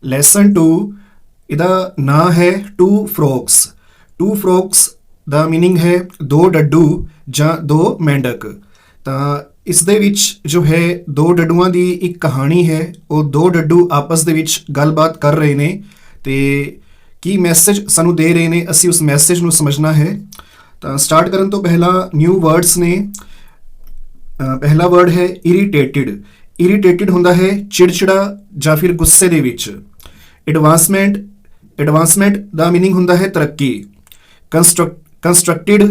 Lesson 2 ਇਹਦਾ ਨਾਂ ਹੈ ਟੂ ਫਰੋਕਸ। ਟੂ ਫਰੋਕਸ ਦਾ ਮੀਨਿੰਗ ਹੈ ਦੋ ਡੱਡੂ ਜਾਂ ਦੋ ਮੇਂਢਕ। ਤਾਂ ਇਸ ਦੇ ਵਿੱਚ ਜੋ ਹੈ ਦੋ ਡੱਡੂਆਂ ਦੀ ਇੱਕ ਕਹਾਣੀ ਹੈ। ਉਹ ਦੋ ਡੱਡੂ ਆਪਸ ਦੇ ਵਿੱਚ ਗੱਲਬਾਤ ਕਰ ਰਹੇ ਨੇ ਤੇ ਕੀ ਮੈਸੇਜ ਸਾਨੂੰ ਦੇ ਰਹੇ ਨੇ, ਅਸੀਂ ਉਸ ਮੈਸੇਜ ਨੂੰ ਸਮਝਣਾ ਹੈ। ਤਾਂ ਸਟਾਰਟ ਕਰਨ ਤੋਂ ਪਹਿਲਾਂ ਨਿਊ ਵਰਡਸ ਨੇ। ਪਹਿਲਾ ਵਰਡ ਹੈ ਇਰੀਟੇਟਿਡ। ਇਰੀਟੇਟਿਡ ਹੁੰਦਾ ਹੈ ਚਿੜਚਿੜਾ ਜਾਂ ਫਿਰ ਗੁੱਸੇ ਦੇ ਵਿੱਚ। ਐਡਵਾਂਸਮੈਂਟ, ਐਡਵਾਂਸਮੈਂਟ ਦਾ ਮੀਨਿੰਗ ਹੁੰਦਾ ਹੈ ਤਰੱਕੀ। ਕੰਸਟਰਕਟਿਡ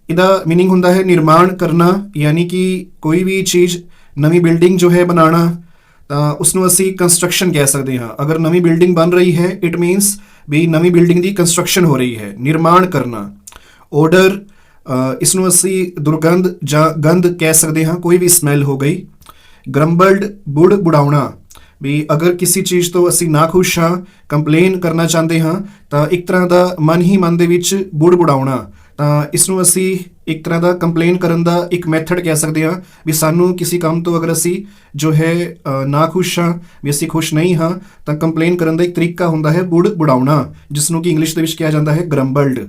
ਇਹਦਾ ਮੀਨਿੰਗ ਹੁੰਦਾ ਹੈ ਨਿਰਮਾਣ ਕਰਨਾ, ਯਾਨੀ ਕਿ ਕੋਈ ਵੀ ਚੀਜ਼ ਨਵੀਂ ਬਿਲਡਿੰਗ ਜੋ ਹੈ ਬਣਾਉਣਾ, ਤਾਂ ਉਸਨੂੰ ਅਸੀਂ ਕੰਸਟਰਕਸ਼ਨ ਕਹਿ ਸਕਦੇ ਹਾਂ। ਅਗਰ ਨਵੀਂ ਬਿਲਡਿੰਗ ਬਣ ਰਹੀ ਹੈ ਇਟ ਮੀਨਸ ਵੀ ਨਵੀਂ ਬਿਲਡਿੰਗ ਦੀ ਕੰਸਟਰਕਸ਼ਨ ਹੋ ਰਹੀ ਹੈ, ਨਿਰਮਾਣ ਕਰਨਾ। ਓਡਰ, ਇਸ ਨੂੰ ਅਸੀਂ ਦੁਰਗੰਧ ਜਾਂ ਗੰਧ ਕਹਿ ਸਕਦੇ ਹਾਂ, ਕੋਈ ਵੀ ਸਮੈਲ ਹੋ ਗਈ। ਗਰੰਬਲਡ, ਬੁੜ ਬੁੜਾਉਣਾ, ਵੀ ਅਗਰ ਕਿਸੇ ਚੀਜ਼ ਤੋਂ ਅਸੀਂ ਨਾਖੁਸ਼ ਹਾਂ, ਕੰਪਲੇਨ ਕਰਨਾ ਚਾਹੁੰਦੇ ਹਾਂ, ਤਾਂ ਇੱਕ ਤਰ੍ਹਾਂ ਦਾ ਮਨ ਹੀ ਮਨ ਦੇ ਵਿੱਚ ਬੁੜ ਬੁੜਾਉਣਾ। ਤਾਂ ਇਸ ਨੂੰ ਅਸੀਂ ਇੱਕ ਤਰ੍ਹਾਂ ਦਾ ਕੰਪਲੇਨ ਕਰਨ ਦਾ ਇੱਕ ਮੈਥਡ ਕਹਿ ਸਕਦੇ ਹਾਂ, ਵੀ ਸਾਨੂੰ ਕਿਸੇ ਕੰਮ ਤੋਂ ਅਗਰ ਅਸੀਂ ਜੋ ਹੈ ਨਾਖੁਸ਼ ਹਾਂ, ਵੀ ਅਸੀਂ ਖੁਸ਼ ਨਹੀਂ ਹਾਂ, ਤਾਂ ਕੰਪਲੇਨ ਕਰਨ ਦਾ ਇੱਕ ਤਰੀਕਾ ਹੁੰਦਾ ਹੈ ਬੁੜ ਬੁੜਾਉਣਾ, ਜਿਸ ਨੂੰ ਕਿ ਇੰਗਲਿਸ਼ ਦੇ ਵਿੱਚ ਕਿਹਾ ਜਾਂਦਾ ਹੈ ਗਰੰਬਲਡ।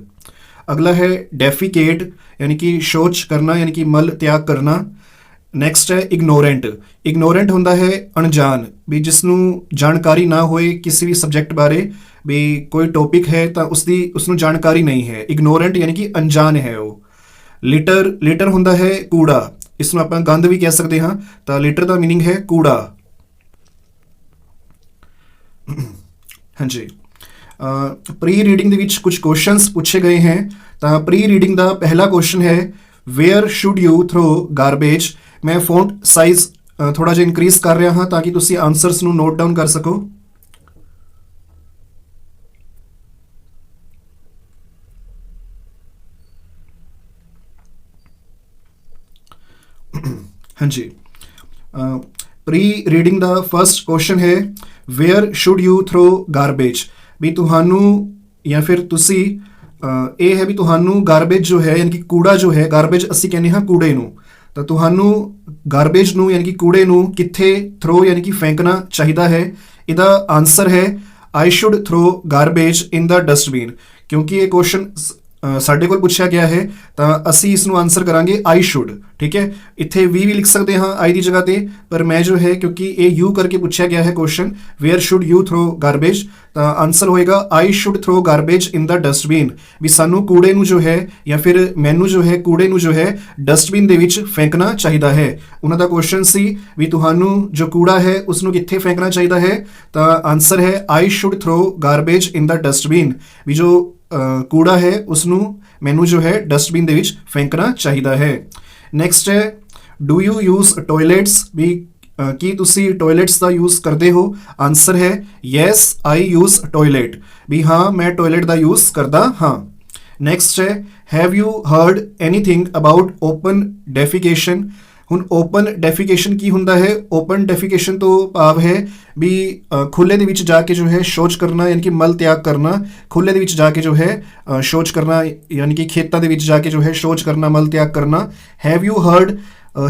ਅਗਲਾ ਹੈ ਡੈਫੀਕੇਟ, ਯਾਨੀ ਕਿ ਸ਼ੌਚ ਕਰਨਾ, ਯਾਨੀ ਕਿ ਮਲ ਤਿਆਗ ਕਰਨਾ। ਨੈਕਸਟ ਹੈ ਇਗਨੋਰੈਂਟ। ਇਗਨੋਰੈਂਟ ਹੁੰਦਾ ਹੈ ਅਣਜਾਣ, ਵੀ ਜਿਸ ਨੂੰ ਜਾਣਕਾਰੀ ਨਾ ਹੋਏ ਕਿਸੇ ਵੀ ਸਬਜੈਕਟ ਬਾਰੇ, ਵੀ ਕੋਈ ਟੌਪਿਕ ਹੈ ਤਾਂ ਉਸਨੂੰ ਜਾਣਕਾਰੀ ਨਹੀਂ ਹੈ। ਇਗਨੋਰੈਂਟ ਯਾਨੀ ਕਿ ਅਣਜਾਣ ਹੈ ਉਹ। ਲਿਟਰ, ਲਿਟਰ ਹੁੰਦਾ ਹੈ ਕੂੜਾ, ਇਸ ਨੂੰ ਆਪਾਂ ਗੰਦ ਵੀ ਕਹਿ ਸਕਦੇ ਹਾਂ। ਤਾਂ ਲਿਟਰ ਦਾ ਮੀਨਿੰਗ ਹੈ ਕੂੜਾ। ਹਾਂਜੀ, ਪ੍ਰੀ ਰੀਡਿੰਗ ਦੇ ਵਿੱਚ ਕੁਝ ਕੁਐਸਚਨਸ ਪੁੱਛੇ ਗਏ ਹੈ। ਤਾਂ ਪ੍ਰੀ ਰੀਡਿੰਗ ਦਾ ਪਹਿਲਾ ਕੁਐਸਚਨ ਹੈ where should you throw garbage. ਮੈਂ ਫੌਂਟ ਸਾਈਜ਼ ਥੋੜਾ ਜਿਹਾ ਇਨਕਰੀਜ਼ ਕਰ ਰਿਹਾ ਹਾਂ ਤਾਂ ਕਿ ਤੁਸੀਂ ਆਨਸਰਸ ਨੂੰ ਨੋਟ ਡਾਊਨ ਕਰ ਸਕੋ। ਹਾਂਜੀ, ਪ੍ਰੀ ਰੀਡਿੰਗ ਦਾ ਫਰਸਟ ਕੁਐਸਚਨ ਹੈ where should you throw garbage. ਵੀ ਤੁਹਾਨੂੰ ਜਾਂ ਫਿਰ ਤੁਸੀਂ ਇਹ ਹੈ ਵੀ ਤੁਹਾਨੂੰ ਗਾਰਬੇਜ ਜੋ ਹੈ ਯਾਨੀ ਕਿ ਕੂੜਾ ਜੋ ਹੈ, ਗਾਰਬੇਜ ਅਸੀਂ ਕਹਿੰਦੇ ਹਾਂ ਕੂੜੇ ਨੂੰ, ਤਾਂ ਤੁਹਾਨੂੰ ਗਾਰਬੇਜ ਨੂੰ ਯਾਨੀ ਕਿ ਕੂੜੇ ਨੂੰ ਕਿੱਥੇ ਥਰੋ ਯਾਨੀ ਕਿ ਫੈਂਕਣਾ ਚਾਹੀਦਾ ਹੈ। ਇਹਦਾ ਆਨਸਰ ਹੈ I should throw garbage in the dustbin. ਕਿਉਂਕਿ ਇਹ ਕੁਐਸਚਨ ਸਾਡੇ ਕੋਲ ਪੁੱਛਿਆ ਗਿਆ ਹੈ ਤਾਂ ਅਸੀਂ ਇਸ ਨੂੰ ਆਨਸਰ ਕਰਾਂਗੇ ਆਈ ਸ਼ੁੱਡ। ਠੀਕ ਹੈ, ਇੱਥੇ ਵੀ ਲਿਖ ਸਕਦੇ ਹਾਂ ਆਈ ਦੀ ਜਗ੍ਹਾ ਤੇ, ਪਰ ਮੈਂ ਜੋ ਹੈ ਕਿਉਂਕਿ ਇਹ ਯੂ ਕਰਕੇ ਪੁੱਛਿਆ ਗਿਆ ਹੈ question where should you throw garbage, ਤਾਂ ਆਨਸਰ ਹੋਏਗਾ I should throw garbage in the dustbin. ਵੀ ਸਾਨੂੰ ਕੂੜੇ ਨੂੰ ਜੋ ਹੈ ਜਾਂ ਫਿਰ ਮੈਨੂੰ ਜੋ ਹੈ ਕੂੜੇ ਨੂੰ ਜੋ ਹੈ ਡਸਟਬਿਨ ਦੇ ਵਿੱਚ ਫੈਂਕਣਾ ਚਾਹੀਦਾ ਹੈ। ਉਹਨਾਂ ਦਾ ਕੁਐਸਚਨ ਸੀ ਵੀ ਤੁਹਾਨੂੰ ਜੋ ਕੂੜਾ ਹੈ ਉਸ ਨੂੰ ਕਿੱਥੇ ਫੈਂਕਣਾ ਚਾਹੀਦਾ ਹੈ, ਤਾਂ ਆਨਸਰ ਹੈ I should throw garbage in the dustbin. ਵੀ ਜੋ ਕੂੜਾ ਹੈ ਉਸ ਨੂੰ ਮੈਨੂੰ ਜੋ ਹੈ ਡਸਟਬਿਨ ਦੇ ਵਿੱਚ ਫੈਂਕਣਾ ਚਾਹੀਦਾ ਹੈ। ਨੈਕਸਟ ਹੈ ਡੂ ਯੂ ਯੂਜ਼ ਟੋਇਲੇਟਸ। ਵੀ ਕੀ ਤੁਸੀਂ ਟੋਇਲੇਟਸ ਦਾ ਯੂਜ਼ ਕਰਦੇ ਹੋ? ਆਨਸਰ ਹੈ ਯੈਸ ਆਈ ਯੂਜ਼ ਟੋਇਲੇਟ। ਵੀ ਹਾਂ ਮੈਂ ਟੋਇਲੇਟ ਦਾ ਯੂਜ਼ ਕਰਦਾ ਹਾਂ। ਨੈਕਸਟ ਹੈ have you heard anything about open defecation. ਹੁਣ ਓਪਨ ਡੈਫੀਕੇਸ਼ਨ ਕੀ ਹੁੰਦਾ ਹੈ? ਓਪਨ ਡੈਫੀਕੇਸ਼ਨ ਤੋਂ ਭਾਵ ਹੈ ਵੀ ਖੁੱਲੇ ਦੇ ਵਿੱਚ ਜਾ ਕੇ ਜੋ ਹੈ ਸ਼ੌਚ ਕਰਨਾ, ਯਾਨੀ ਕਿ ਮਲ ਤਿਆਗ ਕਰਨਾ। ਖੁੱਲੇ ਦੇ ਵਿੱਚ ਜਾ ਕੇ ਜੋ ਹੈ ਸ਼ੌਚ ਕਰਨਾ, ਯਾਨੀ ਕਿ ਖੇਤਾਂ ਦੇ ਵਿੱਚ ਜਾ ਕੇ ਜੋ ਹੈ ਸ਼ੌਚ ਕਰਨਾ, ਮਲ ਤਿਆਗ ਕਰਨਾ। Have you heard,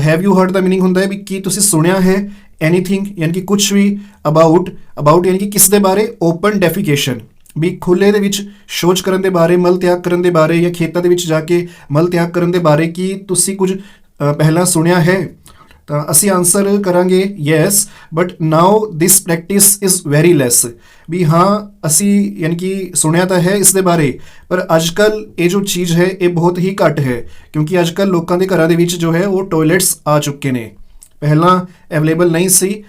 have you heard the meaning ਹੁੰਦਾ ਹੈ ਵੀ ਕੀ ਤੁਸੀਂ ਸੁਣਿਆ ਹੈ। ਐਨੀਥਿੰਗ ਯਾਨੀ ਕਿ ਕੁਛ ਵੀ। ਅਬਾਊਟ, ਅਬਾਊਟ ਯਾਨੀ ਕਿ ਕਿਸ ਦੇ ਬਾਰੇ? ਓਪਨ ਡੈਫੀਕੇਸ਼ਨ, ਵੀ ਖੁੱਲੇ ਦੇ ਵਿੱਚ ਸ਼ੌਚ ਕਰਨ ਦੇ ਬਾਰੇ, ਮਲ ਤਿਆਗ ਕਰਨ ਦੇ ਬਾਰੇ, ਜਾਂ ਖੇਤਾਂ ਦੇ ਵਿੱਚ ਜਾ ਕੇ ਮਲ ਤਿਆਗ ਕਰਨ ਦੇ ਬਾਰੇ ਕੀ ਤੁਸੀਂ ਕੁਝ ਪਹਿਲਾਂ ਸੁਣਿਆ ਹੈ? ਤਾਂ ਅਸੀਂ ਆਨਸਰ ਕਰਾਂਗੇ yes but now this practice is very less. ਵੀ ਹਾਂ ਅਸੀਂ ਯਾਨੀ ਕਿ ਸੁਣਿਆ ਤਾਂ ਹੈ ਇਸ ਦੇ ਬਾਰੇ, ਪਰ ਅੱਜ ਕੱਲ੍ਹ ਇਹ ਜੋ ਚੀਜ਼ ਹੈ ਇਹ ਬਹੁਤ ਹੀ ਘੱਟ ਹੈ, ਕਿਉਂਕਿ ਅੱਜ ਕੱਲ੍ਹ ਲੋਕਾਂ ਦੇ ਘਰਾਂ ਦੇ ਵਿੱਚ ਜੋ ਹੈ ਉਹ ਟੋਇਲੇਟਸ ਆ ਚੁੱਕੇ ਨੇ। ਪਹਿਲਾਂ ਅਵੇਲੇਬਲ ਨਹੀਂ ਸੀ,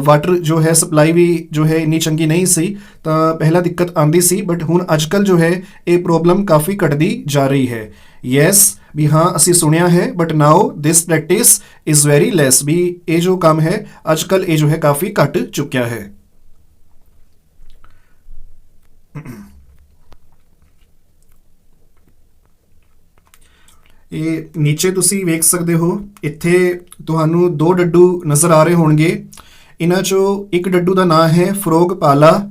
ਵਾਟਰ ਜੋ ਹੈ ਸਪਲਾਈ ਵੀ ਜੋ ਹੈ ਇੰਨੀ ਚੰਗੀ ਨਹੀਂ ਸੀ, ਤਾਂ ਪਹਿਲਾਂ ਦਿੱਕਤ ਆਉਂਦੀ ਸੀ, ਬਟ ਹੁਣ ਅੱਜ ਕੱਲ੍ਹ ਜੋ ਹੈ ਇਹ ਪ੍ਰੋਬਲਮ ਕਾਫੀ ਘਟਦੀ ਜਾ ਰਹੀ ਹੈ। ਯੈਸ ਵੀ ਹਾਂ ਅਸੀਂ ਸੁਣਿਆ ਹੈ, but now this practice is very less. ਵੀ ਇਹ ਜੋ ਕੰਮ ਹੈ ਅੱਜ ਕੱਲ੍ਹ ਇਹ ਜੋ ਹੈ ਕਾਫੀ ਘਟ ਚੁੱਕਿਆ ਹੈ। ਇਹ ਨੀਚੇ ਤੁਸੀਂ ਵੇਖ ਸਕਦੇ ਹੋ, ਇੱਥੇ ਤੁਹਾਨੂੰ ਦੋ ਡੱਡੂ ਨਜ਼ਰ ਆ ਰਹੇ ਹੋਣਗੇ। ਇਹਨਾਂ 'ਚੋਂ ਇੱਕ ਡੱਡੂ ਦਾ ਨਾਂ ਹੈ ਫਰੋਗ ਪਾਲਾ,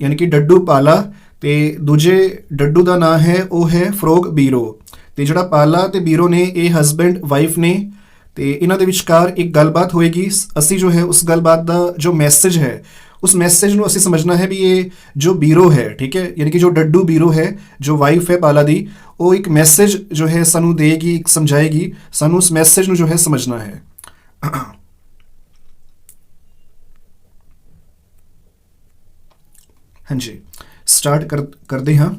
ਯਾਨੀ ਕਿ ਡੱਡੂ ਪਾਲਾ, ਤੇ ਦੂਜੇ ਡੱਡੂ ਦਾ ਨਾਂ ਹੈ ਉਹ ਹੈ ਫਰੋਗ ਬੀਰੋ। ਤੇ ਜਿਹੜਾ ਪਾਲਾ ਤੇ ਬੀਰੋ ਨੇ ਇਹ ਹਸਬੈਂਡ ਵਾਈਫ ਨੇ, ਤੇ ਇਹਨਾਂ ਦੇ ਵਿਚਕਾਰ ਇੱਕ ਗੱਲਬਾਤ ਹੋਏਗੀ। ਅਸੀਂ ਜੋ ਹੈ ਉਸ ਗੱਲਬਾਤ ਦਾ ਜੋ ਮੈਸੇਜ ਹੈ उस मैसेज ਨੂੰ ਅਸੀਂ ਸਮਝਣਾ ਹੈ ਵੀ ਇਹ ਜੋ ਬੀਰੋ ਹੈ, ਠੀਕ ਹੈ, ਯਾਨੀ ਕਿ ਜੋ ਡੱਡੂ ਬੀਰੋ ਹੈ, ਜੋ ਵਾਈਫ ਹੈ ਪਾਲਾ ਦੀ, ਉਹ ਇੱਕ ਮੈਸੇਜ ਜੋ ਹੈ ਸਾਨੂੰ ਦੇਗੀ, ਇੱਕ ਸਮਝਾਏਗੀ, ਸਾਨੂੰ ਉਸ ਮੈਸੇਜ ਨੂੰ ਜੋ ਹੈ ਸਮਝਣਾ ਹੈ। ਹਾਂਜੀ, ਸਟਾਰਟ ਕਰਦੇ ਹਾਂ।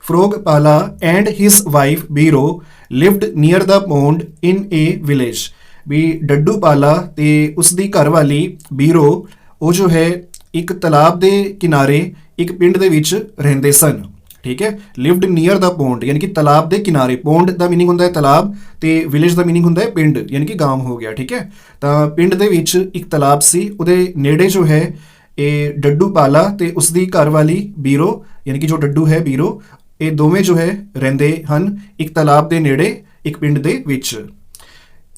Frog Pala and his wife Biro lived near the pond in a village. ਵੀ ਡੱਡੂ ਪਾਲਾ ਤੇ ਉਸਦੀ ਘਰਵਾਲੀ ਬੀਰੋ ਉਹ ਜੋ ਹੈ ਇੱਕ ਤਲਾਬ ਦੇ ਕਿਨਾਰੇ ਇੱਕ ਪਿੰਡ ਦੇ ਵਿੱਚ ਰਹਿੰਦੇ ਸਨ, ਠੀਕ ਹੈ। ਲਿਵਡ ਨੀਅਰ ਦਾ ਪੌਂਡ ਯਾਨੀ ਕਿ ਤਲਾਬ ਦੇ ਕਿਨਾਰੇ, ਪੌਂਡ ਦਾ ਮੀਨਿੰਗ ਹੁੰਦਾ ਹੈ ਤਲਾਬ ਤੇ ਵਿਲੇਜ ਦਾ ਮੀਨਿੰਗ ਹੁੰਦਾ ਹੈ ਪਿੰਡ ਯਾਨੀ ਕਿ ਗਾਂਵ ਹੋ ਗਿਆ, ਠੀਕ ਹੈ। ਤਾਂ ਪਿੰਡ ਦੇ ਵਿੱਚ ਇੱਕ ਤਲਾਬ ਸੀ, ਉਹਦੇ ਨੇੜੇ ਜੋ ਹੈ ਇਹ ਡੱਡੂ ਪਾਲਾ ਤੇ ਉਸਦੀ ਘਰਵਾਲੀ ਬੀਰੋ ਯਾਨੀ ਕਿ ਜੋ ਡੱਡੂ ਹੈ ਬੀਰੋ, ਇਹ ਦੋਵੇਂ ਜੋ ਹੈ ਰਹਿੰਦੇ ਹਨ ਇੱਕ ਤਲਾਬ ਦੇ ਨੇੜੇ ਇੱਕ ਪਿੰਡ ਦੇ ਵਿੱਚ।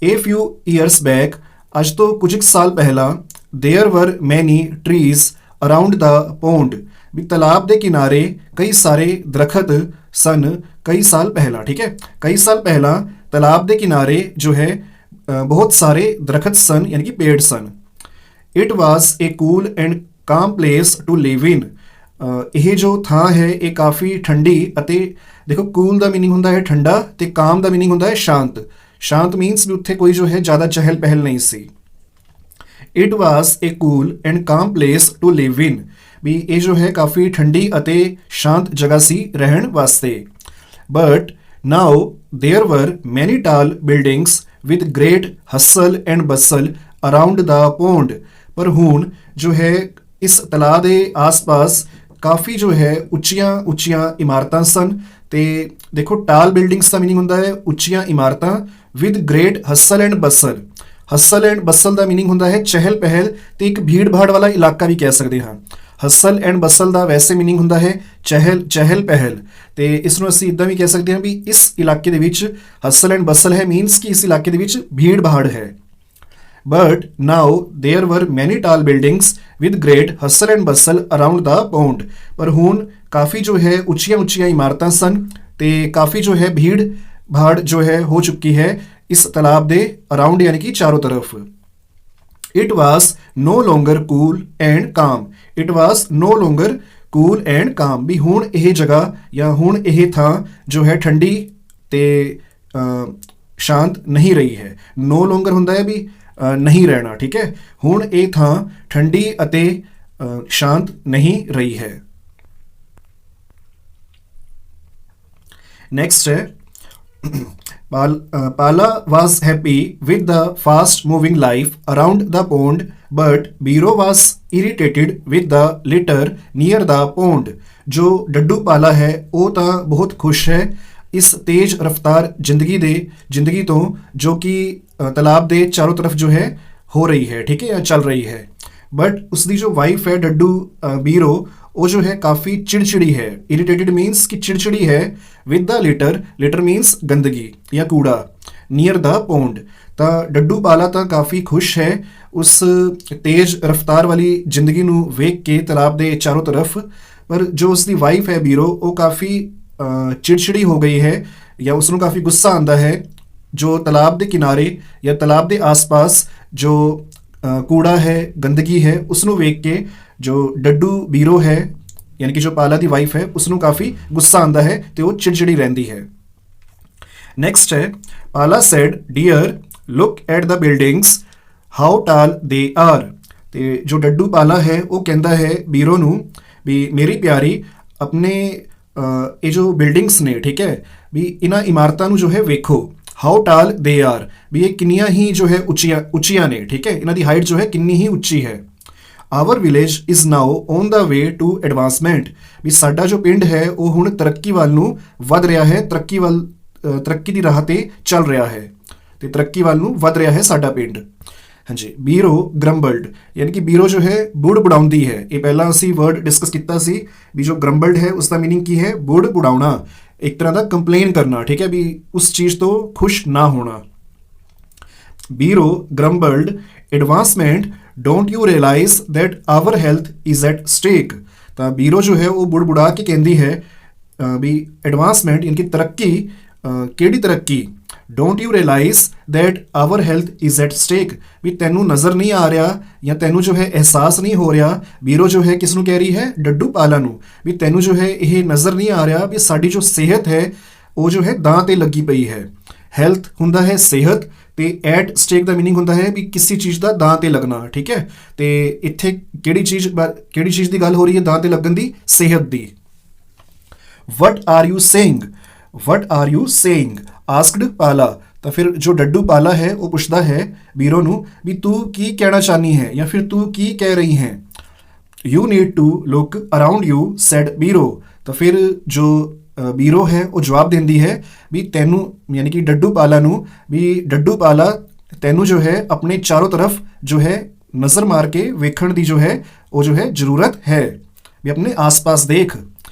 A few years back, ਅੱਜ ਤੋਂ ਕੁਝ ਸਾਲ ਪਹਿਲਾਂ, there were many trees around the pond, ਵੀ ਤਲਾਬ ਦੇ ਕਿਨਾਰੇ ਕਈ ਸਾਰੇ ਦਰਖਤ ਸਨ ਕਈ ਸਾਲ ਪਹਿਲਾਂ, ਠੀਕ ਹੈ। ਕਈ ਸਾਲ ਪਹਿਲਾਂ ਤਲਾਬ ਦੇ ਕਿਨਾਰੇ ਜੋ ਹੈ ਬਹੁਤ ਸਾਰੇ ਦਰਖਤ ਸਨ ਯਾਨੀ ਕਿ ਪੇੜ ਸਨ। It was a cool and calm place to live in, ਇਹ ਜੋ ਥਾਂ ਹੈ ਇਹ ਕਾਫੀ ਠੰਡੀ ਅਤੇ ਦੇਖੋ ਕੂਲ ਦਾ ਮੀਨਿੰਗ ਹੁੰਦਾ ਹੈ ਠੰਡਾ ਤੇ ਕਾਮ ਦਾ ਮੀਨਿੰਗ ਹੁੰਦਾ ਹੈ ਸ਼ਾਂਤ। ਸ਼ਾਂਤ ਮੀਨਸ ਵੀ ਉੱਥੇ ਕੋਈ ਜੋ ਹੈ ਜ਼ਿਆਦਾ ਚਹਿਲ ਪਹਿਲ ਨਹੀਂ ਸੀ। It was a cool and calm place to live in, ਵੀ ਇਹ ਜੋ ਹੈ ਕਾਫੀ ਠੰਡੀ ਅਤੇ ਸ਼ਾਂਤ ਜਗ੍ਹਾ ਸੀ ਰਹਿਣ ਵਾਸਤੇ। But now there were many tall buildings with great hustle and bustle around the pond, ਪਰ ਹੁਣ ਜੋ ਹੈ ਇਸ ਤਲਾਅ ਦੇ ਆਸ-ਪਾਸ ਕਾਫੀ ਜੋ ਹੈ ਉੱਚੀਆਂ ਇਮਾਰਤਾਂ ਸਨ। ਤੇ ਦੇਖੋ ਟਾਲ ਬਿਲਡਿੰਗਸ ਦਾ ਮੀਨਿੰਗ ਹੁੰਦਾ ਹੈ ਉੱਚੀਆਂ ਇਮਾਰਤਾਂ, with great hustle and bustle. Hustle and bustle ਦਾ ਮੀਨਿੰਗ ਹੁੰਦਾ ਹੈ ਚਹਿਲ ਪਹਿਲ ਤੇ ਇੱਕ ਭੀੜ ਭਾੜ ਵਾਲਾ ਇਲਾਕਾ ਵੀ ਕਹਿ ਸਕਦੇ ਹਾਂ। ਹਸਲ ਐਂਡ ਬਸਲ ਦਾ ਵੈਸੇ ਮੀਨਿੰਗ ਹੁੰਦਾ ਹੈ ਚਹਿਲ ਪਹਿਲ, ਤੇ ਇਸ ਨੂੰ ਅਸੀਂ ਇਦਾਂ ਵੀ ਕਹਿ ਸਕਦੇ ਹਾਂ ਵੀ ਇਸ ਇਲਾਕੇ ਦੇ ਵਿੱਚ ਹਸਲ ਐਂਡ ਬਸਲ ਹੈ, ਮੀਨਸ ਕਿ ਇਸ ਇਲਾਕੇ ਦੇ ਵਿੱਚ ਭੀੜ ਭਾੜ ਹੈ। But now there were many tall buildings with great hustle and bustle around the pond, ਪਰ ਹੁਣ ਕਾਫੀ ਜੋ ਹੈ ਉੱਚੀਆਂ ਇਮਾਰਤਾਂ ਸਨ ਤੇ ਕਾਫੀ ਜੋ ਹੈ ਭੀੜ ਭਾੜ ਜੋ ਹੈ ਹੋ ਚੁੱਕੀ ਹੈ ਇਸ ਤਲਾਬ ਦੇ ਅਰਾਊਂਡ ਯਾਨੀ ਕਿ ਚਾਰੋਂ ਤਰਫ। It was no longer cool and calm, it was no longer cool and calm, ਵੀ ਹੁਣ ਇਹ ਜਗ੍ਹਾ ਜਾਂ ਹੁਣ ਇਹ ਥਾਂ ਜੋ ਹੈ ਠੰਡੀ ਤੇ ਸ਼ਾਂਤ ਨਹੀਂ ਰਹੀ ਹੈ। no longer ਹੁੰਦਾ ਹੈ ਵੀ ਨਹੀਂ ਰਹਿਣਾ, ਠੀਕ ਹੈ। ਹੁਣ ਇਹ ਥਾਂ ਠੰਡੀ ਅਤੇ ਸ਼ਾਂਤ ਨਹੀਂ ਰਹੀ ਹੈ। ਨੈਕਸਟ ਹੈ ਪਾਲਾ was happy with the fast moving life around the pond, but Biro was irritated with the litter near the pond। ਜੋ ਡੱਡੂ ਪਾਲਾ ਹੈ ਉਹ ਤਾਂ ਬਹੁਤ ਖੁਸ਼ ਹੈ ਇਸ ਤੇਜ਼ ਰਫ਼ਤਾਰ ਜ਼ਿੰਦਗੀ ਤੋਂ ਜੋ ਕਿ ਤਾਲਾਬ ਦੇ ਚਾरों तरफ जो है हो रही है, ठीक है, या चल रही है। बट उसकी जो वाइफ है डड्डू बीरो वो जो है काफ़ी चिड़चिड़ी है। इरिटेटेड मीन्स कि चिड़चिड़ी है। विद द लिटर मीन्स गंदगी या कूड़ा। नियर द पौंड ਤਾਂ ਡੱਡੂ ਪਾਲਾ ਤਾਂ ਕਾਫੀ ਖੁਸ਼ ਹੈ ਉਸ ਤੇਜ਼ ਰਫ਼ਤਾਰ ਵਾਲੀ ਜ਼ਿੰਦਗੀ ਨੂੰ ਵੇਖ ਕੇ ਤਾਲਾਬ ਦੇ ਚਾरों तरफ, ਪਰ ਜੋ ਉਸਦੀ ਵਾਈਫ ਹੈ ਬੀਰੋ ਉਹ ਕਾਫੀ ਚਿੜਚਿੜੀ ਹੋ ਗਈ ਹੈ ਜਾਂ ਉਸ ਨੂੰ ਕਾਫੀ ਗੁੱਸਾ ਆਉਂਦਾ ਹੈ ਜੋ ਤਾਲਾਬ ਦੇ ਕਿਨਾਰੇ ਜਾਂ ਤਾਲਾਬ ਦੇ ਆਸ-ਪਾਸ ਜੋ ਕੂੜਾ ਹੈ ਗੰਦਗੀ ਹੈ ਉਸ ਨੂੰ ਵੇਖ ਕੇ ਜੋ ਡੱਡੂ ਬੀਰੋ ਹੈ ਯਾਨੀ ਕਿ ਜੋ ਪਾਲਾ ਦੀ ਵਾਈਫ ਹੈ ਉਸ ਨੂੰ ਕਾਫੀ ਗੁੱਸਾ ਆਉਂਦਾ ਹੈ ਤੇ ਉਹ ਚਿੜਚਿੜੀ ਰਹਿੰਦੀ ਹੈ। ਨੈਕਸਟ ਹੈ Pala said dear look at the buildings how tall they are. ਤੇ ਜੋ ਡੱਡੂ ਪਾਲਾ ਹੈ ਉਹ ਕਹਿੰਦਾ ਹੈ ਬੀਰੋ ਨੂੰ ਵੀ ਮੇਰੀ ਪਿਆਰੀ ਆਪਣੇ ਇਹ ਜੋ ਬਿਲਡਿੰਗਸ ਨੇ, ਠੀਕ ਹੈ, ਵੀ ਇਹਨਾਂ ਇਮਾਰਤਾਂ ਨੂੰ ਜੋ ਹੈ ਵੇਖੋ। ਹਾਊ ਟਾਲ ਦੇ ਆਰ ਵੀ ਇਹ ਕਿੰਨੀਆਂ ਹੀ ਜੋ ਹੈ ਉੱਚੀਆਂ ਨੇ, ਠੀਕ ਹੈ, ਇਹਨਾਂ ਦੀ ਹਾਈਟ ਜੋ ਹੈ ਕਿੰਨੀ ਹੀ ਉੱਚੀ ਹੈ। Our village is now on the way to advancement ਵੀ ਸਾਡਾ ਜੋ ਪਿੰਡ ਹੈ ਉਹ ਹੁਣ ਤਰੱਕੀ ਵੱਲ ਨੂੰ ਵੱਧ ਰਿਹਾ ਹੈ, ਤਰੱਕੀ ਦੀ ਰਾਹ ਤੇ ਚੱਲ ਰਿਹਾ ਹੈ ਤੇ ਤਰੱਕੀ ਵੱਲ ਨੂੰ ਵੱਧ ਰਿਹਾ ਹੈ ਸਾਡਾ ਪਿੰਡ। ਹਾਂਜੀ, ਬੀਰੋ ਗ੍ਰੰਬਲਡ ਯਾਨੀ ਕਿ ਬੀਰੋ ਜੋ ਹੈ ਬੁੜਬੁੜਾਉਂਦੀ ਹੈ। ਇਹ ਪਹਿਲਾਂ ਅਸੀਂ ਵਰਡ ਡਿਸਕਸ ਕੀਤਾ ਸੀ ਵੀ ਜੋ ਗ੍ਰੰਬਲਡ ਹੈ ਉਸ ਦਾ ਮੀਨਿੰਗ ਕੀ ਹੈ, ਬੁੜਬੁੜਾਉਣਾ, ਇੱਕ ਤਰ੍ਹਾਂ ਦਾ ਕੰਪਲੇਨ ਕਰਨਾ, ਠੀਕ ਹੈ, ਵੀ ਉਸ ਚੀਜ਼ ਤੋਂ ਖੁਸ਼ ਨਾ ਹੋਣਾ। Biro grumbled advancement don't you realise that our health is at stake. ਤਾਂ ਬੀਰੋ ਜੋ ਹੈ ਉਹ ਬੁੜਬੁੜਾ ਕੇ ਕਹਿੰਦੀ ਹੈ ਵੀ ਐਡਵਾਂਸਮੈਂਟ ਯਾਨੀ ਕਿ ਤਰੱਕੀ ਕਿਹੜੀ ਤਰੱਕੀ? Don't you realise that our health is at stake? ਵੀ ਤੈਨੂੰ ਨਜ਼ਰ ਨਹੀਂ ਆ ਰਿਹਾ ਜਾਂ ਤੈਨੂੰ ਜੋ ਹੈ ਅਹਿਸਾਸ ਨਹੀਂ ਹੋ ਰਿਹਾ। ਬੀਰੋ ਜੋ ਹੈ ਕਿਸ ਨੂੰ ਕਹਿ ਰਹੀ ਹੈ? ਡੱਡੂ ਪਾਲਾ ਨੂੰ। ਵੀ ਤੈਨੂੰ ਜੋ ਹੈ ਇਹ ਨਜ਼ਰ ਨਹੀਂ ਆ ਰਿਹਾ ਵੀ ਸਾਡੀ ਜੋ ਸਿਹਤ ਹੈ ਉਹ ਜੋ ਹੈ ਦਾਅ ਤੇ ਲੱਗੀ ਪਈ ਹੈ। ਹੈਲਥ ਹੁੰਦਾ ਹੈ ਸਿਹਤ ਤੇ ਐਟ ਸਟੇਕ ਦਾ ਮੀਨਿੰਗ ਹੁੰਦਾ ਹੈ ਵੀ ਕਿਸੇ ਚੀਜ਼ ਦਾ ਦਾਅ ਤੇ ਲੱਗਣਾ, ਠੀਕ ਹੈ। ਤੇ ਇੱਥੇ ਕਿਹੜੀ ਚੀਜ਼ ਦੀ ਗੱਲ ਹੋ ਰਹੀ ਹੈ ਦਾਅ ਤੇ ਲੱਗਣ ਦੀ? ਸਿਹਤ ਦੀ। What are you saying? What are you saying asked Pala. ਤਾਂ ਫਿਰ ਜੋ ਡੱਡੂ ਪਾਲਾ ਹੈ ਉਹ ਪੁੱਛਦਾ ਹੈ ਬੀਰੋ ਨੂੰ ਵੀ ਤੂੰ ਕੀ ਕਹਿਣਾ ਚਾਹਨੀ ਹੈ ਜਾਂ ਫਿਰ ਤੂੰ ਕੀ ਕਹਿ ਰਹੀ ਹੈ। You need to look around you said Biro. ਤਾਂ ਫਿਰ ਜੋ ਬੀਰੋ ਹੈ ਉਹ ਜਵਾਬ ਦਿੰਦੀ ਹੈ ਵੀ ਤੈਨੂੰ ਯਾਨੀ ਕਿ ਡੱਡੂ ਪਾਲਾ ਨੂੰ ਵੀ ਡੱਡੂ ਪਾਲਾ ਤੈਨੂੰ ਜੋ ਹੈ ਆਪਣੇ ਚਾਰੋਂ ਤਰਫ ਜੋ ਹੈ ਨਜ਼ਰ ਮਾਰ ਕੇ ਵੇਖਣ ਦੀ ਜੋ ਹੈ ਉਹ ਜੋ ਹੈ ਜ਼ਰੂਰਤ ਹੈ ਵੀ ਆਪਣੇ ਆਸ-ਪਾਸ ਦੇਖ।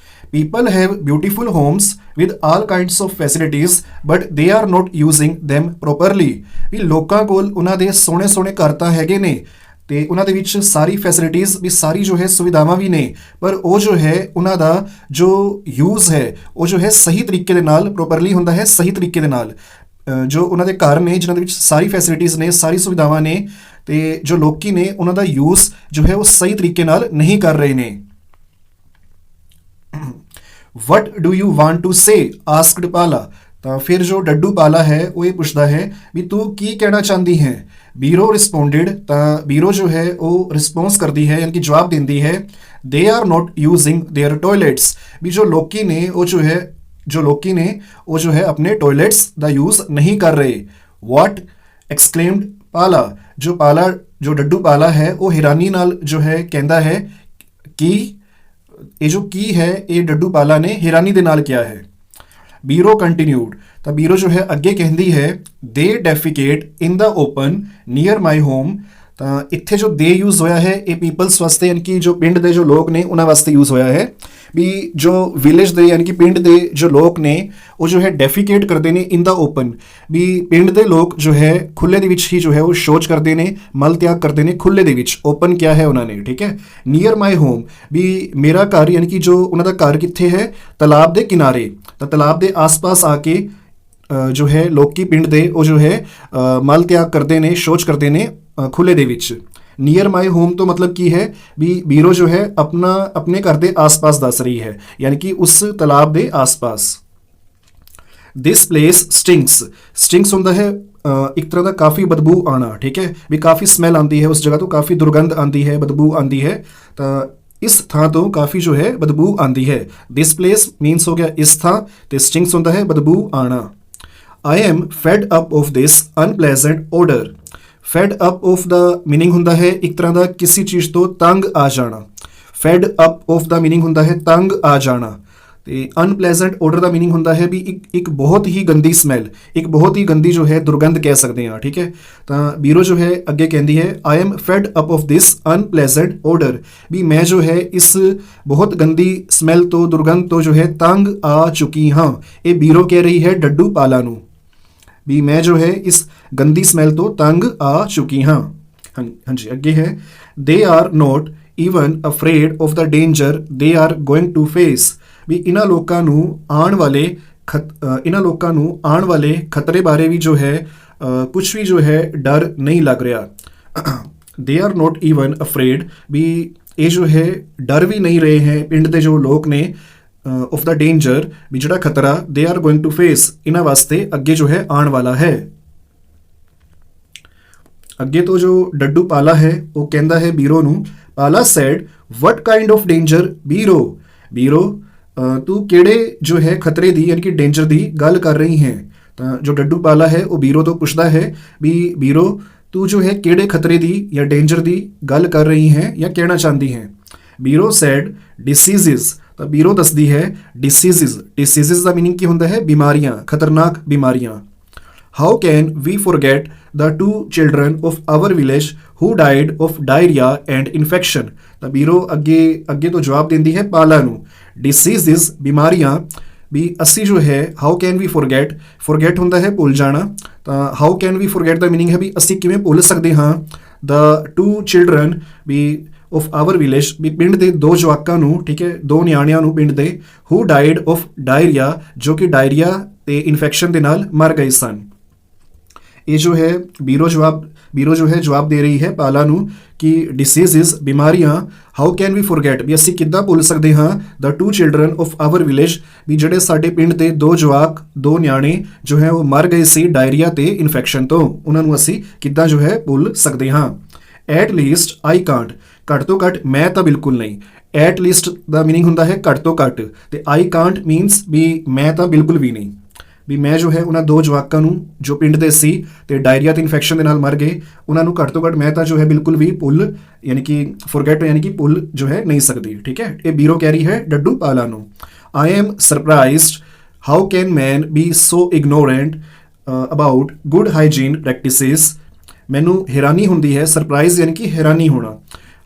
People have beautiful homes with all kinds of facilities but they are not using them properly। ਵੀ ਲੋਕਾਂ ਕੋਲ ਉਹਨਾਂ ਦੇ ਸੋਹਣੇ ਸੋਹਣੇ ਘਰ ਤਾਂ ਹੈਗੇ ਨੇ ਤੇ ਉਹਨਾਂ ਦੇ ਵਿੱਚ ਸਾਰੀ ਫੈਸਿਲਿਟੀਜ਼ ਵੀ ਸਾਰੀ ਜੋ ਹੈ ਸੁਵਿਧਾਵਾਂ ਵੀ ਨੇ, ਪਰ ਉਹ ਜੋ ਹੈ ਉਹਨਾਂ ਦਾ ਜੋ ਯੂਜ਼ ਹੈ ਉਹ ਜੋ ਹੈ ਸਹੀ ਤਰੀਕੇ ਦੇ ਨਾਲ ਪ੍ਰੋਪਰਲੀ ਹੁੰਦਾ ਹੈ, ਸਹੀ ਤਰੀਕੇ ਦੇ ਨਾਲ। ਜੋ ਉਹਨਾਂ ਦੇ ਘਰ ਨੇ ਜਿਨ੍ਹਾਂ ਦੇ ਵਿੱਚ ਸਾਰੀ ਫੈਸਿਲਿਟੀਜ਼ ਨੇ, ਸਾਰੀ ਸੁਵਿਧਾਵਾਂ ਨੇ, ਤੇ ਜੋ ਲੋਕੀ ਨੇ ਉਹਨਾਂ ਦਾ ਯੂਜ਼ ਜੋ ਹੈ ਉਹ ਸਹੀ ਤਰੀਕੇ ਨਾਲ ਨਹੀਂ ਕਰ ਰਹੇ ਨੇ। What do you want to say asked Pala. ਤਾਂ ਫਿਰ ਜੋ ਡੱਡੂ ਪਾਲਾ ਹੈ ਉਹ ਇਹ ਪੁੱਛਦਾ ਹੈ ਵੀ ਤੂੰ ਕੀ ਕਹਿਣਾ ਚਾਹੁੰਦੀ ਹੈ। ਬੀਰੋ ਰਿਸਪੋਂਡਡ। ਤਾਂ ਬੀਰੋ ਜੋ ਹੈ ਉਹ ਰਿਸਪੌਂਸ ਕਰਦੀ ਹੈ ਯਾਨੀ ਕਿ ਜਵਾਬ ਦਿੰਦੀ ਹੈ they are not using their toilets. ਵੀ ਜੋ ਲੋਕੀ ਨੇ ਉਹ ਜੋ ਹੈ ਆਪਣੇ ਟੋਇਲਟਸ ਦਾ ਯੂਜ਼ ਨਹੀਂ ਕਰ ਰਹੇ। ਵਾਟ ਐਕਸਕਲੇਮਡ ਪਾਲਾ। ਜੋ ਡੱਡੂ ਪਾਲਾ ਹੈ ਉਹ ਹੈਰਾਨੀ ਨਾਲ ਜੋ ਹੈ ਕਹਿੰਦਾ ਹੈ ਕਿ ਇਹ ਜੋ ਕੀ ਹੈ ਇਹ ਡੱਡੂ ਪਾਲਾ ਨੇ ਹੈਰਾਨੀ ਦੇ ਨਾਲ ਕਿਹਾ ਹੈ। ਬੀਰੋ ਕੰਟੀਨਿਊਡ। ਤਾਂ ਬੀਰੋ ਜੋ ਹੈ ਅੱਗੇ ਕਹਿੰਦੀ ਹੈ ਦੇ ਡੈਫੀਕੇਟ ਇਨ ਦਾ ਓਪਨ ਨੀਅਰ ਮਾਈ ਹੋਮ। ਤਾਂ ਇੱਥੇ ਜੋ ਦੇ ਯੂਜ਼ ਹੋਇਆ ਹੈ ਇਹ ਪੀਪਲਸ ਵਾਸਤੇ ਯਾਨੀ ਕਿ ਜੋ ਪਿੰਡ ਦੇ ਜੋ ਲੋਕ ਨੇ ਉਹਨਾਂ ਵਾਸਤੇ ਯੂਜ਼ ਹੋਇਆ ਹੈ। ਵੀ ਜੋ ਵਿਲੇਜ ਦੇ ਯਾਨੀ ਕਿ ਪਿੰਡ ਦੇ ਜੋ ਲੋਕ ਨੇ ਉਹ ਜੋ ਹੈ ਡੈਫੀਕੇਟ ਕਰਦੇ ਨੇ ਇਨ ਦਾ ਓਪਨ। ਵੀ ਪਿੰਡ ਦੇ ਲੋਕ ਜੋ ਹੈ ਖੁੱਲੇ ਦੇ ਵਿੱਚ ਹੀ ਜੋ ਹੈ ਉਹ ਸ਼ੌਚ ਕਰਦੇ ਨੇ, ਮਲ ਤਿਆਗ ਕਰਦੇ ਨੇ ਖੁੱਲੇ ਦੇ ਵਿੱਚ। ਓਪਨ ਕਿਹਾ ਹੈ ਉਹਨਾਂ ਨੇ, ਠੀਕ ਹੈ। ਨੀਅਰ ਮਾਈ ਹੋਮ ਵੀ ਮੇਰਾ ਘਰ ਯਾਨੀ ਕਿ ਜੋ ਉਹਨਾਂ ਦਾ ਘਰ ਕਿੱਥੇ ਹੈ? ਤਾਲਾਬ ਦੇ ਕਿਨਾਰੇ। ਤਾਂ ਤਾਲਾਬ ਦੇ ਆਸ-ਪਾਸ ਆ ਕੇ ਜੋ ਹੈ ਲੋਕੀ ਪਿੰਡ ਦੇ ਉਹ ਜੋ ਹੈ ਮਲ ਤਿਆਗ ਕਰਦੇ ਨੇ, ਸ਼ੌਚ ਕਰਦੇ ਨੇ ਖੁੱਲੇ ਦੇ ਵਿੱਚ। ਨੀਅਰ ਮਾਈ ਹੋਮ ਤੋਂ ਮਤਲਬ ਕੀ ਹੈ ਵੀ ਬੀਰੋ ਜੋ ਹੈ ਆਪਣੇ ਘਰ ਦੇ ਆਸ-ਪਾਸ ਦੱਸ ਰਹੀ ਹੈ ਯਾਨੀ ਕਿ ਉਸ ਤਾਲਾਬ ਦੇ ਆਸ-ਪਾਸ। This place ਸਟਿੰਕਸ। ਸਟਿੰਕਸ ਹੁੰਦਾ ਹੈ ਇੱਕ ਤਰ੍ਹਾਂ ਦਾ ਕਾਫੀ ਬਦਬੂ ਆਣਾ, ਠੀਕ ਹੈ। ਵੀ ਕਾਫੀ ਸਮੈਲ ਆਉਂਦੀ ਹੈ ਉਸ ਜਗ੍ਹਾ ਤੋਂ, ਕਾਫੀ ਦੁਰਗੰਧ ਆਉਂਦੀ ਹੈ, ਬਦਬੂ ਆਉਂਦੀ ਹੈ। ਤਾਂ ਇਸ ਥਾਂ ਤੋਂ ਕਾਫੀ ਜੋ ਹੈ ਬਦਬੂ ਆਉਂਦੀ ਹੈ। ਦਿਸ ਪਲੇਸ ਮੀਨਸ ਹੋ ਗਿਆ ਇਸ ਥਾਂ ਤੇ ਸਟਿੰਕਸ ਹੁੰਦਾ ਹੈ ਬਦਬੂ ਆਣਾ। I am fed up of this unpleasant odor। fed up of the meaning ਹੁੰਦਾ ਹੈ ਇੱਕ ਤਰ੍ਹਾਂ ਦਾ ਕਿਸੇ ਚੀਜ਼ ਤੋਂ ਤੰਗ ਆ ਜਾਣਾ। fed up of the meaning ਹੁੰਦਾ ਹੈ ਤੰਗ ਆ ਜਾਣਾ। ਤੇ unpleasant odor ਦਾ ਮੀਨਿੰਗ ਹੁੰਦਾ ਹੈ ਵੀ ਇੱਕ ਬਹੁਤ ਹੀ ਗੰਦੀ ਸਮੈਲ, ਇੱਕ ਬਹੁਤ ਹੀ ਗੰਦੀ ਜੋ ਹੈ ਦੁਰਗੰਧ ਕਹਿ ਸਕਦੇ ਹਾਂ, ਠੀਕ ਹੈ। ਤਾਂ ਬੀਰੋ ਜੋ ਹੈ ਅੱਗੇ ਕਹਿੰਦੀ ਹੈ I am fed up of this unpleasant odor। ਵੀ ਮੈਂ ਜੋ ਹੈ ਇਸ ਬਹੁਤ ਗੰਦੀ ਸਮੈਲ ਤੋਂ, ਦੁਰਗੰਧ ਤੋਂ ਜੋ ਹੈ ਤੰਗ ਆ ਚੁੱਕੀ ਹਾਂ। ਇਹ ਬੀਰੋ ਕਹਿ ਰਹੀ ਹੈ ਡੱਡੂ ਪਾਲਾ ਨੂੰ ਵੀ ਮੈਂ ਜੋ ਹੈ ਇਸ ਗੰਦੀ ਸਮੈਲ ਤੋਂ ਤੰਗ ਆ ਚੁੱਕੀ ਹਾਂ। ਹਾਂਜੀ ਅੱਗੇ ਹੈ they are not even afraid of the danger they are going to face. ਵੀ ਇਹਨਾਂ ਲੋਕਾਂ ਨੂੰ ਆਉਣ ਵਾਲੇ ਖਤਰੇ ਬਾਰੇ ਵੀ ਜੋ ਹੈ ਕੁਝ ਵੀ ਜੋ ਹੈ ਡਰ ਨਹੀਂ ਲੱਗ ਰਿਹਾ। They are not even afraid ਵੀ ਇਹ ਜੋ ਹੈ ਡਰ ਵੀ ਨਹੀਂ ਰਹੇ ਹੈ ਪਿੰਡ ਦੇ ਜੋ ਲੋਕ ਨੇ ਆਫ ਦਾ ਡੇਂਜਰ ਵੀ ਜਿਹੜਾ ਖਤਰਾ ਦੇ ਆਰ ਗੋਇੰਗ ਟੂ ਫੇਸ ਇਹਨਾਂ ਵਾਸਤੇ ਅੱਗੇ ਜੋ ਹੈ ਆਉਣ ਵਾਲਾ ਹੈ। ਅੱਗੇ ਤੋਂ ਜੋ ਡੱਡੂ ਪਾਲਾ ਹੈ ਉਹ ਕਹਿੰਦਾ ਹੈ ਬੀਰੋ ਨੂੰ Pala said what kind of danger Biro ਤੂੰ ਕਿਹੜੇ ਜੋ ਹੈ ਖਤਰੇ ਦੀ ਯਾਨੀ ਕਿ ਡੇਂਜਰ ਦੀ ਗੱਲ ਕਰ ਰਹੀ ਹੈ। ਤਾਂ ਜੋ ਡੱਡੂ ਪਾਲਾ ਹੈ ਉਹ ਬੀਰੋ ਤੋਂ ਪੁੱਛਦਾ ਹੈ ਵੀ ਬੀਰੋ ਤੂੰ ਜੋ ਹੈ ਕਿਹੜੇ ਖਤਰੇ ਦੀ ਜਾਂ ਡੇਂਜਰ ਦੀ ਗੱਲ ਕਰ ਰਹੀ ਹੈ ਜਾਂ ਕਹਿਣਾ ਚਾਹੁੰਦੀ ਹੈ। ਬੀਰੋ ਸੈਡ ਡਿਸੀਜ਼ਿਸ। ਤਾਂ ਬੀਰੋ ਦੱਸਦੀ ਹੈ ਡਿਸੀਜ਼ਿਸ ਦਾ ਮੀਨਿੰਗ ਕੀ ਹੁੰਦਾ ਹੈ? ਬਿਮਾਰੀਆਂ, ਖਤਰਨਾਕ ਬਿਮਾਰੀਆਂ। How can we forget the 2 children of our village who died of diarrhea and infection। ਤਾਂ ਬੀਰੋ ਅੱਗੇ ਤੋਂ ਜਵਾਬ ਦਿੰਦੀ ਹੈ ਪਾਲਾ ਨੂੰ diseases ਬਿਮਾਰੀਆਂ ਵੀ ਅਸੀਂ ਜੋ ਹੈ how can we forget ਹੁੰਦਾ ਹੈ ਭੁੱਲ ਜਾਣਾ। ਤਾਂ how can we forget the meaning ਹੈ ਵੀ ਅਸੀਂ ਕਿਵੇਂ ਭੁੱਲ ਸਕਦੇ ਹਾਂ। the 2 children we of our village ਵੀ ਪਿੰਡ ਦੇ 2 ਜਵਾਕਾਂ ਨੂੰ, ਠੀਕ ਹੈ, 2 ਨਿਆਣਿਆਂ ਨੂੰ ਪਿੰਡ ਦੇ who died of diarrhea ਜੋ ਕਿ ਡਾਇਰੀਆ ਤੇ ਇਨਫੈਕਸ਼ਨ ਦੇ ਨਾਲ ਮਰ ਗਏ ਸਨ। ਇਹ ਜੋ ਹੈ ਬੀਰੋ ਜੋ ਹੈ ਜਵਾਬ ਦੇ ਰਹੀ ਹੈ ਪਾਲਾ ਨੂੰ ਕਿ ਡਿਸੀਜ਼ਸ ਬਿਮਾਰੀਆਂ ਹਾਊ ਕੈਨ ਵੀ ਫੋਰਗੇਟ, ਵੀ ਅਸੀਂ ਕਿੱਦਾਂ ਭੁੱਲ ਸਕਦੇ ਹਾਂ ਦ 2 ਚਿਲਡਰਨ ਆਫ ਆਵਰ ਵਿਲੇਜ, ਵੀ ਜਿਹੜੇ ਸਾਡੇ ਪਿੰਡ ਦੇ 2 ਜਵਾਕ 2 ਨਿਆਣੇ ਜੋ ਹੈ ਉਹ ਮਰ ਗਏ ਸੀ ਡਾਇਰੀਆ ਤੇ ਇਨਫੈਕਸ਼ਨ ਤੋਂ, ਉਹਨਾਂ ਨੂੰ ਅਸੀਂ ਕਿੱਦਾਂ ਜੋ ਹੈ ਭੁੱਲ ਸਕਦੇ ਹਾਂ। ਐਟ ਲੀਸਟ ਆਈ ਕਾਂਟ, ਘੱਟ ਤੋਂ ਘੱਟ ਮੈਂ ਤਾਂ ਬਿਲਕੁਲ ਨਹੀਂ। ਐਟ ਲੀਸਟ ਦਾ ਮੀਨਿੰਗ ਹੁੰਦਾ ਹੈ ਘੱਟ ਤੋਂ ਘੱਟ, ਤੇ ਆਈ ਕਾਂਟ ਮੀਨਸ ਵੀ ਮੈਂ ਤਾਂ ਬਿਲਕੁਲ ਵੀ ਨਹੀਂ, ਵੀ ਮੈਂ ਜੋ ਹੈ ਉਹਨਾਂ 2 ਜਵਾਕਾਂ ਨੂੰ ਜੋ ਪਿੰਡ ਦੇ ਸੀ ਤੇ ਡਾਇਰੀਆ ਤੇ ਇਨਫੈਕਸ਼ਨ ਦੇ ਨਾਲ ਮਰ ਗਏ, ਉਹਨਾਂ ਨੂੰ ਘੱਟ ਤੋਂ ਘੱਟ ਮੈਂ ਤਾਂ ਜੋ ਹੈ ਬਿਲਕੁਲ ਵੀ ਭੁੱਲ ਯਾਨੀ ਕਿ ਫੋਰਗੇਟ ਯਾਨੀ ਕਿ ਭੁੱਲ ਜੋ ਹੈ ਨਹੀਂ ਸਕਦੀ। ਠੀਕ ਹੈ, ਇਹ ਬੀਰੋ ਕਹਿ ਰਹੀ ਹੈ ਡੱਡੂ ਪਾਲਾ ਨੂੰ। I am surprised how can man be so ignorant about good hygiene practices, ਮੈਨੂੰ ਹੈਰਾਨੀ ਹੁੰਦੀ ਹੈ, ਸਰਪ੍ਰਾਈਜ਼ ਯਾਨੀ ਕਿ ਹੈਰਾਨੀ ਹੋਣਾ।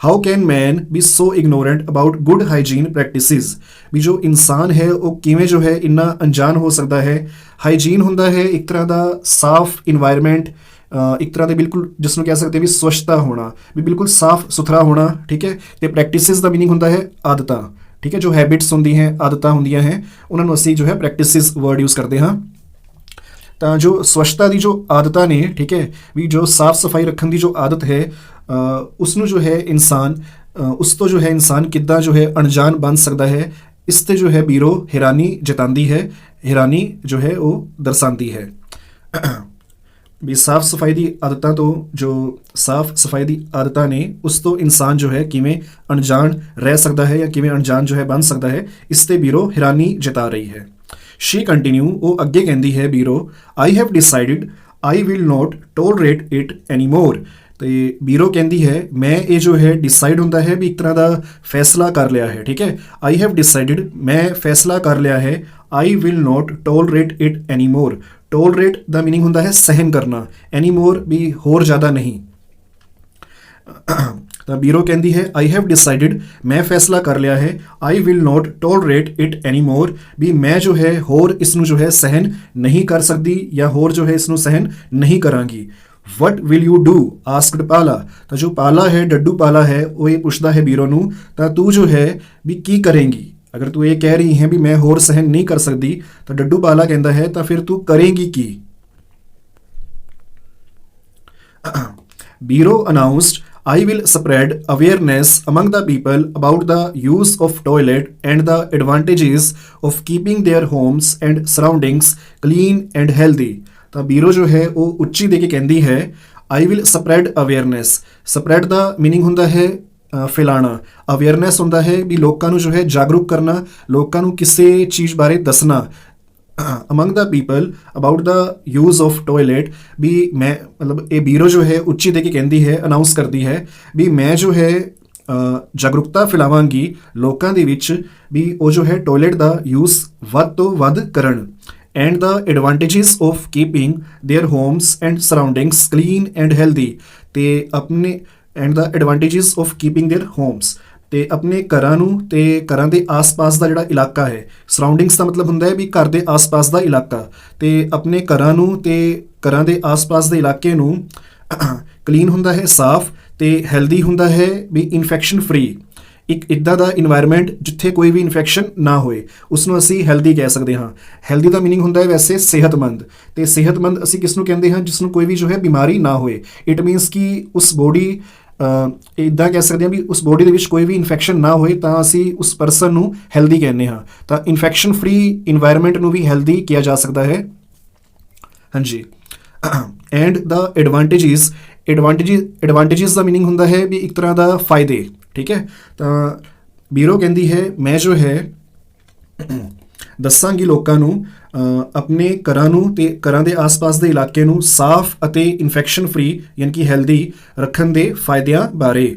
How can man be so ignorant about good hygiene practices, ਵੀ ਜੋ ਇਨਸਾਨ ਹੈ ਉਹ ਕਿਵੇਂ ਜੋ ਹੈ ਇੰਨਾ ਅਣਜਾਣ ਹੋ ਸਕਦਾ ਹੈ। ਹਾਈਜੀਨ ਹੁੰਦਾ ਹੈ ਇੱਕ ਤਰ੍ਹਾਂ ਦਾ ਸਾਫ਼ ਇਨਵਾਇਰਮੈਂਟ, ਇੱਕ ਤਰ੍ਹਾਂ ਦੇ ਬਿਲਕੁਲ ਜਿਸ ਨੂੰ ਕਹਿ ਸਕਦੇ ਵੀ ਸਵੱਛਤਾ ਹੋਣਾ, ਵੀ ਬਿਲਕੁਲ ਸਾਫ਼ ਸੁਥਰਾ ਹੋਣਾ। ਠੀਕ ਹੈ, ਤੇ ਪ੍ਰੈਕਟਿਸਿਸ ਦਾ ਮੀਨਿੰਗ ਹੁੰਦਾ ਹੈ ਆਦਤਾਂ। ਠੀਕ ਹੈ, ਜੋ ਹੈਬਿਟਸ ਹੁੰਦੀ ਹੈ ਆਦਤਾਂ ਹੁੰਦੀਆਂ ਹੈ ਉਹਨਾਂ ਨੂੰ ਅਸੀਂ ਜੋ ਹੈ ਪ੍ਰੈਕਟਿਸਿਸ ਵਰਡ ਯੂਜ਼ ਕਰਦੇ ਹਾਂ। ਤਾਂ ਜੋ ਸਵੱਛਤਾ ਦੀ ਜੋ ਆਦਤਾਂ ਨੇ, ਠੀਕ ਹੈ, ਵੀ ਜੋ ਸਾਫ਼ ਸਫਾਈ ਰੱਖਣ ਦੀ ਜੋ ਆਦਤ ਹੈ ਉਸ ਨੂੰ ਜੋ ਹੈ ਇਨਸਾਨ ਉਸ ਤੋਂ ਜੋ ਹੈ ਇਨਸਾਨ ਕਿੱਦਾਂ ਜੋ ਹੈ ਅਣਜਾਣ ਬਣ ਸਕਦਾ ਹੈ, ਇਸ ਤੇ ਜੋ ਹੈ ਬੀਰੋ ਹੈਰਾਨੀ ਜਤਾਉਂਦੀ ਹੈ, ਹੈਰਾਨੀ ਜੋ ਹੈ ਉਹ ਦਰਸਾਉਂਦੀ ਹੈ। ਵੀ ਸਾਫ਼ ਸਫਾਈ ਦੀ ਆਦਤਾਂ ਤੋਂ, ਜੋ ਸਾਫ਼ ਸਫਾਈ ਦੀ ਆਦਤਾਂ ਨੇ ਉਸ ਤੋਂ ਇਨਸਾਨ ਜੋ ਹੈ ਕਿਵੇਂ ਅਣਜਾਣ ਰਹਿ ਸਕਦਾ ਹੈ ਜਾਂ ਕਿਵੇਂ ਅਣਜਾਣ ਜੋ ਹੈ ਬਣ ਸਕਦਾ ਹੈ, ਇਸ ਤੇ ਬੀਰੋ ਹੈਰਾਨੀ ਜਤਾ ਰਹੀ ਹੈ। ਸ਼ੀ ਕੰਟੀਨਿਊ, ਉਹ ਅੱਗੇ ਕਹਿੰਦੀ ਹੈ Biro, I have decided I will not tolerate it any more, ਤੇ ਬੀਰੋ ਕਹਿੰਦੀ ਹੈ ਮੈਂ ਇਹ ਜੋ ਹੈ ਡਿਸਾਈਡ ਹੁੰਦਾ ਹੈ ਵੀ ਇੱਕ ਤਰ੍ਹਾਂ ਦਾ ਫੈਸਲਾ ਕਰ ਲਿਆ ਹੈ। ਠੀਕ ਹੈ, ਆਈ ਹੈਵ ਡਿਸਾਈਡਡ ਮੈਂ ਫੈਸਲਾ ਕਰ ਲਿਆ ਹੈ, I will not tolerate it any more, tolerate the meaning ਹੁੰਦਾ ਹੈ ਸਹਿਨ ਕਰਨਾ, ਐਨੀ ਮੋਰ ਵੀ ਹੋਰ ਜ਼ਿਆਦਾ ਨਹੀਂ। ਤਾਂ ਬੀਰੋ ਕਹਿੰਦੀ ਹੈ ਆਈ ਹੈਵ ਡਿਸਾਈਡਡ ਮੈਂ ਫੈਸਲਾ ਕਰ ਲਿਆ ਹੈ, I will not tolerate it any more, ਵੀ ਮੈਂ ਜੋ ਹੈ ਹੋਰ ਇਸ ਨੂੰ ਜੋ ਹੈ ਸਹਿਨ ਨਹੀਂ ਕਰ ਸਕਦੀ ਜਾਂ ਹੋਰ ਜੋ ਹੈ ਇਸ ਨੂੰ ਸਹਿਨ ਨਹੀਂ ਕਰਾਂਗੀ। ਵਟ will you do asked Pala, ਤਾਂ ਜੋ ਪਾਲਾ ਹੈ ਡੱਡੂ ਪਾਲਾ ਹੈ ਉਹ ਇਹ ਪੁੱਛਦਾ ਹੈ ਬੀਰੋ ਨੂੰ, ਤਾਂ ਤੂੰ ਜੋ ਹੈ ਵੀ ਕੀ ਕਰੇਂਗੀ, ਅਗਰ ਤੂੰ ਇਹ ਕਹਿ ਰਹੀ ਹੈ ਵੀ ਮੈਂ ਹੋਰ ਸਹਿਨ ਨਹੀਂ ਕਰ ਸਕਦੀ ਤਾਂ ਡੱਡੂ ਪਾਲਾ ਕਹਿੰਦਾ ਹੈ ਤਾਂ ਫਿਰ ਤੂੰ ਕਰੇਂਗੀ ਕੀ। ਬੀਰੋ ਅਨਾਊਂਸਡ I will spread awareness among the people about the use of toilet and the advantages of keeping their homes and surroundings clean and healthy। ਤਾਂ ਬੀਰੋ ਜੋ ਹੈ ਉਹ ਉੱਚੀ ਦੇ ਕੇ ਕਹਿੰਦੀ ਹੈ I will spread awareness, spread the meaning ਹੁੰਦਾ ਹੈ ਫੈਲਾਣਾ, ਅਵੇਅਰਨੈਸ ਹੁੰਦਾ ਹੈ ਵੀ ਲੋਕਾਂ ਨੂੰ ਜੋ ਹੈ ਜਾਗਰੂਕ ਕਰਨਾ, ਲੋਕਾਂ ਨੂੰ ਕਿਸੇ ਚੀਜ਼ ਬਾਰੇ ਦੱਸਣਾ। Among the people about the use of toilet, ਵੀ ਮੈਂ ਮਤਲਬ ਇਹ ਬੀਰੋ ਜੋ ਹੈ ਉੱਚੀ ਦੇ ਕੇ ਕਹਿੰਦੀ ਹੈ, ਅਨਾਊਂਸ ਕਰਦੀ ਹੈ ਵੀ ਮੈਂ ਜੋ ਹੈ ਜਾਗਰੂਕਤਾ ਫੈਲਾਵਾਂਗੀ ਲੋਕਾਂ ਦੇ ਵਿੱਚ ਵੀ ਉਹ ਜੋ ਹੈ ਟੋਇਲੇਟ ਦਾ ਯੂਜ਼ ਵੱਧ ਤੋਂ ਵੱਧ ਕਰਨ। And the advantages of keeping their homes and surroundings clean and healthy, ਤੇ ਆਪਣੇ and the advantages of keeping their homes, ਤੇ ਆਪਣੇ ਘਰਾਂ ਨੂੰ ਤੇ ਘਰਾਂ ਦੇ ਆਸ-ਪਾਸ ਦਾ ਜਿਹੜਾ ਇਲਾਕਾ ਹੈ, ਸਰਾਊਂਡਿੰਗਸ ਦਾ ਮਤਲਬ ਹੁੰਦਾ ਹੈ ਵੀ ਘਰ ਦੇ ਆਸ-ਪਾਸ ਦਾ ਇਲਾਕਾ, ਤੇ ਆਪਣੇ ਘਰਾਂ ਨੂੰ ਤੇ ਘਰਾਂ ਦੇ ਆਸ-ਪਾਸ ਦੇ ਇਲਾਕੇ ਨੂੰ ਕਲੀਨ ਹੁੰਦਾ ਹੈ ਸਾਫ਼, ਤੇ ਹੈਲਦੀ ਹੁੰਦਾ ਹੈ ਵੀ ਇਨਫੈਕਸ਼ਨ ਫ੍ਰੀ, ਇੱਕ ਇੱਦਾਂ ਦਾ ਇਨਵਾਇਰਮੈਂਟ ਜਿੱਥੇ ਕੋਈ ਵੀ ਇਨਫੈਕਸ਼ਨ ਨਾ ਹੋਏ, ਉਸ ਨੂੰ ਅਸੀਂ ਹੈਲਦੀ ਕਹਿ ਸਕਦੇ ਹਾਂ। ਹੈਲਦੀ ਦਾ ਮੀਨਿੰਗ ਹੁੰਦਾ ਹੈ ਵੈਸੇ ਸਿਹਤਮੰਦ, ਤੇ ਸਿਹਤਮੰਦ ਅਸੀਂ ਕਿਸ ਨੂੰ ਕਹਿੰਦੇ ਹਾਂ ਜਿਸ ਨੂੰ ਕੋਈ ਵੀ ਜੋ ਹੈ ਬਿਮਾਰੀ ਨਾ ਹੋਏ। ਇਟ ਮੀਨਸ ਕਿ ਉਸ ਬੋਡੀ ਇੱਦਾਂ ਕਹਿ ਸਕਦੇ ਹਾਂ ਵੀ ਉਸ ਬੋਡੀ ਦੇ ਵਿੱਚ ਕੋਈ ਵੀ ਇਨਫੈਕਸ਼ਨ ਨਾ ਹੋਏ ਤਾਂ ਅਸੀਂ ਉਸ ਪਰਸਨ ਨੂੰ ਹੈਲਦੀ ਕਹਿੰਦੇ ਹਾਂ। ਤਾਂ ਇਨਫੈਕਸ਼ਨ ਫ੍ਰੀ ਇਨਵਾਇਰਮੈਂਟ ਨੂੰ ਵੀ ਹੈਲਦੀ ਕਿਹਾ ਜਾ ਸਕਦਾ ਹੈ। ਹਾਂਜੀ, and the advantages the meaning ਹੁੰਦਾ ਹੈ ਵੀ ਇੱਕ ਤਰ੍ਹਾਂ ਦਾ ਫਾਇਦੇ। ਠੀਕ ਹੈ, ਤਾਂ ਬੀਰੋ ਕਹਿੰਦੀ ਹੈ ਮੈਂ ਜੋ ਹੈ ਦੱਸਾਂਗੀ ਲੋਕਾਂ ਨੂੰ ਆਪਣੇ ਘਰਾਂ ਨੂੰ ਤੇ ਘਰਾਂ ਦੇ ਆਸ-ਪਾਸ ਦੇ ਇਲਾਕੇ ਨੂੰ ਸਾਫ਼ ਅਤੇ ਇਨਫੈਕਸ਼ਨ ਫ੍ਰੀ ਯਾਨੀ ਕਿ ਹੈਲਦੀ ਰੱਖਣ ਦੇ ਫਾਇਦਿਆਂ ਬਾਰੇ।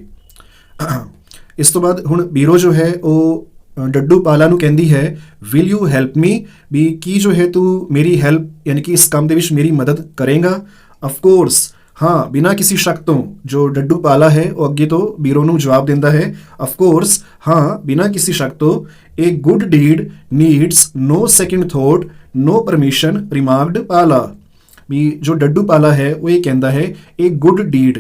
ਇਸ ਤੋਂ ਬਾਅਦ ਹੁਣ ਬੀਰੋ ਜੋ ਹੈ ਉਹ ਡੱਡੂ ਪਾਲਾ ਨੂੰ ਕਹਿੰਦੀ ਹੈ ਵਿਲ ਯੂ ਹੈਲਪ ਮੀ, ਵੀ ਕੀ ਜੋ ਹੈ ਤੂੰ ਮੇਰੀ ਹੈਲਪ ਯਾਨੀ ਕਿ ਇਸ ਕੰਮ ਦੇ ਵਿੱਚ ਮੇਰੀ ਮਦਦ ਕਰੇਗਾ। ਅਫਕੋਰਸ, ਹਾਂ, ਬਿਨਾਂ ਕਿਸੇ ਸ਼ੱਕ ਤੋਂ ਜੋ ਡੱਡੂ ਪਾਲਾ ਹੈ ਉਹ ਅੱਗੇ ਤੋਂ ਬੀਰੋ ਨੂੰ ਜਵਾਬ ਦਿੰਦਾ ਹੈ ਅਫਕੋਰਸ, ਹਾਂ, ਬਿਨਾਂ ਕਿਸੇ ਸ਼ੱਕ ਤੋਂ। A good deed needs no second thought, no permission, remarked ਪਾਲਾ। ਵੀ ਜੋ ਡੱਡੂ ਪਾਲਾ ਹੈ ਉਹ ਇਹ ਕਹਿੰਦਾ ਹੈ ਇਹ ਗੁੱਡ ਡੀਡ,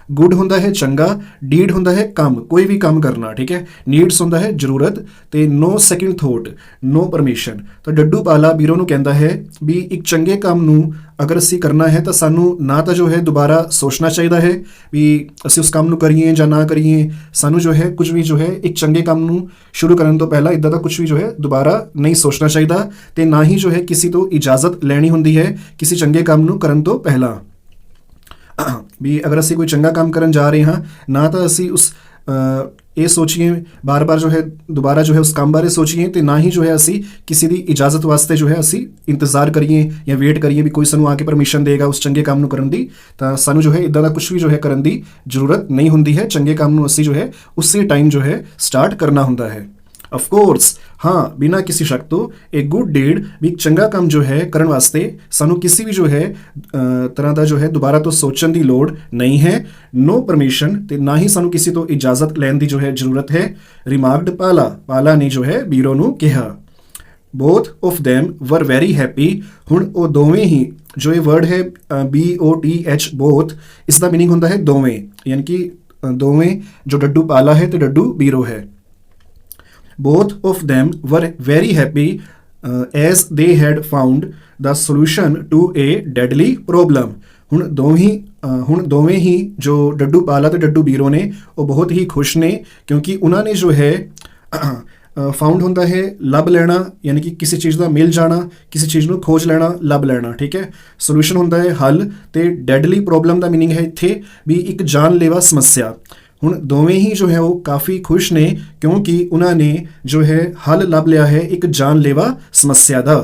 ਗੁੱਡ ਹੁੰਦਾ ਹੈ ਚੰਗਾ, ਡੀਡ ਹੁੰਦਾ ਹੈ ਕੰਮ, ਕੋਈ ਵੀ ਕੰਮ ਕਰਨਾ, ਠੀਕ ਹੈ। ਨੀਡਸ ਹੁੰਦਾ ਹੈ ਜ਼ਰੂਰਤ, ਤੇ ਨੋ ਸੈਕਿੰਡ ਥੋਟ, ਨੋ ਪਰਮਿਸ਼ਨ। ਤਾਂ ਡੱਡੂ ਪਾਲਾ ਬੀਰੋ ਨੂੰ ਕਹਿੰਦਾ ਹੈ ਵੀ ਇੱਕ ਚੰਗੇ ਕੰਮ ਨੂੰ ਅਗਰ ਅਸੀਂ ਕਰਨਾ ਹੈ ਤਾਂ ਸਾਨੂੰ ਨਾ ਤਾਂ ਜੋ ਹੈ ਦੁਬਾਰਾ ਸੋਚਣਾ ਚਾਹੀਦਾ ਹੈ ਵੀ ਅਸੀਂ ਉਸ ਕੰਮ ਨੂੰ ਕਰੀਏ ਜਾਂ ਨਾ ਕਰੀਏ। ਸਾਨੂੰ ਜੋ ਹੈ ਕੁਝ ਵੀ ਜੋ ਹੈ ਇੱਕ ਚੰਗੇ ਕੰਮ ਨੂੰ ਸ਼ੁਰੂ ਕਰਨ ਤੋਂ ਪਹਿਲਾਂ ਇੱਦਾਂ ਦਾ ਕੁਝ ਵੀ ਜੋ ਹੈ ਦੁਬਾਰਾ ਨਹੀਂ ਸੋਚਣਾ ਚਾਹੀਦਾ, ਤੇ ਨਾ ਹੀ ਜੋ ਹੈ ਕਿਸੇ ਤੋਂ ਇਜਾਜ਼ਤ ਲੈਣੀ ਹੁੰਦੀ ਹੈ ਕਿਸੇ ਚੰਗੇ ਕੰਮ ਨੂੰ ਕਰਨ ਤੋਂ ਪਹਿਲਾਂ। ਵੀ ਅਗਰ ਅਸੀਂ ਕੋਈ ਚੰਗਾ ਕੰਮ ਕਰਨ ਜਾ ਰਹੇ ਹਾਂ, ਨਾ ਤਾਂ ਅਸੀਂ ਉਸ ਇਹ ਸੋਚੀਏ ਬਾਰ-ਬਾਰ ਜੋ ਹੈ ਦੁਬਾਰਾ ਜੋ ਹੈ ਉਸ ਕੰਮ ਬਾਰੇ ਸੋਚੀਏ, ਤੇ ਨਾ ਹੀ ਜੋ ਹੈ ਅਸੀਂ ਕਿਸੇ ਦੀ ਇਜਾਜ਼ਤ ਵਾਸਤੇ ਜੋ ਹੈ ਅਸੀਂ ਇੰਤਜ਼ਾਰ ਕਰੀਏ ਜਾਂ ਵੇਟ ਕਰੀਏ ਵੀ ਕੋਈ ਸਾਨੂੰ ਆ ਕੇ ਪਰਮਿਸ਼ਨ ਦੇਗਾ ਉਸ ਚੰਗੇ ਕੰਮ ਨੂੰ ਕਰਨ ਦੀ। ਤਾਂ ਸਾਨੂੰ ਜੋ ਹੈ ਇੱਦਾਂ ਦਾ ਕੁਝ ਵੀ ਜੋ ਹੈ ਕਰਨ ਦੀ ਜ਼ਰੂਰਤ ਨਹੀਂ ਹੁੰਦੀ ਹੈ। ਚੰਗੇ ਕੰਮ ਨੂੰ ਅਸੀਂ ਜੋ ਹੈ ਉਸੇ ਟਾਈਮ ਜੋ ਹੈ ਸਟਾਰਟ ਕਰਨਾ ਹੁੰਦਾ ਹੈ। ਆਫ ਕੋਰਸ, ਹਾਂ, ਬਿਨਾਂ ਕਿਸੇ ਸ਼ੱਕ ਤੋਂ ਇੱਕ ਗੁੱਡ ਡੀਡ ਵੀ ਇੱਕ ਚੰਗਾ ਕੰਮ ਜੋ ਹੈ ਕਰਨ ਵਾਸਤੇ ਸਾਨੂੰ ਕਿਸੇ ਵੀ ਜੋ ਹੈ ਤਰ੍ਹਾਂ ਦਾ ਜੋ ਹੈ ਦੁਬਾਰਾ ਤੋਂ ਸੋਚਣ ਦੀ ਲੋੜ ਨਹੀਂ ਹੈ। ਨੋ ਪਰਮਿਸ਼ਨ, ਤੇ ਨਾ ਹੀ ਸਾਨੂੰ ਕਿਸੇ ਤੋਂ ਇਜਾਜ਼ਤ ਲੈਣ ਦੀ ਜੋ ਹੈ ਜ਼ਰੂਰਤ ਹੈ। ਰਿਮਾਰਕਡ ਪਾਲਾ, ਪਾਲਾ ਨੇ ਜੋ ਹੈ ਬੀਰੋ ਨੂੰ ਕਿਹਾ। Both of them were very happy, ਹੁਣ ਉਹ ਦੋਵੇਂ ਹੀ, ਜੋ ਇਹ ਵਰਡ ਹੈ BOTH ਬੋਥ, ਇਸ ਦਾ ਮੀਨਿੰਗ ਹੁੰਦਾ ਹੈ ਦੋਵੇਂ, ਯਾਨੀ ਕਿ ਦੋਵੇਂ ਜੋ ਡੱਡੂ ਪਾਲਾ ਹੈ ਤੇ ਡੱਡੂ ਬੀਰੋ ਹੈ। Both of them were very happy as they had found the solution to a deadly problem. ਹੁਣ ਦੋਵੇਂ ਹੀ ਜੋ ਡੱਡੂ ਪਾਲਾ ਤੇ ਡੱਡੂ ਬੀਰੋ ਨੇ ਉਹ ਬਹੁਤ ਹੀ ਖੁਸ਼ ਨੇ, ਕਿਉਂਕਿ ਉਹਨਾਂ ਨੇ ਜੋ ਹੈ ਫਾਊਂਡ ਹੁੰਦਾ ਹੈ ਲੱਭ ਲੈਣਾ, ਯਾਨੀ ਕਿ ਕਿਸੇ ਚੀਜ਼ ਦਾ ਮਿਲ ਜਾਣਾ, ਕਿਸੇ ਚੀਜ਼ ਨੂੰ ਖੋਜ ਲੈਣਾ, ਲੱਭ ਲੈਣਾ, ਠੀਕ ਹੈ। ਸੋਲੂਸ਼ਨ ਹੁੰਦਾ ਹੈ ਹੱਲ, ਤੇ ਡੈਡਲੀ ਪ੍ਰੋਬਲਮ ਦਾ ਮੀਨਿੰਗ ਹੈ ਇੱਥੇ ਵੀ ਇੱਕ ਜਾਨਲੇਵਾ ਸਮੱਸਿਆ। ਹੁਣ ਦੋਵੇਂ ਹੀ ਜੋ ਹੈ ਉਹ ਕਾਫੀ ਖੁਸ਼ ਨੇ ਕਿਉਂਕਿ ਉਹਨਾਂ ਨੇ ਜੋ ਹੈ ਹੱਲ ਲੱਭ ਲਿਆ ਹੈ ਇੱਕ ਜਾਨਲੇਵਾ ਸਮੱਸਿਆ ਦਾ।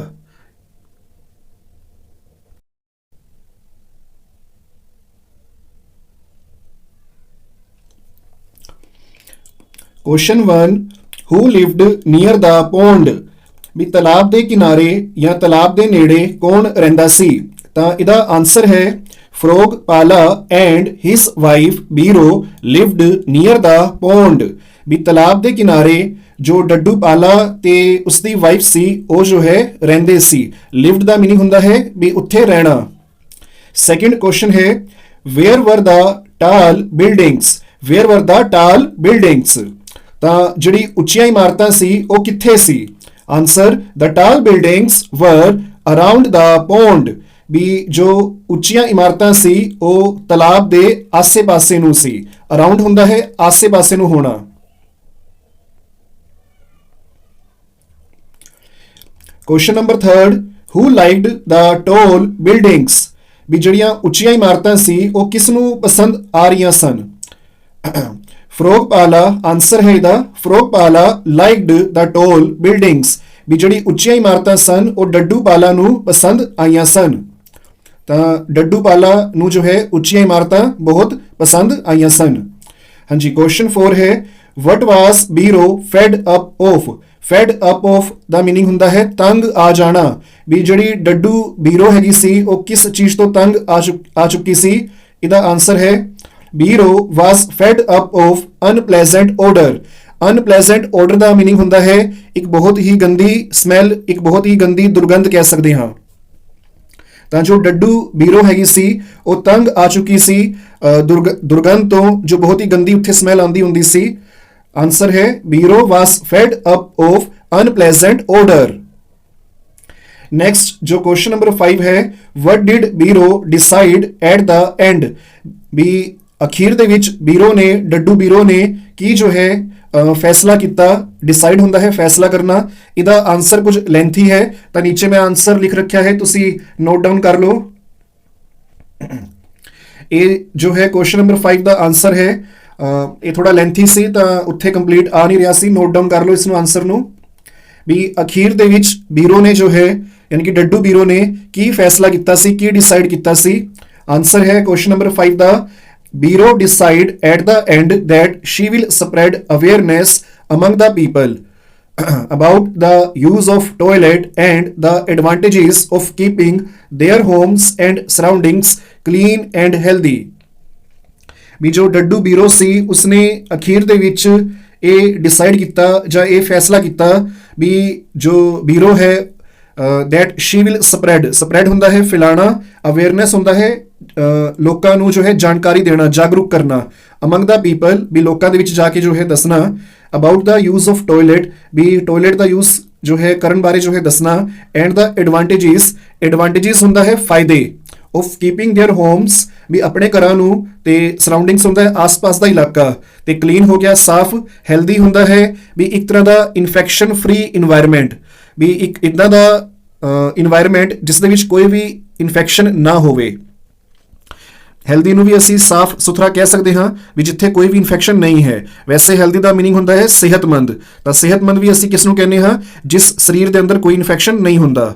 Question 1, who lived near the pond, ਵੀ ਤਲਾਬ ਦੇ ਕਿਨਾਰੇ ਜਾਂ ਤਲਾਬ ਦੇ ਨੇੜੇ ਕੌਣ ਰਹਿੰਦਾ ਸੀ? ਤਾਂ ਇਹਦਾ ਆਨਸਰ ਹੈ Frog Pala and his wife Biro lived near the pond. ਵੀ ਤਲਾਬ ਦੇ ਕਿਨਾਰੇ ਜੋ ਡੱਡੂ ਪਾਲਾ ਤੇ ਉਸਦੀ ਵਾਈਫ ਸੀ ਉਹ ਜੋ ਹੈ ਰਹਿੰਦੇ ਸੀ। lived ਦਾ ਮੀਨਿੰਗ ਹੁੰਦਾ ਹੈ ਵੀ ਉੱਥੇ ਰਹਿਣਾ। ਸੈਕਿੰਡ ਕੁਐਸਚਨ ਹੈ where were the tall buildings? where were the tall buildings? ਤਾਂ ਜਿਹੜੀ ਉੱਚੀਆਂ ਇਮਾਰਤਾਂ ਸੀ ਉਹ ਕਿੱਥੇ ਸੀ? Answer the tall buildings were around the pond. ਵੀ ਜੋ ਉੱਚੀਆਂ ਇਮਾਰਤਾਂ ਸੀ ਉਹ ਤਲਾਬ ਦੇ ਆਸੇ-ਪਾਸੇ ਨੂੰ ਸੀ। ਅਰਾਊਂਡ ਹੁੰਦਾ ਹੈ ਆਸੇ-ਪਾਸੇ ਨੂੰ ਹੋਣਾ। ਕੁਐਸਚਨ ਨੰਬਰ 3, ਹੂ ਲਾਈਕਡ ਦਾ ਟੋਲ ਬਿਲਡਿੰਗਸ, ਵੀ ਜਿਹੜੀਆਂ ਉੱਚੀਆਂ ਇਮਾਰਤਾਂ ਸੀ ਉਹ ਕਿਸ ਨੂੰ ਪਸੰਦ ਆ ਰਹੀਆਂ ਸਨ? ਫਰੋਗ ਪਾਲਾ, ਆਨਸਰ ਹੈ ਇਹਦਾ ਫਰੋਗ ਪਾਲਾ ਲਾਈਕਡ ਦਾ ਟੋਲ ਬਿਲਡਿੰਗਸ, ਵੀ ਜਿਹੜੀ ਉੱਚੀਆਂ ਇਮਾਰਤਾਂ ਸਨ ਉਹ ਡੱਡੂ ਪਾਲਾ ਨੂੰ ਪਸੰਦ ਆਈਆਂ ਸਨ। ਤਾਂ ਡੱਡੂ ਪਾਲਾ ਨੂੰ ਜੋ ਹੈ ਉੱਚੀਆਂ ਇਮਾਰਤਾਂ ਬਹੁਤ ਪਸੰਦ ਆਈਆਂ ਸਨ। ਹਾਂਜੀ, ਕੁਐਸਚਨ 4 ਹੈ what was Biro fed up of? Fed up of ਦਾ ਮੀਨਿੰਗ ਹੁੰਦਾ ਹੈ ਤੰਗ ਆ ਜਾਣਾ, ਵੀ ਜਿਹੜੀ ਡੱਡੂ ਬੀਰੋ ਹੈਗੀ ਸੀ ਉਹ ਕਿਸ ਚੀਜ਼ ਤੋਂ ਤੰਗ ਆ ਚੁੱਕੀ ਸੀ? ਇਹਦਾ ਆਨਸਰ ਹੈ Biro was fed up of unpleasant odour. Unpleasant odour ਦਾ ਮੀਨਿੰਗ ਹੁੰਦਾ ਹੈ ਇੱਕ ਬਹੁਤ ਹੀ ਗੰਦੀ ਸਮੈਲ, ਇੱਕ ਬਹੁਤ ਹੀ ਗੰਦੀ ਦੁਰਗੰਧ ਕਹਿ ਸਕਦੇ ਹਾਂ। ਤਾਂ ਜੋ ਡੱਡੂ ਬੀਰੋ ਹੈਗੀ ਸੀ ਉਹ ਤੰਗ ਆ ਚੁੱਕੀ ਸੀ ਦੁਰਗੰਧ ਤੋਂ, ਜੋ ਬਹੁਤ ਹੀ ਗੰਦੀ ਉੱਥੇ ਸਮੈਲ ਆਉਂਦੀ ਹੁੰਦੀ ਸੀ। ਆਨਸਰ ਹੈ Biro was fed up of unpleasant odour. Next ਜੋ ਕੁਐਸਚਨ ਨੰਬਰ 5 ਹੈ what did Biro decide at the end, ਵੀ ਅਖੀਰ ਦੇ ਵਿੱਚ ਬੀਰੋ ਨੇ ਡੱਡੂ ਬੀਰੋ ਨੇ ਕੀ ਜੋ ਹੈ ਫੈਸਲਾ ਕੀਤਾ? ਡਿਸਾਈਡ ਹੁੰਦਾ ਹੈ ਫੈਸਲਾ ਕਰਨਾ। ਇਹਦਾ ਆਨਸਰ ਕੁਝ ਲੈਂਥੀ ਹੈ ਤਾਂ ਨੀਚੇ ਮੈਂ ਆਨਸਰ ਲਿਖ ਰੱਖਿਆ ਹੈ, ਤੁਸੀਂ ਨੋਟ ਡਾਊਨ ਕਰ ਲਓ। ਇਹ ਜੋ ਹੈ ਕੁਐਸਚਨ ਨੰਬਰ 5 ਦਾ ਆਨਸਰ ਹੈ। ਇਹ ਥੋੜਾ ਲੈਂਥੀ ਸੀ ਤਾਂ ਉੱਥੇ ਕੰਪਲੀਟ ਆ ਨਹੀਂ ਰਿਹਾ ਸੀ, ਨੋਟ ਡਾਊਨ ਕਰ ਲਓ ਇਸ ਨੂੰ ਆਨਸਰ ਨੂੰ। ਵੀ ਅਖੀਰ ਦੇ ਵਿੱਚ ਬੀਰੋ ਨੇ ਜੋ ਹੈ ਯਾਨੀ ਕਿ ਡੱਡੂ ਬੀਰੋ ਨੇ ਕੀ ਫੈਸਲਾ ਕੀਤਾ ਸੀ, ਕੀ ਡਿਸਾਈਡ ਕੀਤਾ ਸੀ? ਆਨਸਰ ਹੈ question number 5 the Biro decide at the end that she will spread awareness among the people about the use of toilet and the advantages of keeping their homes and surroundings clean and healthy. ਵੀ ਜੋ ਡੱਡੂ ਬੀਰੋ ਸੀ ਉਸਨੇ ਅਖੀਰ ਦੇ ਵਿੱਚ ਇਹ decide ਕੀਤਾ ਜਾਂ ਇਹ ਫੈਸਲਾ ਕੀਤਾ ਵੀ ਜੋ ਬੀਰੋ ਹੈ that she will spread ਹੁੰਦਾ ਹੈ ਫੈਲਾਣਾ, awareness ਹੁੰਦਾ ਹੈ ਲੋਕਾਂ ਨੂੰ ਜੋ ਹੈ ਜਾਣਕਾਰੀ ਦੇਣਾ, ਜਾਗਰੂਕ ਕਰਨਾ। ਅਮੰਗ ਦਾ ਪੀਪਲ ਵੀ ਲੋਕਾਂ ਦੇ ਵਿੱਚ ਜਾ ਕੇ ਜੋ ਹੈ ਦੱਸਣਾ। About the use of toilet ਵੀ ਟੋਇਲਟ ਦਾ ਯੂਜ਼ ਜੋ ਹੈ ਕਰਨ ਬਾਰੇ ਜੋ ਹੈ ਦੱਸਣਾ। ਐਂਡ ਦਾ ਐਡਵਾਂਟੇजेस ਹੁੰਦਾ ਹੈ ਫਾਇਦੇ ਆਫ ਕੀਪਿੰਗ देयर ਹੋਮਸ ਵੀ ਆਪਣੇ ਘਰਾਂ ਨੂੰ ਤੇ ਸਰਾਊਂਡਿੰਗਸ ਹੁੰਦਾ ਹੈ ਆਸ-ਪਾਸ ਦਾ ਇਲਾਕਾ ਤੇ ਕਲੀਨ ਹੋ ਗਿਆ, ਸਾਫ਼, ਹੈਲਦੀ ਹੁੰਦਾ ਹੈ ਵੀ ਇੱਕ ਤਰ੍ਹਾਂ ਦਾ ਇਨਫੈਕਸ਼ਨ ਫ੍ਰੀ ਇਨਵਾਇਰਨਮੈਂਟ ਵੀ ਇੱਕ ਇਦਾਂ ਦਾ ਇਨਵਾਇਰਨਮੈਂਟ ਜਿਸ ਦੇ ਵਿੱਚ ਕੋਈ ਵੀ ਇਨਫੈਕਸ਼ਨ ਨਾ ਹੋਵੇ। ਹੈਲਦੀ ਨੂੰ ਵੀ ਅਸੀਂ ਸਾਫ਼ ਸੁਥਰਾ ਕਹਿ ਸਕਦੇ ਹਾਂ ਵੀ ਜਿੱਥੇ ਕੋਈ ਵੀ ਇਨਫੈਕਸ਼ਨ ਨਹੀਂ ਹੈ। ਵੈਸੇ ਹੈਲਦੀ ਦਾ ਮੀਨਿੰਗ ਹੁੰਦਾ ਹੈ ਸਿਹਤਮੰਦ, ਤਾਂ ਸਿਹਤਮੰਦ ਵੀ ਅਸੀਂ ਕਿਸ ਨੂੰ ਕਹਿੰਦੇ ਹਾਂ ਜਿਸ ਸਰੀਰ ਦੇ ਅੰਦਰ ਕੋਈ ਇਨਫੈਕਸ਼ਨ ਨਹੀਂ ਹੁੰਦਾ।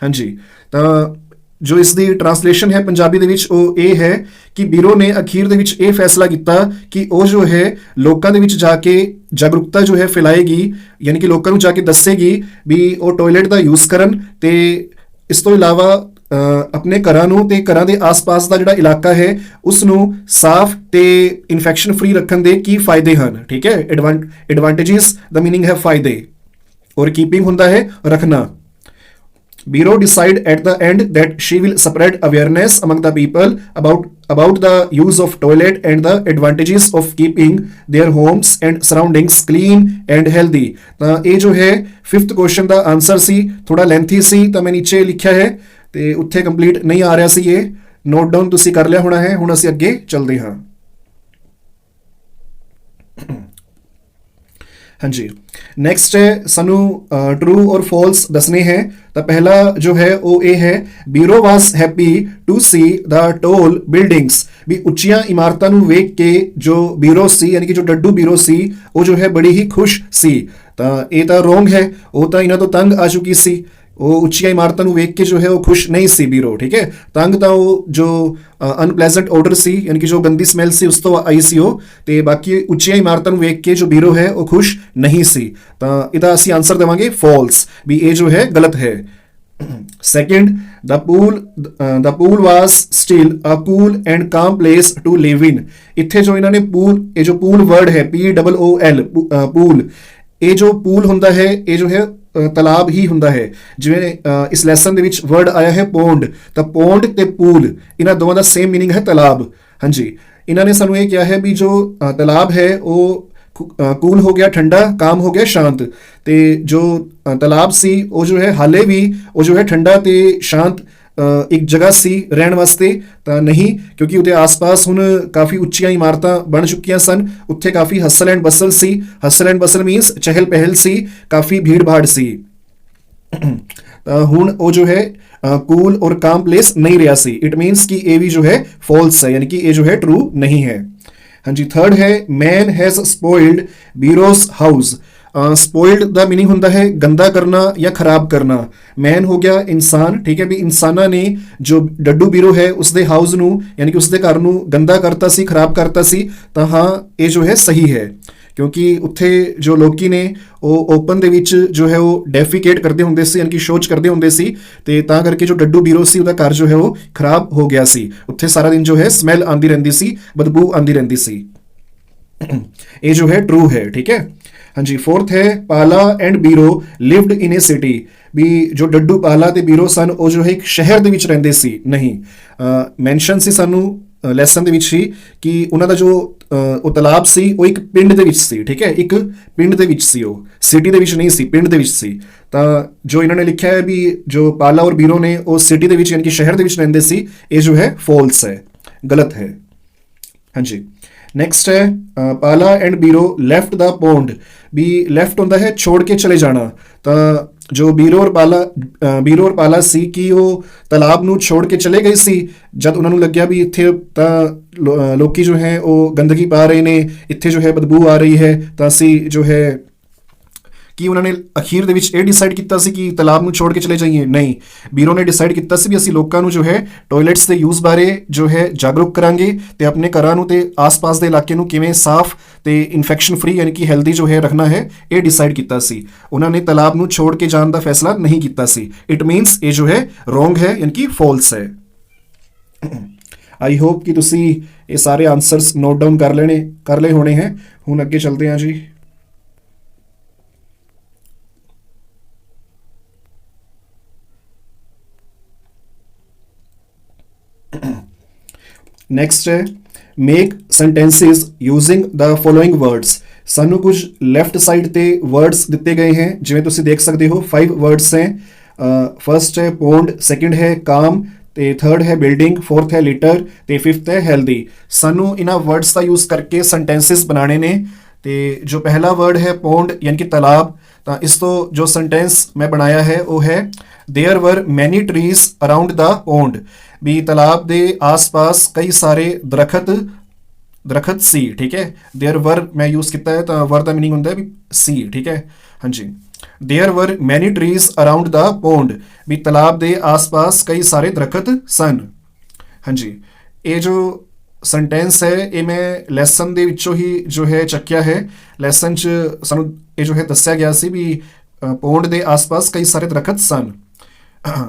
ਹਾਂਜੀ, ਤਾਂ ਜੋ ਇਸ ਦੀ ਟਰਾਂਸਲੇਸ਼ਨ ਹੈ ਪੰਜਾਬੀ ਦੇ ਵਿੱਚ ਉਹ ਇਹ ਹੈ ਕਿ ਬਿਊਰੋ ਨੇ ਅਖੀਰ ਦੇ ਵਿੱਚ ਇਹ ਫੈਸਲਾ ਕੀਤਾ ਕਿ ਉਹ ਜੋ ਹੈ ਲੋਕਾਂ ਦੇ ਵਿੱਚ ਜਾ ਕੇ ਜਾਗਰੂਕਤਾ ਜੋ ਹੈ ਫੈਲਾਏਗੀ, ਯਾਨੀ ਕਿ ਲੋਕਾਂ ਨੂੰ ਜਾ ਕੇ ਦੱਸੇਗੀ ਵੀ ਉਹ ਟੋਇਲਟ ਦਾ ਯੂਜ਼ ਕਰਨ ਤੇ ਇਸ ਤੋਂ ਇਲਾਵਾ ਆਪਣੇ ਘਰਾਂ ਨੂੰ ਤੇ ਘਰਾਂ ਦੇ ਆਸ-ਪਾਸ ਦਾ ਜਿਹੜਾ ਇਲਾਕਾ ਹੈ ਉਸ ਨੂੰ ਸਾਫ਼ ਤੇ ਇਨਫੈਕਸ਼ਨ ਫ੍ਰੀ ਰੱਖਣ ਦੇ ਕੀ ਫਾਇਦੇ ਹਨ। ਠੀਕ ਹੈ, ਐਡਵਾਂਟੇजेस ਦਾ ਮੀਨਿੰਗ ਹੈ ਫਾਇਦੇ ਔਰ ਕੀਪਿੰਗ ਹੁੰਦਾ ਹੈ ਰੱਖਣਾ। Bureau decide at the end that she will spread awareness among the people about the use of toilet and the advantages of keeping their homes and surroundings clean and healthy। ਤਾਂ ਇਹ ਜੋ ਹੈ 5th question ਦਾ answer ਸੀ, ਥੋੜਾ lengthy ਸੀ ਤਾਂ ਮੈਂ ਨੀਚੇ ਲਿਖਿਆ ਹੈ ਤੇ ਉੱਥੇ ਕੰਪਲੀਟ ਨਹੀਂ ਆ ਰਿਹਾ ਸੀ। ਇਹ ਨੋਟ ਡਾਊਨ ਤੁਸੀਂ ਕਰ ਲਿਆ ਹੋਣਾ ਹੈ। ਹੁਣ ਅਸੀਂ ਅੱਗੇ ਚੱਲਦੇ ਹਾਂ। ਹਾਂਜੀ, ਨੈਕਸਟ ਹੈ ਸਾਨੂੰ ਟਰੂ ਔਰ ਫਾਲਸ ਦੱਸਣੇ ਹੈ। ਤਾਂ ਪਹਿਲਾ ਜੋ ਹੈ ਉਹ ਇਹ ਹੈ Biro was happy to see the tall buildings ਵੀ ਉੱਚੀਆਂ ਇਮਾਰਤਾਂ ਨੂੰ ਵੇਖ ਕੇ ਜੋ ਬਿਊਰੋ ਸੀ ਯਾਨੀ ਕਿ ਜੋ ਡੱਡੂ ਬਿਊਰੋ ਸੀ ਉਹ ਜੋ ਹੈ ਬੜੀ ਹੀ ਖੁਸ਼ ਸੀ। ਤਾਂ ਇਹ ਤਾਂ ਰੋਂਗ ਹੈ, ਉਹ ਤਾਂ ਇਹਨਾਂ ਤੋਂ ਤੰਗ ਆ ਚੁੱਕੀ ਸੀ। ਉਹ ਉੱਚੀਆਂ ਇਮਾਰਤਾਂ ਨੂੰ ਵੇਖ ਕੇ ਜੋ ਹੈ ਉਹ ਖੁਸ਼ ਨਹੀਂ ਸੀ ਬਿਊਰੋ। ਠੀਕ ਹੈ, ਤੰਗ ਤਾਂ ਉਹ ਜੋ ਅਨਪਲੇਜ਼ੈਂਟ ਆਡਰ ਸੀ ਯਾਨੀ ਕਿ ਜੋ ਗੰਦੀ ਸਮੈਲ ਸੀ ਉਸ ਤੋਂ ਆਈ ਸੀ ਉਹ, ਤੇ ਬਾਕੀ ਉੱਚੀਆਂ ਇਮਾਰਤਾਂ ਨੂੰ ਵੇਖ ਕੇ ਜੋ ਬਿਊਰੋ ਹੈ ਉਹ ਖੁਸ਼ ਨਹੀਂ ਸੀ। ਤਾਂ ਇਹਦਾ ਅਸੀਂ ਆਨਸਰ ਦੇਵਾਂਗੇ ਫਾਲਸ ਵੀ ਇਹ ਜੋ ਹੈ ਗਲਤ ਹੈ। Second, the pool was still a cool and calm place to live in। ਇੱਥੇ ਜੋ ਇਹਨਾਂ ਨੇ ਪੂਲ, ਇਹ ਜੋ ਪੂਲ ਵਰਡ ਹੈ POOL ਪੂਲ, ਇਹ ਜੋ ਪੂਲ ਹੁੰਦਾ ਹੈ ਇਹ ਜੋ ਹੈ ਤਲਾਬ ਹੀ ਹੁੰਦਾ ਹੈ। ਜਿਵੇਂ ਇਸ ਲੈਸਨ ਦੇ ਵਿੱਚ ਵਰਡ ਆਇਆ ਹੈ ਪੌਂਡ, ਤਾਂ ਪੌਂਡ ਤੇ ਪੂਲ ਇਹਨਾਂ ਦੋਵਾਂ ਦਾ ਸੇਮ ਮੀਨਿੰਗ ਹੈ ਤਲਾਬ। ਹਾਂਜੀ, ਇਹਨਾਂ ਨੇ ਸਾਨੂੰ ਇਹ ਕਿਹਾ ਹੈ ਵੀ ਜੋ ਤਲਾਬ ਹੈ ਉਹ ਕੂਲ ਹੋ ਗਿਆ ਠੰਡਾ, ਕਾਮ ਹੋ ਗਿਆ ਸ਼ਾਂਤ, ਤੇ ਜੋ ਤਲਾਬ ਸੀ ਉਹ ਜੋ ਹੈ ਹਾਲੇ ਵੀ ਉਹ ਜੋ ਹੈ ਠੰਡਾ ਤੇ ਸ਼ਾਂਤ ਇੱਕ ਜਗ੍ਹਾ ਸੀ ਰਹਿਣ ਵਾਸਤੇ ਤਾਂ ਨਹੀਂ, ਕਿਉਂਕਿ ਉਹਦੇ ਆਸ-ਪਾਸ ਹੁਣ ਕਾਫੀ ਉੱਚੀਆਂ ਇਮਾਰਤਾਂ ਬਣ ਚੁੱਕੀਆਂ ਸਨ। ਉੱਥੇ ਕਾਫੀ ਹਸਲ ਐਂਡ ਬਸਲ ਸੀ। ਹਸਲ ਐਂਡ ਬਸਲ ਮੀਨਸ ਚਹਿਲ ਪਹਿਲ ਸੀ, ਕਾਫੀ ਭੀੜ ਭਾੜ ਸੀ। ਤਾਂ ਹੁਣ ਉਹ ਜੋ ਹੈ ਕੂਲ ਔਰ ਕਾਮ ਪਲੇਸ ਨਹੀਂ ਰਿਹਾ ਸੀ। ਇਟ ਮੀਨਸ ਕਿ ਇਹ ਵੀ ਜੋ ਹੈ ਫਾਲਸ ਹੈ, ਯਾਨੀ ਕਿ ਇਹ ਜੋ ਹੈ ਟਰੂ ਨਹੀਂ ਹੈ। ਹਾਂਜੀ, ਥਰਡ ਹੈ ਮੈਨ has spoiled ਬਿਊਰੋਜ਼ house. Spoiled the meaning ਹੁੰਦਾ ਹੈ ਗੰਦਾ ਕਰਨਾ ਜਾਂ ਖਰਾਬ ਕਰਨਾ। ਮੈਨ ਹੋ ਗਿਆ ਇਨਸਾਨ। ਠੀਕ ਹੈ, ਵੀ ਇਨਸਾਨਾਂ ਨੇ ਜੋ ਡੱਡੂ ਬਿਊਰੋ ਹੈ ਉਸਦੇ ਹਾਊਸ ਨੂੰ ਯਾਨੀ ਕਿ ਉਸਦੇ ਘਰ ਨੂੰ ਗੰਦਾ ਕਰਤਾ ਸੀ, ਖਰਾਬ ਕਰਤਾ ਸੀ। ਤਾਂ ਹਾਂ ਇਹ ਜੋ ਹੈ ਸਹੀ ਹੈ, ਕਿਉਂਕਿ ਉੱਥੇ ਜੋ ਲੋਕੀ ਨੇ ਉਹ ਓਪਨ ਦੇ ਵਿੱਚ ਜੋ ਹੈ ਉਹ ਡੈਫੀਕੇਟ ਕਰਦੇ ਹੁੰਦੇ ਸੀ ਯਾਨੀ ਕਿ ਸ਼ੌਚ ਕਰਦੇ ਹੁੰਦੇ ਸੀ, ਤੇ ਤਾਂ ਕਰਕੇ ਜੋ ਡੱਡੂ ਬਿਊਰੋ ਸੀ ਉਹਦਾ ਘਰ ਜੋ ਹੈ ਉਹ ਖਰਾਬ ਹੋ ਗਿਆ ਸੀ। ਉੱਥੇ ਸਾਰਾ ਦਿਨ ਜੋ ਹੈ ਸਮੈਲ ਆਉਂਦੀ ਰਹਿੰਦੀ ਸੀ, ਬਦਬੂ ਆਉਂਦੀ ਰਹਿੰਦੀ ਸੀ। ਇਹ ਜੋ ਹੈ ਟਰੂ ਹੈ। ਠੀਕ ਹੈ, ਹਾਂਜੀ। ਫੋਰਥ ਹੈ Pala and Biro lived in a city ਵੀ ਜੋ ਡੱਡੂ ਪਾਲਾ ਤੇ ਬਿਊਰੋ ਸਨ ਉਹ ਜੋ ਹੈ ਇੱਕ ਸ਼ਹਿਰ ਦੇ ਵਿੱਚ ਰਹਿੰਦੇ ਸੀ। ਨਹੀਂ, ਮੈਂਸ਼ਨ ਸੀ ਸਾਨੂੰ ਲੈਸਨ ਦੇ ਵਿੱਚ ਹੀ ਕਿ ਉਹਨਾਂ ਦਾ ਜੋ ਉਹ ਤਲਾਬ ਸੀ ਉਹ ਇੱਕ ਪਿੰਡ ਦੇ ਵਿੱਚ ਸੀ। ਠੀਕ ਹੈ, ਇੱਕ ਪਿੰਡ ਦੇ ਵਿੱਚ ਸੀ, ਉਹ ਸਿਟੀ ਦੇ ਵਿੱਚ ਨਹੀਂ ਸੀ, ਪਿੰਡ ਦੇ ਵਿੱਚ ਸੀ। ਤਾਂ ਜੋ ਇਹਨਾਂ ਨੇ ਲਿਖਿਆ ਹੈ ਵੀ ਜੋ ਪਾਲਾ ਔਰ ਬਿਊਰੋ ਨੇ ਉਹ ਸਿਟੀ ਦੇ ਵਿੱਚ ਯਾਨੀ ਕਿ ਸ਼ਹਿਰ ਦੇ ਵਿੱਚ ਰਹਿੰਦੇ ਸੀ, ਇਹ ਜੋ ਹੈ ਫਾਲਸ ਹੈ, ਗਲਤ ਹੈ। ਹਾਂਜੀ, ਨੈਕਸਟ ਹੈ ਪਾਲਾ ਐਂਡ ਬਿਊਰੋ ਲੈਫਟ ਦਾ ਪੌਂਡ ਵੀ ਲੈਫਟ ਹੁੰਦਾ ਹੈ ਛੋੜ ਕੇ ਚਲੇ ਜਾਣਾ। ਤਾਂ ਜੋ ਬਿਊਰੋ ਔਰ ਪਾਲਾ ਸੀ ਕਿ ਉਹ ਤਾਲਾਬ ਨੂੰ ਛੋੜ ਕੇ ਚਲੇ ਗਏ ਸੀ ਜਦ ਉਹਨਾਂ ਨੂੰ ਲੱਗਿਆ ਵੀ ਇੱਥੇ ਤਾਂ ਲੋਕੀ ਜੋ ਹੈ ਉਹ ਗੰਦਗੀ ਪਾ ਰਹੇ ਨੇ, ਇੱਥੇ ਜੋ ਹੈ ਬਦਬੂ ਆ ਰਹੀ ਹੈ। ਤਾਂ ਅਸੀਂ ਜੋ ਹੈ ਕਿ ਉਹਨਾਂ ਨੇ ਅਖੀਰ ਦੇ ਵਿੱਚ ਇਹ ਡਿਸਾਈਡ ਕੀਤਾ ਸੀ ਕਿ ਤਾਲਾਬ ਨੂੰ ਛੋੜ ਕੇ ਚਲੇ ਜਾਈਏ? ਨਹੀਂ, ਬਿਊਰੋ ਨੇ ਡਿਸਾਈਡ ਕੀਤਾ ਸੀ ਵੀ ਅਸੀਂ ਲੋਕਾਂ ਨੂੰ ਜੋ ਹੈ ਟੋਇਲਟਸ ਦੇ ਯੂਜ਼ ਬਾਰੇ ਜੋ ਹੈ ਜਾਗਰੂਕ ਕਰਾਂਗੇ ਤੇ ਆਪਣੇ ਘਰਾਂ ਨੂੰ ਤੇ ਆਸ-ਪਾਸ ਦੇ ਇਲਾਕੇ ਨੂੰ ਕਿਵੇਂ ਸਾਫ਼ ਤੇ ਇਨਫੈਕਸ਼ਨ ਫ੍ਰੀ ਯਾਨੀ ਕਿ ਹੈਲਦੀ ਜੋ ਹੈ ਰੱਖਣਾ ਹੈ, ਇਹ ਡਿਸਾਈਡ ਕੀਤਾ ਸੀ। ਉਹਨਾਂ ਨੇ ਤਾਲਾਬ ਨੂੰ ਛੋੜ ਕੇ ਜਾਣ ਦਾ ਫੈਸਲਾ ਨਹੀਂ ਕੀਤਾ ਸੀ। ਇਟ ਮੀਨਸ ਇਹ ਜੋ ਹੈ ਰੋਂਗ ਹੈ ਯਾਨੀ ਕਿ ਫਾਲਸ ਹੈ। ਆਈ ਹੋਪ ਕਿ ਤੁਸੀਂ ਇਹ ਸਾਰੇ ਆਨਸਰਸ ਨੋਟ ਡਾਊਨ ਕਰ ਲਏ ਹੋਣੇ ਹੈ। ਹੁਣ ਅੱਗੇ ਚੱਲਦੇ ਹਾਂ ਜੀ। ਨੈਕਸਟ ਹੈ ਮੇਕ ਸੈਂਟੈਂਸਿਸ ਯੂਜ਼ਿੰਗ ਦ ਫੋਲੋਇੰਗ ਵਰਡਸ। ਸਾਨੂੰ ਕੁਝ ਲੈਫਟ ਸਾਈਡ ਤੇ ਵਰਡਸ ਦਿੱਤੇ ਗਏ हैं, ਜਿਵੇਂ ਤੁਸੀਂ ਦੇਖ ਸਕਦੇ ਹੋ 5 ਵਰਡਸ हैं। ਫਰਸਟ ਹੈ ਪੌਂਡ, ਸੈਕਿੰਡ ਹੈ ਕਾਮ, ਤੇ ਥਰਡ ਹੈ ਬਿਲਡਿੰਗ, ਫੋਰਥ ਹੈ ਲੀਟਰ, ਤੇ ਫਿਫਥ ਹੈ ਹੈਲਦੀ। ਸਾਨੂੰ ਇਹਨਾਂ ਵਰਡਸ ਦਾ ਯੂਜ਼ ਕਰਕੇ ਸੈਂਟੈਂਸਿਸ ਬਣਾਉਣੇ ਨੇ। ਤੇ ਜੋ ਪਹਿਲਾ ਵਰਡ ਹੈ ਪੌਂਡ ਯਾਨੀ ਕਿ ਤਾਲਾਬ, ਤਾਂ ਇਸ ਤੋਂ ਜੋ ਸੈਂਟੈਂਸ ਮੈਂ ਬਣਾਇਆ ਹੈ ਉਹ ਹੈ there were many trees around the pond. भी तालाब ਦੇ ਆਸ-ਪਾਸ ਕਈ ਸਾਰੇ ਦਰਖਤ ਸੀ। ਠੀਕ ਹੈ, देयर वर ਮੈਂ ਯੂਜ਼ ਕੀਤਾ ਹੈ ਤਾਂ वर ਦਾ ਮੀਨਿੰਗ ਹੁੰਦਾ ਹੈ ਵੀ ਸੀ। ਠੀਕ ਹੈ, ਹਾਂਜੀ। There were many trees around the pond, ਵੀ ਤਾਲਾਬ ਦੇ ਆਸ-ਪਾਸ ਕਈ ਸਾਰੇ ਦਰਖਤ ਸਨ। ਹਾਂਜੀ, ਇਹ ਜੋ ਸੈਂਟੈਂਸ ਹੈ ਇਹ ਮੈਂ ਲੈਸਨ ਦੇ ਵਿੱਚੋਂ ਹੀ ਜੋ ਹੈ ਚੱਕਿਆ ਹੈ। ਲੈਸਨ 'ਚ ਸਾਨੂੰ ਇਹ ਜੋ ਹੈ ਦੱਸਿਆ ਗਿਆ ਸੀ ਵੀ ਪੌਂਡ ਦੇ ਆਸ-ਪਾਸ ਕਈ ਸਾਰੇ ਦਰਖਤ ਸਨ।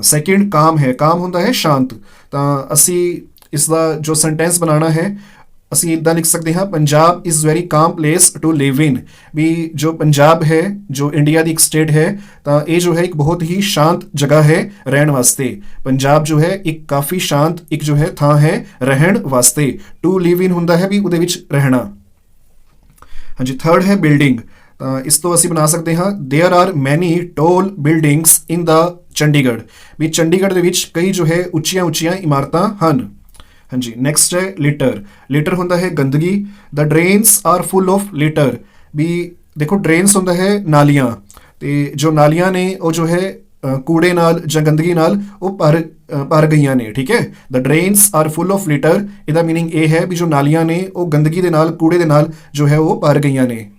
ਸੈਕਿੰਡ ਕਾਮ ਹੈ, ਕਾਮ ਹੁੰਦਾ ਹੈ ਸ਼ਾਂਤ। ਤਾਂ ਅਸੀਂ ਇਸ ਦਾ ਜੋ ਸੈਂਟੈਂਸ ਬਣਾਉਣਾ ਹੈ ਅਸੀਂ ਇੱਦਾਂ ਲਿਖ ਸਕਦੇ ਹਾਂ ਪੰਜਾਬ ਇਜ਼ ਵੈਰੀ ਕਾਮ ਪਲੇਸ ਟੂ ਲਿਵ ਇਨ। ਵੀ ਜੋ ਪੰਜਾਬ ਹੈ ਜੋ ਇੰਡੀਆ ਦੀ ਇੱਕ ਸਟੇਟ ਹੈ ਤਾਂ ਇਹ ਜੋ ਹੈ ਇੱਕ ਬਹੁਤ ਹੀ ਸ਼ਾਂਤ ਜਗ੍ਹਾ ਹੈ ਰਹਿਣ ਵਾਸਤੇ। ਪੰਜਾਬ ਜੋ ਹੈ ਇੱਕ ਕਾਫੀ ਸ਼ਾਂਤ ਇੱਕ ਜੋ ਹੈ ਥਾਂ ਹੈ ਰਹਿਣ ਵਾਸਤੇ। ਟੂ ਲਿਵ ਇਨ ਹੁੰਦਾ ਹੈ ਵੀ ਉਹਦੇ ਵਿੱਚ ਰਹਿਣਾ। ਹਾਂਜੀ, ਥਰਡ ਹੈ ਬਿਲਡਿੰਗ। ਤਾਂ ਇਸ ਤੋਂ ਅਸੀਂ ਬਣਾ ਸਕਦੇ ਹਾਂ there are many tall buildings in the Chandigarh. ਵੀ ਚੰਡੀਗੜ੍ਹ ਦੇ ਵਿੱਚ ਕਈ ਜੋ ਹੈ ਉੱਚੀਆਂ ਇਮਾਰਤਾਂ ਹਨ। ਹਾਂਜੀ, ਨੈਕਸਟ ਹੈ ਲਿਟਰ। ਲਿਟਰ ਹੁੰਦਾ ਹੈ ਗੰਦਗੀ। ਦ drains R full of litre. ਵੀ ਦੇਖੋ ਡਰੇਨਸ ਹੁੰਦਾ ਹੈ ਨਾਲੀਆਂ, ਤੇ ਜੋ ਨਾਲੀਆਂ ਨੇ ਉਹ ਜੋ ਹੈ ਕੂੜੇ ਨਾਲ ਜਾਂ ਗੰਦਗੀ ਨਾਲ ਉਹ ਭਰ ਗਈਆਂ ਨੇ। ਠੀਕ ਹੈ, ਦ drains R full of litre, ਇਹਦਾ ਮੀਨਿੰਗ ਇਹ ਹੈ ਵੀ ਜੋ ਨਾਲੀਆਂ ਨੇ ਉਹ ਗੰਦਗੀ ਦੇ ਨਾਲ ਕੂੜੇ ਦੇ ਨਾਲ ਜੋ ਹੈ ਉਹ ਭਰ ਗਈਆਂ ਨੇ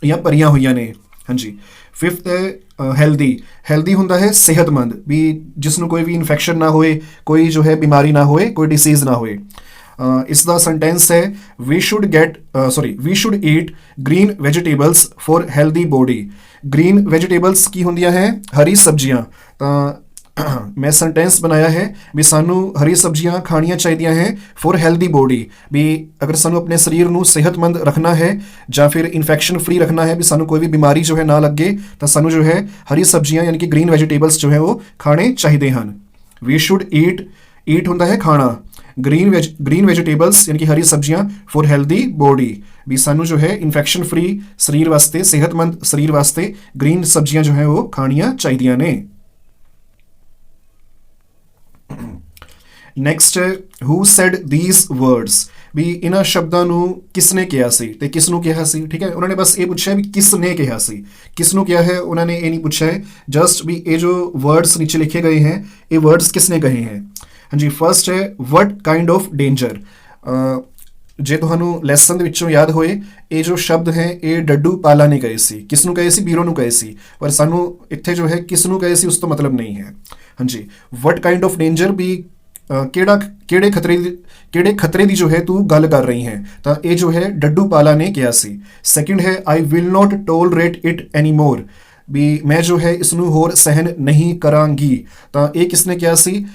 ਜਾਂ ਭਰੀਆਂ ਹੋਈਆਂ ਨੇ। ਹਾਂਜੀ, ਫਿਫਥ ਹੈ ਹੈਲਦੀ। ਹੈਲਦੀ ਹੁੰਦਾ ਹੈ ਸਿਹਤਮੰਦ, ਵੀ ਜਿਸ ਨੂੰ ਕੋਈ ਵੀ ਇਨਫੈਕਸ਼ਨ ਨਾ ਹੋਏ, ਕੋਈ ਜੋ ਹੈ ਬਿਮਾਰੀ ਨਾ ਹੋਏ, ਕੋਈ ਡਿਸੀਜ਼ ਨਾ ਹੋਏ। ਇਸ ਦਾ ਸੈਂਟੈਂਸ ਹੈ we should eat green vegetables for healthy body. Green vegetables ਕੀ ਹੁੰਦੀਆਂ ਹੈ? ਹਰੀ ਸਬਜ਼ੀਆਂ। ਤਾਂ ਮੈਂ ਸੈਂਟੈਂਸ ਬਣਾਇਆ ਹੈ ਵੀ ਸਾਨੂੰ ਹਰੀ ਸਬਜ਼ੀਆਂ ਖਾਣੀਆਂ ਚਾਹੀਦੀਆਂ ਹੈ ਫॉर ਹੈਲਦੀ ਬੋਡੀ। ਵੀ ਅਗਰ ਸਾਨੂੰ ਆਪਣੇ ਸਰੀਰ ਨੂੰ ਸਿਹਤਮੰਦ ਰੱਖਣਾ ਹੈ ਜਾਂ ਫਿਰ ਇਨਫੈਕਸ਼ਨ ਫ੍ਰੀ ਰੱਖਣਾ ਹੈ, ਵੀ ਸਾਨੂੰ ਕੋਈ ਵੀ ਬਿਮਾਰੀ ਜੋ ਹੈ ਨਾ ਲੱਗੇ, ਤਾਂ ਸਾਨੂੰ ਜੋ ਹੈ ਹਰੀ ਸਬਜ਼ੀਆਂ ਯਾਨੀ ਕਿ ਗ੍ਰੀਨ ਵੈਜੀਟੇਬਲਸ ਜੋ ਹੈ ਉਹ ਖਾਣੇ ਚਾਹੀਦੇ ਹਨ। ਵੀ ਸ਼ੁੱਡ ਈਟ ਹੁੰਦਾ ਹੈ ਖਾਣਾ। ਗ੍ਰੀਨ ਵੈਜੀਟੇਬਲਸ ਯਾਨੀ ਕਿ ਹਰੀ ਸਬਜ਼ੀਆਂ ਫॉर ਹੈਲਦੀ ਬੋਡੀ। ਵੀ ਸਾਨੂੰ ਜੋ ਹੈ ਇਨਫੈਕਸ਼ਨ ਫ੍ਰੀ ਸਰੀਰ ਵਾਸਤੇ, ਸਿਹਤਮੰਦ ਸਰੀਰ ਵਾਸਤੇ ਗ੍ਰੀਨ ਸਬਜ਼ੀਆਂ ਜੋ ਹੈ ਉਹ ਖਾਣੀਆਂ ਚਾਹੀਦੀਆਂ ਨੇ। Next who said these words. ਵੀ ਇਹਨਾਂ ਸ਼ਬਦਾਂ ਨੂੰ ਕਿਸ ਨੇ ਕਿਹਾ ਸੀ ਤੇ ਕਿਸ ਨੂੰ ਕਿਹਾ ਸੀ। ਠੀਕ ਹੈ, ਉਹਨਾਂ ਨੇ ਬਸ ਇਹ ਪੁੱਛਿਆ ਵੀ ਕਿਸ ਨੇ ਕਿਹਾ ਸੀ, ਕਿਸ ਨੂੰ ਕਿਹਾ ਹੈ ਉਹਨਾਂ ਨੇ ਇਹ ਨਹੀਂ ਪੁੱਛਿਆ ਹੈ। ਜਸਟ ਵੀ ਇਹ ਜੋ ਵਰਡਸ ਨੀਚੇ ਲਿਖੇ ਗਏ हैं ਇਹ ਵਰਡਸ ਕਿਸ ਨੇ ਕਹੇ हैं। ਹਾਂਜੀ, ਫਰਸਟ ਹੈ ਵਟ ਕਾइंड ऑफ डेंजर। ਜੇ ਤੁਹਾਨੂੰ ਲੈਸਨ ਦੇ ਵਿੱਚੋਂ ਯਾਦ ਹੋਏ ਇਹ ਜੋ ਸ਼ਬਦ ਹੈ ਇਹ ਡੱਡੂ ਪਾਲਾ ਨੇ ਕਹੇ ਸੀ। ਕਿਸ ਨੂੰ ਕਹੇ ਸੀ? ਬੀਰੋ ਨੂੰ ਕਹੇ ਸੀ। ਪਰ ਸਾਨੂੰ ਇੱਥੇ ਜੋ ਹੈ ਕਿਸ ਨੂੰ ਕਹੇ ਸੀ ਉਸ ਤੋਂ ਮਤਲਬ ਨਹੀਂ ਹੈ। ਹਾਂਜੀ, ਵਟ ਕਾइंड ऑफ डेंजर ਵੀ ਕਿਹੜੇ ਖਤਰੇ ਦੀ ਜੋ ਹੈ ਤੂੰ ਗੱਲ ਕਰ ਰਹੀ ਹੈ, ਤਾਂ ਇਹ ਜੋ ਹੈ ਡੱਡੂ ਪਾਲਾ ਨੇ ਕਿਹਾ ਸੀ। ਸੈਕਿੰਡ ਹੈ I will not tolerate it any more. ਵੀ ਮੈਂ ਜੋ ਹੈ ਇਸ ਨੂੰ ਹੋਰ ਸਹਿਨ ਨਹੀਂ ਕਰਾਂਗੀ। ਤਾਂ ਇਹ ਕਿਸ ਨੇ ਕਿਹਾ ਸੀ?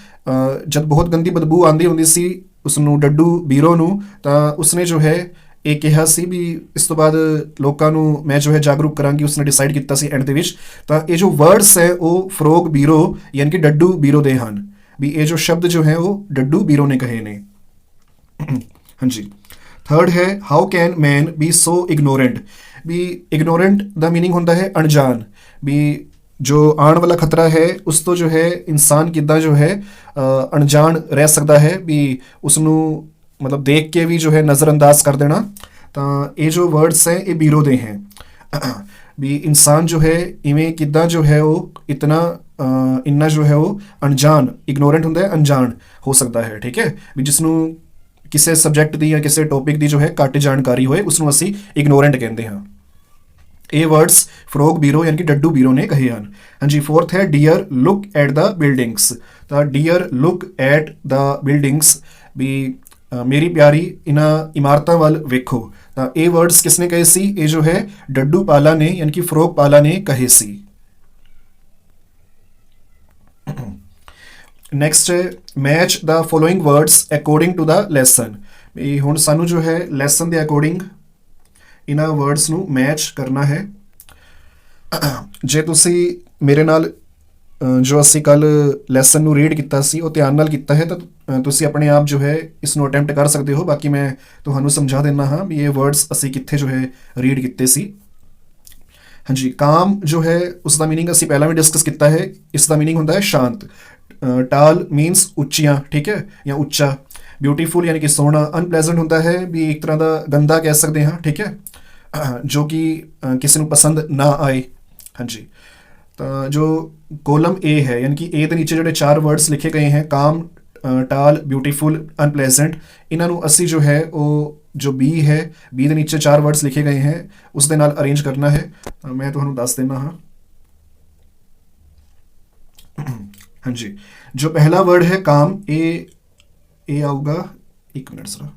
ਜਦ ਬਹੁਤ ਗੰਦੀ ਬਦਬੂ ਆਉਂਦੀ ਹੁੰਦੀ ਸੀ ਉਸ ਨੂੰ, ਡੱਡੂ ਬੀਰੋ ਨੂੰ, ਤਾਂ ਉਸਨੇ ਜੋ ਹੈ ਇਹ ਕਿਹਾ ਸੀ ਵੀ ਇਸ ਤੋਂ ਬਾਅਦ ਲੋਕਾਂ ਨੂੰ ਮੈਂ ਜੋ ਹੈ ਜਾਗਰੂਕ ਕਰਾਂਗੀ, ਉਸਨੇ ਡਿਸਾਈਡ ਕੀਤਾ ਸੀ ਐਂਡ ਦੇ ਵਿੱਚ। ਤਾਂ ਇਹ ਜੋ ਵਰਡਸ ਹੈ ਉਹ ਫਰੋਗ ਬੀਰੋ ਯਾਨੀ ਕਿ ਡੱਡੂ ਬੀਰੋ ਦੇ ਹਨ। ਵੀ ਇਹ ਜੋ ਸ਼ਬਦ ਜੋ ਹੈ ਉਹ ਡੱਡੂ ਬੀਰੋ ਨੇ ਕਹੇ ਨੇ। ਹਾਂਜੀ, ਥਰਡ ਹੈ how can man be so ignorant. ਵੀ ਇਗਨੋਰੈਂਟ ਦਾ ਮੀਨਿੰਗ ਹੁੰਦਾ ਹੈ ਅਣਜਾਣ। ਵੀ ਜੋ ਆਉਣ ਵਾਲਾ ਖਤਰਾ ਹੈ ਉਸ ਤੋਂ ਜੋ ਹੈ ਇਨਸਾਨ ਕਿੱਦਾਂ ਜੋ ਹੈ ਅਣਜਾਣ ਰਹਿ ਸਕਦਾ ਹੈ, ਵੀ ਉਸ ਨੂੰ ਮਤਲਬ ਦੇਖ ਕੇ ਵੀ ਜੋ ਹੈ ਨਜ਼ਰਅੰਦਾਜ਼ ਕਰ ਦੇਣਾ। ਤਾਂ ਇਹ ਜੋ ਵਰਡਸ ਹੈ ਇਹ ਬੀਰੋ ਦੇ ਹੈ। ਵੀ ਇਨਸਾਨ ਜੋ ਹੈ ਇਵੇਂ ਕਿੱਦਾਂ ਜੋ ਹੈ ਉਹ ਇੰਨਾ ਜੋ ਹੈ ਉਹ ਅਣਜਾਣ, ਇਗਨੋਰੈਂਟ ਹੁੰਦਾ ਹੈ ਅਣਜਾਣ ਹੋ ਸਕਦਾ ਹੈ। ਠੀਕ ਹੈ, ਵੀ ਜਿਸ ਨੂੰ ਕਿਸੇ ਸਬਜੈਕਟ ਦੀ ਜਾਂ ਕਿਸੇ ਟੌਪਿਕ ਦੀ ਜੋ ਹੈ ਘੱਟ ਜਾਣਕਾਰੀ ਹੋਏ ਉਸ ਨੂੰ ਅਸੀਂ ਇਗਨੋਰੈਂਟ ਕਹਿੰਦੇ ਹਾਂ। ਇਹ ਵਰਡਸ ਫਰੋਗ ਬੀਰੋ ਯਾਨੀ ਕਿ ਡੱਡੂ ਬੀਰੋ ਨੇ ਕਹੇ ਹਨ। ਹਾਂਜੀ, ਫੋਰਥ ਹੈ dear look at the buildings. ਤਾਂ dear look at the buildings ਵੀ ਮੇਰੀ ਪਿਆਰੀ ਇਹਨਾਂ ਇਮਾਰਤਾਂ ਵੱਲ ਵੇਖੋ। ਤਾਂ ਇਹ ਵਰਡਸ ਕਿਸ ਨੇ ਕਹੇ ਸੀ? ਇਹ ਜੋ ਹੈ ਡੱਡੂ ਪਾਲਾ ਨੇ ਯਾਨੀ ਕਿ ਫਰੋਗ ਪਾਲਾ ਨੇ ਕਹੇ ਸੀ। Next match the following words according to the lesson. ਵੀ ਹੁਣ ਸਾਨੂੰ ਜੋ ਹੈ ਲੈਸਨ ਦੇ ਅਕੋਰਡਿੰਗ ਇਹਨਾਂ ਵਰਡਸ ਨੂੰ ਮੈਚ ਕਰਨਾ ਹੈ। ਜੇ ਤੁਸੀਂ ਮੇਰੇ ਨਾਲ ਜੋ ਅਸੀਂ ਕੱਲ ਲੈਸਨ ਨੂੰ ਰੀਡ ਕੀਤਾ ਸੀ ਉਹ ਧਿਆਨ ਨਾਲ ਕੀਤਾ ਹੈ ਤਾਂ ਤੁਸੀਂ ਆਪਣੇ ਆਪ ਜੋ ਹੈ ਇਸ ਨੂੰ ਅਟੈਂਪਟ ਕਰ ਸਕਦੇ ਹੋ। ਬਾਕੀ ਮੈਂ ਤੁਹਾਨੂੰ ਸਮਝਾ ਦਿੰਦਾ ਹਾਂ ਵੀ ਇਹ ਵਰਡਸ ਅਸੀਂ ਕਿੱਥੇ ਜੋ ਹੈ ਰੀਡ ਕੀਤੇ ਸੀ। ਹਾਂਜੀ, ਕਾਮ ਜੋ ਹੈ ਉਸ ਦਾ ਮੀਨਿੰਗ ਅਸੀਂ ਪਹਿਲਾਂ ਵੀ ਡਿਸਕਸ ਕੀਤਾ ਹੈ। ਇਸ ਦਾ ਮੀਨਿੰਗ ਹੁੰਦਾ ਹੈ ਸ਼ਾਂਤ। ਟਾਲ ਮੀਨਸ ਉੱਚੀਆਂ, ਠੀਕ ਹੈ, ਜਾਂ ਉੱਚਾ। ਬਿਊਟੀਫੁਲ ਯਾਨੀ ਕਿ ਸੋਹਣਾ। ਅਨਪਲੇਜ਼ੈਂਟ ਹੁੰਦਾ ਹੈ ਵੀ ਇੱਕ ਤਰ੍ਹਾਂ ਦਾ ਗੰਦਾ ਕਹਿ ਸਕਦੇ ਹਾਂ, ਠੀਕ ਹੈ, ਜੋ ਕਿ ਕਿਸੇ ਨੂੰ ਪਸੰਦ ਨਾ ਆਏ। ਹਾਂਜੀ, ਤਾਂ ਜੋ ਕੋਲਮ ਏ ਹੈ ਯਾਨੀ ਕਿ ਏ ਦੇ ਨੀਚੇ ਜਿਹੜੇ 4 ਵਰਡਸ ਲਿਖੇ ਗਏ हैं ਕਾਮ, ਟਾਲ, ਬਿਊਟੀਫੁਲ, ਅਨਪਲੇਜ਼ੈਂਟ, ਇਹਨਾਂ ਨੂੰ ਅਸੀਂ ਜੋ ਹੈ ਉਹ ਜੋ ਬੀ ਹੈ, ਬੀ ਦੇ ਨੀਚੇ 4 ਵਰਡਸ ਲਿਖੇ ਗਏ हैं ਉਸ ਦੇ ਨਾਲ ਅਰੇਂਜ ਕਰਨਾ ਹੈ। ਮੈਂ ਤੁਹਾਨੂੰ ਦੱਸ ਦਿੰਦਾ ਹਾਂ। ਹਾਂਜੀ, ਜੋ ਪਹਿਲਾ वर्ड है काम, ए आऊगा, 1 मिनट सर।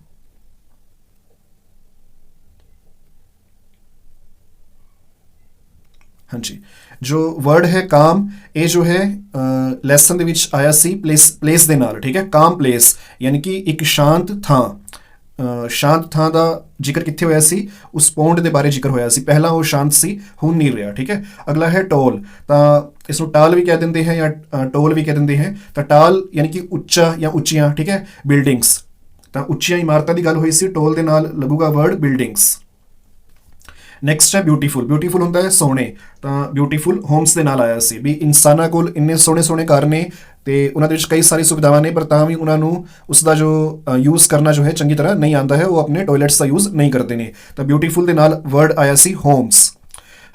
ਹਾਂਜੀ, ਜੋ वर्ड है काम, ਇਹ ਜੋ ਹੈ ਲੈਸਨ ਦੇ ਵਿੱਚ ਆਇਆ ਸੀ ਪਲੇਸ ਦੇ ਨਾਲ, ਠੀਕ ਹੈ। ਕਾਮ ਪਲੇਸ ਯਾਨੀ ਕਿ ਇੱਕ ਸ਼ਾਂਤ ਥਾਂ। ਸ਼ਾਂਤ ਥਾਂ ਦਾ ਜ਼ਿਕਰ ਕਿੱਥੇ ਹੋਇਆ ਸੀ? ਉਸ ਪੌਂਡ ਦੇ ਬਾਰੇ ਜ਼ਿਕਰ ਹੋਇਆ ਸੀ। ਪਹਿਲਾਂ ਉਹ ਸ਼ਾਂਤ ਸੀ, ਹੁਣ ਨਹੀਂ ਰਿਹਾ, ਠੀਕ ਹੈ। ਅਗਲਾ ਹੈ ਟੋਲ, ਤਾਂ ਇਸ ਨੂੰ ਟਾਲ ਵੀ ਕਹਿ ਦਿੰਦੇ ਹੈ ਜਾਂ ਟੋਲ ਵੀ ਕਹਿ ਦਿੰਦੇ ਹੈ। ਤਾਂ ਟਾਲ ਯਾਨੀ ਕਿ ਉੱਚਾ ਜਾਂ ਉੱਚੀਆਂ, ਠੀਕ ਹੈ। ਬਿਲਡਿੰਗਸ, ਤਾਂ ਉੱਚੀਆਂ ਇਮਾਰਤਾਂ ਦੀ ਗੱਲ ਹੋਈ ਸੀ, ਟੋਲ ਦੇ ਨਾਲ ਲੱਗੂਗਾ ਵਰਡ ਬਿਲਡਿੰਗਸ। ਨੈਕਸਟ ਹੈ ਬਿਊਟੀਫੁਲ। ਬਿਊਟੀਫੁਲ ਹੁੰਦਾ ਹੈ ਸੋਹਣੇ, ਤਾਂ ਬਿਊਟੀਫੁਲ ਹੋਮਸ ਦੇ ਨਾਲ ਆਇਆ ਸੀ ਵੀ ਇਨਸਾਨਾਂ ਕੋਲ ਇੰਨੇ ਸੋਹਣੇ ਸੋਹਣੇ ਘਰ ਨੇ ਤੇ ਉਹਨਾਂ ਦੇ ਵਿੱਚ ਕਈ ਸਾਰੀ ਸੁਵਿਧਾਵਾਂ ਨੇ, ਪਰ ਤਾਂ ਵੀ ਉਹਨਾਂ ਨੂੰ ਉਸ ਦਾ ਜੋ ਯੂਜ਼ ਕਰਨਾ ਜੋ ਹੈ ਚੰਗੀ ਤਰ੍ਹਾਂ ਨਹੀਂ ਆਉਂਦਾ ਹੈ, ਉਹ ਆਪਣੇ ਟੋਇਲਟਸ ਦਾ ਯੂਜ਼ ਨਹੀਂ ਕਰਦੇ ਨੇ। ਤਾਂ ਬਿਊਟੀਫੁਲ ਦੇ ਨਾਲ ਵਰਡ ਆਇਆ ਸੀ ਹੋਮਸ।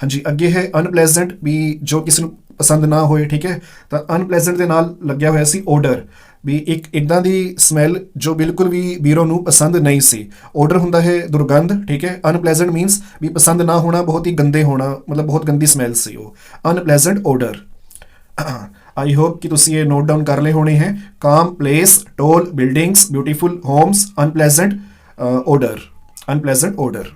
ਹਾਂਜੀ, ਅੱਗੇ ਹੈ ਅਨਪਲੇਜ਼ੈਂਟ ਵੀ ਜੋ ਕਿਸੇ ਨੂੰ ਪਸੰਦ ਨਾ ਹੋਏ, ਠੀਕ ਹੈ। ਤਾਂ ਅਨਪਲੇਜ਼ੈਂਟ ਦੇ ਨਾਲ ਲੱਗਿਆ ਹੋਇਆ ਸੀ ਓਡਰ ਵੀ ਇੱਕ ਇੱਦਾਂ ਦੀ ਸਮੈਲ ਜੋ ਬਿਲਕੁਲ ਵੀ ਬੀਰੋ ਨੂੰ ਪਸੰਦ ਨਹੀਂ ਸੀ। ਓਡਰ ਹੁੰਦਾ ਹੈ ਦੁਰਗੰਧ, ਠੀਕ ਹੈ। ਅਨਪਲੇਜ਼ੈਂਟ ਮੀਨਸ ਵੀ ਪਸੰਦ ਨਾ ਹੋਣਾ, ਬਹੁਤ ਹੀ ਗੰਦੇ ਹੋਣਾ, ਮਤਲਬ ਬਹੁਤ ਗੰਦੀ ਸਮੈਲ ਸੀ ਉਹ। ਅਨਪਲੇਜ਼ੈਂਟ ਓਡਰ। ਆਈ ਹੋਪ ਕਿ ਤੁਸੀਂ ਇਹ ਨੋਟ ਡਾਊਨ ਕਰ ਲਏ ਹੋਣੇ ਹੈ। Calm place, tall, buildings, beautiful homes, unpleasant odour. Unpleasant odour.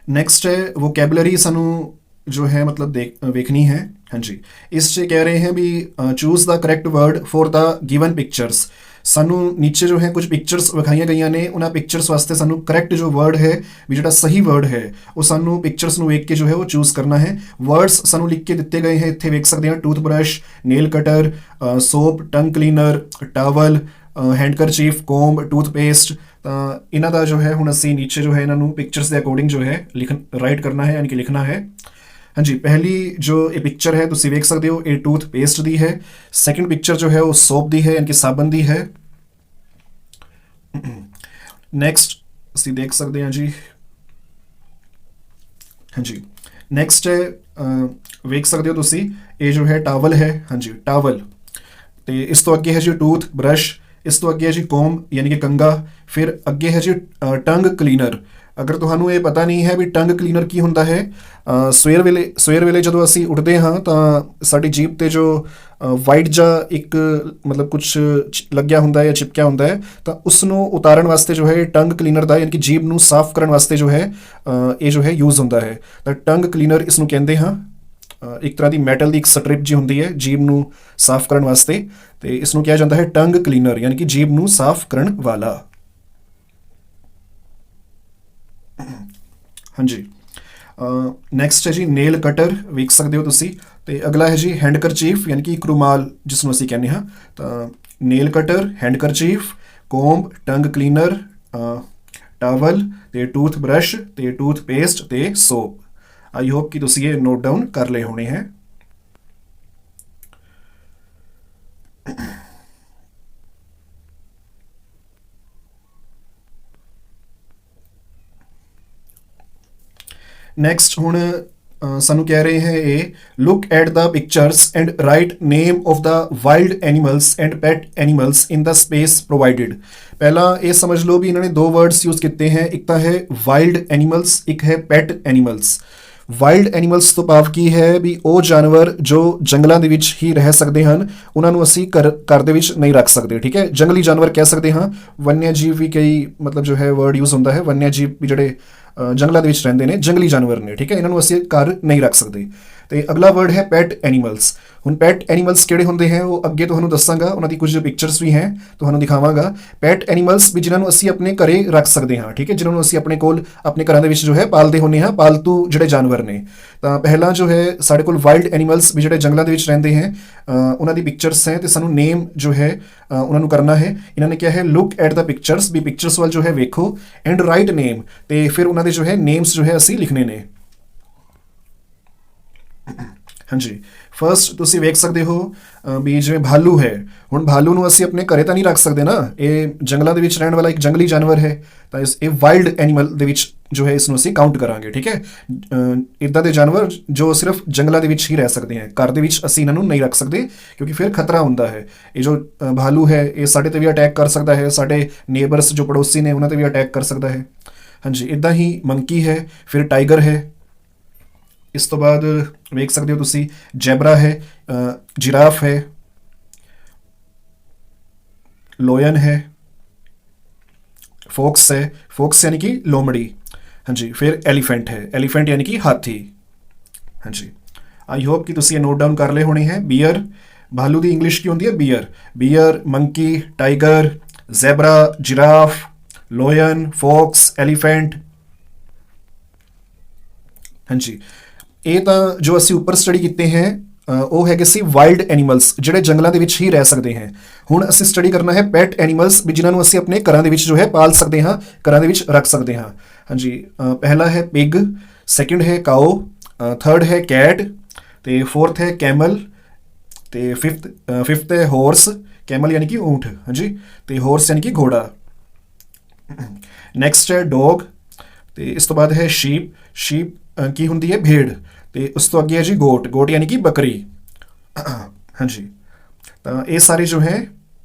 Next ਹੈ ਵੋਕੈਬਲਰੀ, ਸਾਨੂੰ ਜੋ ਹੈ ਮਤਲਬ ਵੇਖਣੀ ਹੈ। ਹਾਂਜੀ, ਇਸ 'ਚ ਕਹਿ ਰਹੇ ਹੈ ਵੀ choose the correct word for the given pictures. ਸਾਨੂੰ ਨੀਚੇ ਜੋ ਹੈ ਕੁਝ ਪਿਕਚਰਸ ਵਿਖਾਈਆਂ ਗਈਆਂ ਨੇ, ਉਹਨਾਂ ਪਿਕਚਰਸ ਵਾਸਤੇ ਸਾਨੂੰ ਕਰੈਕਟ ਜੋ ਵਰਡ ਹੈ ਵੀ ਜਿਹੜਾ ਸਹੀ ਵਰਡ ਹੈ ਉਹ ਸਾਨੂੰ ਪਿਕਚਰਸ ਨੂੰ ਵੇਖ ਕੇ ਜੋ ਹੈ ਉਹ ਚੂਜ਼ ਕਰਨਾ ਹੈ। ਵਰਡਸ ਸਾਨੂੰ ਲਿਖ ਕੇ ਦਿੱਤੇ ਗਏ ਹੈ, ਇੱਥੇ ਵੇਖ ਸਕਦੇ ਹਾਂ। ਟੂਥਬ੍ਰਸ਼, ਨੇਲ ਕਟਰ, ਸੋਪ, ਟੰਗ ਕਲੀਨਰ, ਟਾਵਲ, ਹੈਂਡਕਰਚੀਫ, ਕੋਂਬ, ਟੂਥਪੇਸਟ। ਤਾਂ ਇਹਨਾਂ ਦਾ ਜੋ ਹੈ ਹੁਣ ਅਸੀਂ ਨੀਚੇ ਜੋ ਹੈ ਇਹਨਾਂ ਨੂੰ ਪਿਕਚਰਸ ਦੇ ਅਕੋਰਡਿੰਗ ਜੋ ਹੈ ਰਾਈਟ ਕਰਨਾ ਹੈ, ਯਾਨੀ ਕਿ ਲਿਖਣਾ ਹੈ। ਹਾਂਜੀ, ਪਹਿਲੀ ਜੋ ਇਹ ਪਿਕਚਰ ਹੈ ਤੁਸੀਂ ਵੇਖ ਸਕਦੇ ਹੋ, ਇਹ ਟੂਥਪੇਸਟ ਦੀ ਹੈ। ਸੈਕਿੰਡ ਪਿਕਚਰ ਜੋ ਹੈ ਉਹ ਸੋਪ ਦੀ ਹੈ, ਯਾਨੀ ਕਿ ਸਾਬਣ ਦੀ ਹੈ। ਨੈਕਸਟ ਅਸੀਂ ਦੇਖ ਸਕਦੇ ਹਾਂ ਜੀ। ਹਾਂਜੀ, ਨੈਕਸਟ ਹੈ ਵੇਖ ਸਕਦੇ ਹੋ ਤੁਸੀਂ, ਇਹ ਜੋ ਹੈ ਟਾਵਲ ਹੈ। ਹਾਂਜੀ, ਟਾਵਲ। ਤੇ ਇਸ ਤੋਂ ਅੱਗੇ ਹੈ ਜੀ ਟੂਥ ਬ੍ਰਸ਼, ਇਸ ਤੋਂ ਅੱਗੇ ਹੈ ਜੀ ਕੋਮ ਯਾਨੀ ਕਿ ਕੰਗਾ। ਫਿਰ ਅੱਗੇ ਹੈ ਜੀ ਟੰਗ ਕਲੀਨਰ। ਅਗਰ ਤੁਹਾਨੂੰ ਇਹ ਪਤਾ ਨਹੀਂ ਹੈ ਵੀ ਟੰਗ ਕਲੀਨਰ ਕੀ ਹੁੰਦਾ ਹੈ, ਸਵੇਰ ਵੇਲੇ ਜਦੋਂ ਅਸੀਂ ਉੱਠਦੇ ਹਾਂ ਤਾਂ ਸਾਡੀ ਜੀਭ 'ਤੇ ਜੋ ਵਾਈਟ ਜਾਂ ਇੱਕ ਮਤਲਬ ਕੁਛ ਲੱਗਿਆ ਹੁੰਦਾ ਹੈ ਜਾਂ ਚਿਪਕਿਆ ਹੁੰਦਾ ਹੈ, ਤਾਂ ਉਸ ਨੂੰ ਉਤਾਰਨ ਵਾਸਤੇ ਜੋ ਹੈ ਟੰਗ ਕਲੀਨਰ ਦਾ ਯਾਨੀ ਕਿ ਜੀਭ ਨੂੰ ਸਾਫ਼ ਕਰਨ ਵਾਸਤੇ ਜੋ ਹੈ ਇਹ ਜੋ ਹੈ ਯੂਜ਼ ਹੁੰਦਾ ਹੈ। ਤਾਂ ਟੰਗ ਕਲੀਨਰ ਇਸ ਨੂੰ ਕਹਿੰਦੇ ਹਾਂ। ਇੱਕ ਤਰ੍ਹਾਂ ਦੀ ਮੈਟਲ ਦੀ ਇੱਕ ਸਟ੍ਰਿਪ ਜੀ ਹੁੰਦੀ ਹੈ ਜੀਭ ਨੂੰ ਸਾਫ਼ ਕਰਨ ਵਾਸਤੇ, ਤੇ ਇਸ ਨੂੰ ਕਿਹਾ ਜਾਂਦਾ ਹੈ ਟੰਗ ਕਲੀਨਰ ਯਾਨੀ ਕਿ ਜੀਭ ਨੂੰ ਸਾਫ਼ ਕਰਨ ਵਾਲਾ। ਹਾਂਜੀ, ਨੈਕਸਟ ਹੈ ਜੀ ਨੇਲ ਕਟਰ, ਵੇਖ ਸਕਦੇ ਹੋ ਤੁਸੀਂ। ਤੇ ਅਗਲਾ ਹੈ ਜੀ ਹੈਂਡਕਰਚੀਫ ਯਾਨੀ ਕਿ ਇੱਕ ਰੁਮਾਲ ਜਿਸ ਨੂੰ ਅਸੀਂ ਕਹਿੰਦੇ ਹਾਂ। ਤਾਂ ਨੇਲ ਕਟਰ, ਹੈਂਡਕਰਚੀਫ, ਕੋਂਬ, ਟੰਗ ਕਲੀਨਰ, ਟਾਵਲ ਤੇ ਟੂਥ ਬ੍ਰਸ਼ ਤੇ ਟੂਥਪੇਸਟ ਤੇ ਸੋਪ। ਆਈ ਹੋਪ ਕਿ ਤੁਸੀਂ ਇਹ ਨੋਟ ਡਾਊਨ ਕਰ ਲਏ ਹੋਣੇ ਹੈ। ਨੈਕਸਟ ਹੁਣ ਸਾਨੂੰ ਕਹਿ ਰਹੇ ਹੈ ਇਹ look at the pictures and write name of the wild animals and pet animals in the space provided. ਪਹਿਲਾਂ ਇਹ ਸਮਝ ਲਓ ਵੀ ਇਹਨਾਂ ਨੇ 2 ਵਰਡਸ ਯੂਜ਼ ਕੀਤੇ ਹੈ, ਇੱਕ ਤਾਂ ਹੈ ਵਾਈਲਡ ਐਨੀਮਲਸ, ਇੱਕ ਹੈ ਪੈਟ ਐਨੀਮਲਸ। ਵਾਈਲਡ ਐਨੀਮਲਸ ਤੋਂ ਭਾਵ ਕੀ ਹੈ ਵੀ ਉਹ ਜਾਨਵਰ ਜੋ ਜੰਗਲਾਂ ਦੇ ਵਿੱਚ ਹੀ ਰਹਿ ਸਕਦੇ ਹਨ, ਉਹਨਾਂ ਨੂੰ ਅਸੀਂ ਘਰ ਦੇ ਵਿੱਚ ਨਹੀਂ ਰੱਖ ਸਕਦੇ, ਠੀਕ ਹੈ। ਜੰਗਲੀ ਜਾਨਵਰ ਕਹਿ ਸਕਦੇ ਹਾਂ। ਵਨਿਆ ਜੀਵ ਵੀ ਕਈ ਮਤਲਬ ਜੋ ਹੈ ਵਰਡ ਯੂਜ਼ ਹੁੰਦਾ ਹੈ। ਵਨਿਆ ਜੀਵ ਵੀ ਜਿਹੜੇ ਜੰਗਲਾਂ ਦੇ ਵਿੱਚ ਰਹਿੰਦੇ ਨੇ, ਜੰਗਲੀ ਜਾਨਵਰ ਨੇ, ਠੀਕ ਹੈ। ਇਹਨਾਂ ਨੂੰ ਅਸੀਂ ਘਰ ਨਹੀਂ ਰੱਖ ਸਕਦੇ। ਤੇ ਅਗਲਾ ਵਰਡ ਹੈ ਪੈਟ ਐਨੀਮਲਸ। ਹੁਣ ਪੈਟ ਐਨੀਮਲਸ ਕਿਹੜੇ ਹੁੰਦੇ ਹੈ ਉਹ ਅੱਗੇ ਤੁਹਾਨੂੰ ਦੱਸਾਂਗਾ, ਉਹਨਾਂ ਦੀ ਕੁਝ ਪਿਕਚਰਸ ਵੀ ਹੈ ਤੁਹਾਨੂੰ ਦਿਖਾਵਾਂਗਾ। ਪੈਟ ਐਨੀਮਲਸ ਵੀ ਜਿਨ੍ਹਾਂ ਨੂੰ ਅਸੀਂ ਆਪਣੇ ਘਰੇ ਰੱਖ ਸਕਦੇ ਹਾਂ, ਠੀਕ ਹੈ, ਜਿਨ੍ਹਾਂ ਨੂੰ ਅਸੀਂ ਆਪਣੇ ਕੋਲ ਆਪਣੇ ਘਰਾਂ ਦੇ ਵਿੱਚ ਜੋ ਹੈ ਪਾਲਦੇ ਹੁੰਦੇ ਹਾਂ, ਪਾਲਤੂ ਜਿਹੜੇ ਜਾਨਵਰ ਨੇ। ਤਾਂ ਪਹਿਲਾਂ ਜੋ ਹੈ ਸਾਡੇ ਕੋਲ ਵਾਈਲਡ ਐਨੀਮਲਸ ਵੀ ਜਿਹੜੇ ਜੰਗਲਾਂ ਦੇ ਵਿੱਚ ਰਹਿੰਦੇ ਹੈ, ਉਹਨਾਂ ਦੀ ਪਿਕਚਰਸ ਹੈ ਤੇ ਸਾਨੂੰ ਨੇਮ ਜੋ ਹੈ ਉਹਨਾਂ ਨੂੰ ਕਰਨਾ ਹੈ। ਇਹਨਾਂ ਨੇ ਕਿਹਾ ਹੈ ਲੁੱਕ ਐਟ ਦ ਪਿਕਚਰਸ, ਵੀ ਪਿਕਚਰਸ ਵੱਲ ਜੋ ਹੈ ਵੇਖੋ, ਐਂਡ ਰਾਈਟ ਨੇਮ, ਤੇ ਫਿਰ ਉਹਨਾਂ ਦੇ ਜੋ ਹੈ ਨੇਮਸ ਜੋ ਹੈ ਅਸੀਂ ਲਿਖਣੇ ਨੇ। ਹਾਂਜੀ, ਫਸਟ ਤੁਸੀਂ ਵੇਖ ਸਕਦੇ ਹੋ ਵੀ ਜਿਵੇਂ ਭਾਲੂ ਹੈ। ਹੁਣ ਭਾਲੂ ਨੂੰ ਅਸੀਂ ਆਪਣੇ ਘਰੇ ਤਾਂ ਨਹੀਂ ਰੱਖ ਸਕਦੇ ਨਾ, ਇਹ ਜੰਗਲਾਂ ਦੇ ਵਿੱਚ ਰਹਿਣ ਵਾਲਾ ਇੱਕ ਜੰਗਲੀ ਜਾਨਵਰ ਹੈ, ਤਾਂ ਇਹ ਵਾਈਲਡ ਐਨੀਮਲ ਦੇ ਵਿੱਚ ਜੋ ਹੈ ਇਸ ਨੂੰ ਅਸੀਂ ਕਾਊਂਟ ਕਰਾਂਗੇ, ਠੀਕ ਹੈ। ਇੱਦਾਂ ਦੇ ਜਾਨਵਰ ਜੋ ਸਿਰਫ ਜੰਗਲਾਂ ਦੇ ਵਿੱਚ ਹੀ ਰਹਿ ਸਕਦੇ ਹੈ, ਘਰ ਦੇ ਵਿੱਚ ਅਸੀਂ ਇਹਨਾਂ ਨੂੰ ਨਹੀਂ ਰੱਖ ਸਕਦੇ ਕਿਉਂਕਿ ਫਿਰ ਖਤਰਾ ਹੁੰਦਾ ਹੈ। ਇਹ ਜੋ ਭਾਲੂ ਹੈ ਇਹ ਸਾਡੇ ਤੇ ਵੀ ਅਟੈਕ ਕਰ ਸਕਦਾ ਹੈ, ਸਾਡੇ ਨੇਬਰਸ ਜੋ ਪੜੋਸੀ ਨੇ ਉਹਨਾਂ ਤੇ ਵੀ ਅਟੈਕ ਕਰ ਸਕਦਾ ਹੈ। ਹਾਂਜੀ, ਇੱਦਾਂ ਹੀ ਮੰਕੀ ਹੈ, ਫਿਰ ਟਾਈਗਰ ਹੈ। ਇਸ ਤੋਂ ਬਾਅਦ ਵੇਖ ਸਕਦੇ ਹੋ ਤੁਸੀਂ ਜੈਬਰਾ ਹੈ, ਜਿਰਾਫ ਹੈ, ਲੋयन ਹੈ, ਫੋਕਸ ਹੈ, ਫੋਕਸ यानी कि लोमड़ी। ਹਾਂਜੀ, ਫਿਰ ਐਲੀਫੈਂਟ ਹੈ, ਐਲੀਫੈਂਟ यानी कि ਹਾਥੀ। ਹਾਂਜੀ, ਆਈ ਹੋਪ ਕਿ ਤੁਸੀਂ ਇਹ ਨੋਟ ਡਾਊਨ ਕਰ ਲਏ ਹੋਣੇ ਹੈ। ਬੀਅਰ, ਭਾਲੂ ਦੀ ਇੰਗਲਿਸ਼ ਕੀ ਹੁੰਦੀ ਹੈ? Bear. Bear, monkey, tiger, zebra, giraffe, lion, fox, elephant. ਹਾਂਜੀ, ਇਹ ਤਾਂ ਜੋ ਅਸੀਂ ਉੱਪਰ ਸਟੱਡੀ ਕੀਤੇ ਹੈ ਉਹ ਹੈਗੇ ਸੀ ਵਾਈਲਡ ਐਨੀਮਲਸ ਜਿਹੜੇ ਜੰਗਲਾਂ ਦੇ ਵਿੱਚ ਹੀ ਰਹਿ ਸਕਦੇ ਹੈ। ਹੁਣ ਅਸੀਂ ਸਟੱਡੀ ਕਰਨਾ ਹੈ ਪੈਟ ਐਨੀਮਲਸ ਵੀ ਜਿਨ੍ਹਾਂ ਨੂੰ ਅਸੀਂ ਆਪਣੇ ਘਰਾਂ ਦੇ ਵਿੱਚ ਜੋ ਹੈ ਪਾਲ ਸਕਦੇ ਹਾਂ, ਘਰਾਂ ਦੇ ਵਿੱਚ ਰੱਖ ਸਕਦੇ ਹਾਂ। ਹਾਂਜੀ, ਪਹਿਲਾ ਹੈ ਪਿਗ, ਸੈਕਿੰਡ ਹੈ ਕਾਓ, ਥਰਡ ਹੈ ਕੈਟ, ਤੇ ਫੋਰਥ ਹੈ ਕੈਮਲ, ਤੇ ਫਿਫਥ ਹੈ ਹੌਰਸ। ਕੈਮਲ यानी कि ਊਂਠ, ਹਾਂਜੀ, ਤੇ ਹੌਰਸ यानी कि ਘੋੜਾ। ਨੈਕਸਟ ਹੈ ਡੌਗ, ਤੇ ਇਸ ਤੋਂ ਬਾਅਦ ਹੈ ਸ਼ੀਪ। ਸ਼ੀਪ ਕੀ ਹੁੰਦੀ ਹੈ? ਭੇਡ। ਤੇ ਉਸ ਤੋਂ ਅੱਗੇ ਹੈ ਜੀ ਗੋਟ, ਗੋਟ यानी कि ਬੱਕਰੀ। ਹਾਂਜੀ, ਤਾਂ ਇਹ ਸਾਰੇ ਜੋ ਹੈ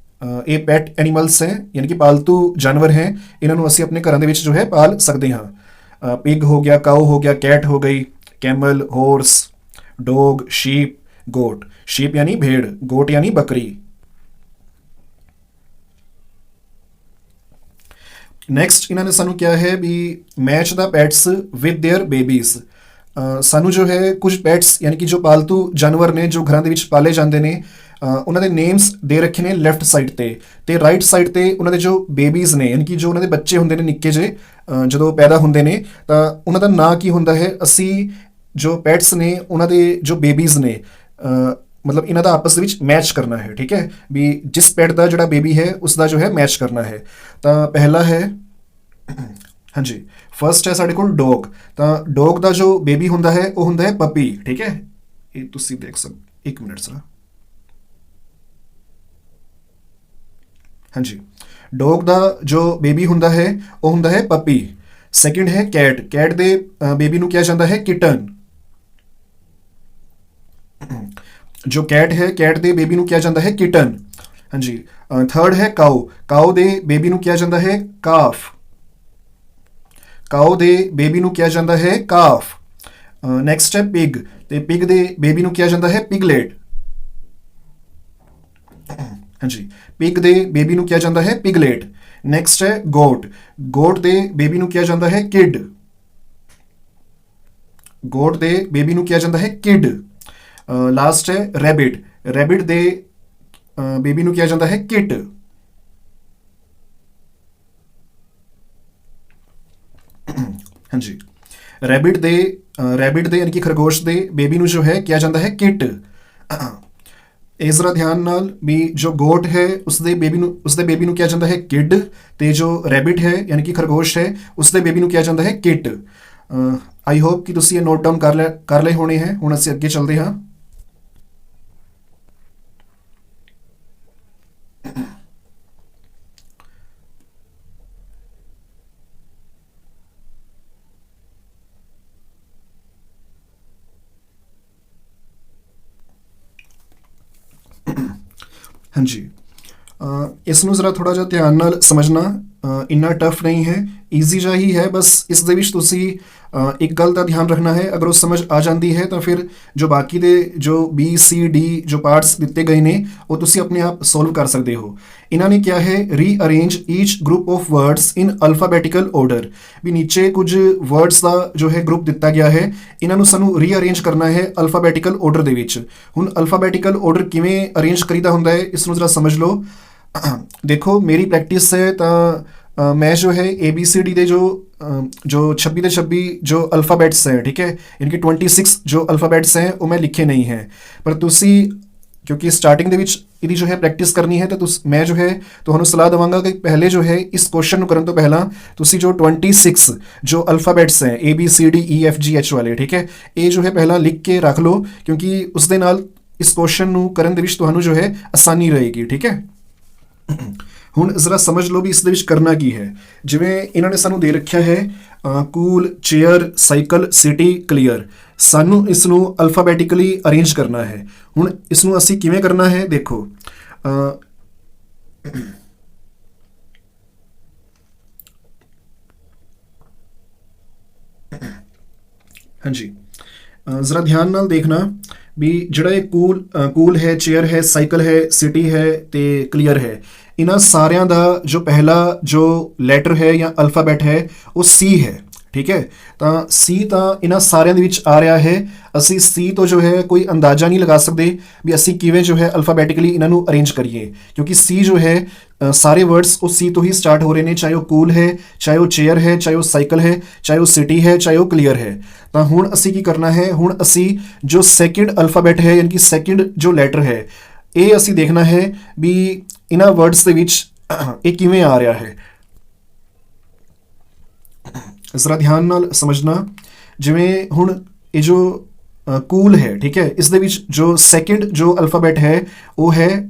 ਇਹ ਪੈਟ ਐਨੀਮਲਸ ਹੈ यानी कि ਪਾਲਤੂ ਜਾਨਵਰ ਹੈ, ਇਹਨਾਂ ਨੂੰ ਅਸੀਂ ਆਪਣੇ ਘਰਾਂ ਦੇ ਵਿੱਚ ਜੋ ਹੈ ਪਾਲ ਸਕਦੇ ਹਾਂ। ਪਿਗ ਹੋ ਗਿਆ, ਕਾਓ ਹੋ ਗਿਆ, ਕੈਟ ਹੋ ਗਈ, ਕੈਮਲ, ਹੌਰਸ, ਡੌਗ, ਸ਼ੀਪ, गोट। शीप यानी भेड़, गोट यानी बकरी। ਨੈਕਸਟ ਇਹਨਾਂ ਨੇ ਸਾਨੂੰ ਕਿਹਾ ਹੈ ਵੀ match the pets with their babies. ਸਾਨੂੰ ਜੋ ਹੈ ਕੁਝ ਪੈਟਸ ਯਾਨੀ ਕਿ ਜੋ ਪਾਲਤੂ ਜਾਨਵਰ ਨੇ ਜੋ ਘਰਾਂ ਦੇ ਵਿੱਚ ਪਾਲੇ ਜਾਂਦੇ ਨੇ ਉਹਨਾਂ ਦੇ ਨੇਮਸ ਦੇ ਰੱਖੇ ਨੇ ਲੈਫਟ ਸਾਈਡ ਤੇ ਰਾਈਟ ਸਾਈਡ ਤੇ ਉਹਨਾਂ ਦੇ ਜੋ ਬੇਬੀਜ਼ ਨੇ ਯਾਨੀ ਕਿ ਜੋ ਉਹਨਾਂ ਦੇ ਬੱਚੇ ਹੁੰਦੇ ਨੇ ਨਿੱਕੇ ਜਿਹੇ ਜਦੋਂ ਪੈਦਾ ਹੁੰਦੇ ਨੇ ਤਾਂ ਉਹਨਾਂ ਦਾ ਨਾਂ ਕੀ ਹੁੰਦਾ ਹੈ। ਅਸੀਂ ਜੋ ਪੈਟਸ ਨੇ ਉਹਨਾਂ ਦੇ ਜੋ ਬੇਬੀਜ਼ ਨੇ ਮਤਲਬ ਇਹਨਾਂ ਦਾ ਆਪਸ ਦੇ ਵਿੱਚ ਮੈਚ ਕਰਨਾ ਹੈ, ਠੀਕ ਹੈ, ਵੀ ਜਿਸ ਪੈਟ ਦਾ ਜਿਹੜਾ ਬੇਬੀ ਹੈ ਉਸ ਦਾ ਜੋ ਹੈ ਮੈਚ ਕਰਨਾ ਹੈ। ਤਾਂ ਪਹਿਲਾ ਹੈ ਹਾਂਜੀ ਫਸਟ ਹੈ ਸਾਡੇ ਕੋਲ ਡੌਗ। ਤਾਂ ਡੌਗ ਦਾ ਜੋ ਬੇਬੀ ਹੁੰਦਾ ਹੈ ਉਹ ਹੁੰਦਾ ਹੈ ਪਪੀ, ਠੀਕ ਹੈ, ਇਹ ਤੁਸੀਂ ਦੇਖ ਸਕਦੇ, ਇੱਕ ਮਿੰਟ ਸਰ। ਹਾਂਜੀ, ਡੌਗ ਦਾ ਜੋ ਬੇਬੀ ਹੁੰਦਾ ਹੈ ਉਹ ਹੁੰਦਾ ਹੈ ਪਪੀ। ਸੈਕਿੰਡ ਹੈ ਕੈਟ। ਕੈਟ ਦੇ ਬੇਬੀ ਨੂੰ ਕਿਹਾ ਜਾਂਦਾ ਹੈ ਕਿਟਨ। ਜੋ ਕੈਟ ਹੈ ਕੈਟ ਦੇ ਬੇਬੀ ਨੂੰ ਕਿਹਾ ਜਾਂਦਾ ਹੈ ਕਿਟਨ। ਹਾਂਜੀ, ਥਰਡ ਹੈ ਕਾਓ। ਕਾਓ ਦੇ ਬੇਬੀ ਨੂੰ ਕਿਹਾ ਜਾਂਦਾ ਹੈ ਕਾਫ। ਕਾਓ ਦੇ ਬੇਬੀ ਨੂੰ ਕਿਹਾ ਜਾਂਦਾ ਹੈ ਕਾਫ। ਨੈਕਸਟ ਹੈ ਪਿਗ, ਤੇ ਪਿਗ ਦੇ ਬੇਬੀ ਨੂੰ ਕਿਹਾ ਜਾਂਦਾ ਹੈ ਪਿਗਲੇਟ। ਹਾਂਜੀ, ਪਿਗ ਦੇ ਬੇਬੀ ਨੂੰ ਕਿਹਾ ਜਾਂਦਾ ਹੈ ਪਿਗਲੇਟ। ਨੈਕਸਟ ਹੈ ਗੋਟ। ਗੋਟ ਦੇ ਬੇਬੀ ਨੂੰ ਕਿਹਾ ਜਾਂਦਾ ਹੈ ਕਿਡ। ਗੋਟ ਦੇ ਬੇਬੀ ਨੂੰ ਕਿਹਾ ਜਾਂਦਾ ਹੈ ਕਿਡ। ਲਾਸਟ ਹੈ ਰੈਬਿਟ। ਰੈਬਿਟ ਦੇ ਬੇਬੀ ਨੂੰ ਕਿਹਾ ਜਾਂਦਾ ਹੈ ਕਿਟ। ਹਾਂਜੀ, ਰੈਬਿਟ ਦੇ ਯਾਨੀ ਕਿ ਖਰਗੋਸ਼ ਦੇ ਬੇਬੀ ਨੂੰ ਜੋ ਹੈ ਕਿਹਾ ਜਾਂਦਾ ਹੈ ਕਿਟ। ਇਸ ਜ਼ਰਾ ਧਿਆਨ ਨਾਲ ਵੀ ਜੋ ਗੋਟ ਹੈ ਉਸਦੇ ਬੇਬੀ ਨੂੰ ਕਿਹਾ ਜਾਂਦਾ ਹੈ ਕਿਡ, ਤੇ ਜੋ ਰੈਬਿਟ ਹੈ ਯਾਨੀ ਕਿ ਖਰਗੋਸ਼ ਹੈ ਉਸਦੇ ਬੇਬੀ ਨੂੰ ਕਿਹਾ ਜਾਂਦਾ ਹੈ ਕਿਟ। ਆਈ ਹੋਪ ਕਿ ਤੁਸੀਂ ਇਹ ਨੋਟ ਡਾਊਨ ਕਰ ਲਏ ਹੋਣੇ ਹੈ। ਹੁਣ ਅਸੀਂ ਅੱਗੇ ਚੱਲਦੇ ਹਾਂ। ਹਾਂਜੀ, ਇਸ ਨੂੰ ਜ਼ਰਾ ਥੋੜ੍ਹਾ ਜਿਹਾ ਧਿਆਨ ਨਾਲ ਸਮਝਣਾ। ਇੰਨਾ ਟਫ ਨਹੀਂ ਹੈ, ਈਜ਼ੀ ਜਿਹਾ ਹੀ ਹੈ। ਬਸ ਇਸ ਦੇ ਵਿੱਚ ਤੁਸੀਂ ਇੱਕ ਗੱਲ ਦਾ ਧਿਆਨ ਰੱਖਣਾ ਹੈ, ਅਗਰ ਉਹ ਸਮਝ ਆ ਜਾਂਦੀ ਹੈ ਤਾਂ ਫਿਰ ਜੋ ਬਾਕੀ ਦੇ ਜੋ BCD ਜੋ ਪਾਰਟਸ ਦਿੱਤੇ ਗਏ ਨੇ ਉਹ ਤੁਸੀਂ ਆਪਣੇ ਆਪ ਸੋਲਵ ਕਰ ਸਕਦੇ ਹੋ। ਇਹਨਾਂ ਨੇ ਕਿਹਾ ਹੈ rearrange each group of words in alphabetical order, ਵੀ ਨੀਚੇ ਕੁਝ ਵਰਡਸ ਦਾ ਜੋ ਹੈ ਗਰੁੱਪ ਦਿੱਤਾ ਗਿਆ ਹੈ, ਇਹਨਾਂ ਨੂੰ ਸਾਨੂੰ ਰੀਅਰੇਂਜ ਕਰਨਾ ਹੈ ਅਲਫਾਬੈਟੀਕਲ ਆਰਡਰ ਦੇ ਵਿੱਚ। ਹੁਣ ਅਲਫਾਬੈਟੀਕਲ ਆਰਡਰ ਕਿਵੇਂ ਅਰੇਂਜ ਕਰੀਦਾ ਹੁੰਦਾ ਹੈ ਇਸ ਨੂੰ ਜ਼ਰਾ ਸਮਝ ਲਓ। ਦੇਖੋ ਮੇਰੀ ਪ੍ਰੈਕਟਿਸ ਹੈ ਤਾਂ मैं जो है ABCD ਦੇ जो 26 ਦੇ 26 ਜੋ ਅਲਫਾਬੈਟਸ ਹੈ, ਠੀਕ ਹੈ, ਇਨਕੇ 26 ਜੋ ਅਲਫਾਬੈਟਸ ਹੈ ਉਹ ਮੈਂ ਲਿਖੇ ਨਹੀਂ ਹੈ, ਪਰ ਤੁਸੀਂ ਕਿਉਂਕਿ ਸਟਾਰਟਿੰਗ ਦੇ ਵਿੱਚ ਇਹਦੀ ਜੋ ਹੈ ਪ੍ਰੈਕਟਿਸ ਕਰਨੀ ਹੈ ਤਾਂ ਮੈਂ ਜੋ ਹੈ ਤੁਹਾਨੂੰ ਸਲਾਹ ਦੇਵਾਂਗਾ ਕਿ ਪਹਿਲੇ ਜੋ ਹੈ ਇਸ ਕੁਐਸਚਨ ਨੂੰ ਕਰਨ ਤੋਂ ਪਹਿਲਾਂ ਤੁਸੀਂ ਜੋ 26 ਜੋ ਅਲਫਾਬੈਟਸ ਹੈ ABCDEFGH ਵਾਲੇ, ਠੀਕ ਹੈ, ਇਹ ਜੋ ਹੈ ਪਹਿਲਾਂ ਲਿਖ ਕੇ ਰੱਖ ਲਓ, ਕਿਉਂਕਿ ਉਸ ਦੇ ਨਾਲ ਇਸ ਕੁਐਸਚਨ ਨੂੰ ਕਰਨ ਦੇ ਵਿੱਚ ਤੁਹਾਨੂੰ ਜੋ ਹੈ ਆਸਾਨੀ ਰਹੇਗੀ, ਠੀਕ ਹੈ। ਹੁਣ ਜ਼ਰਾ ਸਮਝ ਲਓ ਵੀ ਇਸ ਦੇ ਵਿੱਚ ਕਰਨਾ ਕੀ ਹੈ। ਜਿਵੇਂ ਇਹਨਾਂ ਨੇ ਸਾਨੂੰ ਦੇ ਰੱਖਿਆ ਹੈ cool, chair, cycle, city, clear, ਸਾਨੂੰ ਇਸ ਨੂੰ ਅਲਫਾਬੈਟਿਕਲੀ ਅਰੇਂਜ ਕਰਨਾ ਹੈ। ਹੁਣ ਇਸ ਨੂੰ ਅਸੀਂ ਕਿਵੇਂ ਕਰਨਾ ਹੈ, ਦੇਖੋ ਹਾਂਜੀ, ਜ਼ਰਾ ध्यान ਨਾਲ ਦੇਖਣਾ ਵੀ ਜਿਹੜਾ ਇਹ ਕੂਲ ਹੈ, ਚੇਅਰ ਹੈ, ਸਾਈਕਲ ਹੈ, ਸਿਟੀ ਹੈ ਤੇ ਕਲੀਅਰ ਹੈ, ਇਹਨਾਂ ਸਾਰਿਆਂ ਦਾ ਜੋ ਪਹਿਲਾ ਜੋ ਲੈਟਰ ਹੈ ਜਾਂ ਅਲਫਾਬੈਟ ਹੈ ਉਹ C ਹੈ, ਠੀਕ ਹੈ। ਤਾਂ C ਤਾਂ ਇਹਨਾਂ ਸਾਰਿਆਂ ਦੇ ਵਿੱਚ ਆ ਰਿਹਾ ਹੈ। ਅਸੀਂ C ਤੋਂ ਜੋ ਹੈ ਕੋਈ ਅੰਦਾਜ਼ਾ ਨਹੀਂ ਲਗਾ ਸਕਦੇ ਵੀ ਅਸੀਂ ਕਿਵੇਂ ਜੋ ਹੈ ਅਲਫਾਬੈਟਿਕਲੀ ਇਹਨਾਂ ਨੂੰ ਅਰੇਂਜ ਕਰੀਏ, ਕਿਉਂਕਿ C ਜੋ ਹੈ ਸਾਰੇ ਵਰਡਸ ਉਹ C ਤੋਂ ਹੀ ਸਟਾਰਟ ਹੋ ਰਹੇ ਨੇ, ਚਾਹੇ ਉਹ ਕੂਲ ਹੈ, ਚਾਹੇ ਉਹ ਚੇਅਰ ਹੈ, ਚਾਹੇ ਉਹ ਸਾਈਕਲ ਹੈ, ਚਾਹੇ ਉਹ ਸਿਟੀ ਹੈ, ਚਾਹੇ ਉਹ ਕਲੀਅਰ ਹੈ। ਤਾਂ ਹੁਣ ਅਸੀਂ ਕੀ ਕਰਨਾ ਹੈ, ਹੁਣ ਅਸੀਂ ਜੋ ਸੈਕਿੰਡ ਅਲਫਾਬੈਟ ਹੈ ਯਾਨੀ ਕਿ ਸੈਕਿੰਡ ਜੋ ਲੈਟਰ ਹੈ ਇਹ ਅਸੀਂ ਦੇਖਣਾ ਹੈ ਵੀ ਇਹਨਾਂ ਵਰਡਸ ਦੇ ਵਿੱਚ ਇਹ ਕਿਵੇਂ ਆ ਰਿਹਾ ਹੈ। ਜ਼ਰਾ ਧਿਆਨ ਨਾਲ ਸਮਝਣਾ, ਜਿਵੇਂ ਹੁਣ ਇਹ ਜੋ ਕੂਲ ਹੈ, ਠੀਕ ਹੈ, ਇਸ ਦੇ ਵਿੱਚ ਜੋ ਸੈਕਿੰਡ ਜੋ ਅਲਫਾਬੈਟ ਹੈ ਉਹ ਹੈ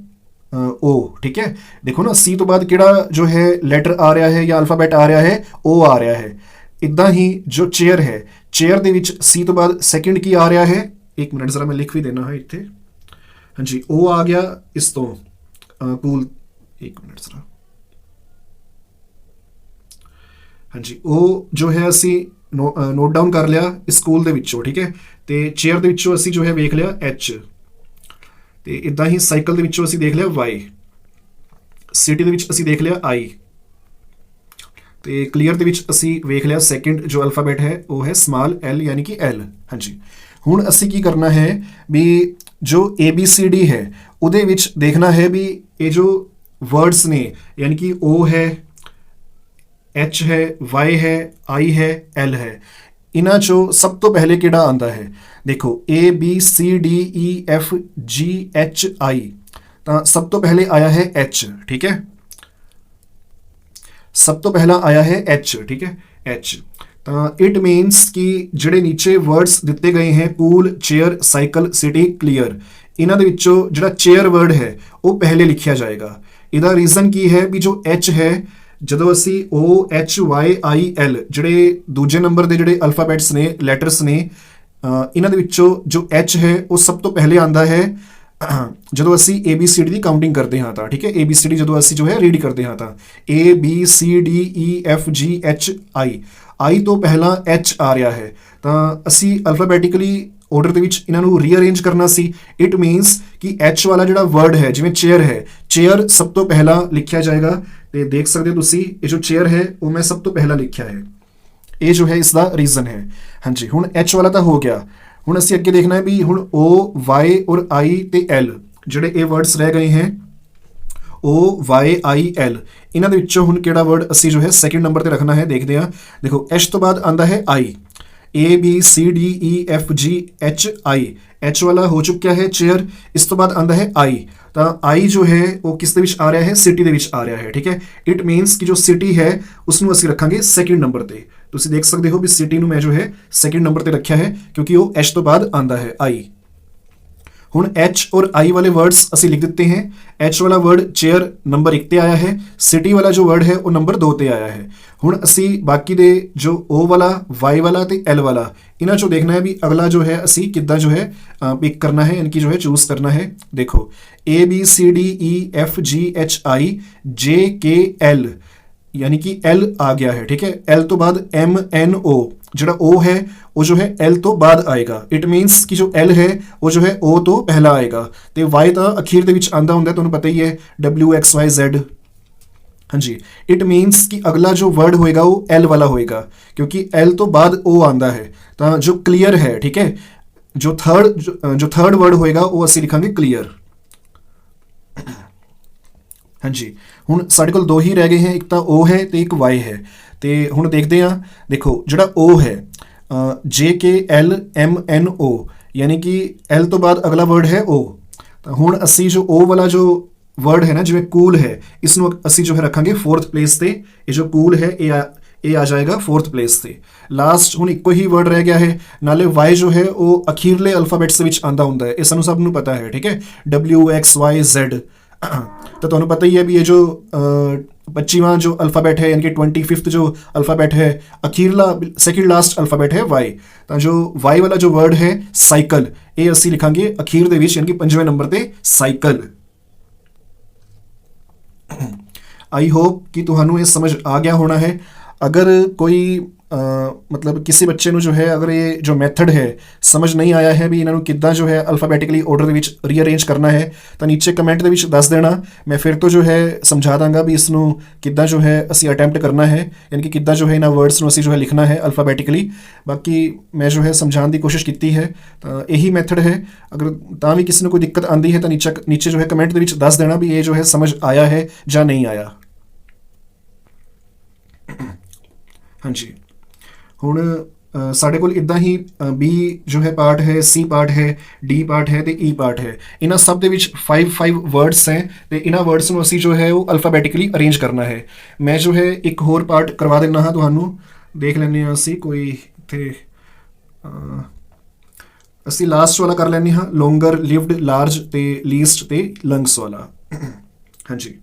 O, ਠੀਕ ਹੈ। ਦੇਖੋ ਨਾ C ਤੋਂ ਬਾਅਦ ਕਿਹੜਾ ਜੋ ਹੈ ਲੈਟਰ ਆ ਰਿਹਾ ਹੈ ਜਾਂ ਅਲਫਾਬੈਟ ਆ ਰਿਹਾ ਹੈ, O ਆ ਰਿਹਾ ਹੈ। ਇੱਦਾਂ ਹੀ ਜੋ ਚੇਅਰ ਹੈ, ਚੇਅਰ ਦੇ ਵਿੱਚ C ਤੋਂ ਬਾਅਦ ਸੈਕਿੰਡ ਕੀ ਆ ਰਿਹਾ ਹੈ, ਇੱਕ ਮਿੰਟ ਜ਼ਰਾ ਮੈਂ ਲਿਖ ਵੀ ਦੇਣਾ ਹੈ ਇੱਥੇ, ਹਾਂਜੀ, O ਆ ਗਿਆ ਇਸ ਤੋਂ ਕੂਲ, ਇੱਕ ਮਿੰਟ ਜ਼ਰਾ, ਹਾਂਜੀ, ਉਹ ਜੋ ਹੈ ਅਸੀਂ ਨੋਟ ਡਾਊਨ ਕਰ ਲਿਆ ਇਸ ਸਕੂਲ ਦੇ ਵਿੱਚੋਂ, ਠੀਕ ਹੈ, ਤੇ ਚੇਅਰ ਦੇ ਵਿੱਚੋਂ ਅਸੀਂ ਜੋ ਹੈ ਵੇਖ ਲਿਆ H, ਤੇ ਇਦਾਂ ਹੀ ਸਾਈਕਲ ਦੇ ਵਿੱਚੋਂ ਅਸੀਂ ਦੇਖ ਲਿਆ Y, ਸਿਟੀ ਦੇ ਵਿੱਚ ਅਸੀਂ ਦੇਖ ਲਿਆ I, ਤੇ ਕਲੀਅਰ ਦੇ ਵਿੱਚ ਅਸੀਂ ਵੇਖ ਲਿਆ ਸੈਕਿੰਡ ਜੋ ਅਲਫਾਬੈਟ ਹੈ ਉਹ ਹੈ ਸਮਾਲ L ਯਾਨੀ ਕਿ L। ਹਾਂਜੀ, ਹੁਣ ਅਸੀਂ ਕੀ ਕਰਨਾ ਹੈ ਵੀ ਜੋ ABCD ਹੈ ਉਹਦੇ ਵਿੱਚ ਦੇਖਣਾ ਹੈ ਵੀ ਇਹ ਜੋ ਵਰਡਸ ਨੇ ਯਾਨੀ ਕਿ O ਹੈ, H ਹੈ, Y ਹੈ, I ਹੈ, L ਹੈ, ਇਹਨਾਂ ਚੋਂ ਸਭ ਤੋਂ ਪਹਿਲੇ ਕਿਹੜਾ ਆਉਂਦਾ ਹੈ। ਦੇਖੋ ABCDEFGHI, ਤਾਂ ਸਭ ਤੋਂ ਪਹਿਲੇ ਆਇਆ ਹੈ H, ਠੀਕ ਹੈ, ਸਭ ਤੋਂ ਪਹਿਲਾਂ ਆਇਆ ਹੈ H, ਠੀਕ ਹੈ, H। ਤਾਂ ਇਟ ਮੀਨਸ ਕਿ ਜਿਹੜੇ ਨੀਚੇ ਵਰਡਸ ਦਿੱਤੇ ਗਏ ਹੈ cool, chair, cycle, city, clear, ਇਹਨਾਂ ਦੇ ਵਿੱਚੋਂ ਜਿਹੜਾ ਚੇਅਰ ਵਰਡ ਹੈ ਉਹ ਪਹਿਲੇ ਲਿਖਿਆ ਜਾਏਗਾ। ਇਹਦਾ ਰੀਜ਼ਨ ਕੀ ਹੈ ਵੀ ਜੋ H ਹੈ, ਜਦੋਂ ਅਸੀਂ OHYIL ਜਿਹੜੇ ਦੂਜੇ ਨੰਬਰ ਦੇ ਜਿਹੜੇ ਅਲਫਾਬੈਟਸ ਨੇ, ਲੈਟਰਸ ਨੇ, ਇਹਨਾਂ ਦੇ ਵਿੱਚੋਂ ਜੋ H ਹੈ ਉਹ ਸਭ ਤੋਂ ਪਹਿਲੇ ਆਉਂਦਾ ਹੈ ਜਦੋਂ ਅਸੀਂ ABCD ਦੀ ਕਾਊਂਟਿੰਗ ਕਰਦੇ ਹਾਂ ਤਾਂ, ਠੀਕ ਹੈ, ABCD ਜਦੋਂ ਅਸੀਂ ਜੋ ਹੈ ਰੀਡ ਕਰਦੇ ਹਾਂ ਤਾਂ ABCDEFGHI, I ਤੋਂ ਪਹਿਲਾਂ H ਆ ਰਿਹਾ ਹੈ, ਤਾਂ ਅਸੀਂ ਅਲਫਾਬੈਟਿਕਲੀ ਆਰਡਰ ਦੇ ਵਿੱਚ ਇਹਨਾਂ ਨੂੰ ਰੀਅਰੇਂਜ ਕਰਨਾ ਸੀ। ਇਟ ਮੀਨਸ ਕਿ H ਵਾਲਾ ਜਿਹੜਾ ਵਰਡ ਹੈ, ਜਿਵੇਂ ਚੇਅਰ ਹੈ, ਚੇਅਰ ਸਭ ਤੋਂ ਪਹਿਲਾਂ ਲਿਖਿਆ ਜਾਏਗਾ, ਤੇ ਦੇਖ ਸਕਦੇ ਹੋ ਤੁਸੀਂ ਇਹ ਜੋ ਚੇਅਰ ਹੈ ਉਹ ਮੈਂ ਸਭ ਤੋਂ ਪਹਿਲਾਂ ਲਿਖਿਆ ਹੈ, ਇਹ ਜੋ ਹੈ ਇਸ ਦਾ ਰੀਜ਼ਨ ਹੈ। ਹਾਂਜੀ, ਹੁਣ H ਵਾਲਾ ਤਾਂ ਹੋ ਗਿਆ, ਹੁਣ ਅਸੀਂ ਅੱਗੇ ਦੇਖਣਾ ਹੈ ਵੀ ਹੁਣ O, Y ਔਰ I ਤੇ L ਜਿਹੜੇ ਇਹ ਵਰਡਸ ਰਹਿ ਗਏ ਹੈ OYIL, ਇਹਨਾਂ ਦੇ ਵਿੱਚੋਂ ਹੁਣ ਕਿਹੜਾ ਵਰਡ ਅਸੀਂ ਜੋ ਹੈ ਸੈਕਿੰਡ ਨੰਬਰ ਤੇ ਰੱਖਣਾ ਹੈ, ਦੇਖਦੇ ਹਾਂ। ਦੇਖੋ H ਤੋਂ ਬਾਅਦ ਆਉਂਦਾ ਹੈ I, ABCDEFGHI, H ਵਾਲਾ ਹੋ ਚੁੱਕਿਆ ਹੈ ਚੇਅਰ, ਇਸ ਤੋਂ ਬਾਅਦ ਆਉਂਦਾ ਹੈ I, ਤਾਂ I ਜੋ ਹੈ ਉਹ ਕਿਸ ਦੇ ਵਿੱਚ ਆ ਰਿਹਾ ਹੈ, ਸਿਟੀ ਦੇ ਵਿੱਚ ਆ ਰਿਹਾ ਹੈ, ਠੀਕ ਹੈ। ਇਟ ਮੀਨਸ ਕਿ ਜੋ ਸਿਟੀ ਹੈ ਉਸ ਨੂੰ ਅਸੀਂ ਰੱਖਾਂਗੇ ਸੈਕਿੰਡ ਨੰਬਰ ਤੇ। ਤੁਸੀਂ ਦੇਖ ਸਕਦੇ ਹੋ ਵੀ ਸਿਟੀ ਨੂੰ ਮੈਂ ਜੋ ਹੈ ਸੈਕਿੰਡ ਨੰਬਰ ਤੇ ਰੱਖਿਆ ਹੈ ਕਿਉਂਕਿ ਉਹ H ਤੋਂ ਬਾਅਦ ਆਉਂਦਾ ਹੈ I। ਹੁਣ H ਔਰ I ਵਾਲੇ ਵਰਡਸ ਅਸੀਂ ਲਿਖ ਦਿੱਤੇ हैं। H ਵਾਲਾ ਵਰਡ ਚੇਅਰ ਨੰਬਰ 1 ਤੇ ਆਇਆ ਹੈ, ਸਿਟੀ ਵਾਲਾ ਜੋ ਵਰਡ ਹੈ ਉਹ ਨੰਬਰ 2 ਤੇ ਆਇਆ ਹੈ। ਹੁਣ ਅਸੀਂ ਬਾਕੀ ਦੇ ਜੋ O ਵਾਲਾ, Y ਵਾਲਾ ਤੇ L ਵਾਲਾ, ਇਹਨਾਂ ਚੋਂ ਦੇਖਣਾ ਹੈ ਵੀ ਅਗਲਾ ਜੋ ਹੈ ਅਸੀਂ ਕਿੱਦਾਂ ਜੋ ਹੈ ਪਿਕ ਕਰਨਾ ਹੈ, ਇਨकी जो है चूज करना है। देखो ABCDEFGHI JKL, यानी कि L आ गया है, ठीक है। L तो बाद MNO, ਜਿਹੜਾ O है वो जो है L तो बाद ਆਏਗਾ। ਇਟ ਮੀਨਸ ਕਿ ਜੋ L ਹੈ ਉਹ ਜੋ ਹੈ O ਤੋਂ ਪਹਿਲਾਂ ਆਏਗਾ ਤੇ Y ਤਾਂ ਅਖੀਰ ਦੇ ਵਿੱਚ ਆਂਦਾ ਹੁੰਦਾ, ਤੁਹਾਨੂੰ ਪਤਾ ਹੀ ਹੈ WXYZ। हाँ जी, इट मीन्स कि अगला जो वर्ड होएगा वो L वाला होएगा, क्योंकि L तो बाद O आंदा है। तो जो क्लियर है, ठीक है, जो थर्ड वर्ड होएगा वो असी लिखांगे क्लियर। हाँ जी, हुण साडे कोल दो ही रह गए हैं, एक तो O है तो एक Y है। तो हुण देखते हैं, देखो जिहड़ा O है JKLMNO, यानी कि L तो बाद अगला वर्ड है O। तो हुण असी जो O वाला जो वर्ड है ना, जिवें कूल है, इसनों असी जो है रखांगे फोर्थ प्लेस ते। ये जो कूल है ये आ जाएगा फोर्थ प्लेस ते। लास्ट हुण इक्को ही वर्ड रह गया है, नाले वाई जो है वो अखीरले अल्फाबेट्स दे विच आंदा हुंदा है, ये सानूं सब नूं पता है, ठीक है, WXYZ। तो तुहानूं पता ही है भी ये जो 25वां जो अल्फाबेट है, यानी कि 25th जो अल्फाबेट है, अखीरला सेकंड लास्ट अल्फाबेट है वाई। तो जो वाई वाला जो वर्ड है साइकिल, ये असी लिखांगे अखीर दे विच, यानी कि 5वें नंबर ते साइकिल। आई होप कि तुहानू ये समझ आ गया होना है। अगर कोई मतलब किसी बच्चे ਨੂੰ जो है अगर ये जो मैथड है समझ नहीं आया है भी इन्हों किद्दां जो है अल्फाबैटिकली ऑर्डर ਦੇ ਵਿੱਚ ਰੀਅਰੇਂਜ ਕਰਨਾ है, ਤਾਂ ਨੀਚੇ ਕਮੈਂਟ ਦੇ ਵਿੱਚ ਦੱਸ ਦੇਣਾ, मैं फिर तो जो है समझा ਦਾਂਗਾ ਵੀ ਇਸ ਨੂੰ ਕਿੱਦਾਂ जो है ਅਸੀਂ ਅਟੈਂਪਟ ਕਰਨਾ है, यानी कि किद्दां जो है ਇਹਨਾਂ वर्ड्स ਨੂੰ ਅਸੀਂ जो है लिखना है अल्फाबैटिकली। बाकी मैं जो है समझाने की कोशिश की है, ਤਾਂ यही मैथड है। अगर ਤਾਂ भी किसी ਨੂੰ कोई दिक्कत आती है तो नीचे जो है कमेंट ਦੇ ਵਿੱਚ ਦੱਸ ਦੇਣਾ भी ये जो है समझ आया है ਜਾਂ नहीं आया। हाँ जी, हुण साढ़े कोल इदां ही बी जो है पार्ट है, सी पार्ट है, डी पार्ट है तो ई पार्ट है। इन्हां सब दे विच 5 वर्ड्स हैं तो इन्हां वर्ड्स नूं असीं जो है वो अल्फाबैटिकली अरेंज करना है। मैं जो है एक होर पार्ट करवा देना हाँ तुहानूं, देख लैंदे हां असीं कोई इत्थे असीं लास्ट वाला कर लैंदे हां, लॉन्गर, लिव्ड, लार्ज ते लीस्ट ते लंग्स वाला। हाँ जी,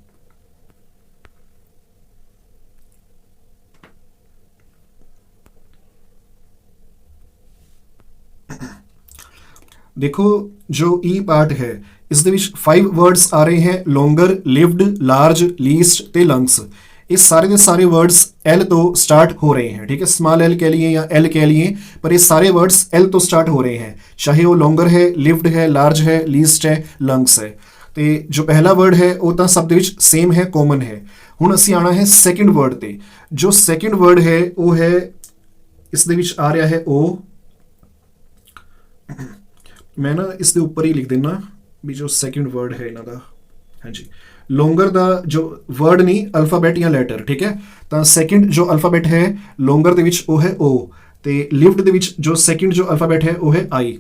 देखो जो ई पार्ट है इस दे विच 5 वर्ड्स आ रहे हैं, लॉन्गर, लिव्ड, लार्ज, लीस्ट ते लंग्स। ये सारे के सारे वर्ड्स एल तो स्टार्ट हो रहे हैं, ठीक है, स्मॉल एल कह लिए या एल कह लिए, पर ये सारे वर्ड्स एल तो स्टार्ट हो रहे हैं, चाहे वो लॉन्गर है, लिव्ड है, लार्ज है, लीस्ट है, लंग्स है। तो जो पहला वर्ड है वो तो सब दे विच सेम है, कॉमन है। हुण असीं आना है सैकेंड वर्ड ते। जो सैकेंड वर्ड है वो है इस दे विच आ रहा है ओ, मैं ना इसके ऊपर ही लिख देना भी जो सैकेंड वर्ड है इन्हों का। हाँ जी, लॉन्गर का जो वर्ड नहीं अल्फाबैट या लैटर, ठीक है, तो सैकेंड जो अल्फाबैट है लॉन्गर दे विच वो है ओ, तो लिव्ड दे विच जो सैकेंड जो अल्फाबैट है वो है आई।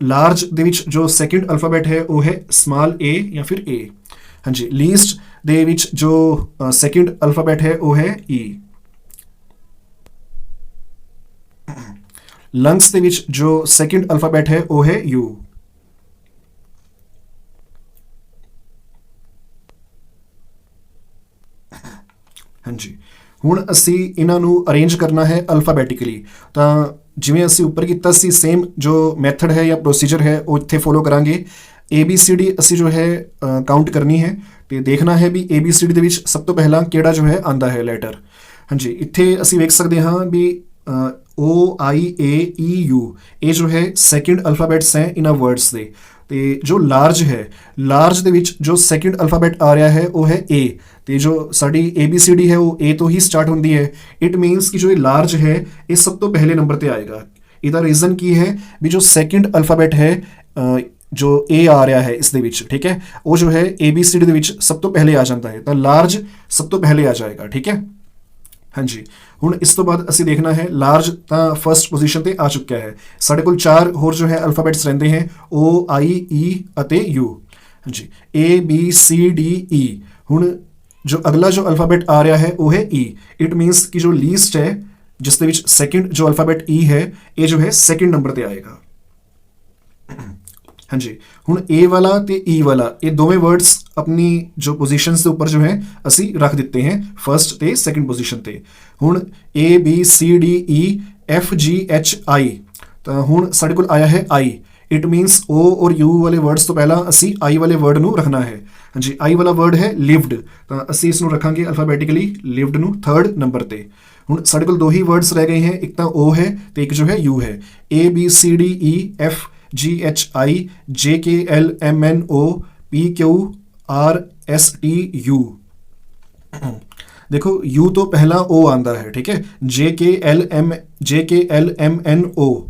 लार्ज दे विच जो सैकेंड अल्फाबैट है वो है स्मॉल ए या फिर ए। हाँ जी, लीस्ट दे विच जो सैकेंड अल्फाबैट है वो है ई। लंग्स दे विच जो सैकेंड अल्फाबैट है वो है यू। हाँ जी, हुण असी इन्हां नूं अरेंज करना है अल्फाबैटिकली। तो जिवें असी उपर कीता सी सेम जो मैथड है या प्रोसीजर है वो इत्थे फॉलो करांगे। ABCD असी जो है काउंट करनी है तो देखना है भी ABCD दे विच सब तो पहला किहड़ा जो है आंदा है लैटर। हाँ जी, इत्थे असी वेख सकते हाँ भी OIAEU ये जो है सैकेंड अल्फाबैट्स हैं इन्हां वर्ड्स दे। तो जो लार्ज है, लार्ज दे विच जो सैकेंड अल्फाबैट आ रहा है वो है ए। तो जो साड़ी ABCD है वो ए तो ही स्टार्ट होती है। इट मीनस कि जो ये लार्ज है ये सब तो पहले नंबर पर आएगा। इसका रीज़न की है भी जो सैकेंड अल्फाबैट है जो ए आ रहा है इस दे विच, ठीक है, वो जो है ABCD दे विच सब तो पहले आ जाता है, तो लार्ज सब तो पहले आ जाएगा, ठीक है। हाँ जी, हुण इस तो बाद असी देखना है लार्ज तो फर्स्ट पोजीशन ते आ चुका है। साढ़े कोल 4 होर जो है अल्फाबैट्स रहते हैं OIE अते U। हाँ जी, ABCDE। हुण जो अगला जो अल्फाबैट आ रहा है वो है E। इट मीनस कि जो लीस्ट है जिस दे विच सैकेंड जो अल्फाबैट E है ये जो है सैकेंड नंबर पर आएगा। हाँ जी, हुण ए वाला ते ई वाला ये दोवें वर्ड्स अपनी जो पोजीशंस के ऊपर जो है असी रख दिते हैं फर्स्ट ते सैकेंड पोजीशन ते। हुण ABCDEFGHI, तो हुण साढ़े कोल आया है आई। ਇਟ ਮੀਨਸ O ਔਰ U ਵਾਲੇ ਵਰਡਸ ਤੋਂ ਪਹਿਲਾਂ ਅਸੀਂ I ਵਾਲੇ ਵਰਡ ਨੂੰ ਰੱਖਣਾ ਹੈ। ਹਾਂਜੀ, I ਵਾਲਾ ਵਰਡ ਹੈ ਲਿਵਡ, ਤਾਂ ਅਸੀਂ ਇਸ ਨੂੰ ਰੱਖਾਂਗੇ ਅਲਫਾਬੈਟਿਕਲੀ ਲਿਵਡ ਨੂੰ 3rd ਨੰਬਰ ਤੇ। ਹੁਣ ਸਾਡੇ ਕੋਲ ਦੋ ਹੀ ਵਰਡਸ ਰਹਿ ਗਏ ਹੈ, ਇੱਕ ਤਾਂ O ਹੈ ਤੇ ਇੱਕ ਜੋ ਹੈ U ਹੈ। ABCDEFGHIJKLMNOPQRSTU। देखो U तो पहला O आंदा है, ठीक है, JKLMNO,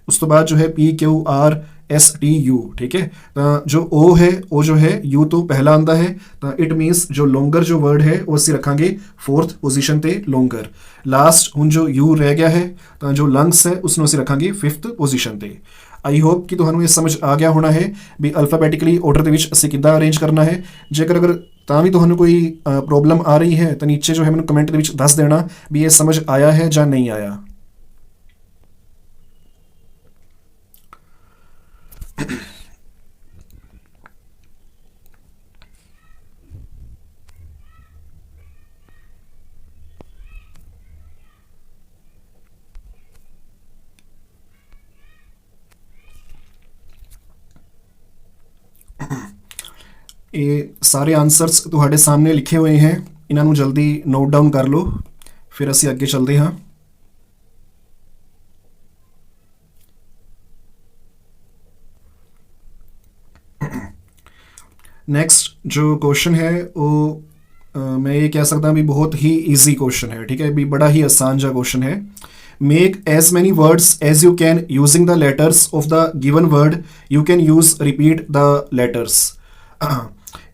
उस तो बाद जो है PQRSTU, ठीक है। तो जो O है वो जो है U तो पहला आंदा है, तो इट मीनस जो लोंगर जो वर्ड है वो असी रखांगे 4th पोजीशन ते लोंगर। लास्ट हुण जो U रह गया है तो जो लंग्स है उसनों असी रखांगे 5th पोजीशन ते। आई होप कि तुहानूं ये समझ आ गया होना है भी अल्फाबैटिकली ऑर्डर दे विच असी किद्दां अरेंज करना है। जेकर अगर ਤਾਂ ਵੀ ਤੁਹਾਨੂੰ ਕੋਈ ਪ੍ਰੋਬਲਮ ਆ ਰਹੀ ਹੈ ਤਾਂ ਨੀਚੇ ਜੋ ਹੈ ਮੈਨੂੰ ਕਮੈਂਟ ਦੇ ਵਿੱਚ ਦੱਸ ਦੇਣਾ ਵੀ ਇਹ ਸਮਝ ਆਇਆ ਹੈ ਜਾਂ ਨਹੀਂ ਆਇਆ। ये सारे आंसर्स तुहाडे सामने लिखे हुए हैं, इन्हों जल्दी नोट डाउन कर लो, फिर असी अगे चलते हाँ। नेक्स्ट जो क्वेश्चन है वो मैं ये कह सकता भी बहुत ही ईजी क्वेश्चन है, ठीक है, भी बड़ा ही आसान जा क्वेश्चन है। Make as many words as you can using the letters of the given word, you can use repeat the letters.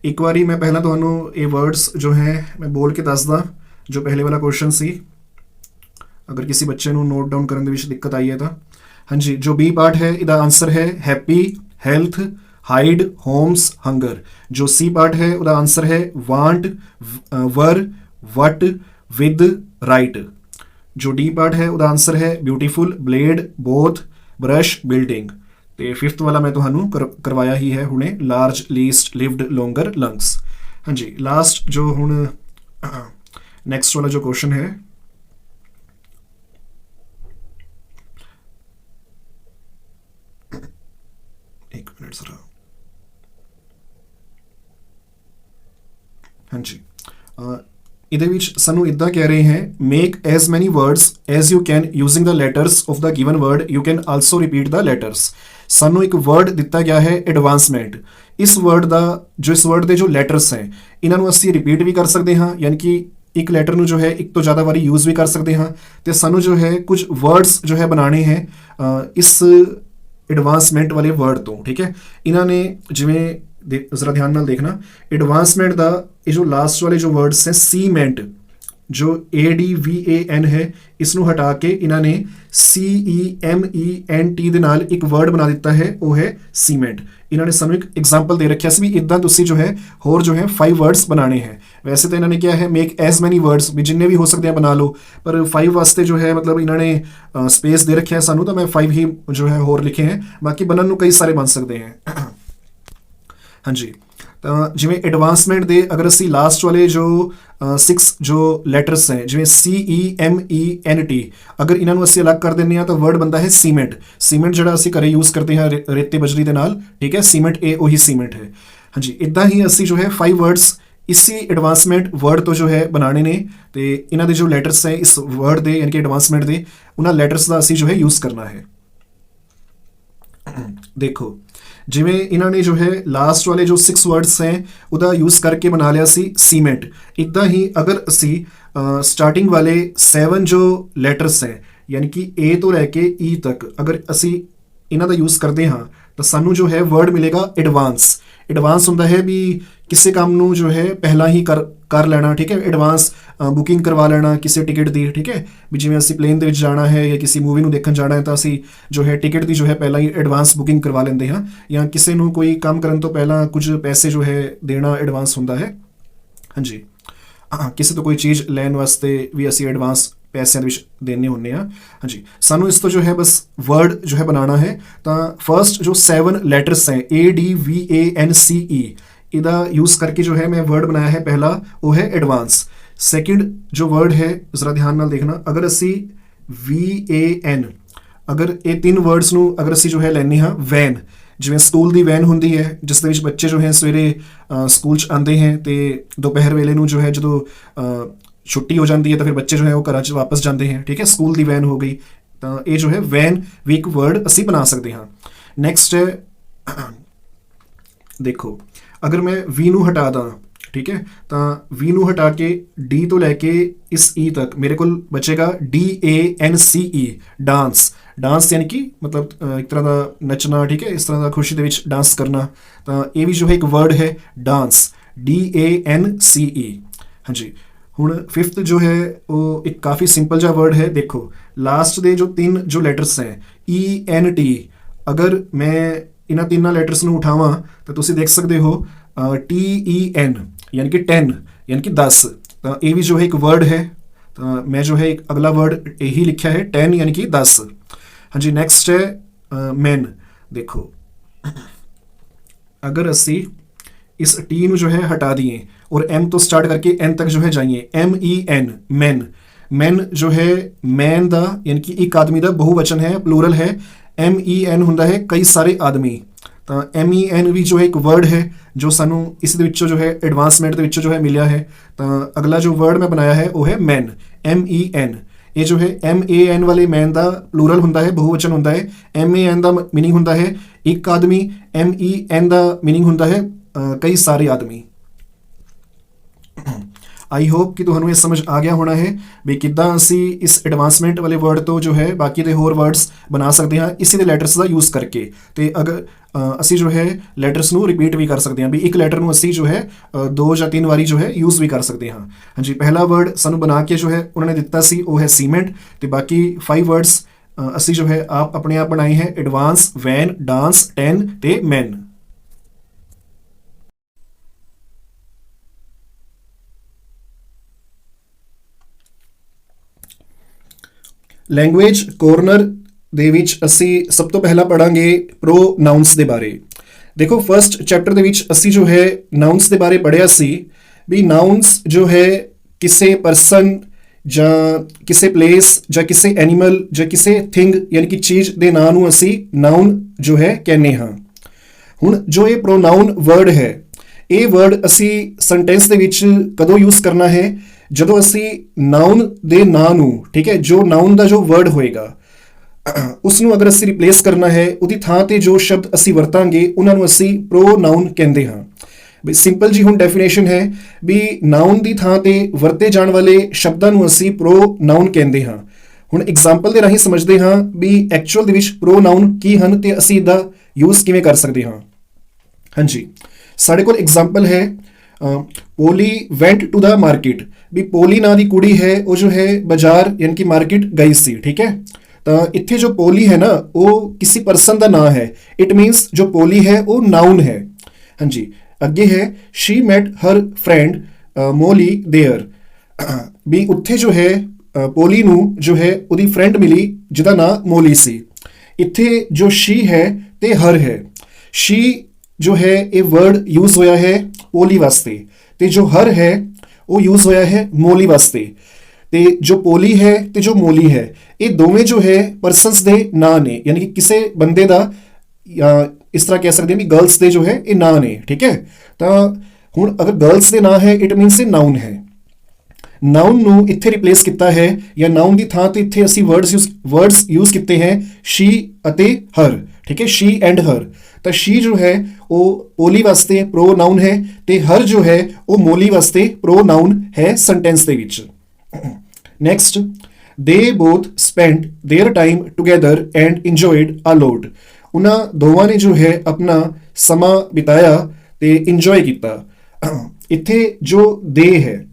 एक बारी मैं पहला तो ये वर्ड्स जो है मैं बोल के दसदा जो पहले वाला क्वेश्चन सी, अगर किसी बच्चे को नोट डाउन करने में दिक्कत आई है तो हाँ जी। जो बी पार्ट है इसका आंसर है happy, health, hide, homes, hunger. जो सी पार्ट है उसका आंसर है want, were, what, with, write. जो डी पार्ट है उसका आंसर है beautiful, blade, both, brush, building. तो 5th वाला मैं तुहानू करवाया ही है हुणे, large, least, lived, longer, lungs. हाँ जी, लास्ट जो हुण नेक्स्ट वाला जो क्वेश्चन है, एक मिनट जरा, हाँ जी, ਇਹਦੇ ਵਿੱਚ ਸਾਨੂੰ ਇਦਾਂ ਕਹਿ ਰਹੇ हैं make as many words as you can using the letters of the given word, you can also repeat the letters. ਸਾਨੂੰ ਇੱਕ ਵਰਡ ਦਿੱਤਾ ਗਿਆ ਹੈ ਐਡਵਾਂਸਮੈਂਟ। ਇਸ ਵਰਡ ਦਾ ਜੋ ਇਸ ਵਰਡ ਦੇ ਜੋ ਲੈਟਰਸ ਹੈ ਇਹਨਾਂ ਨੂੰ ਅਸੀਂ ਰਿਪੀਟ ਵੀ ਕਰ ਸਕਦੇ ਹਾਂ, ਯਾਨੀ ਕਿ ਇੱਕ ਲੈਟਰ ਨੂੰ ਜੋ ਹੈ ਇੱਕ ਤੋਂ ਜ਼ਿਆਦਾ ਵਾਰੀ ਯੂਜ਼ ਵੀ ਕਰ ਸਕਦੇ ਹਾਂ। ਤੇ ਸਾਨੂੰ ਜੋ ਹੈ ਕੁਝ ਵਰਡਸ ਜੋ ਹੈ ਬਣਾਉਣੇ ਹੈ ਇਸ ਐਡਵਾਂਸਮੈਂਟ ਵਾਲੇ ਵਰਡ ਤੋਂ, ਠੀਕ ਹੈ। ਇਹਨਾਂ ਨੇ ਜਿਵੇਂ जरा ध्यान नाल देखना, एडवांसमेंट का ये जो लास्ट वाले जो वर्ड्स हैं सीमेंट, जो ADVAN है, इसनों हटा के इन्होंने CEMENT दे नाल एक वर्ड बना दिता है, वो है सीमेंट। इन्होंने सानू एक एग्जाम्पल दे रखा भी इदा तुसी जो है होर जो है 5 वर्ड्स बनाने हैं। वैसे तो इन्होंने क्या है मेक एज मैनी वर्ड्स भी जिन्ने भी हो सकते हैं बना लो, पर 5 वास्ते जो है मतलब इन्होंने स्पेस दे रखे है सानू, तो मैं 5 ही जो है होर लिखे हैं, बाकी बनने को कई सारे बन सकते हैं। हाँ जी, तो जिमें एडवांसमेंट दे अगर असी लास्ट वाले जो 6 जो लेटर्स हैं जिमें CEMENT, अगर इन्हों असी अलग कर दें तो वर्ड बनता है सीमेंट। सीमेंट जो असी घरे यूज़ करते हैं रेते बजरी के नाल, ठीक है, सीमेंट ए वही सीमेंट है। हाँ जी, इदा ही असी जो है 5 वर्ड्स इसी एडवांसमेंट वर्ड तो जो है बनाने ने, तो इन्हों के जो लेटर्स हैं इस वर्ड के यानी कि एडवांसमेंट के उन्होंने लेटर्स का असी जो है यूज़ करना है। देखो जिमें इन्होंने जो है लास्ट वाले जो 6 वर्ड्स हैं उसका यूज़ करके बना लिया सी सीमेंट। इदा ही अगर असी स्टार्टिंग वाले 7 जो लेटर्स हैं यानी कि A तो लैके E तक अगर असी इन्हों का यूज़ करते हाँ तो सानू जो है वर्ड मिलेगा एडवांस। एडवांस होंदा है भी किसी काम नू जो है पहला ही कर लेना, ठीक है, एडवांस बुकिंग करवा लेना किसी टिकट की, ठीक है, भी जिवें असी प्लेन दे विच जाना है या किसी मूवी नू देखण जाना है तो असी जो है टिकट की जो है पहला ही एडवांस बुकिंग करवा लेंदे हाँ, या किसी नू कोई काम करन तो पहला कुछ पैसे जो है देना एडवांस होंदा है। हाँ जी, किसी तो कोई चीज़ लैन वास्ते भी असी एडवांस पैसों के देने होंगे हाँ। हाँ जी, सानू इस तो जो है बस वर्ड जो है बनाना है। तो फर्स्ट जो 7 लेटर्स हैं ADVANCE, इदा यूज़ करके जो है मैं वर्ड बनाया है पहला वो है एडवांस। सेकंड जो वर्ड है जरा ध्यान नाल देखना, अगर असी VAN अगर ये 3 वर्ड्स नू अगर असी जो है लैने हाँ वैन, ਜਿਵੇਂ ਸਕੂਲ ਦੀ ਵੈਨ ਹੁੰਦੀ ਹੈ ਜਿਸ ਦੇ ਵਿੱਚ ਬੱਚੇ ਜੋ ਹੈ ਸਵੇਰੇ ਸਕੂਲ 'ਚ ਆਉਂਦੇ ਹੈ ਤੇ ਦੁਪਹਿਰ ਵੇਲੇ ਨੂੰ ਜੋ ਹੈ ਜਦੋਂ ਛੁੱਟੀ ਹੋ ਜਾਂਦੀ ਹੈ ਤਾਂ ਫਿਰ ਬੱਚੇ ਜੋ ਹੈ ਉਹ ਘਰਾਂ 'ਚ ਵਾਪਸ ਜਾਂਦੇ ਹੈ, ਠੀਕ ਹੈ, ਸਕੂਲ ਦੀ ਵੈਨ ਹੋ ਗਈ। ਤਾਂ ਇਹ ਜੋ ਹੈ ਵੈਨ ਵੀ ਇੱਕ ਵਰਡ ਅਸੀਂ ਬਣਾ ਸਕਦੇ ਹਾਂ। ਨੈਕਸਟ ਹੈ ਦੇਖੋ, ਅਗਰ ਮੈਂ ਵੀ ਨੂੰ ਹਟਾ ਦਾਂ, ਠੀਕ ਹੈ, ਤਾਂ ਵੀ ਨੂੰ ਹਟਾ ਕੇ ਡੀ ਤੋਂ ਲੈ ਕੇ ਇਸ ਈ ਤੱਕ ਮੇਰੇ ਕੋਲ ਬਚੇਗਾ DANCE, ਡਾਂਸ। ਡਾਂਸ ਯਾਨੀ ਕਿ ਮਤਲਬ ਇੱਕ ਤਰ੍ਹਾਂ ਦਾ ਨੱਚਣਾ, ਠੀਕ ਹੈ, ਇਸ ਤਰ੍ਹਾਂ ਦਾ ਖੁਸ਼ੀ ਦੇ ਵਿੱਚ ਡਾਂਸ ਕਰਨਾ। ਤਾਂ ਇਹ ਵੀ ਜੋ ਹੈ ਇੱਕ ਵਰਡ ਹੈ ਡਾਂਸ, DANCE। ਹਾਂਜੀ, ਹੁਣ ਫਿਫਥ ਜੋ ਹੈ ਉਹ ਇੱਕ ਕਾਫੀ ਸਿੰਪਲ ਜਿਹਾ ਵਰਡ ਹੈ। ਦੇਖੋ ਲਾਸਟ ਦੇ ਜੋ 3 ਜੋ ਲੈਟਰਸ ਹੈ ENT, ਅਗਰ ਮੈਂ ਇਹਨਾਂ ਤਿੰਨਾਂ ਲੈਟਰਸ ਨੂੰ ਉਠਾਵਾਂ ਤਾਂ ਤੁਸੀਂ ਦੇਖ ਸਕਦੇ ਹੋ TEN यानी कि 10 यानी कि 10। तो ये भी जो है एक वर्ड है। तो मैं जो है एक अगला वर्ड यही लिखा है 10 यानी कि 10। हाँ जी, नेक्स्ट है मैन। देखो अगर असी इस टी ਨੂੰ जो है हटा दिए और M तो स्टार्ट करके N तक जो है जाइए, MEN, मैन। मैन जो है मैन ਦਾ यानी कि एक आदमी ਦਾ बहुवचन है, प्लूरल है। MEN ਹੁੰਦਾ है कई सारे आदमी। ਤਾਂ MEN ਵੀ ਜੋ ਹੈ ਇੱਕ ਵਰਡ ਹੈ ਜੋ ਸਾਨੂੰ ਇਸ ਦੇ ਵਿੱਚੋਂ ਜੋ ਹੈ ਐਡਵਾਂਸਮੈਂਟ ਦੇ ਵਿੱਚੋਂ ਜੋ ਹੈ ਮਿਲਿਆ ਹੈ। ਤਾਂ ਅਗਲਾ ਜੋ ਵਰਡ ਮੈਂ ਬਣਾਇਆ ਹੈ ਉਹ ਹੈ ਮੈਨ, MEN। ਇਹ ਜੋ ਹੈ MAN ਵਾਲੇ ਮੈਨ ਦਾ ਪਲੂਰਲ ਹੁੰਦਾ ਹੈ, ਬਹੁਵਚਨ ਹੁੰਦਾ ਹੈ। MAN ਦਾ ਮੀਨਿੰਗ ਹੁੰਦਾ ਹੈ ਇੱਕ ਆਦਮੀ, MEN ਦਾ ਮੀਨਿੰਗ ਹੁੰਦਾ ਹੈ ਕਈ ਸਾਰੇ ਆਦਮੀ। आई होप कि ਤੁਹਾਨੂੰ ਇਹ ਸਮਝ ਆ ਗਿਆ ਹੋਣਾ ਹੈ ਵੀ ਕਿੱਦਾਂ ਅਸੀਂ ਇਸ ਐਡਵਾਂਸਮੈਂਟ ਵਾਲੇ ਵਰਡ ਤੋਂ ਜੋ ਹੈ ਬਾਕੀ ਦੇ ਹੋਰ ਵਰਡਸ ਬਣਾ ਸਕਦੇ ਹਾਂ ਇਸੇ ਦੇ ਲੈਟਰਸ ਦਾ ਯੂਜ਼ ਕਰਕੇ। ਤੇ ਅਗਰ ਅਸੀਂ ਜੋ ਹੈ ਲੈਟਰਸ ਨੂੰ ਰਿਪੀਟ ਵੀ ਕਰ ਸਕਦੇ ਹਾਂ, ਵੀ ਇੱਕ ਲੈਟਰ ਨੂੰ ਅਸੀਂ ਜੋ ਹੈ 2 ਜਾਂ 3 ਵਾਰੀ ਜੋ ਹੈ ਯੂਜ਼ ਵੀ ਕਰ ਸਕਦੇ ਹਾਂ। ਹਾਂਜੀ, ਪਹਿਲਾ ਵਰਡ ਸਾਨੂੰ ਬਣਾ ਕੇ ਜੋ ਹੈ ਉਹਨਾਂ ਨੇ ਦਿੱਤਾ ਸੀ ਉਹ ਹੈ ਸੀਮੈਂਟ, ਤੇ ਬਾਕੀ 5 ਵਰਡਸ ਅਸੀਂ ਜੋ ਹੈ ਆਪ ਆਪਣੇ ਆਪ ਬਣਾਏ ਹੈ, ਐਡਵਾਂਸ, ਵੈਨ, ਡਾਂਸ, 10 ਤੇ ਮੈਨ। ਲੈਂਗੁਏਜ ਕੋਰਨਰ ਦੇ ਵਿੱਚ ਅਸੀਂ ਸਭ ਤੋਂ ਪਹਿਲਾਂ ਪੜਾਂਗੇ ਪ੍ਰੋਨਾਊਨਸ ਦੇ ਬਾਰੇ। ਦੇਖੋ ਫਸਟ ਚੈਪਟਰ ਦੇ ਵਿੱਚ ਅਸੀਂ ਜੋ ਹੈ ਨਾਊਨਸ ਦੇ ਬਾਰੇ ਪੜ੍ਹਿਆ ਸੀ ਵੀ ਨਾਊਨਸ ਜੋ ਹੈ ਕਿਸੇ ਪਰਸਨ ਜਾਂ ਕਿਸੇ ਪਲੇਸ ਜਾਂ ਕਿਸੇ ਐਨੀਮਲ ਜਾਂ ਕਿਸੇ ਥਿੰਗ ਯਾਨੀ ਕਿ ਚੀਜ਼ ਦੇ ਨਾਂ ਨੂੰ ਅਸੀਂ ਨਾਊਨ ਜੋ ਹੈ ਕਹਿੰਦੇ ਹਾਂ। ਹੁਣ ਜੋ ਇਹ ਪ੍ਰੋਨਾਊਨ ਵਰਡ ਹੈ, ਇਹ ਵਰਡ ਅਸੀਂ ਸੈਂਟੈਂਸ ਦੇ ਵਿੱਚ ਕਦੋਂ ਯੂਜ਼ ਕਰਨਾ ਹੈ? ਜਦੋਂ ਅਸੀਂ ਨਾਊਨ ਦੇ ਨਾਂ ਨੂੰ, ਠੀਕ ਹੈ, ਜੋ ਨਾਊਨ ਦਾ ਜੋ ਵਰਡ ਹੋਏਗਾ ਉਸ ਨੂੰ ਅਗਰ ਅਸੀਂ ਰਿਪਲੇਸ ਕਰਨਾ ਹੈ, ਉਹਦੀ ਥਾਂ ਤੇ ਜੋ ਸ਼ਬਦ ਅਸੀਂ ਵਰਤਾਂਗੇ ਉਹਨਾਂ ਨੂੰ ਅਸੀਂ ਪ੍ਰੋਨਾਊਨ ਕਹਿੰਦੇ ਹਾਂ। ਵੀ ਸਿੰਪਲ ਜੀ ਹੁਣ ਡੈਫੀਨੇਸ਼ਨ ਹੈ ਵੀ ਨਾਊਨ ਦੀ ਥਾਂ ਤੇ ਵਰਤੇ ਜਾਣ ਵਾਲੇ ਸ਼ਬਦਾਂ ਨੂੰ ਅਸੀਂ ਪ੍ਰੋਨਾਊਨ ਕਹਿੰਦੇ ਹਾਂ। ਹੁਣ ਐਗਜ਼ਾਮਪਲ ਦੇ ਰਾਹੀਂ ਸਮਝਦੇ ਹਾਂ ਵੀ ਐਕਚੁਅਲ ਦੇ ਵਿੱਚ ਪ੍ਰੋਨਾਊਨ ਕੀ ਹਨ ਤੇ ਅਸੀਂ ਇਹਦਾ ਯੂਜ਼ ਕਿਵੇਂ ਕਰ ਸਕਦੇ ਹਾਂ। ਹਾਂਜੀ, ਸਾਡੇ ਕੋਲ ਐਗਜ਼ਾਮਪਲ ਹੈ ਪੋਲੀ ਵੈਂਟ ਟੂ ਦਾ ਮਾਰਕੀਟ। ਵੀ ਪੋਲੀ ਨਾਂ ਦੀ ਕੁੜੀ ਹੈ ਉਹ ਜੋ ਹੈ ਬਾਜ਼ਾਰ ਯਾਨੀ ਕਿ ਮਾਰਕੀਟ ਗਈ ਸੀ, ਠੀਕ ਹੈ। ਤਾਂ ਇੱਥੇ ਜੋ ਪੋਲੀ ਹੈ ਨਾ ਉਹ ਕਿਸੇ ਪਰਸਨ ਦਾ ਨਾਂ ਹੈ, ਇਟ ਮੀਨਸ ਜੋ ਪੋਲੀ ਹੈ ਉਹ ਨਾਊਨ ਹੈ। ਹਾਂਜੀ, ਅੱਗੇ ਹੈ she met her friend Molly there. ਵੀ ਉੱਥੇ ਜੋ ਹੈ ਪੋਲੀ ਨੂੰ ਜੋ ਹੈ ਉਹਦੀ ਫਰੈਂਡ ਮਿਲੀ ਜਿਹਦਾ ਨਾਂ ਮੋਲੀ ਸੀ। ਇੱਥੇ ਜੋ ਸ਼ੀ ਹੈ ਤੇ ਹਰ ਹੈ। ਸ਼ੀ ਜੋ ਹੈ ਇਹ ਵਰਡ ਯੂਜ਼ ਹੋਇਆ ਹੈ ਪੋਲੀ ਵਾਸਤੇ, ਤੇ ਜੋ ਹਰ ਹੈ ਉਹ ਯੂਜ਼ ਹੋਇਆ ਹੈ ਮੋਲੀ ਵਾਸਤੇ। ਤੇ ਜੋ ਪੋਲੀ ਹੈ ਤੇ ਜੋ ਮੋਲੀ ਹੈ ਇਹ ਦੋਵੇਂ ਜੋ ਹੈ ਪਰਸਨਸ ਦੇ ਨਾਂ ਨੇ, ਯਾਨੀ ਕਿ ਕਿਸੇ ਬੰਦੇ ਦਾ ਇਸ ਤਰ੍ਹਾਂ ਕਹਿ ਸਕਦੇ ਹਾਂ ਵੀ ਗਰਲਸ ਦੇ ਜੋ ਹੈ ਇਹ ਨਾਂ ਨੇ, ਠੀਕ ਹੈ। ਤਾਂ ਹੁਣ ਅਗਰ ਗਰਲਸ ਦੇ ਨਾਂ ਹੈ ਇਟ ਮੀਨਸ ਇਹ ਨਾਊਨ ਹੈ। ਨਾਊਨ ਨੂੰ ਇੱਥੇ ਰਿਪਲੇਸ ਕੀਤਾ ਹੈ ਜਾਂ ਨਾਊਨ ਦੀ ਥਾਂ ਤੇ ਇੱਥੇ ਅਸੀਂ ਵਰਡਸ ਯੂਜ਼ ਕੀਤੇ ਹੈ ਸ਼ੀ ਅਤੇ ਹਰ, ਠੀਕ ਹੈ, ਸ਼ੀ ਐਂਡ ਹਰ। ਤਾਂ ਸ਼ੀ ਜੋ ਹੈ ਉਹ ਪੋਲੀ ਵਾਸਤੇ ਪ੍ਰੋਨਾਊਨ ਹੈ ਤੇ ਹਰ ਜੋ ਹੈ ਉਹ ਮੋਲੀ ਵਾਸਤੇ ਪ੍ਰੋਨਾਊਨ ਹੈ ਸੈਂਟੈਂਸ ਦੇ ਵਿੱਚ। Next, they both spent their time together and enjoyed a lot. ਉਹਨਾਂ ਦੋਵਾਂ ਨੇ ਜੋ ਹੈ ਆਪਣਾ ਸਮਾਂ ਬਿਤਾਇਆ ਤੇ ਇੰਜੋਏ ਕੀਤਾ। ਇੱਥੇ ਜੋ ਦੇ ਹੈ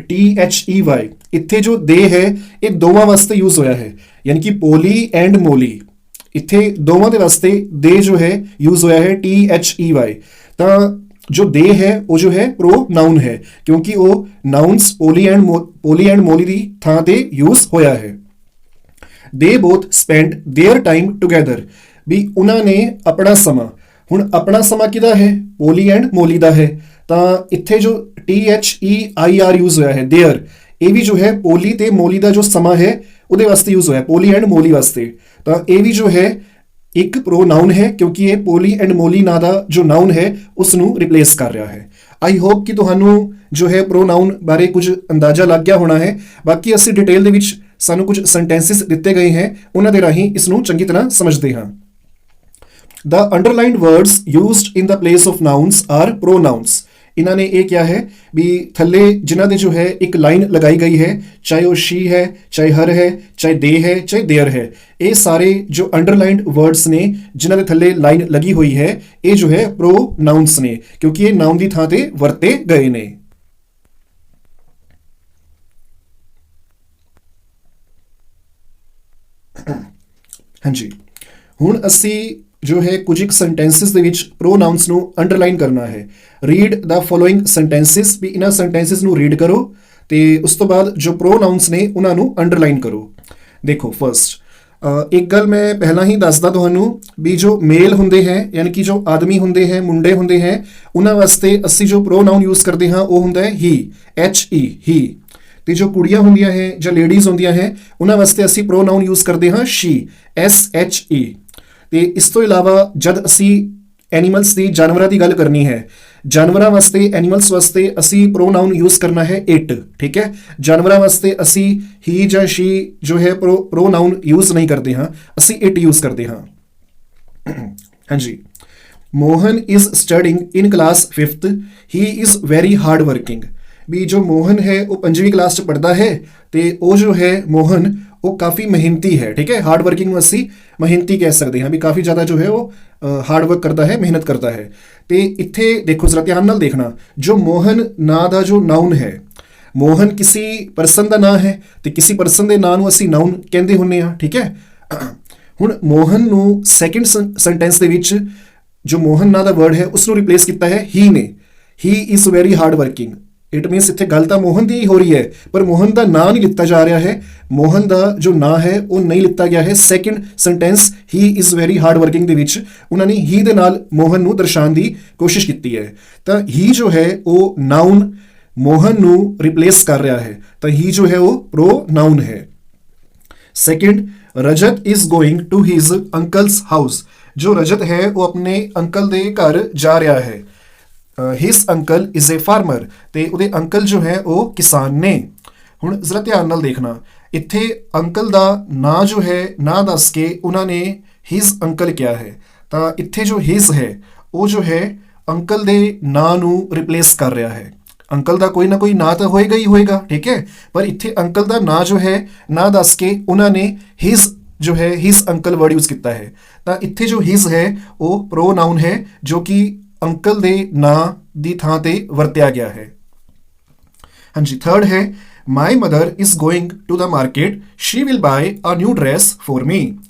THEY, ਇੱਥੇ ਜੋ ਦੇ ਹੈ ਇਹ ਦੋਵਾਂ ਵਾਸਤੇ ਯੂਜ਼ ਹੋਇਆ ਹੈ, ਯਾਨੀ ਕਿ ਪੋਲੀ ਐਂਡ ਮੋਲੀ। ਇੱਥੇ ਦੋਵਾਂ ਦੇ ਵਾਸਤੇ ਦੇ ਜੋ ਹੈ ਯੂਜ਼ ਹੋਇਆ ਹੈ THEY। ਤਾਂ ਜੋ ਦੇ ਹੈ ਉਹ ਜੋ ਹੈ ਪ੍ਰੋਨਾਊਨ ਹੈ ਕਿਉਂਕਿ ਉਹ ਨਾਊਨਸ ਪੋਲੀ ਐਂਡ ਮੋਲੀ ਦੀ ਥਾਂ ਤੇ ਯੂਜ਼ ਹੋਇਆ ਹੈ। ਦੇ ਬੋਥ ਸਪੈਂਡ देयर ਟਾਈਮ ਟੁਗੇਦਰ। ਵੀ ਉਹਨਾਂ ਨੇ ਆਪਣਾ ਸਮਾਂ, ਹੁਣ ਆਪਣਾ ਸਮਾਂ ਕਿਹਦਾ ਹੈ? ਪੋਲੀ ਐਂਡ ਮੋਲੀ ਦਾ ਹੈ। ਤਾਂ ਇੱਥੇ ਜੋ THEIR ਯੂਜ਼ ਹੋਇਆ ਹੈ देयर, ਇਹ ਵੀ ਜੋ ਹੈ ਪੋਲੀ ਤੇ ਮੋਲੀ ਦਾ ਜੋ ਸਮਾਂ ਹੈ ਉਹਦੇ ਵਾਸਤੇ ਯੂਜ਼ ਹੋਇਆ, ਪੋਲੀ ਐਂਡ ਮੋਲੀ ਵਾਸਤੇ। ਤਾਂ ਇਹ ਵੀ ਜੋ ਹੈ ਇੱਕ ਪ੍ਰੋਨਾਊਨ ਹੈ ਕਿਉਂਕਿ ਇਹ ਪੋਲੀ ਐਂਡ ਮੋਲੀ ਨਾਂ ਦਾ ਜੋ ਨਾਊਨ ਹੈ ਉਸ ਨੂੰ ਰਿਪਲੇਸ ਕਰ ਰਿਹਾ ਹੈ। ਆਈ ਹੋਪ ਕਿ ਤੁਹਾਨੂੰ ਜੋ ਹੈ ਪ੍ਰੋਨਾਊਨ ਬਾਰੇ ਕੁਝ ਅੰਦਾਜ਼ਾ ਲੱਗ ਗਿਆ ਹੋਣਾ ਹੈ। ਬਾਕੀ ਅਸੀਂ ਡਿਟੇਲ ਦੇ ਵਿੱਚ ਸਾਨੂੰ ਕੁਝ ਸੈਂਟੈਂਸਸ ਦਿੱਤੇ ਗਏ ਹੈ, ਉਹਨਾਂ ਦੇ ਰਾਹੀਂ ਇਸ ਨੂੰ ਚੰਗੀ ਤਰ੍ਹਾਂ ਸਮਝਦੇ ਹਾਂ। The underlined words used in the place of nouns are pronouns। ਇਹਨਾਂ ਨੇ ਇਹ ਕਿਹਾ ਹੈ ਵੀ ਥੱਲੇ ਜਿਨ੍ਹਾਂ ਦੇ ਜੋ ਹੈ ਇੱਕ ਲਾਈਨ ਲਗਾਈ ਗਈ ਹੈ, ਚਾਹੇ ਉਹ she ਹੈ, ਚਾਹੇ her ਹੈ, ਚਾਹੇ they ਹੈ, ਚਾਹੇ their ਹੈ, ਇਹ ਸਾਰੇ ਜੋ ਅੰਡਰਲਾਈਨਡ ਵਰਡਸ ਨੇ ਜਿਨ੍ਹਾਂ ਦੇ ਥੱਲੇ ਲਾਈਨ ਲੱਗੀ ਹੋਈ ਹੈ, ਇਹ ਜੋ ਹੈ ਪ੍ਰੋਨਾਊਨਸ ਨੇ ਕਿਉਂਕਿ ਇਹ ਨਾउन ਦੀ ਥਾਂ ਤੇ ਵਰਤੇ ਗਏ ਨੇ। ਹਾਂਜੀ, ਹੁਣ ਅਸੀਂ ਜੋ ਹੈ ਕੁਝ ਇੱਕ ਸੈਂਟੈਂਸਸ ਦੇ ਵਿੱਚ ਪ੍ਰੋਨਾਊਨਸ ਨੂੰ ਅੰਡਰਲਾਈਨ ਕਰਨਾ ਹੈ। ਰੀਡ ਦਾ ਫੋਲੋਇੰਗ ਸੈਂਟੈਂਸਸ, ਵੀ ਇਹਨਾਂ ਸੈਂਟੈਂਸਸ ਨੂੰ ਰੀਡ ਕਰੋ ਤੇ ਉਸ ਤੋਂ ਬਾਅਦ ਜੋ ਪ੍ਰੋਨਾਊਨਸ ਨੇ ਉਹਨਾਂ ਨੂੰ ਅੰਡਰਲਾਈਨ ਕਰੋ। ਦੇਖੋ ਫਸਟ ਇੱਕ ਗੱਲ ਮੈਂ ਪਹਿਲਾਂ ਹੀ ਦੱਸਦਾ ਤੁਹਾਨੂੰ ਵੀ ਜੋ ਮੇਲ ਹੁੰਦੇ ਹੈ ਯਾਨੀ ਕਿ ਜੋ ਆਦਮੀ ਹੁੰਦੇ ਹੈ, ਮੁੰਡੇ ਹੁੰਦੇ ਹੈ, ਉਹਨਾਂ ਵਾਸਤੇ ਅਸੀਂ ਜੋ ਪ੍ਰੋਨਾਊਨ ਯੂਜ਼ ਕਰਦੇ ਹਾਂ ਉਹ ਹੁੰਦਾ ਹੈ ਹੀ, HE ਹੀ। ਤੇ ਜੋ ਕੁੜੀਆਂ ਹੁੰਦੀਆਂ ਹੈ ਜਾਂ ਲੇਡੀਜ਼ ਹੁੰਦੀਆਂ ਹੈ ਉਹਨਾਂ ਵਾਸਤੇ ਅਸੀਂ ਪ੍ਰੋਨਾਊਨ ਯੂਜ਼ ਕਰਦੇ ਹਾਂ she, SHE। ਤੇ ਇਸ ਤੋਂ ਇਲਾਵਾ ਜਦ ਅਸੀਂ ਐਨੀਮਲਸ ਦੀ, ਜਾਨਵਰਾਂ ਦੀ ਗੱਲ ਕਰਨੀ ਹੈ, ਜਾਨਵਰਾਂ ਵਾਸਤੇ, ਐਨੀਮਲਸ ਵਾਸਤੇ ਅਸੀਂ ਪ੍ਰੋਨਾਊਨ ਯੂਜ਼ ਕਰਨਾ ਹੈ it, ਠੀਕ ਹੈ। ਜਾਨਵਰਾਂ ਵਾਸਤੇ ਅਸੀਂ ਹੀ ਜਾਂ she ਜੋ ਹੈ ਪ੍ਰੋਨਾਊਨ ਯੂਜ਼ ਨਹੀਂ ਕਰਦੇ ਹਾਂ, ਅਸੀਂ it ਯੂਜ਼ ਕਰਦੇ ਹਾਂ। ਹਾਂਜੀ, Mohan is studying in class 5th, he is very hard working. ਵੀ ਜੋ ਮੋਹਨ ਹੈ ਉਹ 5ਵੀਂ ਕਲਾਸ 'ਚ ਪੜ੍ਹਦਾ ਹੈ ਤੇ ਉਹ ਜੋ ਹੈ ਮੋਹਨ ਉਹ ਕਾਫੀ ਮਿਹਨਤੀ ਹੈ, ਠੀਕ ਹੈ। ਹਾਰਡ ਵਰਕਿੰਗ ਨੂੰ ਅਸੀਂ ਮਿਹਨਤੀ ਕਹਿ ਸਕਦੇ ਹਾਂ, ਵੀ ਕਾਫੀ ਜ਼ਿਆਦਾ ਜੋ ਹੈ ਉਹ ਹਾਰਡ ਵਰਕ ਕਰਦਾ ਹੈ, ਮਿਹਨਤ ਕਰਦਾ ਹੈ। ਤੇ ਇੱਥੇ ਦੇਖੋ ਜ਼ਰਾ ਧਿਆਨ ਨਾਲ ਦੇਖਣਾ, ਜੋ ਮੋਹਨ ਨਾਂ ਦਾ ਜੋ ਨਾਊਨ ਹੈ, ਮੋਹਨ ਕਿਸੇ ਪਰਸਨ ਦਾ ਨਾਂ ਹੈ ਤੇ ਕਿਸੇ ਪਰਸਨ ਦੇ ਨਾਂ ਨੂੰ ਅਸੀਂ ਨਾਊਨ ਕਹਿੰਦੇ ਹੁੰਦੇ ਹਾਂ, ਠੀਕ ਹੈ। ਹੁਣ ਮੋਹਨ ਨੂੰ ਸੈਕਿੰਡ ਸੈਂਟੈਂਸ ਦੇ ਵਿੱਚ ਜੋ ਮੋਹਨ ਨਾਂ ਦਾ ਵਰਡ ਹੈ ਉਸ ਨੂੰ ਰਿਪਲੇਸ ਕੀਤਾ ਹੈ ਹੀ ਨੇ, ਹੀ is very hard working. It means ਇੱਥੇ ਗੱਲ ਤਾਂ ਮੋਹਨ ਦੀ ਹੀ ਹੋ ਰਹੀ ਹੈ ਪਰ ਮੋਹਨ ਦਾ ਨਾਂ ਨਹੀਂ ਲਿੱਤਾ ਜਾ ਰਿਹਾ ਹੈ, ਮੋਹਨ ਦਾ ਜੋ ਨਾਂ ਹੈ ਉਹ ਨਹੀਂ ਲਿੱਤਾ ਗਿਆ ਹੈ। Second sentence he is very hard working ਦੇ ਵਿੱਚ ਉਹਨਾਂ ਨੇ ਹੀ ਦੇ ਨਾਲ ਮੋਹਨ ਨੂੰ ਦਰਸਾਉਣ ਦੀ ਕੋਸ਼ਿਸ਼ ਕੀਤੀ ਹੈ। ਤਾਂ ਹੀ ਜੋ ਹੈ ਉਹ ਨਾਊਨ ਮੋਹਨ ਨੂੰ ਰਿਪਲੇਸ ਕਰ ਰਿਹਾ ਹੈ, ਤਾਂ ਹੀ ਜੋ ਹੈ ਉਹ ਪ੍ਰੋਨਾਊਨ ਹੈ। Second, Rajat is going to his uncle's house. ਜੋ ਰਜਤ ਹੈ ਉਹ ਆਪਣੇ ਅੰਕਲ ਦੇ ਘਰ ਜਾ ਰਿਹਾ ਹੈ। ਹਿਸ ਅੰਕਲ ਇਜ਼ ਏ ਫਾਰਮਰ, ਤੇ ਉਹਦੇ ਅੰਕਲ ਜੋ ਹੈ ਉਹ ਕਿਸਾਨ ਨੇ। ਹੁਣ ਜ਼ਰਾ ਧਿਆਨ ਨਾਲ ਦੇਖਣਾ, ਇੱਥੇ ਅੰਕਲ ਦਾ ਨਾਂ ਜੋ ਹੈ ਨਾਂ ਦੱਸ ਕੇ ਉਹਨਾਂ ਨੇ ਹਿਸ ਅੰਕਲ ਕਿਹਾ ਹੈ, ਤਾਂ ਇੱਥੇ ਜੋ ਹਿਸ ਹੈ ਉਹ ਜੋ ਹੈ ਅੰਕਲ ਦੇ ਨਾਂ ਨੂੰ ਰਿਪਲੇਸ ਕਰ ਰਿਹਾ ਹੈ। ਅੰਕਲ ਦਾ ਕੋਈ ਨਾ ਕੋਈ ਨਾਂ ਤਾਂ ਹੋਏਗਾ ਹੀ ਹੋਏਗਾ, ਠੀਕ ਹੈ, ਪਰ ਇੱਥੇ ਅੰਕਲ ਦਾ ਨਾਂ ਜੋ ਹੈ ਨਾਂ ਦੱਸ ਕੇ ਉਹਨਾਂ ਨੇ ਹਿਸ ਜੋ ਹੈ ਹਿਸ ਅੰਕਲ ਵਰਡ ਯੂਜ਼ ਕੀਤਾ ਹੈ। ਤਾਂ ਇੱਥੇ ਜੋ ਹਿਸ ਹੈ ਉਹ ਪ੍ਰੋਨਾਊਨ ਹੈ ਜੋ ਕਿ ਅੰਕਲ ਦੇ ਨਾਂ ਦੀ ਥਾਂ ਤੇ ਵਰਤਿਆ ਗਿਆ ਹੈ। ਹਾਂਜੀ, ਥਰਡ ਹੈ my mother is going to the market, she will buy a new dress for me.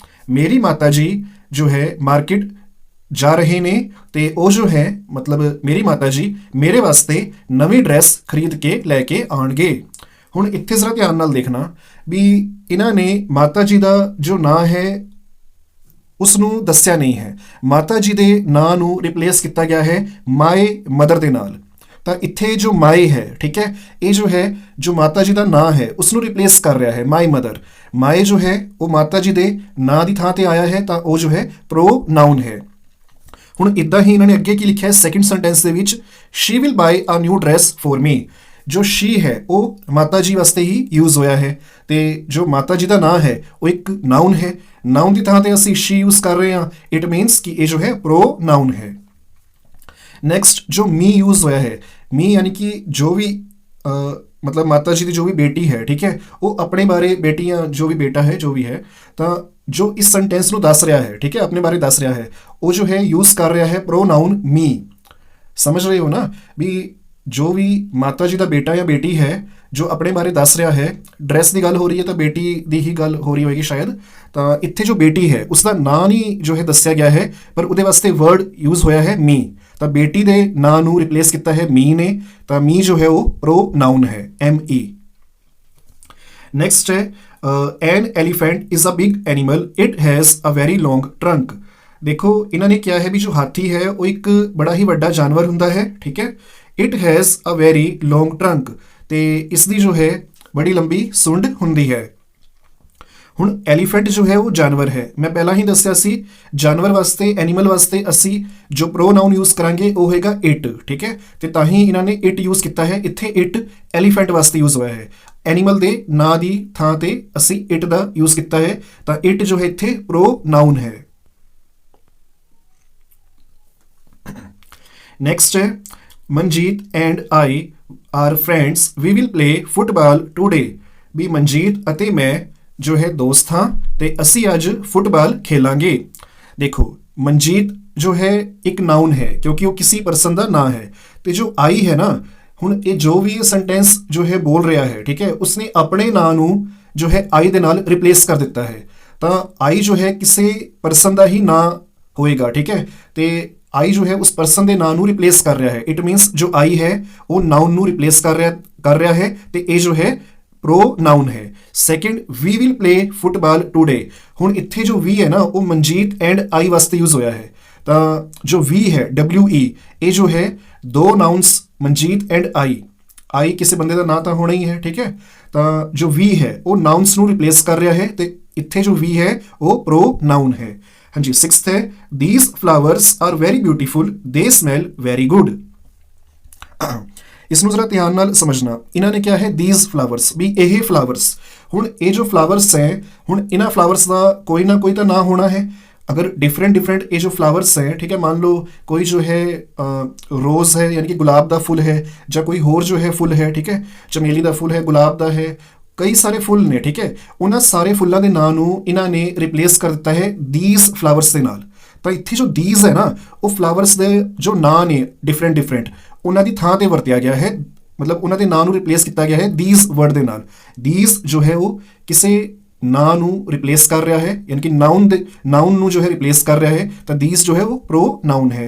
ਮੇਰੀ ਮਾਤਾ ਜੀ ਜੋ ਹੈ ਮਾਰਕੀਟ ਜਾ ਰਹੇ ਨੇ ਤੇ ਉਹ ਜੋ ਹੈ ਮਤਲਬ ਮੇਰੀ ਮਾਤਾ ਜੀ ਮੇਰੇ ਵਾਸਤੇ ਨਵੀਂ ਡਰੈਸ ਖਰੀਦ ਕੇ ਲੈ ਕੇ ਆਉਣਗੇ। ਹੁਣ ਇੱਥੇ ਜ਼ਰਾ ਧਿਆਨ ਨਾਲ ਦੇਖਣਾ ਵੀ ਇਹਨਾਂ ਨੇ ਮਾਤਾ ਜੀ ਦਾ ਜੋ ਨਾਂ ਹੈ ਉਸ ਨੂੰ ਦੱਸਿਆ ਨਹੀਂ ਹੈ, ਮਾਤਾ ਜੀ ਦੇ ਨਾਂ ਨੂੰ ਰਿਪਲੇਸ ਕੀਤਾ ਗਿਆ ਹੈ ਮਾਈ ਮਦਰ ਦੇ ਨਾਲ। ਤਾਂ ਇੱਥੇ ਜੋ ਮਾਈ ਹੈ, ਠੀਕ ਹੈ, ਇਹ ਜੋ ਹੈ ਜੋ ਮਾਤਾ ਜੀ ਦਾ ਨਾਂ ਹੈ ਉਸ ਨੂੰ ਰਿਪਲੇਸ ਕਰ ਰਿਹਾ ਹੈ ਮਾਈ ਮਦਰ। ਮਾਈ ਜੋ ਹੈ ਉਹ ਮਾਤਾ ਜੀ ਦੇ ਨਾਂ ਦੀ ਥਾਂ ਤੇ ਆਇਆ ਹੈ, ਤਾਂ ਉਹ ਜੋ ਹੈ ਪ੍ਰੋਨਾਊਨ ਹੈ। ਹੁਣ ਇੱਦਾਂ ਹੀ ਇਹਨਾਂ ਨੇ ਅੱਗੇ ਕੀ ਲਿਖਿਆ ਹੈ ਸੈਕਿੰਡ ਸੈਂਟੈਂਸ ਦੇ ਵਿੱਚ, she will buy a new dress for me. ਜੋ ਸ਼ੀ ਹੈ ਉਹ ਮਾਤਾ ਜੀ ਵਾਸਤੇ ਹੀ ਯੂਜ਼ ਹੋਇਆ ਹੈ ਤੇ ਜੋ ਮਾਤਾ ਜੀ ਦਾ ਨਾਂ ਹੈ ਉਹ ਇੱਕ ਨਾਊਨ ਹੈ, ਨਾਊਨ ਦੀ ਥਾਂ ਤੇ ਅਸੀਂ ਸ਼ੀ ਯੂਜ਼ ਕਰ ਰਹੇ ਹਾਂ। ਇਟ ਮੀਨਸ ਕਿ ਇਹ ਜੋ ਹੈ ਪ੍ਰੋਨਾਊਨ ਹੈ। ਨੈਕਸਟ ਜੋ ਮੀ ਯੂਜ਼ ਹੋਇਆ ਹੈ, ਮੀ ਯਾਨੀ ਕਿ ਜੋ ਵੀ ਮਤਲਬ ਮਾਤਾ ਜੀ ਦੀ ਜੋ ਵੀ ਬੇਟੀ ਹੈ, ਠੀਕ ਹੈ, ਉਹ ਆਪਣੇ ਬਾਰੇ, ਬੇਟੀਆਂ ਜੋ ਵੀ ਬੇਟਾ ਹੈ ਜੋ ਵੀ ਹੈ, ਤਾਂ ਜੋ ਇਸ ਸੈਂਟੈਂਸ ਨੂੰ ਦੱਸ ਰਿਹਾ ਹੈ, ਠੀਕ ਹੈ, ਆਪਣੇ ਬਾਰੇ ਦੱਸ ਰਿਹਾ ਹੈ, ਉਹ ਜੋ ਹੈ ਯੂਜ਼ ਕਰ ਰਿਹਾ ਹੈ ਪ੍ਰੋਨਾਊਨ ਮੀ। ਸਮਝ ਰਹੇ ਹੋ ਨਾ ਵੀ ਜੋ ਵੀ ਮਾਤਾ ਜੀ ਦਾ ਬੇਟਾ ਜਾਂ ਬੇਟੀ ਹੈ ਜੋ ਆਪਣੇ ਬਾਰੇ ਦੱਸ ਰਿਹਾ ਹੈ, ਡਰੈਸ ਦੀ ਗੱਲ ਹੋ ਰਹੀ ਹੈ ਤਾਂ ਬੇਟੀ ਦੀ ਹੀ ਗੱਲ ਹੋ ਰਹੀ ਹੋਏਗੀ ਸ਼ਾਇਦ। ਤਾਂ ਇੱਥੇ ਜੋ ਬੇਟੀ ਹੈ ਉਸ ਦਾ ਨਾਂ ਨਹੀਂ ਜੋ ਹੈ ਦੱਸਿਆ ਗਿਆ ਹੈ ਪਰ ਉਹਦੇ ਵਾਸਤੇ ਵਰਡ ਯੂਜ਼ ਹੋਇਆ ਹੈ ਮੀ। ਤਾਂ ਬੇਟੀ ਦੇ ਨਾਂ ਨੂੰ ਰਿਪਲੇਸ ਕੀਤਾ ਹੈ ਮੀ ਨੇ, ਤਾਂ ਮੀ ਜੋ ਹੈ ਉਹ ਪ੍ਰੋਨਾਊਨ ਹੈ, ME। ਨੈਕਸਟ ਹੈ an elephant is a big animal, it has a very long trunk. ਦੇਖੋ ਇਹਨਾਂ ਨੇ ਕਿਹਾ ਹੈ ਵੀ ਜੋ ਹਾਥੀ ਹੈ ਉਹ ਇੱਕ ਬੜਾ ਹੀ ਵੱਡਾ ਜਾਨਵਰ ਹੁੰਦਾ ਹੈ, ਠੀਕ ਹੈ। It has a very long trunk, ਤੇ ਇਸ ਦੀ ਜੋ ਹੈ ਬੜੀ ਲੰਬੀ ਸੁੰਡ ਹੁੰਦੀ ਹੈ। ਹੁਣ ਐਲੀਫੈਂਟ ਜੋ ਹੈ ਉਹ ਜਾਨਵਰ ਹੈ। ਮੈਂ ਪਹਿਲਾਂ ਹੀ ਦੱਸਿਆ ਸੀ ਜਾਨਵਰ ਵਾਸਤੇ ਐਨੀਮਲ ਵਾਸਤੇ ਅਸੀਂ ਜੋ ਪ੍ਰੋਨਾਊਨ ਯੂਜ਼ ਕਰਾਂਗੇ ਉਹ ਹੋਏਗਾ ਇਟ, ਠੀਕ ਹੈ। ਤੇ ਤਾਂ ਹੀ ਇਹਨਾਂ ਨੇ ਇਟ ਯੂਜ਼ ਕੀਤਾ ਹੈ। ਇੱਥੇ ਇਟ ਐਲੀਫੈਂਟ ਵਾਸਤੇ ਯੂਜ਼ ਹੋਇਆ ਹੈ। ਐਨੀਮਲ ਦੇ ਨਾਂ ਦੀ ਥਾਂ ਤੇ ਅਸੀਂ ਇਟ ਦਾ ਯੂਜ਼ ਕੀਤਾ ਹੈ, ਤਾਂ ਇਟ ਜੋ ਹੈ ਇੱਥੇ ਪ੍ਰੋਨਾਊਨ ਹੈ। ਨੈਕਸਟ ਹੈ Manjeet and I are friends, we will play football today. ਵੀ ਮਨਜੀਤ ਅਤੇ ਮੈਂ ਜੋ ਹੈ ਦੋਸਤ ਹਾਂ ਤੇ ਅਸੀਂ ਅੱਜ ਫੁੱਟਬਾਲ ਖੇਲਾਂਗੇ। ਦੇਖੋ ਮਨਜੀਤ ਜੋ ਹੈ ਇੱਕ ਨਾउन ਹੈ ਕਿਉਂਕਿ ਉਹ ਕਿਸੇ ਪਰਸਨ ਦਾ ਨਾਂ ਹੈ, ਤੇ ਜੋ ਆਈ ਹੈ ਨਾ, ਹੁਣ ਇਹ ਜੋ ਵੀ ਸੈਂਟੈਂਸ ਜੋ ਹੈ ਬੋਲ ਰਿਹਾ ਹੈ, ਠੀਕ ਹੈ, ਉਸਨੇ ਆਪਣੇ ਨਾਂ ਨੂੰ ਜੋ ਹੈ ਆਈ ਦੇ ਨਾਲ ਰਿਪਲੇਸ ਕਰ ਦਿੱਤਾ ਹੈ। ਤਾਂ ਆਈ ਜੋ ਹੈ ਕਿਸੇ ਪਰਸਨ ਦਾ ਹੀ ਨਾਂ ਹੋਏਗਾ, ਠੀਕ ਹੈ, ਤੇ ਆਈ ਜੋ ਹੈ ਉਸ ਪਰਸਨ ਦੇ ਨਾਂ ਨੂੰ ਰਿਪਲੇਸ ਕਰ ਰਿਹਾ ਹੈ। ਇਟ ਮੀਨਸ ਜੋ ਆਈ ਹੈ ਉਹ ਨਾउन ਨੂੰ ਰਿਪਲੇਸ ਕਰ ਰਿਹਾ ਹੈ ਤੇ ਇਹ ਜੋ ਹੈ ਪ੍ਰੋਨਾउन ਹੈ। Second, we will play football today. ਹੁਣ ਇੱਥੇ ਜੋ ਵੀ ਹੈ ਨਾ ਉਹ ਮਨਜੀਤ ਐਂਡ ਆਈ ਵਾਸਤੇ ਯੂਜ਼ ਹੋਇਆ ਹੈ। ਤਾਂ ਜੋ ਵੀ ਹੈ WE, ਇਹ ਜੋ ਹੈ ਦੋ ਨਾउन्स ਮਨਜੀਤ ਐਂਡ ਆਈ ਕਿਸੇ ਬੰਦੇ ਦਾ ਨਾਂ ਤਾਂ ਹੋਣਾ ਹੀ ਹੈ, ਠੀਕ ਹੈ। ਤਾਂ ਜੋ ਵੀ ਹੈ ਉਹ ਨਾउन्स ਨੂੰ ਰਿਪਲੇਸ ਕਰ ਰਿਹਾ ਹੈ ਤੇ ਇੱਥੇ ਜੋ ਵੀ ਹੈ ਉਹ ਪ੍ਰੋਨਾउन ਹੈ। ਹਾਂਜੀ, ਸਿਕਸਥ ਹੈ these flowers are very beautiful, they smell very good। ਇਸ ਨੂੰ ਜ਼ਰਾ ਧਿਆਨ ਨਾਲ ਸਮਝਣਾ। ਇਹਨਾਂ ਨੇ ਕਿਹਾ ਹੈ these flowers, ਵੀ ਇਹ ਫਲਾਵਰਸ। ਹੁਣ ਇਹ ਜੋ ਫਲਾਵਰਸ ਹੈ, ਹੁਣ ਇਹਨਾਂ ਫਲਾਵਰਸ ਦਾ ਕੋਈ ਨਾ ਕੋਈ ਤਾਂ ਨਾਂ ਹੋਣਾ ਹੈ। अगर डिफरेंट ये जो फ्लावर्स हैं, ठीक है, मान लो कोई जो है रोज़ है यानी कि गुलाब दा फुल है, या कोई होर जो है फुल है, ठीक है, चमेली दा फुल है, गुलाब दा है, कई सारे फुल ने, ठीक है। उन्होंने सारे फुलों के नाम नूं इन्हां ने रिप्लेस कर दिता है दीज फ्लावर्स के नाल। तो इत्थे जो दीज है ना वो फ्लावर्स के जो नाम ने डिफरेंट उन्हां दी थां ते वरतिया गया है, मतलब उन्हां दे नाम नूं रिप्लेस किया गया है दीज वर्ड दे नाल। दीज जो है वो किसी ਨਾਂ ਨੂੰ ਰਿਪਲੇਸ ਕਰ ਰਿਹਾ ਹੈ, ਯਾਨੀ ਕਿ ਨਾउन ਨੂੰ ਜੋ ਹੈ ਰਿਪਲੇਸ ਕਰ ਰਿਹਾ ਹੈ, ਤਾਂ these ਜੋ ਹੈ ਉਹ ਪ੍ਰੋਨਾउन ਹੈ।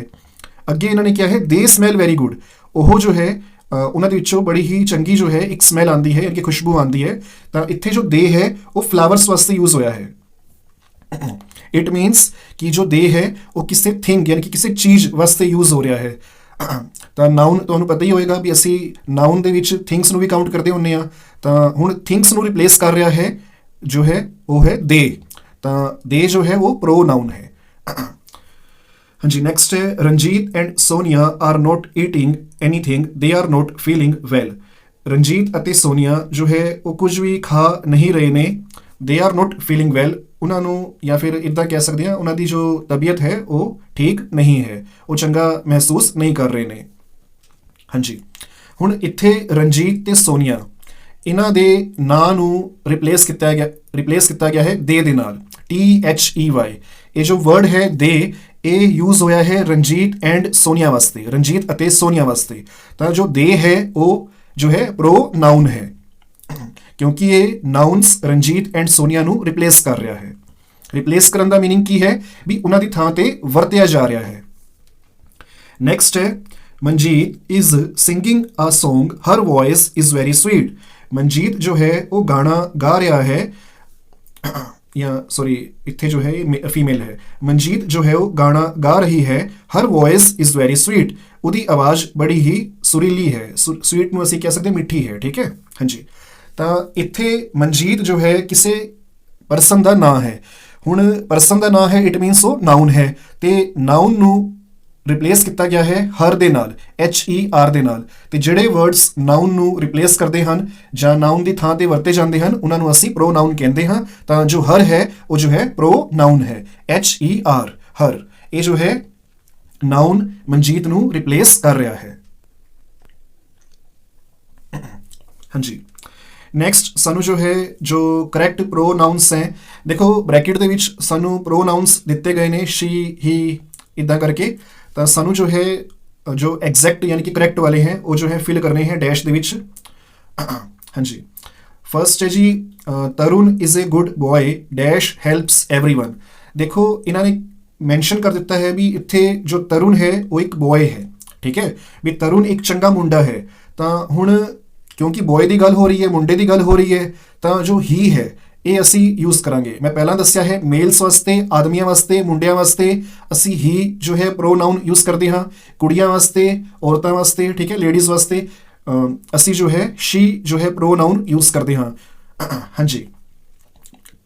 ਅੱਗੇ ਇਹਨਾਂ ਨੇ ਕਿਹਾ ਹੈ they smell very good। ਉਹ ਜੋ ਹੈ ਉਹਨਾਂ ਦੇ ਵਿੱਚੋਂ ਬੜੀ ਹੀ ਚੰਗੀ ਜੋ ਹੈ ਇੱਕ ਸਮੈਲ ਆਉਂਦੀ ਹੈ, ਯਾਨੀ ਕਿ ਖੁਸ਼ਬੂ ਆਉਂਦੀ ਹੈ। ਤਾਂ ਇੱਥੇ ਜੋ they ਹੈ ਉਹ ਫਲਾਵਰਸ ਵਾਸਤੇ ਯੂਜ਼ ਹੋਇਆ ਹੈ। ਇਟ ਮੀਨਸ ਕਿ ਜੋ they ਹੈ ਉਹ ਕਿਸੇ ਥਿੰਗ ਯਾਨੀ ਕਿ ਕਿਸੇ ਚੀਜ਼ ਵਾਸਤੇ ਯੂਜ਼ ਹੋ ਰਿਹਾ ਹੈ। ਤਾਂ ਨਾउन ਤੁਹਾਨੂੰ ਪਤਾ ਹੀ ਹੋਏਗਾ ਵੀ ਅਸੀਂ ਨਾउन ਦੇ ਵਿੱਚ ਥਿੰਗਸ ਨੂੰ ਵੀ ਕਾਊਂਟ ਕਰਦੇ ਹੁੰਦੇ ਹਾਂ। ਤਾਂ ਹੁਣ ਥਿੰਗਸ ਨੂੰ ਰਿਪਲੇਸ ਕਰ ਰਿਹਾ ਹੈ जो है वो है दे, तो दे जो है वो प्रोनाउन है। हाँ जी, नेक्स्ट है Ranjit and Sonia are not eating anything, they are not feeling well. Ranjit ਅਤੇ सोनिया जो है वो कुछ भी खा नहीं रहे ने, they are not feeling well. ਉਹਨਾਂ ਨੂੰ ਜਾਂ ਫਿਰ ਇੱਦਾਂ ਕਹਿ ਸਕਦੇ ਹਾਂ ਉਹਨਾਂ ਦੀ ਜੋ ਤਬੀਅਤ ਹੈ ਉਹ ਠੀਕ ਨਹੀਂ ਹੈ, ਉਹ ਚੰਗਾ ਮਹਿਸੂਸ ਨਹੀਂ ਕਰ ਰਹੇ ਨੇ। ਹਾਂਜੀ, ਹੁਣ ਇੱਥੇ ਰਣਜੀਤ ਤੇ ਸੋਨੀਆ ਇਹਨਾਂ ਦੇ ਨਾਂ ਨੂੰ ਰਿਪਲੇਸ ਕੀਤਾ ਗਿਆ ਹੈ ਦੇ ਨਾਲ, THEY। ਇਹ ਜੋ ਵਰਡ ਹੈ ਦੇ, ਇਹ ਯੂਜ਼ ਹੋਇਆ ਹੈ ਰਣਜੀਤ ਐਂਡ ਸੋਨੀਆ ਵਾਸਤੇ, ਰਣਜੀਤ ਅਤੇ ਸੋਨੀਆ ਵਾਸਤੇ। ਤਾਂ ਜੋ ਦੇ ਹੈ ਉਹ ਜੋ ਹੈ ਪ੍ਰੋਨਾउन ਹੈ, ਕਿਉਂਕਿ ਇਹ ਨਾउन्स ਰਣਜੀਤ ਐਂਡ ਸੋਨੀਆ ਨੂੰ ਰਿਪਲੇਸ ਕਰ ਰਿਹਾ ਹੈ। ਰਿਪਲੇਸ ਕਰਨ ਦਾ ਮੀਨਿੰਗ ਕੀ ਹੈ ਵੀ ਉਹਨਾਂ ਦੀ ਥਾਂ ਤੇ ਵਰਤਿਆ ਜਾ ਰਿਹਾ ਹੈ। ਨੈਕਸਟ ਹੈ Manjit is singing a song, her voice is very sweet. Manjit ਜੋ ਹੈ ਉਹ ਗਾਣਾ ਗਾ ਰਿਹਾ ਹੈ, ਜਾਂ ਸੌਰੀ ਇੱਥੇ ਜੋ ਹੈ ਫੀਮੇਲ ਹੈ। ਮਨਜੀਤ ਜੋ ਹੈ ਉਹ ਗਾਣਾ ਗਾ ਰਹੀ ਹੈ, ਹਰ ਵੌਇਸ ਇਜ਼ ਵੈਰੀ ਸਵੀਟ। ਉਹਦੀ ਆਵਾਜ਼ ਬੜੀ ਹੀ ਸੁਰੀਲੀ ਹੈ, ਸਵੀਟ ਨੂੰ ਅਸੀਂ ਕਹਿ ਸਕਦੇ ਮਿੱਠੀ ਹੈ, ਠੀਕ ਹੈ। ਹਾਂਜੀ, ਤਾਂ ਇੱਥੇ ਮਨਜੀਤ ਜੋ ਹੈ ਕਿਸੇ ਪਰਸਨ ਦਾ ਨਾਂ ਹੈ। ਹੁਣ ਪਰਸਨ ਦਾ ਨਾਂ ਹੈ, ਇਟ ਮੀਨਸ ਉਹ ਨਾउन ਹੈ, ਤੇ ਨਾउन ਨੂੰ ਰਿਪਲੇਸ ਕੀਤਾ ਗਿਆ ਹੈ ਹਰ ਦੇ ਨਾਲ, HER ਦੇ ਨਾਲ। ਤੇ ਜਿਹੜੇ ਵਰਡਸ ਨਾउन ਨੂੰ ਰਿਪਲੇਸ ਕਰਦੇ ਹਨ ਜਾਂ ਨਾउन ਦੀ ਥਾਂ ਤੇ ਵਰਤੇ ਜਾਂਦੇ ਹਨ ਉਹਨਾਂ ਨੂੰ ਅਸੀਂ ਪ੍ਰੋਨਾउन ਕਹਿੰਦੇ ਹਾਂ। ਤਾਂ ਜੋ ਹਰ ਹੈ ਉਹ ਜੋ ਹੈ ਪ੍ਰੋਨਾउन ਹੈ, HER, ਹਰ। ਇਹ ਜੋ ਹੈ ਨਾउन ਮਨਜੀਤ ਨੂੰ ਰਿਪਲੇਸ ਕਰ ਰਿਹਾ ਹੈ। ਹਾਂਜੀ, ਨੈਕਸਟ ਸਾਨੂੰ ਜੋ ਹੈ ਜੋ ਕਰੈਕਟ ਪ੍ਰੋਨਾउंस ਹੈ, ਦੇਖੋ ਬ੍ਰੈਕਟ ਦੇ ਵਿੱਚ ਸਾਨੂੰ ਪ੍ਰੋਨਾउंस ਦਿੱਤੇ ਗਏ ਨੇ, ਸ਼ੀ, ਹੀ, ਇੱਦਾਂ ਕਰਕੇ। ਤਾਂ ਸਾਨੂੰ ਜੋ ਹੈ ਜੋ ਐਗਜ਼ੈਕਟ ਯਾਨੀ ਕਿ ਕਰੈਕਟ ਵਾਲੇ ਹੈ ਉਹ ਜੋ ਹੈ ਫਿਲ ਕਰਨੇ ਹੈ ਡੈਸ਼ ਦੇ ਵਿੱਚ। ਹਾਂਜੀ, ਫਰਸਟ ਹੈ ਜੀ Tarun is a good boy dash helps everyone. ਦੇਖੋ ਇਹਨਾਂ ਨੇ ਮੈਂਸ਼ਨ ਕਰ ਦਿੱਤਾ ਹੈ ਵੀ ਇੱਥੇ ਜੋ ਤਰੁਣ ਹੈ ਉਹ ਇੱਕ ਬॉय ਹੈ, ਠੀਕ ਹੈ, ਵੀ ਤਰੁਣ ਇੱਕ ਚੰਗਾ ਮੁੰਡਾ ਹੈ। ਤਾਂ ਹੁਣ ਕਿਉਂਕਿ ਬॉय ਦੀ ਗੱਲ ਹੋ ਰਹੀ ਹੈ, ਮੁੰਡੇ ਦੀ ਗੱਲ ਹੋ ਰਹੀ ਹੈ, ਤਾਂ ਜੋ ਹੀ ਹੈ ਇਹ ਅਸੀਂ ਯੂਜ਼ ਕਰਾਂਗੇ। ਮੈਂ ਪਹਿਲਾਂ ਦੱਸਿਆ ਹੈ ਮੇਲਸ ਵਾਸਤੇ, ਆਦਮੀਆਂ ਵਾਸਤੇ, ਮੁੰਡਿਆਂ ਵਾਸਤੇ ਅਸੀਂ ਹੀ ਜੋ ਹੈ ਪ੍ਰੋਨਾउन ਯੂਜ਼ ਕਰਦੇ ਹਾਂ, ਕੁੜੀਆਂ ਵਾਸਤੇ, ਔਰਤਾਂ ਵਾਸਤੇ, ਠੀਕ ਹੈ, ਲੇਡੀਜ਼ ਵਾਸਤੇ ਅਸੀਂ ਜੋ ਹੈ ਸ਼ੀ ਜੋ ਹੈ ਪ੍ਰੋਨਾउन ਯੂਜ਼ ਕਰਦੇ ਹਾਂ। ਹਾਂਜੀ,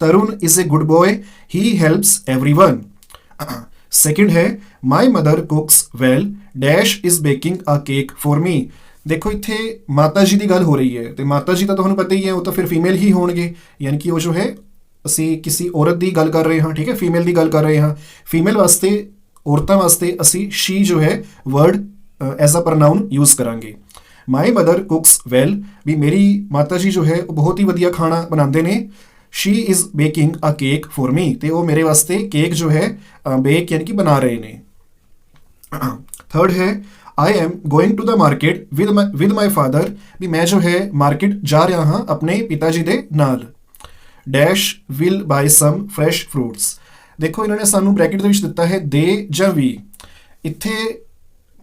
Tarun is a good boy. He helps everyone. Second है My mother cooks well. Dash is baking a cake for me. ਦੇਖੋ ਇੱਥੇ ਮਾਤਾ ਜੀ ਦੀ ਗੱਲ ਹੋ ਰਹੀ ਹੈ ਤੇ ਮਾਤਾ ਜੀ ਤਾਂ ਤੁਹਾਨੂੰ ਪਤਾ ਹੀ ਹੈ, ਉਹ ਤਾਂ ਫਿਰ ਫੀਮੇਲ ਹੀ ਹੋਣਗੇ, ਯਾਨੀ ਕਿ ਉਹ ਜੋ ਹੈ ਅਸੀਂ ਕਿਸੇ ਔਰਤ ਦੀ ਗੱਲ ਕਰ ਰਹੇ ਹਾਂ, ਠੀਕ ਹੈ, ਫੀਮੇਲ ਦੀ ਗੱਲ ਕਰ ਰਹੇ ਹਾਂ। ਫੀਮੇਲ ਵਾਸਤੇ, ਔਰਤਾਂ ਵਾਸਤੇ ਅਸੀਂ she ਜੋ ਹੈ ਵਰਡ ਐਜ਼ ਅ ਪ੍ਰੋਨਾਊਨ ਯੂਜ਼ ਕਰਾਂਗੇ। ਮਾਈ ਮਦਰ ਕੁਕਸ ਵੈਲ, ਵੀ ਮੇਰੀ ਮਾਤਾ ਜੀ ਜੋ ਹੈ ਉਹ ਬਹੁਤ ਹੀ ਵਧੀਆ ਖਾਣਾ ਬਣਾਉਂਦੇ ਨੇ। She is baking a cake for me, ਤੇ ਉਹ ਮੇਰੇ ਵਾਸਤੇ ਕੇਕ ਜੋ ਹੈ ਬੇਕ ਯਾਨੀ ਕਿ ਬਣਾ ਰਹੇ ਨੇ। ਥਰਡ ਹੈ I am going to the market with my father, ਵੀ ਮੈਂ ਜੋ ਹੈ ਮਾਰਕੀਟ ਜਾ ਰਿਹਾ ਹਾਂ ਆਪਣੇ ਪਿਤਾ ਜੀ ਦੇ ਨਾਲ। Dash will buy some fresh fruits, ਦੇਖੋ ਇਹਨਾਂ ਨੇ ਸਾਨੂੰ ਬ੍ਰੈਕਟ ਦੇ ਵਿੱਚ ਦਿੱਤਾ ਹੈ ਦੇ ਜਾਂ ਵੀ। ਇੱਥੇ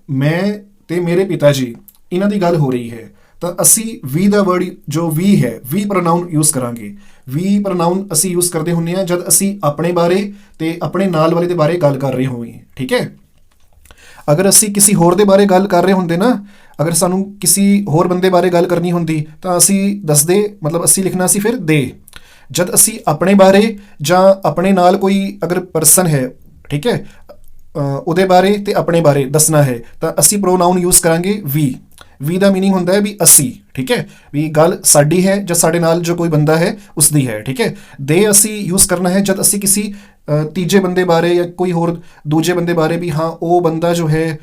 ਮੈਂ ਤੇ ਮੇਰੇ ਪਿਤਾ ਜੀ ਇਹਨਾਂ ਦੀ ਗੱਲ ਹੋ ਰਹੀ ਹੈ, ਤਾਂ ਅਸੀਂ ਵੀ ਦਾ ਵਰਡ ਜੋ ਵੀ ਹੈ, ਵੀ ਪ੍ਰੋਨਾਊਨ ਯੂਜ਼ ਕਰਾਂਗੇ। ਵੀ ਪ੍ਰੋਨਾਊਨ ਅਸੀਂ ਯੂਜ਼ ਕਰਦੇ ਹੁੰਦੇ ਹਾਂ ਜਦ ਅਸੀਂ ਆਪਣੇ ਬਾਰੇ ਤੇ ਆਪਣੇ ਨਾਲ ਵਾਲੇ ਦੇ ਬਾਰੇ ਗੱਲ ਕਰ ਰਹੇ ਹੋਈਏ, ਠੀਕ ਹੈ। ਅਗਰ ਅਸੀਂ ਕਿਸੇ ਹੋਰ ਦੇ ਬਾਰੇ ਗੱਲ ਕਰ ਰਹੇ ਹੁੰਦੇ ਨਾ, ਅਗਰ ਸਾਨੂੰ ਕਿਸੇ ਹੋਰ ਬੰਦੇ ਬਾਰੇ ਗੱਲ ਕਰਨੀ ਹੁੰਦੀ ਤਾਂ ਅਸੀਂ ਦੱਸਦੇ, ਮਤਲਬ ਅਸੀਂ ਲਿਖਣਾ ਸੀ ਫਿਰ ਦੇ। ਜਦ ਅਸੀਂ ਆਪਣੇ ਬਾਰੇ ਜਾਂ ਆਪਣੇ ਨਾਲ ਕੋਈ ਅਗਰ ਪਰਸਨ ਹੈ, ਠੀਕ ਹੈ, ਉਹਦੇ ਬਾਰੇ ਤੇ ਆਪਣੇ ਬਾਰੇ ਦੱਸਣਾ ਹੈ ਤਾਂ ਅਸੀਂ ਪ੍ਰੋਨਾਊਨ ਯੂਜ਼ ਕਰਾਂਗੇ ਵੀ। ਵੀ ਦਾ ਮੀਨਿੰਗ ਹੁੰਦਾ ਹੈ ਵੀ ਅਸੀਂ, ਠੀਕ ਹੈ, ਵੀ ਗੱਲ ਸਾਡੀ ਹੈ ਜਾਂ ਸਾਡੇ ਨਾਲ ਜੋ ਕੋਈ ਬੰਦਾ ਹੈ ਉਸ ਦੀ ਹੈ, ਠੀਕ ਹੈ। ਦੇ ਅਸੀਂ ਯੂਜ਼ ਕਰਨਾ ਹੈ ਜਦ ਅਸੀਂ ਕਿਸੇ ਤੀਜੇ ਬੰਦੇ ਬਾਰੇ ਜਾਂ ਕੋਈ ਹੋਰ ਦੂਜੇ ਬੰਦੇ ਬਾਰੇ ਵੀ ਹਾਂ ਉਹ ਬੰਦਾ ਜੋ ਹੈ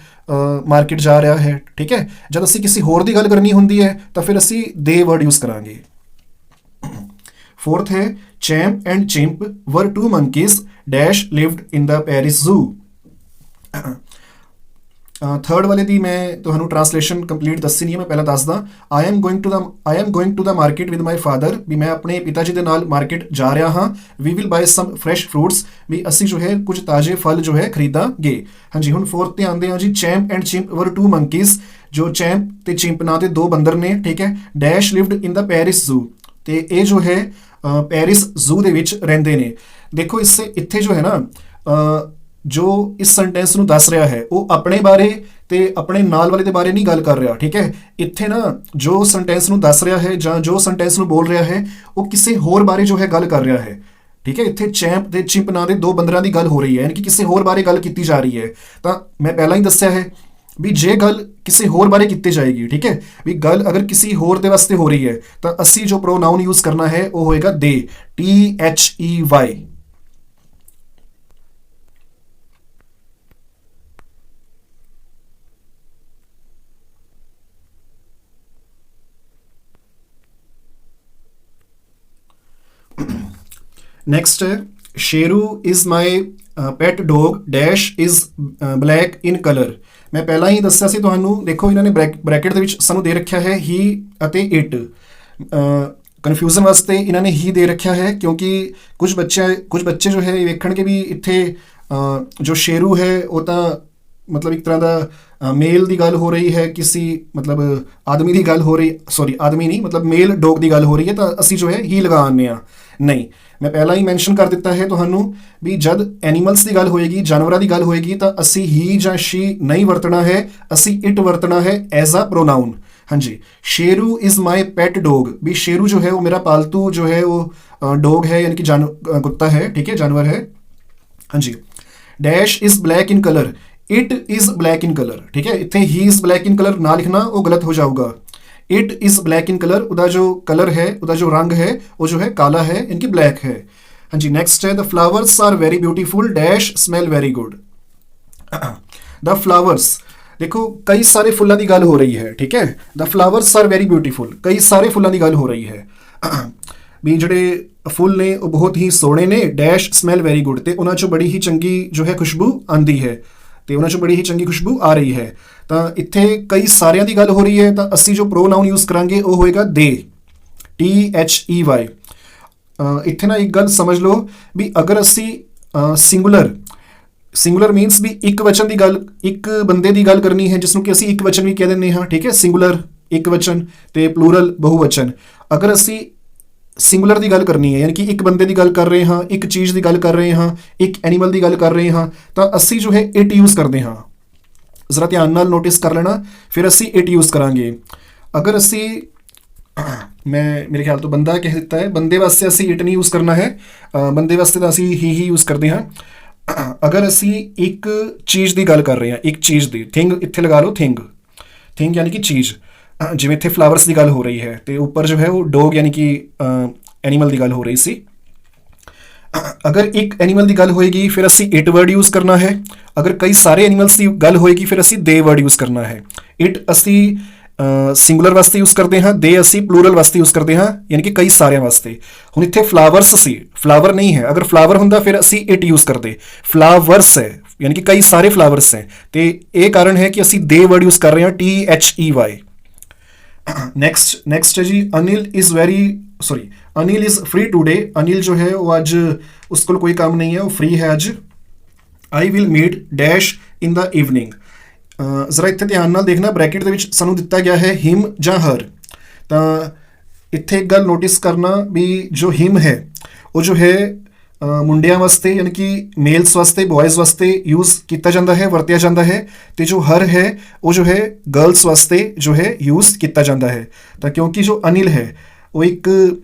ਮਾਰਕੀਟ ਜਾ ਰਿਹਾ ਹੈ, ਠੀਕ ਹੈ। ਜਦ ਅਸੀਂ ਕਿਸੇ ਹੋਰ ਦੀ ਗੱਲ ਕਰਨੀ ਹੁੰਦੀ ਹੈ ਤਾਂ ਫਿਰ ਅਸੀਂ ਦੇ ਵਰਡ ਯੂਜ਼ ਕਰਾਂਗੇ। ਫੋਰਥ ਹੈ Champ and Chimp were two monkeys dash lived in the Paris zoo. Third ਵਾਲੇ ਦੀ ਮੈਂ ਤੁਹਾਨੂੰ ਟ੍ਰਾਂਸਲੇਸ਼ਨ ਕੰਪਲੀਟ ਦੱਸੀ ਨਹੀਂ ਹੈ, ਮੈਂ ਪਹਿਲਾਂ ਦੱਸਦਾ। I am going to the market with my father, ਵੀ ਮੈਂ ਆਪਣੇ ਪਿਤਾ ਜੀ ਦੇ ਨਾਲ ਮਾਰਕੀਟ ਜਾ ਰਿਹਾ ਹਾਂ। We will buy some fresh fruits, ਵੀ ਅਸੀਂ ਜੋ ਹੈ ਕੁਝ ਤਾਜ਼ੇ ਫਲ ਜੋ ਹੈ ਖਰੀਦਾਂਗੇ। ਹਾਂਜੀ, ਹੁਣ ਫੋਰਥ ਤੇ ਆਉਂਦੇ ਹਾਂ ਜੀ। Champ and Chimp were two monkeys, ਜੋ ਚੈਂਪ ਤੇ ਚਿੰਪ ਨਾਂ ਦੇ ਦੋ ਬੰਦਰ ਨੇ, ਠੀਕ ਹੈ। Dash lived in the Paris zoo, ਤੇ ਇਹ ਜੋ ਹੈ ਪੈਰਿਸ ਜ਼ੂ ਦੇ ਵਿੱਚ ਰਹਿੰਦੇ ਨੇ। ਦੇਖੋ ਇੱਥੇ ਜੋ ਹੈ ਨਾ ਜੋ ਇਸ ਸੈਂਟੈਂਸ ਨੂੰ ਦੱਸ ਰਿਹਾ ਹੈ ਉਹ ਆਪਣੇ ਬਾਰੇ ਤੇ ਆਪਣੇ ਨਾਲ ਵਾਲੇ ਦੇ ਬਾਰੇ ਨਹੀਂ ਗੱਲ ਕਰ ਰਿਹਾ, ਠੀਕ ਹੈ। ਇੱਥੇ ਨਾ ਜੋ ਸੈਂਟੈਂਸ ਨੂੰ ਦੱਸ ਰਿਹਾ ਹੈ ਜਾਂ ਜੋ ਸੈਂਟੈਂਸ ਨੂੰ ਬੋਲ ਰਿਹਾ ਹੈ ਉਹ ਕਿਸੇ ਹੋਰ ਬਾਰੇ ਜੋ ਹੈ ਗੱਲ ਕਰ ਰਿਹਾ ਹੈ, ਠੀਕ ਹੈ। ਇੱਥੇ ਚੈਂਪ ਤੇ ਚਿੰਪ ਨਾਂ ਦੇ ਦੋ ਬੰਦਰਾਂ ਦੀ ਗੱਲ ਹੋ ਰਹੀ ਹੈ, ਯਾਨੀ ਕਿ ਕਿਸੇ ਹੋਰ ਬਾਰੇ ਗੱਲ ਕੀਤੀ ਜਾ ਰਹੀ ਹੈ। ਤਾਂ ਮੈਂ ਪਹਿਲਾਂ ਹੀ ਦੱਸਿਆ ਹੈ ਵੀ ਜੇ ਗੱਲ ਕਿਸੇ ਹੋਰ ਬਾਰੇ ਕੀਤੀ ਜਾਏਗੀ, ਠੀਕ ਹੈ, ਵੀ ਗੱਲ ਅਗਰ ਕਿਸੇ ਹੋਰ ਦੇ ਵਾਸਤੇ ਹੋ ਰਹੀ ਹੈ ਤਾਂ ਅਸੀਂ ਜੋ ਪ੍ਰੋਨਾਊਨ ਯੂਜ਼ ਕਰਨਾ ਹੈ ਉਹ ਹੋਏਗਾ ਦੇ, THEY। नेक्स्ट है Sheru is my pet dog dash is black in colour. ਮੈਂ ਪਹਿਲਾਂ ਹੀ ਦੱਸਿਆ ਸੀ ਤੁਹਾਨੂੰ, ਦੇਖੋ ਇਹਨਾਂ ਨੇ ਬ੍ਰੈਕਟ ਦੇ ਵਿੱਚ ਸਾਨੂੰ ਦੇ ਰੱਖਿਆ ਹੈ ਹੀ ਅਤੇ ਇਟ। ਕਨਫਿਊਜ਼ਨ ਵਾਸਤੇ ਇਹਨਾਂ ਨੇ ਹੀ ਦੇ ਰੱਖਿਆ ਹੈ ਕਿਉਂਕਿ ਕੁਝ ਬੱਚੇ ਜੋ ਹੈ ਇਹ ਵੇਖਣਗੇ ਵੀ ਇੱਥੇ ਜੋ ਸ਼ੇਰੂ ਹੈ ਉਹ ਤਾਂ ਮਤਲਬ ਇੱਕ ਤਰ੍ਹਾਂ ਦਾ ਮੇਲ ਦੀ ਗੱਲ ਹੋ ਰਹੀ ਹੈ, ਕਿਸੇ ਮਤਲਬ ਆਦਮੀ ਦੀ ਗੱਲ ਹੋ ਰਹੀ, ਸੌਰੀ ਆਦਮੀ ਨਹੀਂ ਮਤਲਬ ਮੇਲ ਡੋਗ ਦੀ ਗੱਲ ਹੋ ਰਹੀ ਹੈ, ਤਾਂ ਅਸੀਂ ਜੋ ਹੈ ਹੀ ਲਗਾ ਆਉਂਦੇ ਹਾਂ। ਨਹੀਂ, ਮੈਂ ਪਹਿਲਾਂ ਹੀ ਮੈਂਸ਼ਨ ਕਰ ਦਿੱਤਾ ਹੈ ਤੁਹਾਨੂੰ ਵੀ ਜਦ ਐਨੀਮਲਸ ਦੀ ਗੱਲ ਹੋਏਗੀ, ਜਾਨਵਰਾਂ ਦੀ ਗੱਲ ਹੋਏਗੀ ਤਾਂ ਅਸੀਂ ਹੀ ਜਾਂ ਸ਼ੀ ਨਹੀਂ ਵਰਤਣਾ ਹੈ, ਅਸੀਂ ਇਟ ਵਰਤਣਾ ਹੈ ਐਜ਼ ਅ ਪ੍ਰੋਨਾਊਨ। ਹਾਂਜੀ, Sheru is my pet dog, ਵੀ ਸ਼ੇਰੂ ਜੋ ਹੈ ਉਹ ਮੇਰਾ ਪਾਲਤੂ ਜੋ ਹੈ ਉਹ ਡੋਗ ਹੈ, ਯਾਨੀ ਕਿ ਕੁੱਤਾ ਹੈ, ਠੀਕ ਹੈ, ਜਾਨਵਰ ਹੈ। ਹਾਂਜੀ, dash is black in colour, it is black in colour, ਠੀਕ ਹੈ। ਇੱਥੇ ਹੀ ਇਜ਼ ਬਲੈਕ ਇਨ ਕਲਰ ਨਾ ਲਿਖਣਾ, ਉਹ ਗਲਤ ਹੋ ਜਾਊਗਾ। It is black in colour, ਉਹਦਾ ਜੋ ਕਲਰ ਹੈ, ਉਹਦਾ ਜੋ ਰੰਗ ਹੈ ਉਹ ਜੋ ਹੈ ਕਾਲਾ ਹੈ, ਇਨਕੀ ਬਲੈਕ ਹੈ। ਹਾਂਜੀ, ਨੈਕਸਟ ਹੈ the flowers are very beautiful dash smell very good. The flowers, ਦੇਖੋ ਕਈ ਸਾਰੇ ਫੁੱਲਾਂ ਦੀ ਗੱਲ ਹੋ ਰਹੀ ਹੈ, ਠੀਕ ਹੈ। The flowers are very beautiful, ਕਈ ਸਾਰੇ ਫੁੱਲਾਂ ਦੀ ਗੱਲ ਹੋ ਰਹੀ ਹੈ ਵੀ ਜਿਹੜੇ ਫੁੱਲ ਨੇ ਉਹ ਬਹੁਤ ਹੀ ਸੋਹਣੇ ਨੇ। ਡੈਸ਼ ਸਮੈਲ ਵੈਰੀ ਗੁੱਡ, ਤੇ ਉਹਨਾਂ 'ਚੋਂ ਬੜੀ ਹੀ ਚੰਗੀ ਜੋ ਹੈ ਖੁਸ਼ਬੂ ਆਉਂਦੀ ਹੈ, ਤੇ ਉਹਨਾਂ 'ਚੋਂ ਬੜੀ ਹੀ ਚੰਗੀ ਖੁਸ਼ਬੂ ਆ ਰਹੀ ਹੈ। ਤਾਂ ਇੱਥੇ ਕਈ ਸਾਰਿਆਂ ਦੀ ਗੱਲ ਹੋ ਰਹੀ ਹੈ ਤਾਂ ਅਸੀਂ ਜੋ ਪ੍ਰੋਨਾਊਨ ਯੂਜ਼ ਕਰਾਂਗੇ ਉਹ ਹੋਏਗਾ ਦੇ, THEY। ਇੱਥੇ ਨਾ ਇੱਕ ਗੱਲ ਸਮਝ ਲਓ ਵੀ ਅਗਰ ਅਸੀਂ ਸਿੰਗੂਲਰ ਮੀਨਸ ਵੀ ਇੱਕ ਵਚਨ ਦੀ ਗੱਲ, ਇੱਕ ਬੰਦੇ ਦੀ ਗੱਲ ਕਰਨੀ ਹੈ ਜਿਸਨੂੰ ਕਿ ਅਸੀਂ ਇੱਕ ਵਚਨ ਵੀ ਕਹਿ ਦਿੰਦੇ ਹਾਂ, ਠੀਕ ਹੈ। ਸਿੰਗੂਲਰ ਇੱਕ ਵਚਨ ਤੇ ਪਲੂਰਲ ਬਹੁਵਚਨ। ਅਗਰ ਅਸੀਂ ਸਿੰਗੂਲਰ ਦੀ ਗੱਲ ਕਰਨੀ ਹੈ, ਯਾਨੀ ਕਿ ਇੱਕ ਬੰਦੇ ਦੀ ਗੱਲ ਕਰ ਰਹੇ ਹਾਂ, ਇੱਕ ਚੀਜ਼ ਦੀ ਗੱਲ ਕਰ ਰਹੇ ਹਾਂ, ਇੱਕ ਐਨੀਮਲ ਦੀ ਗੱਲ ਕਰ ਰਹੇ ਹਾਂ, ਤਾਂ ਅਸੀਂ ਜੋ ਹੈ ਇਟ ਯੂਜ਼ ਕਰਦੇ ਹਾਂ। ਜ਼ਰਾ ਧਿਆਨ ਨਾਲ ਨੋਟਿਸ ਕਰ ਲੈਣਾ, ਫਿਰ ਅਸੀਂ ਇਟ ਯੂਜ਼ ਕਰਾਂਗੇ। ਅਗਰ ਅਸੀਂ ਮੈਂ ਮੇਰੇ ਖਿਆਲ ਤੋਂ ਬੰਦਾ ਕਹਿ ਦਿੱਤਾ ਹੈ। ਬੰਦੇ ਵਾਸਤੇ ਅਸੀਂ ਇਟ ਨਹੀਂ ਯੂਜ਼ ਕਰਨਾ ਹੈ, ਬੰਦੇ ਵਾਸਤੇ ਤਾਂ ਅਸੀਂ ਹੀ ਯੂਜ਼ ਕਰਦੇ ਹਾਂ। ਅਗਰ ਅਸੀਂ ਇੱਕ ਚੀਜ਼ ਦੀ ਗੱਲ ਕਰ ਰਹੇ ਹਾਂ, ਇੱਕ ਚੀਜ਼ ਦੀ, ਥਿੰਗ ਇੱਥੇ ਲਗਾ ਲਓ, ਥਿੰਗ, ਥਿੰਗ ਯਾਨੀ ਕਿ ਚੀਜ਼। ਜਿਵੇਂ ਇੱਥੇ ਫਲਾਵਰਸ ਦੀ ਗੱਲ ਹੋ ਰਹੀ ਹੈ ਤੇ ਉੱਪਰ ਜੋ ਹੈ ਉਹ ਡੋਗ ਯਾਨੀ ਕਿ ਐਨੀਮਲ ਦੀ ਗੱਲ ਹੋ ਰਹੀ ਸੀ। ਅਗਰ ਇੱਕ ਐਨੀਮਲ ਦੀ ਗੱਲ ਹੋਏਗੀ ਫਿਰ ਅਸੀਂ ਇਟ ਵਰਡ ਯੂਜ਼ ਕਰਨਾ ਹੈ। ਅਗਰ ਕਈ ਸਾਰੇ ਐਨੀਮਲਸ ਦੀ ਗੱਲ ਹੋਏਗੀ ਫਿਰ ਅਸੀਂ ਦੇ ਵਰਡ ਯੂਜ਼ ਕਰਨਾ ਹੈ। ਇਟ ਅਸੀਂ ਸਿੰਗੂਲਰ ਵਾਸਤੇ ਯੂਜ਼ ਕਰਦੇ ਹਾਂ, ਦੇ ਅਸੀਂ ਪਲੂਰਲ ਵਾਸਤੇ ਯੂਜ਼ ਕਰਦੇ ਹਾਂ, ਯਾਨੀ ਕਿ ਕਈ ਸਾਰਿਆਂ ਵਾਸਤੇ। ਹੁਣ ਇੱਥੇ ਫਲਾਵਰਸ ਸੀ, ਫਲਾਵਰ ਨਹੀਂ ਹੈ। ਅਗਰ ਫਲਾਵਰ ਹੁੰਦਾ ਫਿਰ ਅਸੀਂ ਇਟ ਯੂਜ਼ ਕਰਦੇ। ਫਲਾਵਰਸ ਹੈ ਯਾਨੀ ਕਿ ਕਈ ਸਾਰੇ ਫਲਾਵਰਸ ਹੈ, ਤੇ ਇਹ ਕਾਰਨ ਹੈ ਕਿ ਅਸੀਂ ਦੇ ਵਰਡ ਯੂਜ਼ ਕਰ ਰਹੇ ਹਾਂ, THEY। नेक्स्ट है जी, Anil is free today. Anil जो है वो आज उसको कोई काम नहीं है, वो फ्री है आज। I will meet dash in the evening. जरा इत्थे ध्यान नाल देखना, ब्रैकेट दे विच सानू दिता गया है हिम जां हर। तां इत्थे एक गल नोटिस करना भी जो हिम है वो जो है ਮੁੰਡਿਆਂ ਵਾਸਤੇ ਯਾਨੀ ਕਿ ਮੇਲਸ ਵਾਸਤੇ, ਬॉयਜ਼ ਵਾਸਤੇ ਯੂਜ਼ ਕੀਤਾ ਜਾਂਦਾ ਹੈ, ਵਰਤਿਆ ਜਾਂਦਾ ਹੈ। ਤੇ ਜੋ ਹਰ ਹੈ ਉਹ ਜੋ ਹੈ ਗਰਲਸ ਵਾਸਤੇ ਜੋ ਹੈ ਯੂਜ਼ ਕੀਤਾ ਜਾਂਦਾ ਹੈ। ਤਾਂ ਕਿਉਂਕਿ ਜੋ ਅਨਿਲ ਹੈ ਉਹ ਇੱਕ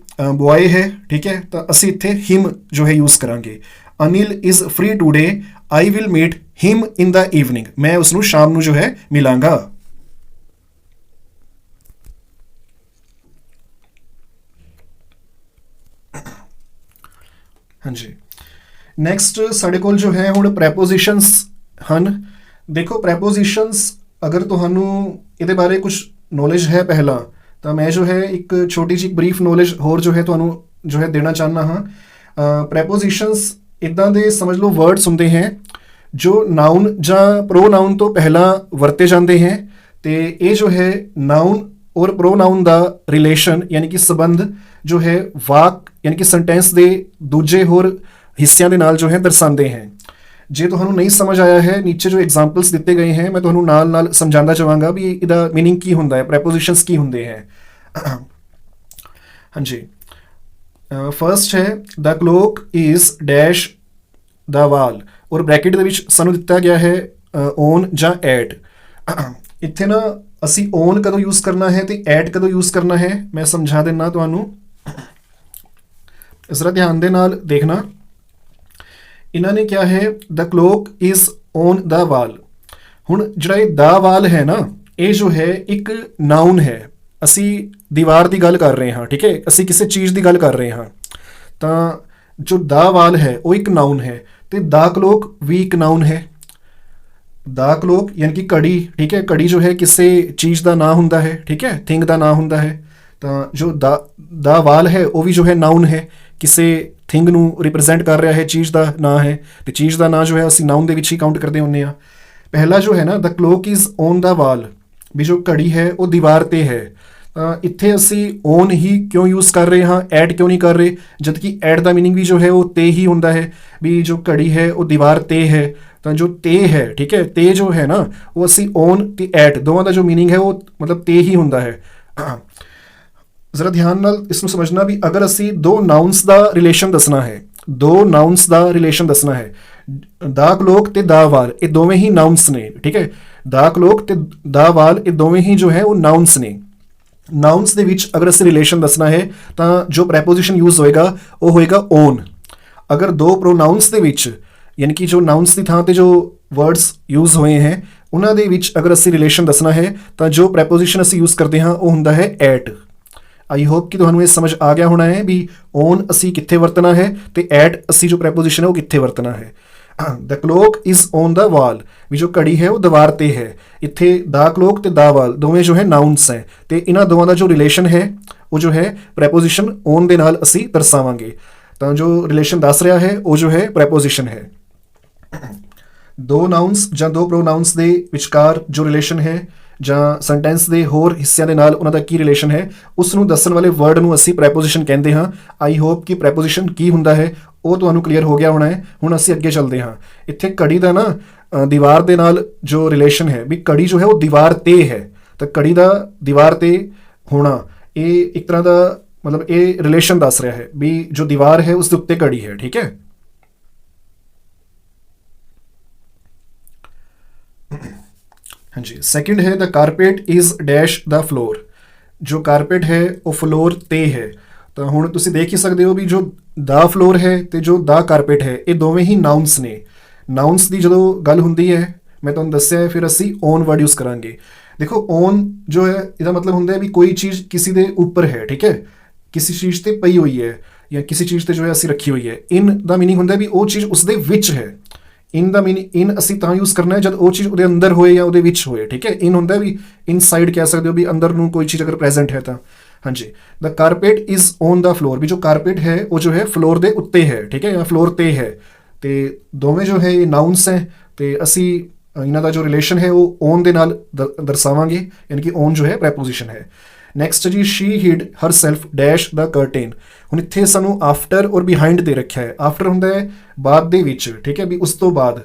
ਬॉय ਹੈ, ਠੀਕ ਹੈ, ਤਾਂ ਅਸੀਂ ਇੱਥੇ ਹਿਮ ਜੋ ਹੈ ਯੂਜ਼ ਕਰਾਂਗੇ। Anil is free today, I will meat him in the evening. ਮੈਂ ਉਸਨੂੰ ਸ਼ਾਮ ਨੂੰ ਜੋ ਹੈ ਮਿਲਾਂਗਾ। ਹਾਂਜੀ, ਨੈਕਸਟ ਸਾਡੇ ਕੋਲ ਜੋ ਹੈ ਹੁਣ ਪ੍ਰੈਪੋਜੀਸ਼ਨਸ ਹਨ। ਦੇਖੋ ਪ੍ਰੈਪੋਜੀਸ਼ਨਸ ਅਗਰ ਤੁਹਾਨੂੰ ਇਹਦੇ ਬਾਰੇ ਕੁਝ ਨੌਲੇਜ ਹੈ ਪਹਿਲਾਂ, ਤਾਂ ਮੈਂ ਜੋ ਹੈ ਇੱਕ ਛੋਟੀ ਜਿਹੀ ਬਰੀਫ ਨੌਲੇਜ ਹੋਰ ਜੋ ਹੈ ਤੁਹਾਨੂੰ ਜੋ ਹੈ ਦੇਣਾ ਚਾਹੁੰਦਾ ਹਾਂ। ਪ੍ਰੈਪੋਜੀਸ਼ਨਸ ਇੱਦਾਂ ਦੇ ਸਮਝ ਲਓ ਵਰਡਸ ਹੁੰਦੇ ਹੈ ਜੋ ਨਾउन ਜਾਂ ਪ੍ਰੋਨਾउन ਤੋਂ ਪਹਿਲਾਂ ਵਰਤੇ ਜਾਂਦੇ ਹੈ, ਤੇ ਇਹ ਜੋ ਹੈ ਨਾउन और प्रोनाउन ਦਾ ਰਿਲੇਸ਼ਨ ਯਾਨੀ ਕਿ ਸੰਬੰਧ ਜੋ ਹੈ ਵਾਕ ਯਾਨੀ ਕਿ ਸੈਂਟੈਂਸ ਦੇ ਦੂਜੇ ਹੋਰ ਹਿੱਸਿਆਂ ਦੇ ਨਾਲ ਜੋ ਹੈ ਦਰਸਾਉਂਦੇ ਹੈ। ਜੇ ਤੁਹਾਨੂੰ ਨਹੀਂ ਸਮਝ ਆਇਆ ਹੈ, ਨੀਚੇ ਜੋ ਐਗਜ਼ਾਮਪਲਸ ਦਿੱਤੇ ਗਏ ਹੈ ਮੈਂ ਤੁਹਾਨੂੰ ਨਾਲ ਨਾਲ ਸਮਝਾਉਂਦਾ ਚਾਹਾਂਗਾ ਵੀ ਇਹਦਾ ਮੀਨਿੰਗ ਕੀ ਹੁੰਦਾ ਹੈ, ਪ੍ਰੈਪੋਜੀਸ਼ਨਸ ਕੀ ਹੁੰਦੇ ਹੈ। ਹਾਂਜੀ, ਫਰਸਟ ਹੈ ਦ ਕਲੋਕ ਇਜ਼ ਡੈਸ਼ ਦਾ ਵਾਲ, ਔਰ ਬ੍ਰੈਕਟ ਦੇ ਵਿੱਚ ਸਾਨੂੰ ਦਿੱਤਾ ਗਿਆ ਹੈ ਓਨ ਜਾਂ ਐਟ। ਇੱਥੇ ਨਾ ਅਸੀਂ ਓਨ ਕਦੋਂ ਯੂਜ਼ ਕਰਨਾ ਹੈ ਤੇ ਐਟ ਕਦੋਂ ਯੂਜ਼ ਕਰਨਾ ਹੈ ਮੈਂ ਸਮਝਾ ਦਿੰਦਾ ਤੁਹਾਨੂੰ। ਇਸ ਤਰ੍ਹਾਂ ਧਿਆਨ ਦੇ ਨਾਲ ਦੇਖਣਾ। ਇਹਨਾਂ ਨੇ ਕਿਹਾ ਹੈ ਦ ਕਲੋਕ ਇਜ਼ ਓਨ ਦਾ ਵਾਲ। ਹੁਣ ਜਿਹੜਾ ਇਹ ਦਾ ਵਾਲ ਹੈ ਨਾ, ਇਹ ਜੋ ਹੈ ਇੱਕ ਨਾउन ਹੈ। ਅਸੀਂ ਦੀਵਾਰ ਦੀ ਗੱਲ ਕਰ ਰਹੇ ਹਾਂ, ਠੀਕ ਹੈ, ਅਸੀਂ ਕਿਸੇ ਚੀਜ਼ ਦੀ ਗੱਲ ਕਰ ਰਹੇ ਹਾਂ। ਤਾਂ ਜੋ ਦਾ ਵਾਲ ਹੈ ਉਹ ਇੱਕ ਨਾउन ਹੈ, ਤੇ ਦਾ ਕਲੋਕ ਵੀ ਇੱਕ ਨਾउन ਹੈ। ਦਾ ਕਲੋਕ ਯਾਨੀ ਕਿ ਘੜੀ, ਠੀਕ ਹੈ, ਘੜੀ ਜੋ ਹੈ ਕਿਸੇ ਚੀਜ਼ ਦਾ ਨਾਂ ਹੁੰਦਾ ਹੈ, ਠੀਕ ਹੈ, ਥਿੰਗ ਦਾ ਨਾਂ ਹੁੰਦਾ ਹੈ। ਤਾਂ ਜੋ ਦਾ ਵਾਲ ਹੈ ਉਹ ਵੀ ਜੋ ਹੈ ਨਾउन ਹੈ, ਕਿਸੇ ਥਿੰਗ ਨੂੰ ਰਿਪਰੈਜ਼ੈਂਟ ਕਰ ਰਿਹਾ ਹੈ, ਚੀਜ਼ ਦਾ ਨਾਂ ਹੈ, ਤੇ ਚੀਜ਼ ਦਾ ਨਾਂ ਜੋ ਹੈ ਅਸੀਂ ਨਾउन ਦੇ ਵਿੱਚ ਹੀ ਕਾਊਂਟ ਕਰਦੇ ਹੁੰਦੇ ਹਾਂ। ਪਹਿਲਾ ਜੋ ਹੈ ਨਾ ਦ ਕਲੋਕ ਇਜ਼ ਔਨ ਦਾ ਵਾਲ, ਵੀ ਜੋ ਘੜੀ ਹੈ ਉਹ ਦੀਵਾਰ 'ਤੇ ਹੈ। ਤਾਂ ਇੱਥੇ ਅਸੀਂ ਔਨ ਹੀ ਕਿਉਂ ਯੂਜ਼ ਕਰ ਰਹੇ ਹਾਂ, ਐਟ ਕਿਉਂ ਨਹੀਂ ਕਰ ਰਹੇ, ਜਦ ਕਿ ਐਟ ਦਾ ਮੀਨਿੰਗ ਵੀ ਜੋ ਹੈ ਉਹ 'ਤੇ ਹੀ ਹੁੰਦਾ ਹੈ, ਵੀ ਜੋ ਘੜੀ ਹੈ ਉਹ ਦੀਵਾਰ 'ਤੇ ਹੈ। ਤਾਂ ਜੋ 'ਤੇ ਹੈ, ਠੀਕ ਹੈ, 'ਤੇ ਜੋ ਹੈ ਨਾ ਉਹ ਅਸੀਂ ਔਨ ਤੇ ਐਟ ਦੋਵਾਂ ਦਾ ਜੋ ਮੀਨਿੰਗ ਹੈ ਉਹ ਮਤਲਬ 'ਤੇ ਹੀ ਹੁੰਦਾ ਹੈ। ਜ਼ਰਾ ਧਿਆਨ ਨਾਲ ਇਸ ਨੂੰ ਸਮਝਣਾ ਵੀ ਅਗਰ ਅਸੀਂ ਦੋ ਨਾउन्स ਦਾ ਰਿਲੇਸ਼ਨ ਦੱਸਣਾ ਹੈ, ਦੋ ਨਾउन्स ਦਾ ਰਿਲੇਸ਼ਨ ਦੱਸਣਾ ਹੈ, ਦਾ ਕਲੋਕ ਤੇ ਦਾ ਵਾਲ ਇਹ ਦੋਵੇਂ ਹੀ ਨਾउन्स ਨੇ, ਠੀਕ ਹੈ। ਦਾ ਕਲੋਕ ਤੇ ਦਾ ਵਾਲ ਇਹ ਦੋਵੇਂ ਹੀ ਜੋ ਹੈ ਉਹ ਨਾउन्स ਨੇ। ਨਾउन्स ਦੇ ਵਿੱਚ ਅਗਰ ਅਸੀਂ ਰਿਲੇਸ਼ਨ ਦੱਸਣਾ ਹੈ ਤਾਂ ਜੋ ਪ੍ਰੈਪੋਜੀਸ਼ਨ ਯੂਜ਼ ਹੋਏਗਾ ਉਹ ਹੋਏਗਾ ਔਨ। ਅਗਰ ਦੋ ਪ੍ਰੋਨਾउंस ਦੇ ਵਿੱਚ ਯਾਨੀ ਕਿ ਜੋ ਨਾउन्स ਦੀ ਥਾਂ ਤੇ ਜੋ ਵਰਡਸ ਯੂਜ਼ ਹੋਏ ਹੈ ਉਹਨਾਂ ਦੇ ਵਿੱਚ ਅਗਰ ਅਸੀਂ ਰਿਲੇਸ਼ਨ ਦੱਸਣਾ ਹੈ ਤਾਂ ਜੋ ਪ੍ਰੈਪੋਜੀਸ਼ਨ ਅਸੀਂ ਯੂਜ਼ ਕਰਦੇ ਹਾਂ ਉਹ ਹੁੰਦਾ ਹੈ ਐਟ। ਆਈ ਹੋਪ ਕਿ ਤੁਹਾਨੂੰ ਇਹ ਸਮਝ ਆ ਗਿਆ ਹੋਣਾ ਹੈ ਵੀ ਔਨ ਅਸੀਂ ਕਿੱਥੇ ਵਰਤਣਾ ਹੈ ਤੇ ਐਟ ਅਸੀਂ ਜੋ ਪ੍ਰੈਪੋਜੀਸ਼ਨ ਹੈ ਉਹ ਕਿੱਥੇ ਵਰਤਣਾ ਹੈ। ਦ ਕਲੋਕ ਇਜ਼ ਔਨ ਦਾ ਵਾਲ, ਵੀ ਜੋ ਘੜੀ ਹੈ ਉਹ ਦੀਵਾਰ 'ਤੇ ਹੈ। ਇੱਥੇ ਦਾ ਕਲੋਕ ਤੇ ਦਾ ਵਾਲ ਦੋਵੇਂ ਜੋ ਹੈ ਨਾउन्स ਹੈ, ਤੇ ਇਹਨਾਂ ਦੋਵਾਂ ਦਾ ਜੋ ਰਿਲੇਸ਼ਨ ਹੈ ਉਹ ਜੋ ਹੈ ਪ੍ਰੈਪੋਜੀਸ਼ਨ ਔਨ ਦੇ ਨਾਲ ਅਸੀਂ ਦਰਸਾਵਾਂਗੇ। ਤਾਂ ਜੋ ਰਿਲੇਸ਼ਨ ਦੱਸ ਰਿਹਾ ਹੈ ਉਹ ਜੋ ਹੈ ਪ੍ਰੈਪੋਜੀਸ਼ਨ ਹੈ। ਦੋ ਨਾउन्स ਜਾਂ ਦੋ ਪ੍ਰੋਨਾउंस ਦੇ ਵਿਚਕਾਰ ਜੋ ਰਿਲੇਸ਼ਨ ਹੈ ਜਾਂ ਸੈਂਟੈਂਸ ਦੇ ਹੋਰ ਹਿੱਸਿਆਂ ਦੇ ਨਾਲ ਉਹਨਾਂ ਦਾ ਕੀ ਰਿਲੇਸ਼ਨ ਹੈ ਉਸ ਨੂੰ ਦੱਸਣ ਵਾਲੇ ਵਰਡ ਨੂੰ ਅਸੀਂ ਪ੍ਰੈਪੋਜੀਸ਼ਨ ਕਹਿੰਦੇ ਹਾਂ। ਆਈ ਹੋਪ ਕਿ ਪ੍ਰੈਪੋਜੀਸ਼ਨ ਕੀ ਹੁੰਦਾ ਹੈ ਉਹ ਤੁਹਾਨੂੰ ਕਲੀਅਰ ਹੋ ਗਿਆ ਹੋਣਾ ਹੈ। ਹੁਣ ਅਸੀਂ ਅੱਗੇ ਚੱਲਦੇ ਹਾਂ। ਇੱਥੇ ਘੜੀ ਦਾ ਨਾ ਦੀਵਾਰ ਦੇ ਨਾਲ ਜੋ ਰਿਲੇਸ਼ਨ ਹੈ ਵੀ ਘੜੀ ਜੋ ਹੈ ਉਹ ਦੀਵਾਰ 'ਤੇ ਹੈ, ਤਾਂ ਘੜੀ ਦਾ ਦੀਵਾਰ 'ਤੇ ਹੋਣਾ ਇਹ ਇੱਕ ਤਰ੍ਹਾਂ ਦਾ ਮਤਲਬ ਇਹ ਰਿਲੇਸ਼ਨ ਦੱਸ ਰਿਹਾ ਹੈ ਵੀ ਜੋ ਦੀਵਾਰ ਹੈ ਉਸ ਦੇ ਉੱਤੇ ਘੜੀ ਹੈ, ਠੀਕ ਹੈ। ਹਾਂਜੀ, ਸੈਕਿੰਡ ਹੈ the carpet is dash the floor. ਜੋ ਕਾਰਪੇਟ ਹੈ ਉਹ ਫਲੋਰ ਤੇ ਹੈ। ਤਾਂ ਹੁਣ ਤੁਸੀਂ ਦੇਖ ਹੀ ਸਕਦੇ ਹੋ ਵੀ ਜੋ ਦਾ ਫਲੋਰ ਹੈ ਤੇ ਜੋ ਦਾ ਕਾਰਪੇਟ ਹੈ ਇਹ ਦੋਵੇਂ ਹੀ ਨਾਊਨਸ ਨੇ। ਨਾਊਨਸ ਦੀ ਜਦੋਂ ਗੱਲ ਹੁੰਦੀ ਹੈ, ਮੈਂ ਤੁਹਾਨੂੰ ਦੱਸਿਆ ਹੈ, ਫਿਰ ਅਸੀਂ ਓਨ ਵਰਡ ਯੂਜ਼ ਕਰਾਂਗੇ। ਦੇਖੋ ਓਨ ਜੋ ਹੈ ਇਹਦਾ ਮਤਲਬ ਹੁੰਦਾ ਹੈ ਵੀ ਕੋਈ ਚੀਜ਼ ਕਿਸੇ ਦੇ ਉੱਪਰ ਹੈ, ਠੀਕ ਹੈ, ਕਿਸੇ ਚੀਜ਼ ਤੇ ਪਈ ਹੋਈ ਹੈ ਜਾਂ ਕਿਸੇ ਚੀਜ਼ ਤੇ ਜੋ ਹੈ ਅਸੀਂ ਰੱਖੀ ਹੋਈ ਹੈ। ਇਨ ਦਾ ਮੀਨਿੰਗ ਹੁੰਦਾ ਵੀ ਉਹ ਚੀਜ਼ ਉਸਦੇ ਵਿੱਚ ਹੈ। ਇਨ ਦਾ ਮੀਨਿੰਗ ਇਨ ਅਸੀਂ ਤਾਂ ਯੂਜ਼ ਕਰਨਾ ਹੈ ਜਦ ਉਹ ਚੀਜ਼ ਉਹਦੇ ਅੰਦਰ ਹੋਏ ਜਾਂ ਉਹਦੇ ਵਿੱਚ ਹੋਏ, ਠੀਕ ਹੈ। ਇਨ ਹੁੰਦਾ ਵੀ ਇਨਸਾਈਡ ਕਹਿ ਸਕਦੇ ਹੋ ਵੀ ਅੰਦਰ ਨੂੰ ਕੋਈ ਚੀਜ਼ ਅਗਰ ਪ੍ਰੈਜ਼ੈਂਟ ਹੈ ਤਾਂ। ਹਾਂਜੀ, the carpet is on the floor, ਵੀ ਜੋ ਕਾਰਪੇਟ ਹੈ ਉਹ ਜੋ ਹੈ ਫਲੋਰ ਦੇ ਉੱਤੇ ਹੈ, ਠੀਕ ਹੈ, ਜਾਂ ਫਲੋਰ ਤੇ ਹੈ। ਤੇ ਦੋਵੇਂ ਜੋ ਹੈ ਇਹ ਨਾਊਨਸ ਹੈ ਤੇ ਅਸੀਂ ਇਹਨਾਂ ਦਾ ਜੋ ਰਿਲੇਸ਼ਨ ਹੈ ਉਹ ਓਨ ਦੇ ਨਾਲ ਦਰਸਾਵਾਂਗੇ, ਯਾਨੀ ਕਿ ਓਨ ਜੋ ਹੈ ਪ੍ਰੈਪੋਜੀਸ਼ਨ ਹੈ। ਨੈਕਸਟ ਜੀ, ਸ਼ੀ ਹਿਡ ਹਰ ਸੈਲਫ ਡੈਸ਼ ਦਾ ਕਰਟੇਨ। ਹੁਣ ਇੱਥੇ ਸਾਨੂੰ ਆਫਟਰ ਔਰ ਬਿਹਾਈਂਡ ਦੇ ਰੱਖਿਆ ਹੈ। ਆਫਟਰ ਹੁੰਦਾ ਹੈ ਬਾਅਦ ਦੇ ਵਿੱਚ, ਠੀਕ ਹੈ, ਵੀ ਉਸ ਤੋਂ ਬਾਅਦ।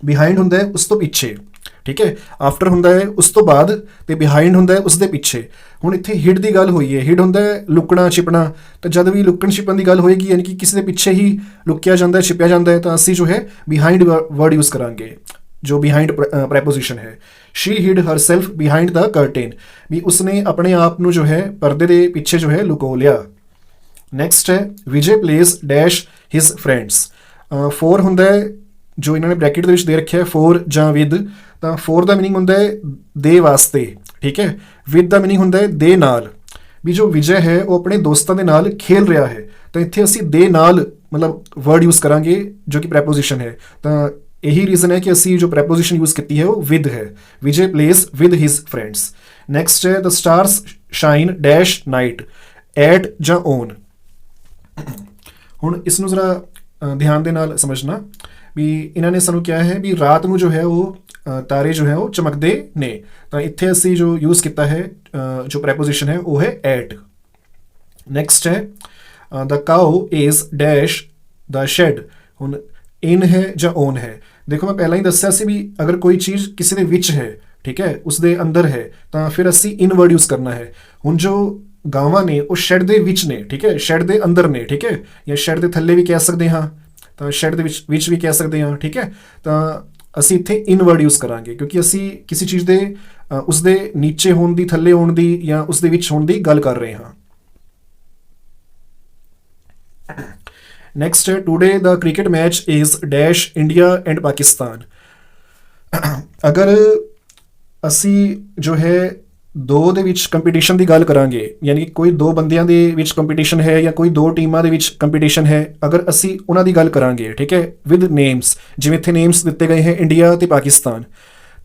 ਬਿਹਾਈਂਡ ਹੁੰਦਾ ਹੈ ਉਸ ਤੋਂ ਪਿੱਛੇ, ਠੀਕ ਹੈ। ਆਫਟਰ ਹੁੰਦਾ ਹੈ ਉਸ ਤੋਂ ਬਾਅਦ ਤੇ ਬਿਹਾਈਂਡ ਹੁੰਦਾ ਹੈ ਉਸ ਦੇ ਪਿੱਛੇ। ਹੁਣ ਇੱਥੇ ਹਿਡ ਦੀ ਗੱਲ ਹੋਈ ਹੈ। ਹਿਡ ਹੁੰਦਾ ਹੈ ਲੁਕਣਾ ਛਿਪਣਾ, ਤਾਂ ਜਦ ਵੀ ਲੁਕਣ ਛਿਪਣ ਦੀ ਗੱਲ ਹੋਏਗੀ ਯਾਨੀ ਕਿ ਕਿਸੇ ਦੇ ਪਿੱਛੇ ਹੀ ਲੁਕਿਆ ਜਾਂਦਾ ਹੈ, ਛਿਪਿਆ ਜਾਂਦਾ ਹੈ, ਤਾਂ ਅਸੀਂ ਜੋ ਹੈ ਬਿਹਾਈਂਡ ਵਰਡ ਯੂਜ਼ ਕਰਾਂਗੇ, ਜੋ ਬਿਹਾਈਂਡ ਪ੍ਰੈਪੋਜੀਸ਼ਨ ਹੈ। ਸ਼ੀ ਹਿਡ ਹਰ ਸੈਲਫ ਬਿਹਾਈਂਡ ਦ ਕਰਟੇਨ, ਵੀ ਉਸਨੇ ਆਪਣੇ ਆਪ ਨੂੰ ਜੋ ਹੈ ਪਰਦੇ ਦੇ ਪਿੱਛੇ ਜੋ ਹੈ ਲੁਕੋ ਲਿਆ। ਨੈਕਸਟ ਹੈ Vijay places dash his friends. For ਹੁੰਦਾ ਹੈ ਜੋ ਇਹਨਾਂ ਨੇ ਬ੍ਰੈਕਟ ਦੇ ਵਿੱਚ ਦੇ ਰੱਖਿਆ ਫੋਰ ਜਾਂ ਵਿਦ, ਤਾਂ ਫੋਰ ਦਾ ਮੀਨਿੰਗ ਹੁੰਦਾ ਹੈ ਦੇ ਵਾਸਤੇ, ਠੀਕ ਹੈ। ਵਿਦ ਦਾ ਮੀਨਿੰਗ ਹੁੰਦਾ ਹੈ ਦੇ ਨਾਲ, ਵੀ ਜੋ ਵਿਜੇ ਹੈ ਉਹ ਆਪਣੇ ਦੋਸਤਾਂ ਦੇ ਨਾਲ ਖੇਲ ਰਿਹਾ ਹੈ, ਤਾਂ ਇੱਥੇ ਅਸੀਂ ਦੇ ਨਾਲ ਮਤਲਬ ਵਰਡ ਯੂਜ਼ ਕਰਾਂਗੇ ਜੋ ਕਿ ਪ੍ਰੈਪੋਜੀਸ਼ਨ ਹੈ। ਤਾਂ ਇਹੀ ਰੀਜ਼ਨ ਹੈ ਕਿ ਅਸੀਂ ਜੋ ਪ੍ਰੈਪੋਜੀਸ਼ਨ ਯੂਜ਼ ਕੀਤੀ ਹੈ ਉਹ ਵਿਦ ਹੈ। Vijay plays with his friends. Next ਹੈ the stars shine dash night, at ਜਾਂ ਓਨ। ਹੁਣ ਇਸ ਨੂੰ ਜ਼ਰਾ ਧਿਆਨ ਦੇ ਨਾਲ ਸਮਝਣਾ ਵੀ ਇਹਨਾਂ ਨੇ ਸਾਨੂੰ ਕਿਹਾ ਹੈ ਵੀ ਰਾਤ ਨੂੰ ਜੋ ਹੈ ਉਹ ਤਾਰੇ ਜੋ ਹੈ ਉਹ ਚਮਕਦੇ ਨੇ, ਤਾਂ ਇੱਥੇ ਅਸੀਂ ਜੋ ਯੂਜ਼ ਕੀਤਾ ਹੈ ਜੋ ਪ੍ਰੈਪੋਜੀਸ਼ਨ ਹੈ ਉਹ ਹੈ ਐਟ। ਨੈਕਸਟ ਹੈ the cow is dash the shed. ਹੁਣ ਇਨ ਹੈ ਜਾਂ ਓਨ ਹੈ। ਦੇਖੋ ਮੈਂ ਪਹਿਲਾਂ ਹੀ ਦੱਸਿਆ ਸੀ ਵੀ ਅਗਰ ਕੋਈ ਚੀਜ਼ ਕਿਸੇ ਦੇ ਵਿੱਚ ਹੈ, ਠੀਕ ਹੈ, ਉਸ ਦੇ ਅੰਦਰ ਹੈ, ਤਾਂ ਫਿਰ ਅਸੀਂ ਇਨ ਵਰਡ ਯੂਜ਼ ਕਰਨਾ ਹੈ। ਹੁਣ ਜੋ ਗਾਵਾਂ ਨੇ ਉਹ ਸ਼ੈਡ ਦੇ ਵਿੱਚ ਨੇ, ਠੀਕ ਹੈ, ਸ਼ੈਡ ਦੇ ਅੰਦਰ ਨੇ, ਠੀਕ ਹੈ, ਜਾਂ ਸ਼ੈਡ ਦੇ ਥੱਲੇ ਵੀ ਕਹਿ ਸਕਦੇ ਹਾਂ, ਤਾਂ ਸ਼ੈਡ ਦੇ ਵਿੱਚ ਵੀ ਕਹਿ ਸਕਦੇ ਹਾਂ, ਠੀਕ ਹੈ। ਤਾਂ ਅਸੀਂ ਇੱਥੇ ਇਨ ਵਰਡ ਯੂਜ਼ ਕਰਾਂਗੇ ਕਿਉਂਕਿ ਅਸੀਂ ਕਿਸੇ ਚੀਜ਼ ਦੇ ਉਸ ਦੇ ਨੀਚੇ ਹੋਣ ਦੀ, ਥੱਲੇ ਹੋਣ ਦੀ ਜਾਂ ਉਸ ਦੇ ਵਿੱਚ ਹੋਣ ਦੀ ਗੱਲ ਕਰ ਰਹੇ ਹਾਂ। ਨੈਕਸਟ ਹੈ today the cricket match is dash India and Pakistan. ਅਗਰ ਅਸੀਂ ਜੋ ਹੈ ਦੋ ਦੇ ਵਿੱਚ ਕੰਪੀਟੀਸ਼ਨ ਦੀ ਗੱਲ ਕਰਾਂਗੇ, ਯਾਨੀ ਕਿ ਕੋਈ ਦੋ ਬੰਦਿਆਂ ਦੇ ਵਿੱਚ ਕੰਪੀਟੀਸ਼ਨ ਹੈ ਜਾਂ ਕੋਈ ਦੋ ਟੀਮਾਂ ਦੇ ਵਿੱਚ ਕੰਪੀਟੀਸ਼ਨ ਹੈ, ਅਗਰ ਅਸੀਂ ਉਹਨਾਂ ਦੀ ਗੱਲ ਕਰਾਂਗੇ, ਠੀਕ ਹੈ, ਵਿਦ ਨੇਮਸ, ਜਿਵੇਂ ਇੱਥੇ ਨੇਮਸ ਦਿੱਤੇ ਗਏ ਹੈ ਇੰਡੀਆ ਅਤੇ ਪਾਕਿਸਤਾਨ,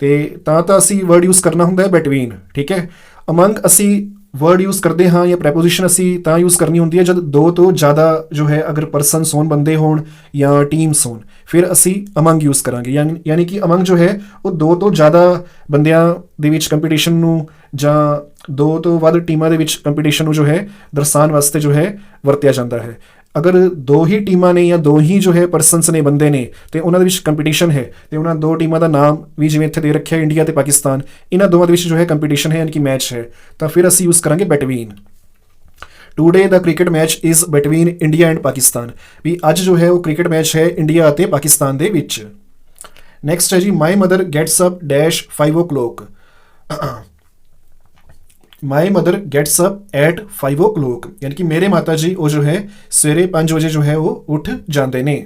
ਤੇ ਤਾਂ ਅਸੀਂ ਵਰਡ ਯੂਜ਼ ਕਰਨਾ ਹੁੰਦਾ ਹੈ ਬਿਟਵੀਨ, ਠੀਕ ਹੈ। ਅਮੰਗ ਅਸੀਂ ਵਰਡ ਯੂਜ਼ ਕਰਦੇ ਹਾਂ ਜਾਂ ਪ੍ਰੈਪੋਜੀਸ਼ਨ ਅਸੀਂ ਤਾਂ ਯੂਜ਼ ਕਰਨੀ ਹੁੰਦੀ ਹੈ ਜਦ ਦੋ ਤੋਂ ਜ਼ਿਆਦਾ ਜੋ ਹੈ ਅਗਰ ਪਰਸਨਸ ਹੋਣ, ਬੰਦੇ ਹੋਣ ਜਾਂ ਟੀਮਸ ਹੋਣ, ਫਿਰ ਅਸੀਂ ਅਮੰਗ ਯੂਜ਼ ਕਰਾਂਗੇ। ਯਾਨੀ ਕਿ ਅਮੰਗ ਜੋ ਹੈ ਉਹ ਦੋ ਤੋਂ ਜ਼ਿਆਦਾ ਬੰਦਿਆਂ ਦੇ ਵਿੱਚ ਕੰਪੀਟੀਸ਼ਨ ਨੂੰ ਜਾਂ ਦੋ ਤੋਂ ਵੱਧ ਟੀਮਾਂ ਦੇ ਵਿੱਚ ਕੰਪੀਟੀਸ਼ਨ ਨੂੰ ਜੋ ਹੈ ਦਰਸਾਉਣ ਵਾਸਤੇ ਜੋ ਹੈ ਵਰਤਿਆ ਜਾਂਦਾ ਹੈ। ਅਗਰ ਦੋ ਹੀ ਟੀਮਾਂ ਨੇ ਜਾਂ ਦੋ ਹੀ ਜੋ ਹੈ ਪਰਸਨਸ ਨੇ, ਬੰਦੇ ਨੇ, ਤੇ ਉਹਨਾਂ ਦੇ ਵਿੱਚ ਕੰਪੀਟੀਸ਼ਨ ਹੈ ਤੇ ਉਹਨਾਂ ਦੋ ਟੀਮਾਂ ਦਾ ਨਾਮ ਵੀ ਜਿਵੇਂ ਇੱਥੇ ਦੇ ਰੱਖਿਆ ਇੰਡੀਆ ਤੇ ਪਾਕਿਸਤਾਨ, ਇਹਨਾਂ ਦੋਵਾਂ ਦੇ ਵਿੱਚ ਜੋ ਹੈ ਕੰਪੀਟੀਸ਼ਨ ਹੈ, ਯਾਨੀ ਕਿ ਮੈਚ ਹੈ, ਤਾਂ ਫਿਰ ਅਸੀਂ ਯੂਜ਼ ਕਰਾਂਗੇ between. Today the cricket match is between India and Pakistan, ਵੀ ਅੱਜ ਜੋ ਹੈ ਉਹ ਕ੍ਰਿਕਟ ਮੈਚ ਹੈ ਇੰਡੀਆ ਅਤੇ ਪਾਕਿਸਤਾਨ ਦੇ ਵਿੱਚ। ਨੈਕਸਟ ਹੈ ਜੀ my mother gets up dash 5 o'clock। My mother gets up at 5 o'clock, ਯਾਨੀ ਕਿ ਮੇਰੇ ਮਾਤਾ ਜੀ ਉਹ ਜੋ ਹੈ ਸਵੇਰੇ 5 ਵਜੇ ਜੋ ਹੈ ਉਹ ਉੱਠ ਜਾਂਦੇ ਨੇ।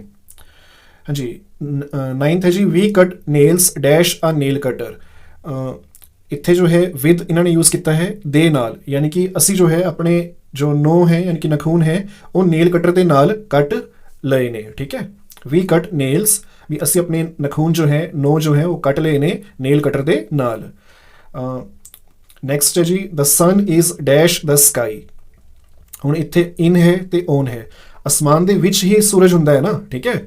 ਹਾਂਜੀ, 9th ਹੈ ਜੀ ਵੀ ਕਟ ਨੇਲਸ ਡੈਸ਼ ਆ ਨੇਲ ਕਟਰ। ਇੱਥੇ ਜੋ ਹੈ ਵਿਦ ਇਹਨਾਂ ਨੇ ਯੂਜ਼ ਕੀਤਾ ਹੈ ਦੇ ਨਾਲ, ਯਾਨੀ ਕਿ ਅਸੀਂ ਜੋ ਹੈ ਆਪਣੇ ਜੋ ਨੋ ਹੈ ਯਾਨੀ ਕਿ ਨਖੂਨ ਹੈ ਉਹ ਨੇਲ ਕਟਰ ਦੇ ਨਾਲ ਕੱਟ ਲਏ ਨੇ, ਠੀਕ ਹੈ। ਵੀ ਕਟ ਨੇਲਸ, ਵੀ ਅਸੀਂ ਆਪਣੇ ਨਖੂਨ ਜੋ ਹੈ ਨੋ ਜੋ ਹੈ ਉਹ ਕੱਟ ਲਏ ਨੇ ਨੇਲ ਕਟਰ ਦੇ ਨਾਲ। ਨੈਕਸਟ ਹੈ ਜੀ ਦ ਸਨ ਇਜ਼ ਡੈਸ਼ ਦ ਸਕਾਈ। ਹੁਣ ਇੱਥੇ ਇਨ ਹੈ ਤੇ ਓਨ ਹੈ। ਅਸਮਾਨ ਦੇ ਵਿੱਚ ਹੀ ਸੂਰਜ ਹੁੰਦਾ ਹੈ ਨਾ, ਠੀਕ ਹੈ,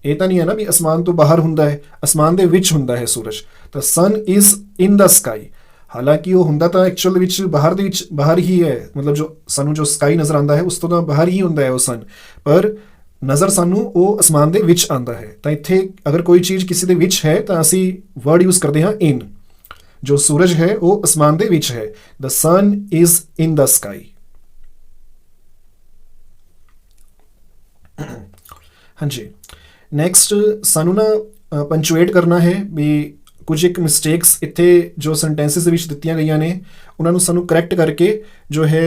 ਇਹ ਤਾਂ ਨਹੀਂ ਹੈ ਨਾ ਵੀ ਅਸਮਾਨ ਤੋਂ ਬਾਹਰ ਹੁੰਦਾ ਹੈ, ਅਸਮਾਨ ਦੇ ਵਿੱਚ ਹੁੰਦਾ ਹੈ ਸੂਰਜ। ਤਾਂ ਸਨ ਇਜ਼ ਇਨ ਦ ਸਕਾਈ, ਹਾਲਾਂਕਿ ਉਹ ਹੁੰਦਾ ਤਾਂ ਐਕਚੁਅਲ ਵਿੱਚ ਬਾਹਰ ਦੇ ਵਿੱਚ, ਬਾਹਰ ਹੀ ਹੈ, ਮਤਲਬ ਜੋ ਸਾਨੂੰ ਜੋ ਸਕਾਈ ਨਜ਼ਰ ਆਉਂਦਾ ਹੈ ਉਸ ਤੋਂ ਤਾਂ ਬਾਹਰ ਹੀ ਹੁੰਦਾ ਹੈ ਉਹ ਸਨ, ਪਰ ਨਜ਼ਰ ਸਾਨੂੰ ਉਹ ਅਸਮਾਨ ਦੇ ਵਿੱਚ ਆਉਂਦਾ ਹੈ। ਤਾਂ ਇੱਥੇ ਅਗਰ ਕੋਈ ਚੀਜ਼ ਕਿਸੇ ਦੇ ਵਿੱਚ ਹੈ ਤਾਂ ਅਸੀਂ ਵਰਡ ਯੂਜ਼ ਕਰਦੇ ਹਾਂ ਇਨ। ਜੋ ਸੂਰਜ ਹੈ ਉਹ ਅਸਮਾਨ ਦੇ ਵਿੱਚ ਹੈ। ਦ ਸਨ ਇਜ਼ ਇਨ ਦ ਸਕਾਈ। ਹਾਂਜੀ, ਨੈਕਸਟ ਸਾਨੂੰ ਨਾ ਪੰਚੁਏਟ ਕਰਨਾ ਹੈ ਵੀ ਕੁਝ ਇੱਕ ਮਿਸਟੇਕਸ ਇੱਥੇ ਜੋ ਸੈਂਟੈਂਸਿਸ ਦੇ ਵਿੱਚ ਦਿੱਤੀਆਂ ਗਈਆਂ ਨੇ ਉਹਨਾਂ ਨੂੰ ਸਾਨੂੰ ਕਰੈਕਟ ਕਰਕੇ ਜੋ ਹੈ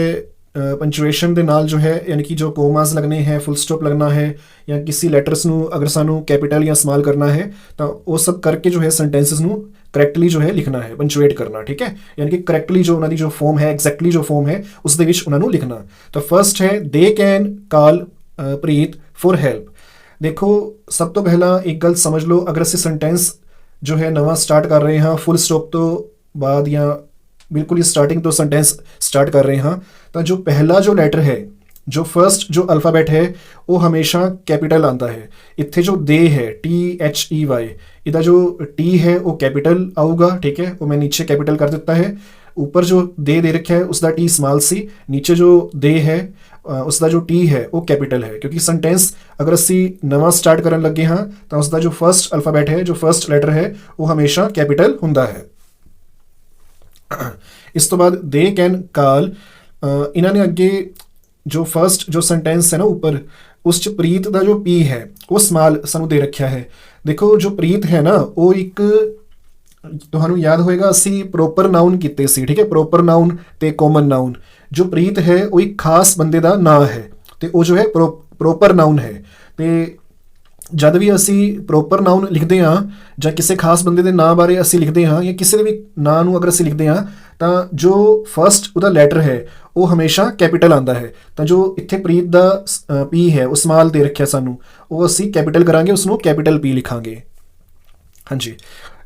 पंचुएशन ਦੇ ਨਾਲ ਜੋ ਹੈ ਯਾਨੀ ਕਿ ਜੋ ਕੋਮਾਸ लगने हैं फुल स्टॉप लगना है या किसी ਲੈਟਰਸ ਨੂੰ ਅਗਰ ਸਾਨੂੰ ਕੈਪੀਟਲ ਜਾਂ ਸਮਾਲ ਕਰਨਾ ਹੈ ਤਾਂ ਉਹ ਸਭ ਕਰਕੇ ਜੋ ਹੈ ਸੈਂਟੈਂਸਿਸ ਨੂੰ ਕਰੈਕਟਲੀ ਜੋ ਹੈ ਲਿਖਣਾ ਹੈ ਪੰਚੁਏਟ ਕਰਨਾ ਠੀਕ ਹੈ ਯਾਨੀ ਕਿ ਕਰੈਕਟਲੀ ਜੋ ਉਹਨਾਂ ਦੀ ਜੋ ਫਾਰਮ ਹੈ ਐਗਜ਼ੈਕਟਲੀ ਜੋ ਫਾਰਮ ਹੈ ਉਸ ਦੇ ਵਿੱਚ ਉਹਨਾਂ ਨੂੰ ਲਿਖਣਾ ਤਾਂ ਫਰਸਟ ਹੈ they can call Preet for help ਦੇਖੋ ਸਭ ਤੋਂ ਪਹਿਲਾਂ ਇੱਕ ਗੱਲ ਸਮਝ ਲਓ ਅਗਰ ਅਸੀਂ ਸੈਂਟੈਂਸ ਜੋ ਹੈ ਨਵਾਂ ਸਟਾਰਟ ਕਰ ਰਹੇ ਹਾਂ ਫੁੱਲ ਸਟॉप ਤੋਂ ਬਾਅਦ ਜਾਂ बिल्कुल ही स्टार्टिंग तो सेंटेंस स्टार्ट कर रहे हैं तो जो पहला जो लैटर है जो फर्स्ट जो अल्फ़ाबैट है वो हमेशा कैपिटल आता है इत्थे जो दे है THEY इधर जो टी है वो कैपिटल आऊगा ठीक है वो मैं नीचे कैपिटल कर देता है ऊपर जो दे रखा है उसका टी स्मॉल सी नीचे जो दे है उसका जो टी है वो कैपिटल है क्योंकि सेंटेंस अगर असी नवा स्टार्ट करन लगे हाँ तो उसका जो फर्स्ट अल्फ़ाबैट है जो फर्स्ट लैटर है वो हमेशा कैपिटल हुंदा है इस तो बाद दे कैन काल इन्होंने अगे जो फर्स्ट जो सेंटेंस है ना ऊपर उस च प्रीत का जो पी है वो स्मॉल सानू दे रखा है देखो जो प्रीत है ना वो एक तुहानू याद होएगा असी प्रोपर नाउन कीते सी ठीक है प्रोपर नाउन ते कॉमन नाउन जो प्रीत है वो एक खास बंदे का नाम है तो वो जो है प्रोपर नाउन है तो जद भी असी प्रोपर नाउन लिखते हाँ ਜਾਂ ਕਿਸੇ ਖਾਸ ਬੰਦੇ ਦੇ ਨਾਂ ਬਾਰੇ ਅਸੀਂ ਲਿਖਦੇ ਹਾਂ ਜਾਂ ਕਿਸੇ ਦੇ ਵੀ ਨਾਂ ਨੂੰ ਅਗਰ ਅਸੀਂ ਲਿਖਦੇ ਹਾਂ ਤਾਂ ਜੋ ਫਰਸਟ ਉਹਦਾ ਲੈਟਰ ਹੈ ਉਹ ਹਮੇਸ਼ਾ ਕੈਪੀਟਲ ਆਉਂਦਾ ਹੈ ਤਾਂ ਜੋ ਇੱਥੇ ਪ੍ਰੀਤ ਦਾ ਪੀ ਹੈ ਉਹ ਸਮਾਲ ਦੇ ਰੱਖਿਆ ਸਾਨੂੰ ਉਹ ਅਸੀਂ ਕੈਪੀਟਲ ਕਰਾਂਗੇ ਉਸ ਨੂੰ ਕੈਪੀਟਲ ਪੀ ਲਿਖਾਂਗੇ ਹਾਂਜੀ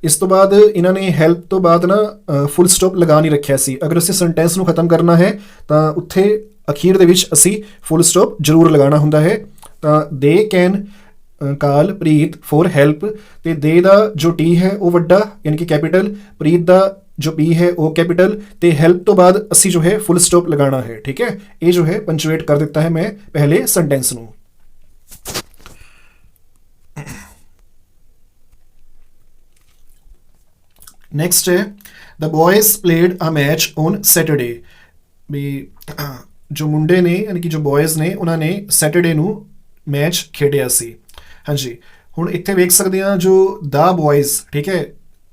ਇਸ ਤੋਂ ਬਾਅਦ ਇਹਨਾਂ ਨੇ ਹੈਲਪ ਤੋਂ ਬਾਅਦ ਨਾ ਫੁੱਲ ਸਟਾਪ ਲਗਾ ਨਹੀਂ ਰੱਖਿਆ ਸੀ ਅਗਰ ਅਸੀਂ ਸੈਂਟੈਂਸ ਨੂੰ ਖਤਮ ਕਰਨਾ ਹੈ ਤਾਂ ਉੱਥੇ ਅਖੀਰ ਦੇ ਵਿੱਚ ਅਸੀਂ ਫੁੱਲ ਸਟਾਪ ਜ਼ਰੂਰ ਲਗਾਉਣਾ ਹੁੰਦਾ ਹੈ ਤਾਂ they can call Preet for help ਤੇ ਦੇ ਦਾ ਜੋ ਟੀ ਹੈ ਉਹ ਵੱਡਾ ਯਾਨੀ ਕਿ ਕੈਪੀਟਲ ਪ੍ਰੀਤ ਦਾ ਜੋ ਪੀ ਹੈ ਉਹ ਕੈਪੀਟਲ ਤੇ ਹੈਲਪ ਤੋਂ ਬਾਅਦ ਅਸੀਂ ਜੋ ਹੈ ਫੁੱਲ ਸਟਾਪ ਲਗਾਉਣਾ ਹੈ ਠੀਕ ਹੈ ਇਹ ਜੋ ਹੈ ਪੰਚੁਏਟ ਕਰ ਦਿੱਤਾ ਹੈ ਮੈਂ ਪਹਿਲੇ ਸੈਂਟੈਂਸ ਨੂੰ ਨੈਕਸਟ ਹੈ the boys played a match on Saturday ਵੀ ਜੋ ਮੁੰਡੇ ਨੇ ਯਾਨੀ ਕਿ ਜੋ ਬॉयਜ਼ ਨੇ ਉਹਨਾਂ ਨੇ ਸੈਟਰਡੇ ਨੂੰ ਮੈਚ ਖੇਡਿਆ ਸੀ ਹਾਂਜੀ ਹੁਣ ਇੱਥੇ ਵੇਖ ਸਕਦੇ ਹਾਂ ਜੋ ਦਾ ਬॉयਜ਼ ਠੀਕ ਹੈ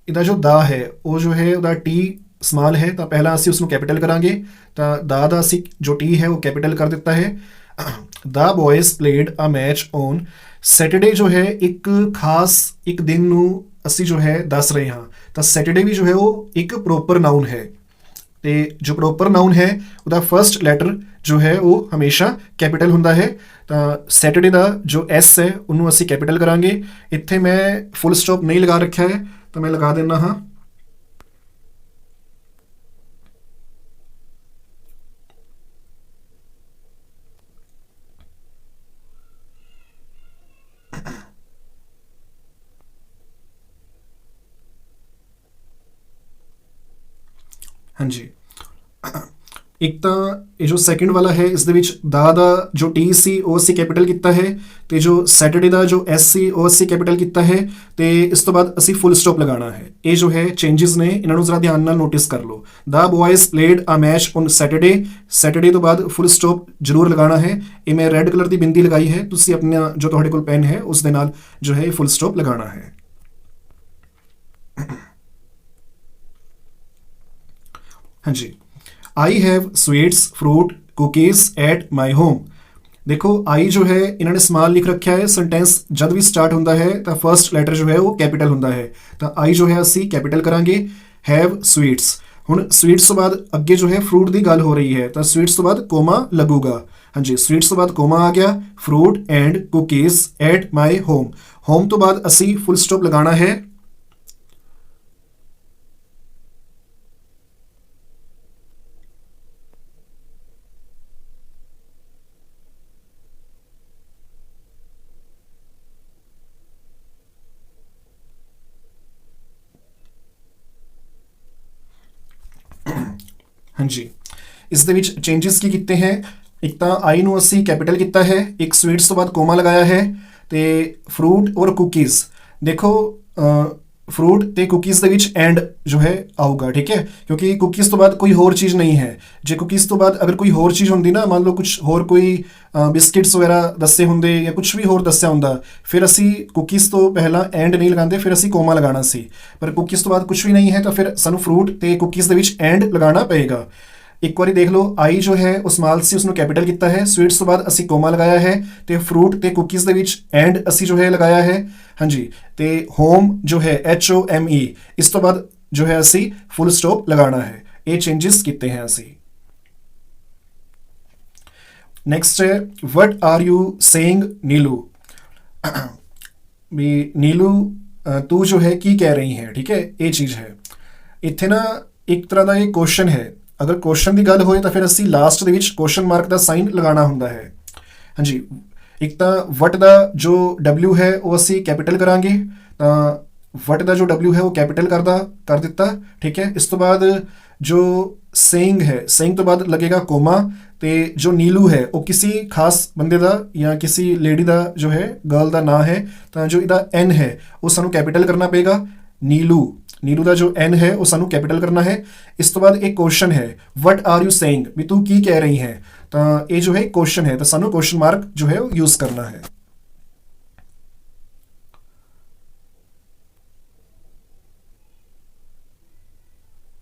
ਇਹਦਾ ਜੋ ਦਾ ਹੈ ਉਹ ਜੋ ਹੈ ਉਹਦਾ ਟੀ ਸਮਾਲ ਹੈ ਤਾਂ ਪਹਿਲਾਂ ਅਸੀਂ ਉਸਨੂੰ ਕੈਪੀਟਲ ਕਰਾਂਗੇ ਤਾਂ ਦਾ ਅਸੀਂ ਜੋ ਟੀ ਹੈ ਉਹ ਕੈਪੀਟਲ ਕਰ ਦਿੱਤਾ ਹੈ the boys played a match on Saturday ਜੋ ਹੈ ਇੱਕ ਖਾਸ ਇੱਕ ਦਿਨ ਨੂੰ ਅਸੀਂ ਜੋ ਹੈ ਦੱਸ ਰਹੇ ਹਾਂ ਤਾਂ ਸੈਟਰਡੇ ਵੀ ਜੋ ਹੈ ਉਹ ਇੱਕ ਪ੍ਰੋਪਰ ਨਾउन ਹੈ ਤੇ ਜੋ ਪ੍ਰੋਪਰ ਨਾउन ਹੈ ਉਹਦਾ ਫਰਸਟ ਲੈਟਰ ਜੋ ਹੈ ਉਹ ਹਮੇਸ਼ਾ ਕੈਪੀਟਲ ਹੁੰਦਾ ਹੈ ਤਾਂ ਸੈਟਰਡੇ ਦਾ ਜੋ ਐਸ ਹੈ ਉਹਨੂੰ ਅਸੀਂ ਕੈਪੀਟਲ ਕਰਾਂਗੇ ਇੱਥੇ ਮੈਂ ਫੁੱਲ ਸਟਾਪ ਨਹੀਂ ਲਗਾ ਰੱਖਿਆ ਹੈ ਤਾਂ ਮੈਂ ਲਗਾ ਦਿੰਦਾ ਹਾਂ ਹਾਂਜੀ ਇੱਕ ਤਾਂ ਇਹ ਜੋ ਸੈਕਿੰਡ ਵਾਲਾ ਹੈ ਇਸ ਦੇ ਵਿੱਚ ਦਾ ਜੋ ਟੀ ਸੀ ਉਹ ਅਸੀਂ ਕੈਪੀਟਲ ਕੀਤਾ ਹੈ ਤੇ ਜੋ ਸੈਟਰਡੇ ਦਾ ਜੋ ਐਸ ਸੀ ਉਹ ਅਸੀਂ ਕੈਪੀਟਲ ਕੀਤਾ ਹੈ ਤੇ ਇਸ ਤੋਂ ਬਾਅਦ ਅਸੀਂ ਫੁੱਲ ਸਟਾਪ ਲਗਾਉਣਾ ਹੈ ਇਹ ਜੋ ਹੈ ਚੇਂਜਸ ਨੇ ਇਹਨਾਂ ਨੂੰ ਜ਼ਰਾ ਧਿਆਨ ਨਾਲ ਨੋਟਿਸ ਕਰ ਲਓ the boys played a match on Saturday ਤੋਂ ਬਾਅਦ ਫੁੱਲ ਸਟਾਪ ਜ਼ਰੂਰ ਲਗਾਉਣਾ ਹੈ ਇਹ ਮੈਂ ਰੈੱਡ ਕਲਰ ਦੀ ਬਿੰਦੀ ਲਗਾਈ ਹੈ ਤੁਸੀਂ ਆਪਣਾ ਜੋ ਤੁਹਾਡੇ ਕੋਲ ਪੈਨ ਹੈ ਉਸ ਦੇ ਨਾਲ ਜੋ ਹੈ ਫੁੱਲ ਸਟਾਪ ਲਗਾਉਣਾ ਹੈ ਹਾਂਜੀ I have sweets fruit cookies at my home देखो आई जो है इन्होंने स्मॉल लिख रखा है सेंटेंस जब भी स्टार्ट होता है तो फर्स्ट लैटर जो है वो कैपिटल होता है तो आई जो है असी कैपिटल करांगे हैव स्वीट्स हुण स्वीट्स तो बाद अगे जो है फ्रूट की गल हो रही है तो स्वीट्स तो बाद कोमा लगूगा हाँ जी स्वीट्स तो बाद कोमा आ गया fruit and cookies at my home तो बाद असी फुल स्टॉप लगाना है ਹਾਂਜੀ ਇਸ ਦੇ ਵਿੱਚ ਚੇਂਜਸ ਕੀ ਕੀਤੇ ਹੈ ਇੱਕ ਤਾਂ ਆਈ ਨੂੰ ਅਸੀਂ ਕੈਪੀਟਲ ਕੀਤਾ ਹੈ ਇੱਕ ਸਵੀਟਸ ਤੋਂ ਬਾਅਦ ਕੋਮਾ ਲਗਾਇਆ ਹੈ ਤੇ ਫਰੂਟ ਔਰ ਕੁਕੀਜ਼ ਦੇਖੋ ਫਰੂਟ ਤੇ ਕੁਕੀਜ਼ ਦੇ ਵਿੱਚ ਐਂਡ ਜੋ ਹੈ ਆਊਗਾ, ਠੀਕ ਹੈ, ਕਿਉਂਕਿ ਕੁਕੀਜ਼ ਤੋਂ ਬਾਅਦ ਕੋਈ ਹੋਰ ਚੀਜ਼ ਨਹੀਂ ਹੈ। ਜੇ ਕੁਕੀਜ਼ ਤੋਂ ਬਾਅਦ ਅਗਰ ਕੋਈ ਹੋਰ ਚੀਜ਼ ਹੁੰਦੀ ਨਾ, ਮੰਨ ਲਓ ਕੁਝ ਹੋਰ ਕੋਈ ਬਿਸਕਿਟਸ ਵਗੈਰਾ ਦੱਸੇ ਹੁੰਦੇ ਜਾਂ ਕੁਝ ਵੀ ਹੋਰ ਦੱਸਿਆ ਹੁੰਦਾ, ਫਿਰ ਅਸੀਂ ਕੁਕੀਜ਼ ਤੋਂ ਪਹਿਲਾਂ ਐਂਡ ਨਹੀਂ ਲਗਾਉਂਦੇ, ਫਿਰ ਅਸੀਂ ਕੋਮਾ ਲਗਾਉਣਾ ਸੀ। ਪਰ ਕੁਕੀਜ਼ ਤੋਂ ਬਾਅਦ ਕੁਝ ਵੀ ਨਹੀਂ ਹੈ ਤਾਂ ਫਿਰ ਸਾਨੂੰ ਫਰੂਟ ਤੇ ਕੁਕੀਜ਼ ਦੇ ਵਿੱਚ ਐਂਡ ਲਗਾਉਣਾ ਪਏਗਾ। ਇੱਕ ਵਾਰੀ ਦੇਖ ਲਓ, ਆਈ ਜੋ ਹੈ ਉਹ ਸਮਾਲ ਸੀ, ਉਸਨੂੰ ਕੈਪੀਟਲ ਕੀਤਾ ਹੈ। ਸਵੀਟਸ ਤੋਂ ਬਾਅਦ ਅਸੀਂ ਕੋਮਾ ਲਗਾਇਆ ਹੈ ਤੇ ਫਰੂਟ ਤੇ ਕੁਕੀਜ਼ ਦੇ ਵਿੱਚ ਐਂਡ ਅਸੀਂ ਜੋ ਹੈ ਲਗਾਇਆ ਹੈ। ਹਾਂਜੀ, ਤੇ ਹੋਮ ਜੋ ਹੈ HOME, ਇਸ ਤੋਂ ਬਾਅਦ ਜੋ ਹੈ ਅਸੀਂ ਫੁੱਲ ਸਟਾਪ ਲਗਾਉਣਾ ਹੈ। ਇਹ ਚੇਂजेस ਕੀਤੇ हैं ਅਸੀਂ। ਨੈਕਸਟ ਹੈ what are you saying Neelu. ਵੀ ਨੀਲੂ ਤੂੰ ਜੋ ਹੈ ਕੀ ਕਹਿ ਰਹੀ ਹੈ, ਠੀਕ ਹੈ, ਇਹ ਚੀਜ਼ ਹੈ। ਇੱਥੇ ਨਾ ਇੱਕ ਤਰ੍ਹਾਂ ਦਾ ਇਹ ਕੁਐਸਚਨ ਹੈ। ਅਗਰ ਕੁਐਸਚਨ ਦੀ ਗੱਲ ਹੋਏ ਤਾਂ ਫਿਰ ਅਸੀਂ ਲਾਸਟ ਦੇ ਵਿੱਚ ਕੁਐਸਚਨ ਮਾਰਕ ਦਾ ਸਾਈਨ ਲਗਾਉਣਾ ਹੁੰਦਾ ਹੈ। ਹਾਂਜੀ, ਇੱਕ ਤਾਂ ਵਟ ਦਾ ਜੋ W ਹੈ ਉਹ ਅਸੀਂ ਕੈਪੀਟਲ ਕਰਾਂਗੇ, ਤਾਂ ਵਟ ਦਾ ਜੋ W ਹੈ ਉਹ ਕੈਪੀਟਲ ਕਰ ਦਿੱਤਾ, ਠੀਕ ਹੈ। ਇਸ ਤੋਂ ਬਾਅਦ ਜੋ ਸੇਇੰਗ ਹੈ, ਸੇਇੰਗ ਤੋਂ ਬਾਅਦ ਲੱਗੇਗਾ ਕੋਮਾ, ਤੇ ਜੋ ਨੀਲੂ ਹੈ ਉਹ ਕਿਸੇ ਖਾਸ ਬੰਦੇ ਦਾ ਜਾਂ ਕਿਸੇ ਲੇਡੀ ਦਾ ਜੋ ਹੈ ਗਰਲ ਦਾ ਨਾਂ ਹੈ, ਤਾਂ ਜੋ ਇਹਦਾ N ਹੈ ਉਹ ਸਾਨੂੰ ਕੈਪੀਟਲ ਕਰਨਾ ਪਏਗਾ। ਨੀਲੂ ਦਾ ਜੋ N ਹੈ ਉਹ ਸਾਨੂੰ ਕੈਪੀਟਲ ਕਰਨਾ ਹੈ। ਇਸ ਤੋਂ ਬਾਅਦ ਇੱਕ ਕੁਐਸਚਨ ਹੈ ਵਟ ਆਰ ਯੂ ਸੇਇੰਗ, ਵੀ ਤੂੰ ਕੀ ਕਹਿ ਰਹੀ ਹੈ, ਤਾਂ ਇਹ ਜੋ ਹੈ ਕੁਐਸਚਨ ਹੈ, ਤਾਂ ਸਾਨੂੰ ਕੁਐਸਚਨ ਮਾਰਕ ਜੋ ਹੈ ਉਹ ਯੂਜ਼ ਕਰਨਾ ਹੈ।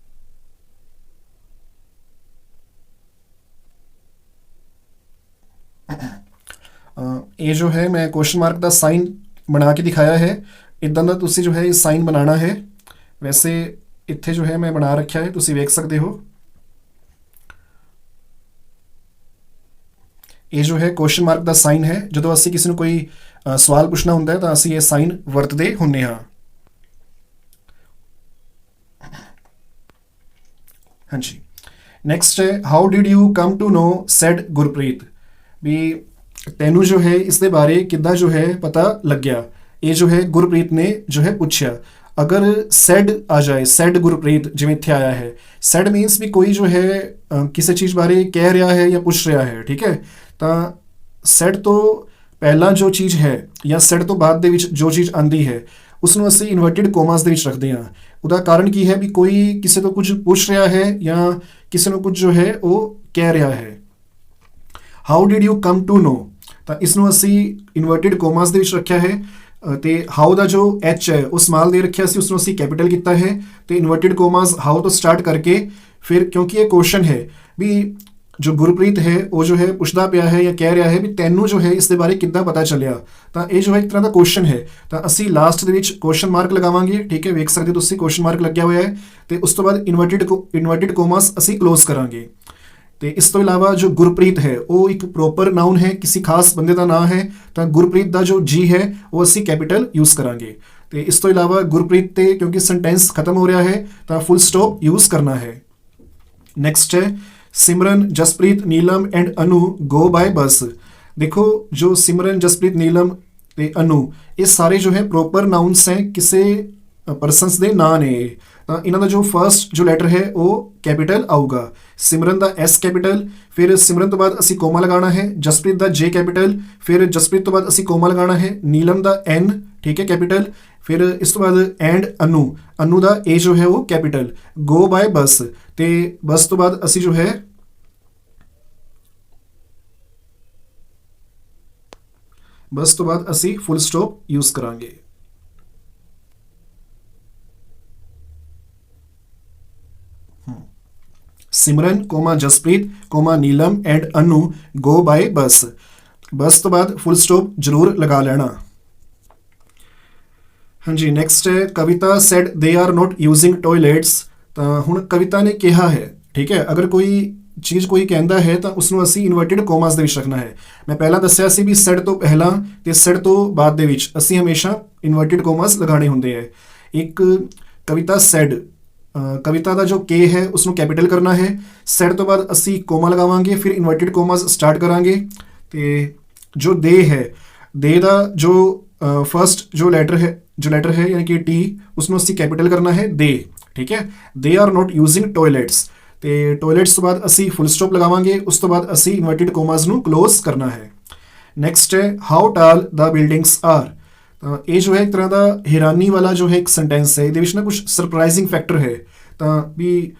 ਇਹ ਜੋ ਹੈ ਮੈਂ ਕੁਐਸਚਨ ਮਾਰਕ ਦਾ ਸਾਈਨ ਬਣਾ ਕੇ ਦਿਖਾਇਆ ਹੈ। ਇੱਦਾਂ ਦਾ ਤੁਸੀਂ ਜੋ ਹੈ ਇਹ ਸਾਈਨ ਬਣਾਉਣਾ ਹੈ। ਵੈਸੇ ਇੱਥੇ ਜੋ ਹੈ ਮੈਂ ਬਣਾ ਰੱਖਿਆ ਹੈ, ਤੁਸੀਂ ਵੇਖ ਸਕਦੇ ਹੋ। ਇਹ ਜੋ ਹੈ ਕੁਐਸਚਨ ਮਾਰਕ ਦਾ ਸਾਈਨ ਹੈ। ਜਦੋਂ ਅਸੀਂ ਕਿਸੇ ਨੂੰ ਕੋਈ ਸਵਾਲ ਪੁੱਛਣਾ ਹੁੰਦਾ ਹੈ ਤਾਂ ਅਸੀਂ ਇਹ ਸਾਈਨ ਵਰਤਦੇ ਹੁੰਦੇ ਹਾਂ। ਹਾਂਜੀ, ਨੈਕਸਟ ਹੈ how did you come to know said Gurpreet. ਵੀ ਤੈਨੂੰ ਜੋ ਹੈ ਇਸ ਦੇ ਬਾਰੇ ਕਿੱਦਾਂ ਜੋ ਹੈ ਪਤਾ ਲੱਗਿਆ, ਇਹ ਜੋ ਹੈ ਗੁਰਪ੍ਰੀਤ ਨੇ ਜੋ ਹੈ ਪੁੱਛਿਆ। ਅਗਰ ਸੈਡ ਆ ਜਾਏ, ਸੈਡ ਗੁਰਪ੍ਰੀਤ ਜਿਵੇਂ ਇੱਥੇ ਆਇਆ ਹੈ, ਸੈਡ ਮੀਨਸ ਵੀ ਕੋਈ ਜੋ ਹੈ ਕਿਸੇ ਚੀਜ਼ ਬਾਰੇ ਕਹਿ ਰਿਹਾ ਹੈ ਜਾਂ ਪੁੱਛ ਰਿਹਾ ਹੈ, ਠੀਕ ਹੈ। ਤਾਂ ਸੈਡ ਤੋਂ ਪਹਿਲਾਂ ਜੋ ਚੀਜ਼ ਹੈ ਜਾਂ ਸੈਡ ਤੋਂ ਬਾਅਦ ਦੇ ਵਿੱਚ ਜੋ ਚੀਜ਼ ਆਉਂਦੀ ਹੈ ਉਸਨੂੰ ਅਸੀਂ ਇਨਵਰਟਿਡ ਕੋਮਾਸ ਦੇ ਵਿੱਚ ਰੱਖਦੇ ਹਾਂ। ਉਹਦਾ ਕਾਰਨ ਕੀ ਹੈ ਵੀ ਕੋਈ ਕਿਸੇ ਤੋਂ ਕੁਝ ਪੁੱਛ ਰਿਹਾ ਹੈ ਜਾਂ ਕਿਸੇ ਨੂੰ ਕੁਝ ਜੋ ਹੈ ਉਹ ਕਹਿ ਰਿਹਾ ਹੈ। How did you come to know, ਤਾਂ ਇਸ ਨੂੰ ਅਸੀਂ ਇਨਵਰਟਿਡ ਕੋਮਾਸ ਦੇ ਵਿੱਚ ਰੱਖਿਆ ਹੈ। ਤੇ ਹਾਊ ਦਾ ਜੋ H ਹੈ ਉਹ ਸਮਾਲ ਦੇ ਰੱਖਿਆ ਸੀ, ਉਸਨੂੰ ਅਸੀਂ ਕੈਪੀਟਲ ਕੀਤਾ ਹੈ। ਤੇ ਇਨਵਰਟਿਡ ਕੋਮਾਸ ਹਾਊ ਤੋਂ ਸਟਾਰਟ ਕਰਕੇ ਫਿਰ, ਕਿਉਂਕਿ ਇਹ ਕੁਐਸਚਨ ਹੈ ਵੀ ਜੋ ਗੁਰਪ੍ਰੀਤ ਹੈ ਉਹ ਜੋ ਹੈ ਪੁੱਛਦਾ ਪਿਆ ਹੈ ਜਾਂ ਕਹਿ ਰਿਹਾ ਹੈ ਵੀ ਤੈਨੂੰ ਜੋ ਹੈ ਇਸ ਦੇ ਬਾਰੇ ਕਿੱਦਾਂ ਪਤਾ ਚੱਲਿਆ, ਤਾਂ ਇਹ ਜੋ ਹੈ ਇੱਕ ਤਰ੍ਹਾਂ ਦਾ ਕੁਐਸਚਨ ਹੈ। ਤਾਂ ਅਸੀਂ ਲਾਸਟ ਦੇ ਵਿੱਚ ਕੁਐਸਚਨ ਮਾਰਕ ਲਗਾਵਾਂਗੇ, ਠੀਕ ਹੈ, ਵੇਖ ਸਕਦੇ ਤੁਸੀਂ ਕੁਐਸਚਨ ਮਾਰਕ ਲੱਗਿਆ ਹੋਇਆ ਹੈ। ਤੇ ਉਸ ਤੋਂ ਬਾਅਦ ਇਨਵਰਟਿਡ ਕੋਮਾਸ ਅਸੀਂ ਕਲੋਜ਼ ਕਰਾਂਗੇ। ਤੇ ਇਸ ਤੋਂ ਇਲਾਵਾ ਜੋ ਗੁਰਪ੍ਰੀਤ ਹੈ ਉਹ ਇੱਕ ਪ੍ਰੋਪਰ ਨਾਊਨ ਹੈ, ਕਿਸੇ ਖਾਸ ਬੰਦੇ ਦਾ ਨਾਮ ਹੈ, ਤਾਂ ਗੁਰਪ੍ਰੀਤ ਦਾ ਜੋ G ਹੈ ਉਹ ਅਸੀਂ ਕੈਪੀਟਲ ਯੂਜ਼ ਕਰਾਂਗੇ। ਤੇ ਇਸ ਤੋਂ ਇਲਾਵਾ ਗੁਰਪ੍ਰੀਤ ਤੇ ਕਿਉਂਕਿ ਸੈਂਟੈਂਸ ਖਤਮ ਹੋ ਰਿਹਾ ਹੈ ਤਾਂ ਫੁੱਲ ਸਟਾਪ ਯੂਜ਼ ਕਰਨਾ ਹੈ। ਨੈਕਸਟ ਹੈ Simran, Jaspreet, Neelam and Anu go by bus. ਦੇਖੋ ਜੋ ਸਿਮਰਨ, ਜਸਪ੍ਰੀਤ, ਨੀਲਮ ਤੇ ਅਨੂ ਇਹ ਸਾਰੇ ਜੋ ਹੈ ਪ੍ਰੋਪਰ ਨਾਊਨਸ ਹੈ, ਕਿਸੇ ਪਰਸਨਸ ਦੇ ਨਾਂ ਨੇ। ਤਾਂ ਇਹਨਾਂ ਦਾ ਜੋ ਫਰਸਟ ਜੋ ਲੈਟਰ ਹੈ ਉਹ ਕੈਪੀਟਲ ਆਊਗਾ। ਸਿਮਰਨ ਦਾ S ਕੈਪੀਟਲ, ਫਿਰ ਸਿਮਰਨ ਤੋਂ ਬਾਅਦ ਅਸੀਂ ਕੋਮਾ ਲਗਾਉਣਾ ਹੈ। ਜਸਪ੍ਰੀਤ ਦਾ J ਕੈਪੀਟਲ, ਫਿਰ ਜਸਪ੍ਰੀਤ ਤੋਂ ਬਾਅਦ ਅਸੀਂ ਕੋਮਾ ਲਗਾਉਣਾ ਹੈ। ਨੀਲਮ ਦਾ N, ਠੀਕ ਹੈ, ਕੈਪੀਟਲ। ਫਿਰ ਇਸ ਤੋਂ ਬਾਅਦ ਐਂਡ ਅਨੂ ਦਾ A ਜੋ ਹੈ ਉਹ ਕੈਪੀਟਲ। ਗੋ ਬਾय ਬੱਸ, ਤੇ ਬੱਸ ਤੋਂ ਬਾਅਦ ਅਸੀਂ ਜੋ ਹੈ ਬੱਸ ਤੋਂ ਬਾਅਦ ਅਸੀਂ ਫੁੱਲ ਸਟਾਪ ਯੂਜ਼ ਕਰਾਂਗੇ। Simran comma Jaspreet comma Neelam and Anu go by bus. Bus ਤੋਂ ਬਾਅਦ ਫੁੱਲ ਸਟਾਪ ਜ਼ਰੂਰ ਲਗਾ ਲੈਣਾ। ਹਾਂਜੀ, ਨੈਕਸਟ ਹੈ Kavita said they are not using toilets. ਤਾਂ ਹੁਣ ਕਵਿਤਾ ਨੇ ਕਿਹਾ ਹੈ, ਠੀਕ ਹੈ, ਅਗਰ ਕੋਈ ਚੀਜ਼ ਕੋਈ ਕਹਿੰਦਾ ਹੈ ਤਾਂ ਉਸਨੂੰ ਅਸੀਂ ਇਨਵਰਟਿਡ ਕੋਮਾਸ ਦੇ ਵਿੱਚ ਰੱਖਣਾ ਹੈ। ਮੈਂ ਪਹਿਲਾਂ ਦੱਸਿਆ ਸੀ ਵੀ ਸੈਡ ਤੋਂ ਪਹਿਲਾਂ ਤੇ ਸੈਡ ਤੋਂ ਬਾਅਦ ਦੇ ਵਿੱਚ ਅਸੀਂ ਹਮੇਸ਼ਾ ਇਨਵਰਟਿਡ ਕੋਮਾਸ ਲਗਾਉਣੇ ਹੁੰਦੇ ਹੈ। ਇੱਕ ਕਵਿਤਾ ਸੈਡ, ਕਵਿਤਾ ਦਾ ਜੋ K ਹੈ ਉਸਨੂੰ ਕੈਪੀਟਲ ਕਰਨਾ ਹੈ। ਸੈਡ ਤੋਂ ਬਾਅਦ ਅਸੀਂ ਕੋਮਾ ਲਗਾਵਾਂਗੇ, ਫਿਰ ਇਨਵਰਟਿਡ ਕੋਮਾਸ ਸਟਾਰਟ ਕਰਾਂਗੇ। ਤੇ ਜੋ ਦੇ ਹੈ, ਦੇ ਦਾ ਜੋ ਫਰਸਟ ਜੋ ਲੈਟਰ ਹੈ ਯਾਨੀ ਕਿ T, ਉਸਨੂੰ ਅਸੀਂ ਕੈਪੀਟਲ ਕਰਨਾ ਹੈ ਦੇ, ਠੀਕ ਹੈ। ਦੇ ਆਰ ਨੋਟ ਯੂਜ਼ਿੰਗ ਟੋਇਲੇਟਸ, ਤੇ ਟੋਇਲੇਟਸ ਤੋਂ ਬਾਅਦ ਅਸੀਂ ਫੁੱਲ ਸਟਾਪ ਲਗਾਵਾਂਗੇ। ਉਸ ਤੋਂ ਬਾਅਦ ਅਸੀਂ ਇਨਵਰਟਿਡ ਕੋਮਾਸ ਨੂੰ ਕਲੋਜ਼ ਕਰਨਾ ਹੈ। ਨੈਕਸਟ ਹੈ how tall the buildings are. ਤਾਂ ਇਹ ਜੋ ਹੈ ਇੱਕ ਤਰ੍ਹਾਂ ਦਾ ਹੈਰਾਨੀ ਵਾਲਾ ਜੋ ਹੈ ਇੱਕ ਸੈਂਟੈਂਸ ਹੈ, ਇਹਦੇ ਵਿੱਚ ਨਾ ਕੁਝ ਸਰਪ੍ਰਾਈਜ਼ਿੰਗ ਫੈਕਟਰ ਹੈ। ਤਾਂ ਵੀ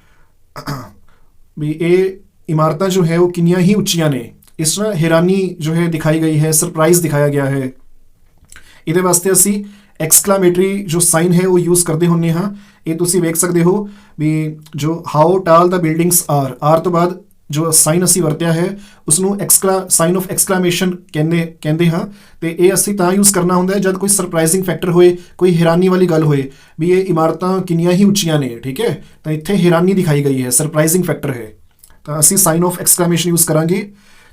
ਇਹ ਇਮਾਰਤਾਂ ਜੋ ਹੈ ਉਹ ਕਿੰਨੀਆਂ ਹੀ ਉੱਚੀਆਂ ਨੇ, ਇਸ ਤਰ੍ਹਾਂ ਹੈਰਾਨੀ ਜੋ ਹੈ ਦਿਖਾਈ ਗਈ ਹੈ, ਸਰਪ੍ਰਾਈਜ਼ ਦਿਖਾਇਆ ਗਿਆ ਹੈ। ਇਹਦੇ ਵਾਸਤੇ ਅਸੀਂ ਐਕਸਕਲਾਮੇਟਰੀ ਜੋ ਸਾਈਨ ਹੈ ਉਹ ਯੂਜ਼ ਕਰਦੇ ਹੁੰਦੇ ਹਾਂ। ਇਹ ਤੁਸੀਂ ਵੇਖ ਸਕਦੇ ਹੋ ਵੀ ਜੋ how tall the buildings are ਤੋਂ ਬਾਅਦ ਜੋ ਸਾਈਨ ਅਸੀਂ ਵਰਤਿਆ ਹੈ ਉਸਨੂੰ ਸਾਈਨ ਆਫ ਐਕਸਕਲਾਮੇਸ਼ਨ ਕਹਿੰਦੇ ਹਾਂ। ਤੇ ਇਹ ਅਸੀਂ ਤਾਂ ਯੂਜ਼ ਕਰਨਾ ਹੁੰਦਾ ਹੈ ਜਦ ਕੋਈ ਸਰਪ੍ਰਾਈਜ਼ਿੰਗ ਫੈਕਟਰ ਹੋਏ, ਕੋਈ ਹੈਰਾਨੀ ਵਾਲੀ ਗੱਲ ਹੋਏ ਵੀ ਇਹ ਇਮਾਰਤਾਂ ਕਿੰਨੀਆਂ ਹੀ ਉੱਚੀਆਂ ਨੇ, ਠੀਕ ਹੈ। ਤਾਂ ਇੱਥੇ ਹੈਰਾਨੀ ਦਿਖਾਈ ਗਈ ਹੈ, ਸਰਪ੍ਰਾਈਜ਼ਿੰਗ ਫੈਕਟਰ ਹੈ, ਤਾਂ ਅਸੀਂ ਸਾਈਨ ਆਫ ਐਕਸਕਲਾਮੇਸ਼ਨ ਯੂਜ਼ ਕਰਾਂਗੇ।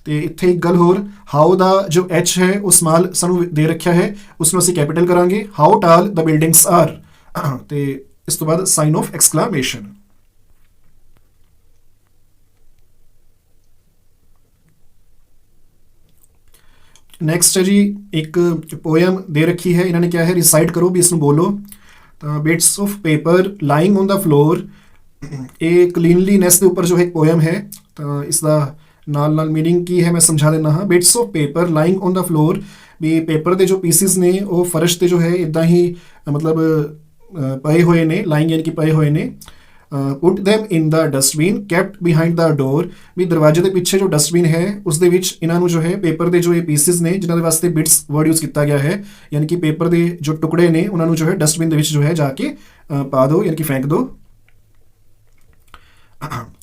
ਤੇ ਇੱਥੇ ਇੱਕ ਗੱਲ ਹੋਰ, ਹਾਊ ਦਾ ਜੋ ਐਚ ਹੈ ਉਹ ਸਮਾਲ ਸਾਨੂੰ ਦੇ ਰੱਖਿਆ ਹੈ, ਉਸਨੂੰ ਅਸੀਂ ਕੈਪੀਟਲ ਕਰਾਂਗੇ। How tall the buildings are, ਤੇ ਇਸ ਤੋਂ ਬਾਅਦ ਸਾਈਨ ਆਫ ਐਕਸਕਲਾਮੇਸ਼ਨ। ਨੈਕਸਟ ਹੈ ਜੀ, ਇੱਕ ਪੋਇਮ ਦੇ ਰੱਖੀ ਹੈ, ਇਹਨਾਂ ਨੇ ਕਿਹਾ ਹੈ ਰਿਸਾਈਟ ਕਰੋ, ਵੀ ਇਸ ਨੂੰ ਬੋਲੋ। ਤਾਂ bits of paper lying on the floor, ਇਹ ਕਲੀਨਲੀਨੈਸ ਦੇ ਉੱਪਰ ਜੋ ਹੈ ਇੱਕ ਪੋਇਮ ਹੈ। ਤਾਂ ਇਸ ਦਾ ਨਾਲ ਮੀਨਿੰਗ ਕੀ ਹੈ ਮੈਂ ਸਮਝਾ ਦਿੰਦਾ ਹਾਂ। Bits of paper lying on the floor, ਵੀ ਪੇਪਰ ਦੇ ਜੋ ਪੀਸਿਸ ਨੇ ਉਹ ਫਰਸ਼ 'ਤੇ ਜੋ ਹੈ ਇੱਦਾਂ ਹੀ ਮਤਲਬ ਪਏ ਹੋਏ ਨੇ, ਲਾਈਂਗ ਯਾਨੀ ਕਿ ਪਏ ਹੋਏ ਨੇ। ਪੁੱਟ them in the dustbin kept behind ਦਾ ਡੋਰ, ਵੀ ਦਰਵਾਜ਼ੇ ਦੇ ਪਿੱਛੇ ਜੋ ਡਸਟਬਿਨ ਹੈ ਉਸ ਦੇ ਵਿੱਚ ਇਹਨਾਂ ਨੂੰ ਜੋ ਹੈ ਪੇਪਰ ਦੇ ਜੋ ਇਹ ਪੀਸਿਸ ਨੇ ਜਿਨ੍ਹਾਂ ਦੇ ਵਾਸਤੇ ਬਿਟਸ ਵਰਡ ਯੂਜ਼ ਕੀਤਾ ਗਿਆ ਹੈ, ਯਾਨੀ ਕਿ ਪੇਪਰ ਦੇ ਜੋ ਟੁਕੜੇ ਨੇ ਉਹਨਾਂ ਨੂੰ ਜੋ ਹੈ ਡਸਟਬਿਨ ਦੇ ਵਿੱਚ ਜੋ ਹੈ ਜਾ ਕੇ ਪਾ ਦਿਓ, ਯਾਨੀ ਕਿ ਫੈਂਕ ਦਿਓ।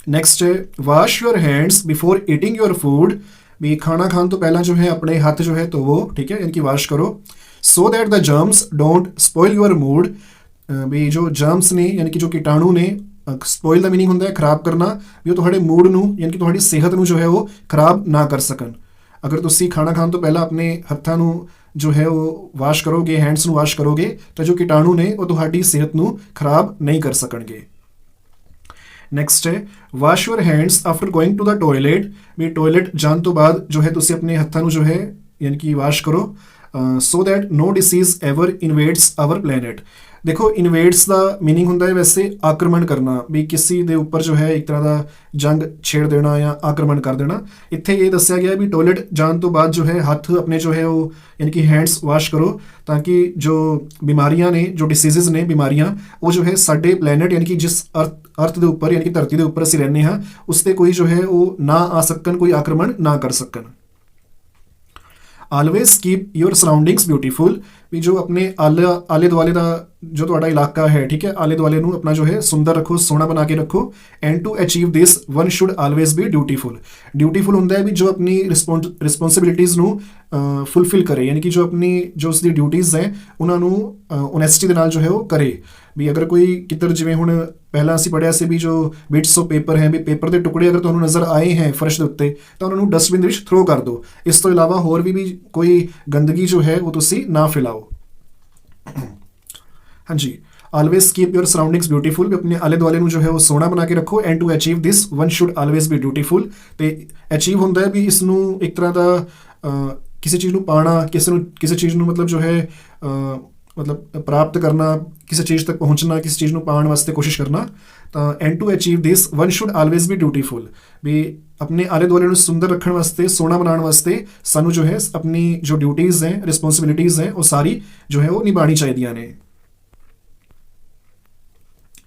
ਨੈਕਸਟ ਹੈ wash your hands before eating your food, ਵੀ ਖਾਣਾ ਖਾਣ ਤੋਂ ਪਹਿਲਾਂ ਜੋ ਹੈ ਆਪਣੇ ਹੱਥ ਜੋ ਹੈ ਧੋਵੋ, ਠੀਕ ਹੈ, ਯਾਨੀ ਕਿ ਵਾਸ਼ ਕਰੋ। So that the germs don't spoil your mood, ਵੀ ਜੋ ਜਰਮਸ ਨੇ ਯਾਨੀ ਕਿ ਜੋ ਕੀਟਾਣੂ ਨੇ, ਸਪੋਇਲ ਦਾ ਮੀਨਿੰਗ ਹੁੰਦਾ ਹੈ ਖਰਾਬ ਕਰਨਾ, ਵੀ ਉਹ ਤੁਹਾਡੇ ਮੂਡ ਨੂੰ ਯਾਨੀ ਕਿ ਤੁਹਾਡੀ ਸਿਹਤ ਨੂੰ ਜੋ ਹੈ ਉਹ ਖਰਾਬ ਨਾ ਕਰ ਸਕਣ। ਅਗਰ ਤੁਸੀਂ ਖਾਣਾ ਖਾਣ ਤੋਂ ਪਹਿਲਾਂ ਆਪਣੇ ਹੱਥਾਂ ਨੂੰ ਜੋ ਹੈ ਉਹ ਵਾਸ਼ ਕਰੋਗੇ, ਹੈਂਡਸ ਨੂੰ ਵਾਸ਼ ਕਰੋਗੇ, ਤਾਂ ਜੋ ਕੀਟਾਣੂ ਨੇ ਉਹ ਤੁਹਾਡੀ ਸਿਹਤ ਨੂੰ ਖਰਾਬ ਨਹੀਂ ਕਰ ਸਕਣਗੇ। ਨੈਕਸਟ ਹੈ wash your hands after going to the toilet, ਵੀ ਟੋਇਲੇਟ ਜਾਣ ਤੋਂ ਬਾਅਦ ਜੋ ਹੈ ਤੁਸੀਂ ਆਪਣੇ ਹੱਥਾਂ ਨੂੰ ਜੋ ਹੈ ਯਾਨੀ ਕਿ ਵਾਸ਼ ਕਰੋ। So that no disease ever invades our planet, ਦੇਖੋ ਇਨਵੇਡਸ ਦਾ ਮੀਨਿੰਗ ਹੁੰਦਾ ਹੈ ਵੈਸੇ ਆਕਰਮਣ ਕਰਨਾ, ਵੀ ਕਿਸੇ ਦੇ ਉੱਪਰ ਜੋ ਹੈ ਇੱਕ ਤਰ੍ਹਾਂ ਦਾ ਜੰਗ ਛੇੜ ਦੇਣਾ ਜਾਂ ਆਕਰਮਣ ਕਰ ਦੇਣਾ। ਇੱਥੇ ਇਹ ਦੱਸਿਆ ਗਿਆ ਵੀ ਟੋਇਲੇਟ ਜਾਣ ਤੋਂ ਬਾਅਦ ਜੋ ਹੈ ਹੱਥ ਆਪਣੇ ਜੋ ਹੈ ਉਹ ਯਾਨੀ ਕਿ ਹੈਂਡਸ ਵਾਸ਼ ਕਰੋ, ਤਾਂ ਕਿ ਜੋ ਬਿਮਾਰੀਆਂ ਨੇ, ਜੋ ਡਿਸੀਜ਼ਜ਼ ਨੇ, ਬਿਮਾਰੀਆਂ, ਉਹ ਜੋ ਹੈ ਸਾਡੇ ਪਲੈਨਟ ਯਾਨੀ ਕਿ ਜਿਸ ਅਰਥ ਦੇ ਉੱਪਰ ਯਾਨੀ ਕਿ ਧਰਤੀ ਦੇ ਉੱਪਰ ਅਸੀਂ ਰਹਿੰਦੇ ਹਾਂ ਉਸ 'ਤੇ ਕੋਈ ਜੋ ਹੈ ਉਹ ਨਾ ਆ ਸਕਣ, ਕੋਈ ਆਕਰਮਣ ਨਾ ਕਰ ਸਕਣ। Always keep your surroundings beautiful, ਵੀ ਜੋ ਆਪਣੇ ਆਲੇ ਦੁਆਲੇ ਦਾ ਜੋ ਤੁਹਾਡਾ ਇਲਾਕਾ ਹੈ, ਠੀਕ ਹੈ, ਆਲੇ ਦੁਆਲੇ ਨੂੰ ਆਪਣਾ ਜੋ ਹੈ ਸੁੰਦਰ ਰੱਖੋ, ਸੋਹਣਾ ਬਣਾ ਕੇ ਰੱਖੋ। And to achieve this one should always be dutiful, dutiful ਹੁੰਦਾ ਹੈ ਵੀ ਜੋ ਆਪਣੀ ਰਿਸਪੌਂਸਿਬਿਲਿਟੀਜ਼ ਨੂੰ ਫੁਲਫਿਲ ਕਰੇ, ਯਾਨੀ ਕਿ ਜੋ ਉਸਦੀ ਡਿਊਟੀਜ਼ ਹੈ ਉਹਨਾਂ ਨੂੰ ਓਨੈਸਟੀ ਦੇ ਨਾਲ ਜੋ ਹੈ ਉਹ ਕਰੇ। ਵੀ ਅਗਰ ਕੋਈ ਕਿੱਧਰ, ਜਿਵੇਂ ਹੁਣ ਪਹਿਲਾਂ ਅਸੀਂ ਪੜ੍ਹਿਆ ਸੀ ਵੀ ਜੋ ਬਿਟਸ ਆਫ ਪੇਪਰ ਹੈ, ਵੀ ਪੇਪਰ ਦੇ ਟੁਕੜੇ ਅਗਰ ਤੁਹਾਨੂੰ ਨਜ਼ਰ ਆਏ ਹੈ ਫਰਸ਼ ਦੇ ਉੱਤੇ ਤਾਂ ਉਹਨਾਂ ਨੂੰ ਡਸਟਬਿਨ ਦੇ ਵਿੱਚ ਥਰੋ ਕਰ ਦਿਓ। ਇਸ ਤੋਂ ਇਲਾਵਾ ਹੋਰ ਵੀ ਕੋਈ ਗੰਦਗੀ ਜੋ ਹੈ ਉਹ ਤੁਸੀਂ ਨਾ ਫੈਲਾਓ। ਹਾਂਜੀ, always keep your surroundings beautiful, ਵੀ ਆਪਣੇ ਆਲੇ ਦੁਆਲੇ ਨੂੰ ਜੋ ਹੈ ਉਹ ਸੋਹਣਾ ਬਣਾ ਕੇ ਰੱਖੋ। And to achieve this one should always be beautiful, ਤੇ ਅਚੀਵ ਹੁੰਦਾ ਹੈ ਵੀ ਇਸ ਨੂੰ ਇੱਕ ਤਰ੍ਹਾਂ ਦਾ ਕਿਸੇ ਚੀਜ਼ ਨੂੰ ਪਾਣਾ, ਕਿਸੇ ਚੀਜ਼ ਨੂੰ ਮਤਲਬ ਜੋ ਹੈ ਮਤਲਬ ਪ੍ਰਾਪਤ ਕਰਨਾ, ਕਿਸੇ ਚੀਜ਼ ਤੱਕ ਪਹੁੰਚਣਾ, ਕਿਸੇ ਚੀਜ਼ ਨੂੰ ਪਾਉਣ ਵਾਸਤੇ ਕੋਸ਼ਿਸ਼ ਕਰਨਾ। ਤਾਂ and to achieve this one should always be beautiful, ਵੀ ਆਪਣੇ ਆਲੇ ਦੁਆਲੇ ਨੂੰ ਸੁੰਦਰ ਰੱਖਣ ਵਾਸਤੇ, ਸੋਹਣਾ ਬਣਾਉਣ ਵਾਸਤੇ ਸਾਨੂੰ ਜੋ ਹੈ ਆਪਣੀ ਜੋ ਡਿਊਟੀਜ਼ ਹੈ, ਰਿਸਪੌਂਸਿਬਿਲਿਟੀਜ਼ ਹੈ, ਉਹ ਸਾਰੀ ਜੋ ਹੈ ਉਹ ਨਿਭਾਉਣੀ ਚਾਹੀਦੀਆਂ ਨੇ।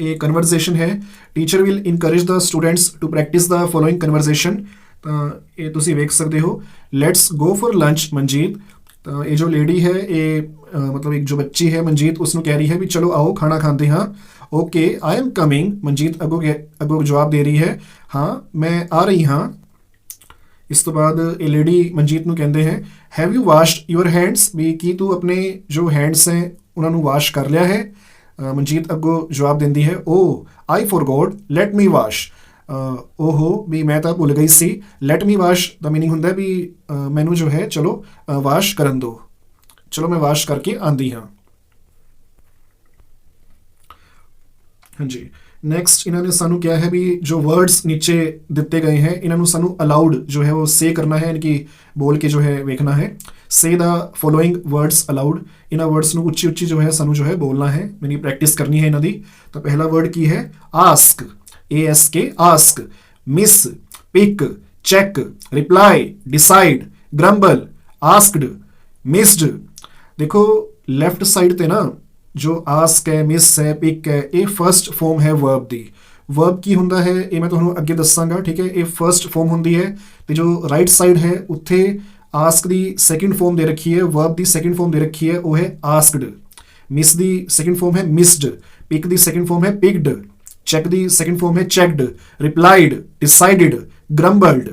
ਇਹ ਕਨਵਰਜ਼ੇਸ਼ਨ ਹੈ। Teacher will encourage the students to practise the following conversation, ਤਾਂ ਇਹ ਤੁਸੀਂ ਵੇਖ ਸਕਦੇ ਹੋ। Let's go for lunch Manjeet, ਤਾਂ ਇਹ ਜੋ ਲੇਡੀ ਹੈ ਇਹ ਮਤਲਬ ਇੱਕ ਜੋ ਬੱਚੀ ਹੈ ਮਨਜੀਤ, ਉਸਨੂੰ ਕਹਿ ਰਹੀ ਹੈ ਵੀ ਚਲੋ ਆਓ ਖਾਣਾ ਖਾਂਦੇ ਹਾਂ। Okay I am coming, Manjit ਅੱਗੋਂ ਜਵਾਬ ਦੇ ਰਹੀ ਹੈ ਹਾਂ ਮੈਂ ਆ ਰਹੀ ਹਾਂ। ਇਸ ਤੋਂ ਬਾਅਦ ਇਹ ਲੇਡੀ ਮਨਜੀਤ ਨੂੰ ਕਹਿੰਦੇ ਹੈ have you washed your hands, ਵੀ ਕੀ ਤੂੰ ਆਪਣੇ ਜੋ ਹੈਂਡਸ ਹੈ ਉਹਨਾਂ ਨੂੰ ਵਾਸ਼ ਕਰ ਲਿਆ ਹੈ। ਮਨਜੀਤ ਅੱਗੋਂ ਜਵਾਬ ਦਿੰਦੀ ਹੈ ਓ ਆਈ ਫੋਰਗੋਟ ਲੈਟ ਮੀ ਵਾਸ਼, ਓਹੋ ਵੀ ਮੈਂ ਤਾਂ ਭੁੱਲ ਗਈ ਸੀ। ਲੈਟ ਮੀ ਵਾਸ਼ ਦਾ ਮੀਨਿੰਗ ਹੁੰਦਾ ਵੀ ਮੈਨੂੰ ਜੋ ਹੈ ਚਲੋ ਵਾਸ਼ ਕਰਨ ਦਿਓ, ਚਲੋ ਮੈਂ ਵਾਸ਼ ਕਰਕੇ ਆਂਦੀ ਹਾਂ। ਹਾਂਜੀ, ਨੈਕਸਟ ਇਹਨਾਂ ਨੇ ਸਾਨੂੰ ਕਿਹਾ ਹੈ ਵੀ ਜੋ ਵਰਡਸ ਨੀਚੇ ਦਿੱਤੇ ਗਏ ਹੈ ਇਹਨਾਂ ਨੂੰ ਸਾਨੂੰ ਅਲਾਉਡ ਜੋ ਹੈ ਉਹ ਸੇ ਕਰਨਾ ਹੈ, ਯਾਨੀ ਕਿ ਬੋਲ ਕੇ ਜੋ ਹੈ ਵੇਖਣਾ ਹੈ। ਸੇ ਦਾ ਫੋਲੋਇੰਗ ਵਰਡਸ ਅਲਾਉਡ, ਇਹਨਾਂ ਵਰਡਸ ਨੂੰ ਉੱਚੀ ਉੱਚੀ ਜੋ ਹੈ ਸਾਨੂੰ ਜੋ ਹੈ ਬੋਲਣਾ ਹੈ, ਮੈਨੀ ਪ੍ਰੈਕਟਿਸ ਕਰਨੀ ਹੈ ਇਹਨਾਂ ਦੀ। ਤਾਂ ਪਹਿਲਾ ਵਰਡ ਕੀ ਹੈ ask, ASK ask, miss, pick, check, reply, decide, grumble, asked, missed. ਦੇਖੋ ਲੈਫਟ ਸਾਈਡ ਤੇ ਨਾ ਜੋ ਆਸਕ ਹੈ, ਮਿਸ ਹੈ, ਪਿਕ ਹੈ, ਇਹ ਫਰਸਟ ਫਾਰਮ ਹੈ ਵਰਬ ਦੀ। ਵਰਬ ਕੀ ਹੁੰਦਾ ਹੈ ਇਹ ਮੈਂ ਤੁਹਾਨੂੰ ਅੱਗੇ ਦੱਸਾਂਗਾ, ਠੀਕ ਹੈ। ਇਹ ਫਰਸਟ ਫਾਰਮ ਹੁੰਦੀ ਹੈ ਤੇ ਜੋ ਰਾਈਟ ਸਾਈਡ ਹੈ ਉੱਥੇ ਆਸਕ ਦੀ ਸੈਕਿੰਡ ਫਾਰਮ ਦੇ ਰੱਖੀ ਹੈ, ਵਰਬ ਦੀ ਸੈਕਿੰਡ ਫਾਰਮ ਦੇ ਰੱਖੀ ਹੈ, ਉਹ ਹੈ ਆਸਕਡ। ਮਿਸ ਦੀ ਸੈਕਿੰਡ ਫਾਰਮ ਹੈ ਮਿਸਡ, ਪਿਕ ਦੀ ਸੈਕਿੰਡ ਫਾਰਮ ਹੈ ਪਿਕਡ, ਚੈੱਕ ਦੀ ਸੈਕਿੰਡ ਫਾਰਮ ਹੈ checked, replied, decided, grumbled.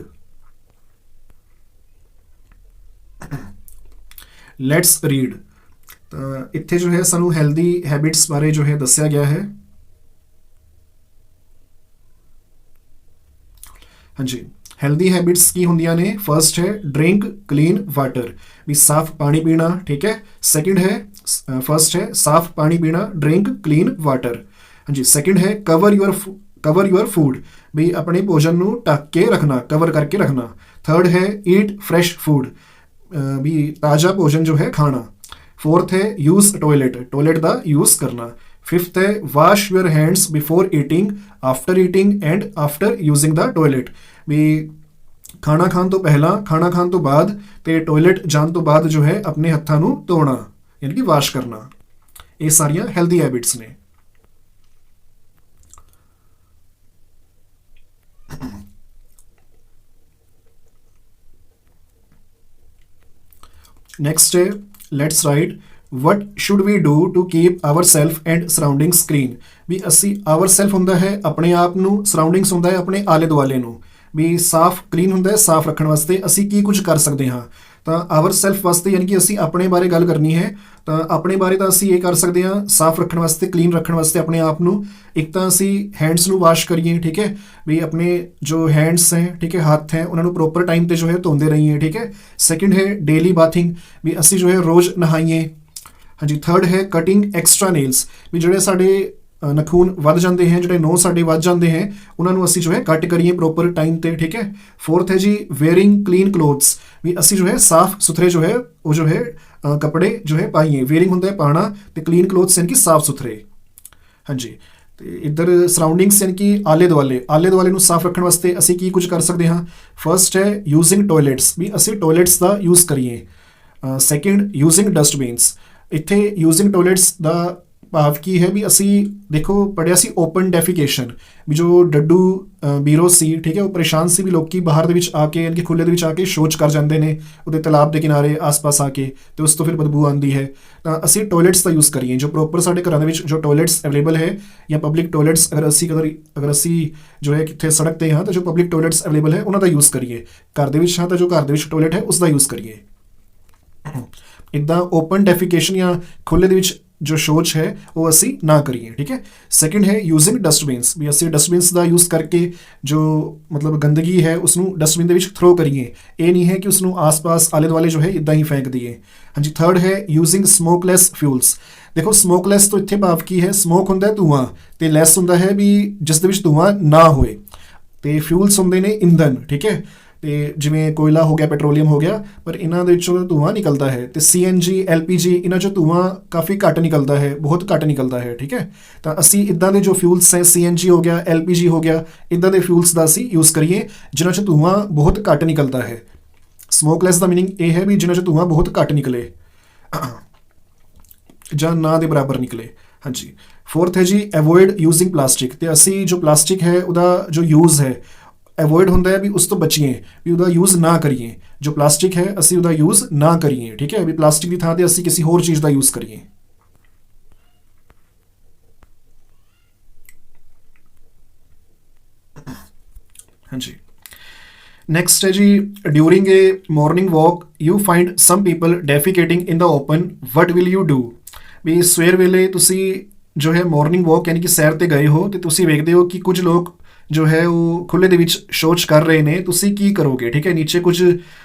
Let's read. ਤਾਂ ਇੱਥੇ ਜੋ ਹੈ ਸਾਨੂੰ ਹੈਲਦੀ ਹੈਬਿਟਸ ਬਾਰੇ ਜੋ ਹੈ ਦੱਸਿਆ ਗਿਆ ਹੈ। ਹਾਂਜੀ, ਹੈਲਦੀ ਹੈਬਿਟਸ ਕੀ ਹੁੰਦੀਆਂ ਨੇ? ਫਰਸਟ ਹੈ ਡਰਿੰਕ ਕਲੀਨ ਵਾਟਰ, ਵੀ ਸਾਫ਼ ਪਾਣੀ ਪੀਣਾ, ਠੀਕ ਹੈ। ਸੈਕਿੰਡ ਹੈ ਫਰਸਟ ਹੈ ਸਾਫ਼ ਪਾਣੀ ਪੀਣਾ, ਡਰਿੰਕ ਕਲੀਨ ਵਾਟਰ। ਹਾਂਜੀ, ਸੈਕਿੰਡ ਹੈ ਕਵਰ ਯੂਅਰ ਫੂਡ, ਵੀ ਆਪਣੇ ਭੋਜਨ ਨੂੰ ਢੱਕ ਕੇ ਰੱਖਣਾ, ਕਵਰ ਕਰਕੇ ਰੱਖਣਾ। ਥਰਡ ਹੈ ਈਟ ਫਰੈਸ਼ ਫੂਡ, ਵੀ ਤਾਜ਼ਾ ਭੋਜਨ ਜੋ ਹੈ ਖਾਣਾ। फोर्थ है यूज टॉयलेट, टॉयलेट का यूज करना। फिफ्थ है wash your hands before eating, after eating and after using the toilet, भी खाना खाण तो पहला, खाना खाण तो बाद ते टॉयलेट जाण तो बाद जो है अपने हत्थां नूं धोना, यानी कि वाश करना। ये सारियां हेल्दी हैबिट्स ने। नेक्स्ट है let's write what should we do to keep our self and surroundings clean, भी असी आवर सैल्फ होंदा है अपने आप नूं, सराउंडिंग्स होंदा है अपने आले दुआले नूं, भी साफ क्लीन होंदा है साफ रखण वास्ते असी की कुछ कर सकते हाँ। तो आवर सैल्फ वास्ते यानी कि असी अपने बारे गल करनी है, तो अपने बारे तो असी ये कर सकते हैं साफ रखण वास्ते, क्लीन रखण वास्ते अपने आप नूं। एक तो असी हैंड्स नूं वाश करिए, ठीक है, भी अपने जो हैंड्स हैं, ठीक है, हाथ हैं, उन्होंने प्रॉपर टाइम पे जो है धोंदे रहिए, ठीक है। सेकंड है डेली बाथिंग, भी असी जो है रोज़ नहाइए। हाँ जी, थर्ड है कटिंग एक्सट्रा नेल्स, भी जोड़े साढ़े नखून वध जाते हैं, जोड़े नौ साढ़े वध जाते हैं, उन्होंने असी जो है कट करिए प्रॉपर टाइम पे, ठीक है। फोर्थ है जी वेयरिंग क्लीन क्लोथ्स, भी असी जो है साफ सुथरे जो है वो जो है कपड़े जो है पाइए। वेयरिंग होंदा है पाना, तो क्लीन क्लोथ्स यानी कि साफ सुथरे। हाँ जी, तो इधर सराउंडिंग्स यानी कि आले दुआले नूं साफ रखने वास्ते असी की कुछ कर सकते हाँ। फर्स्ट है यूजिंग टॉयलेट्स, भी असी टॉयलेट्स का यूज़ करिए। सैकेंड यूजिंग डस्टबिन्स, इत्थे यूजिंग टॉयलेट्स का भाव की है भी असी देखो पढ़िया सी ओपन डेफिकेशन, भी जो डड्डू बीरो सी, ठीक है, वो परेशान सी भी लोग बाहर दे विच आके यानी कि खुले दे विच आके शौच कर जाते हैं उहदे तालाब के किनारे आस पास आके, तो उस तो फिर बदबू आती है। तो असी टॉयलेट्स का यूज़ करिए, जो प्रॉपर साढ़े घरों में जो टॉयलेट्स अवेलेबल है या पब्लिक टॉयलेट्स अगर असी जो है कितने सड़क पर हाँ, तो जो पब्लिक टॉयलेट्स अवेलेबल है उन्होंने यूज़ करिए। घर दे विच हाँ, तो जो घर दे विच टॉयलेट है उसका यूज़ करिए। इदा ओपन डेफिकेशन या खुले दे विच जो शौच है वो असी ना करिए, ठीक है। सेकंड है यूजिंग डस्टबिन्स, भी असी डस्टबिन्स का यूज़ करके जो मतलब गंदगी है उसनू डस्टबिन के विच थ्रो करिए, ये नहीं है कि उसनू आस पास आले दुआले जो है इदा ही फेंक दिए। हाँ जी, थर्ड है यूजिंग स्मोकलैस फ्यूल्स, देखो स्मोकलैस तो इत्थे भाव की है, स्मोक होंदा है धुआं ते लैस होंदा है भी जिस दे विच धुआं ना होए, ते फ्यूल्स होंदे ने ईंधन, ठीक है। तो जिमें कोयला हो गया, पेट्रोलीयम हो गया, पर इन्हों के धुआं निकलता है। तो CNG LPG इन्हों चो धुआं काफ़ी घट निकलता है, बहुत घट निकलता है, ठीक है। तो असी इदा के जो फ्यूल्स हैं CNG हो गया, LPG हो गया, इदा के फ्यूल्स का असी यूज़ करिए जिन्हों चो धुआं बहुत घट निकलता है। स्मोकलैस का मीनिंग ये है भी जिन्हों चो धुआं बहुत घट निकले ਜਾਂ ना ਦੇ बराबर निकले। हाँ जी, फोर्थ है जी एवॉइड यूजिंग प्लास्टिक, तो असी जो प्लास्टिक है उसका जो यूज़ है एवॉइड होंदा है भी उस तो बचिए, भी उसका यूज़ ना करिए। जो प्लास्टिक है असी उसका यूज़ ना करिए, ठीक है, भी प्लास्टिक की थां ते असी किसी होर चीज़ का यूज़ करिए। हाँ जी, नेक्स्ट है जी during a morning walk you find some people defecating in the open, what will you do, भी सवेर वेले तुसी जो है मॉर्निंग वॉक यानी कि सैर ते गए हो तो तुसी वेखदे हो कि कुछ लोग जो है वो खुले दे विच शौच कर रहे ने, तुसी की करोगे, ठीक है। नीचे कुछ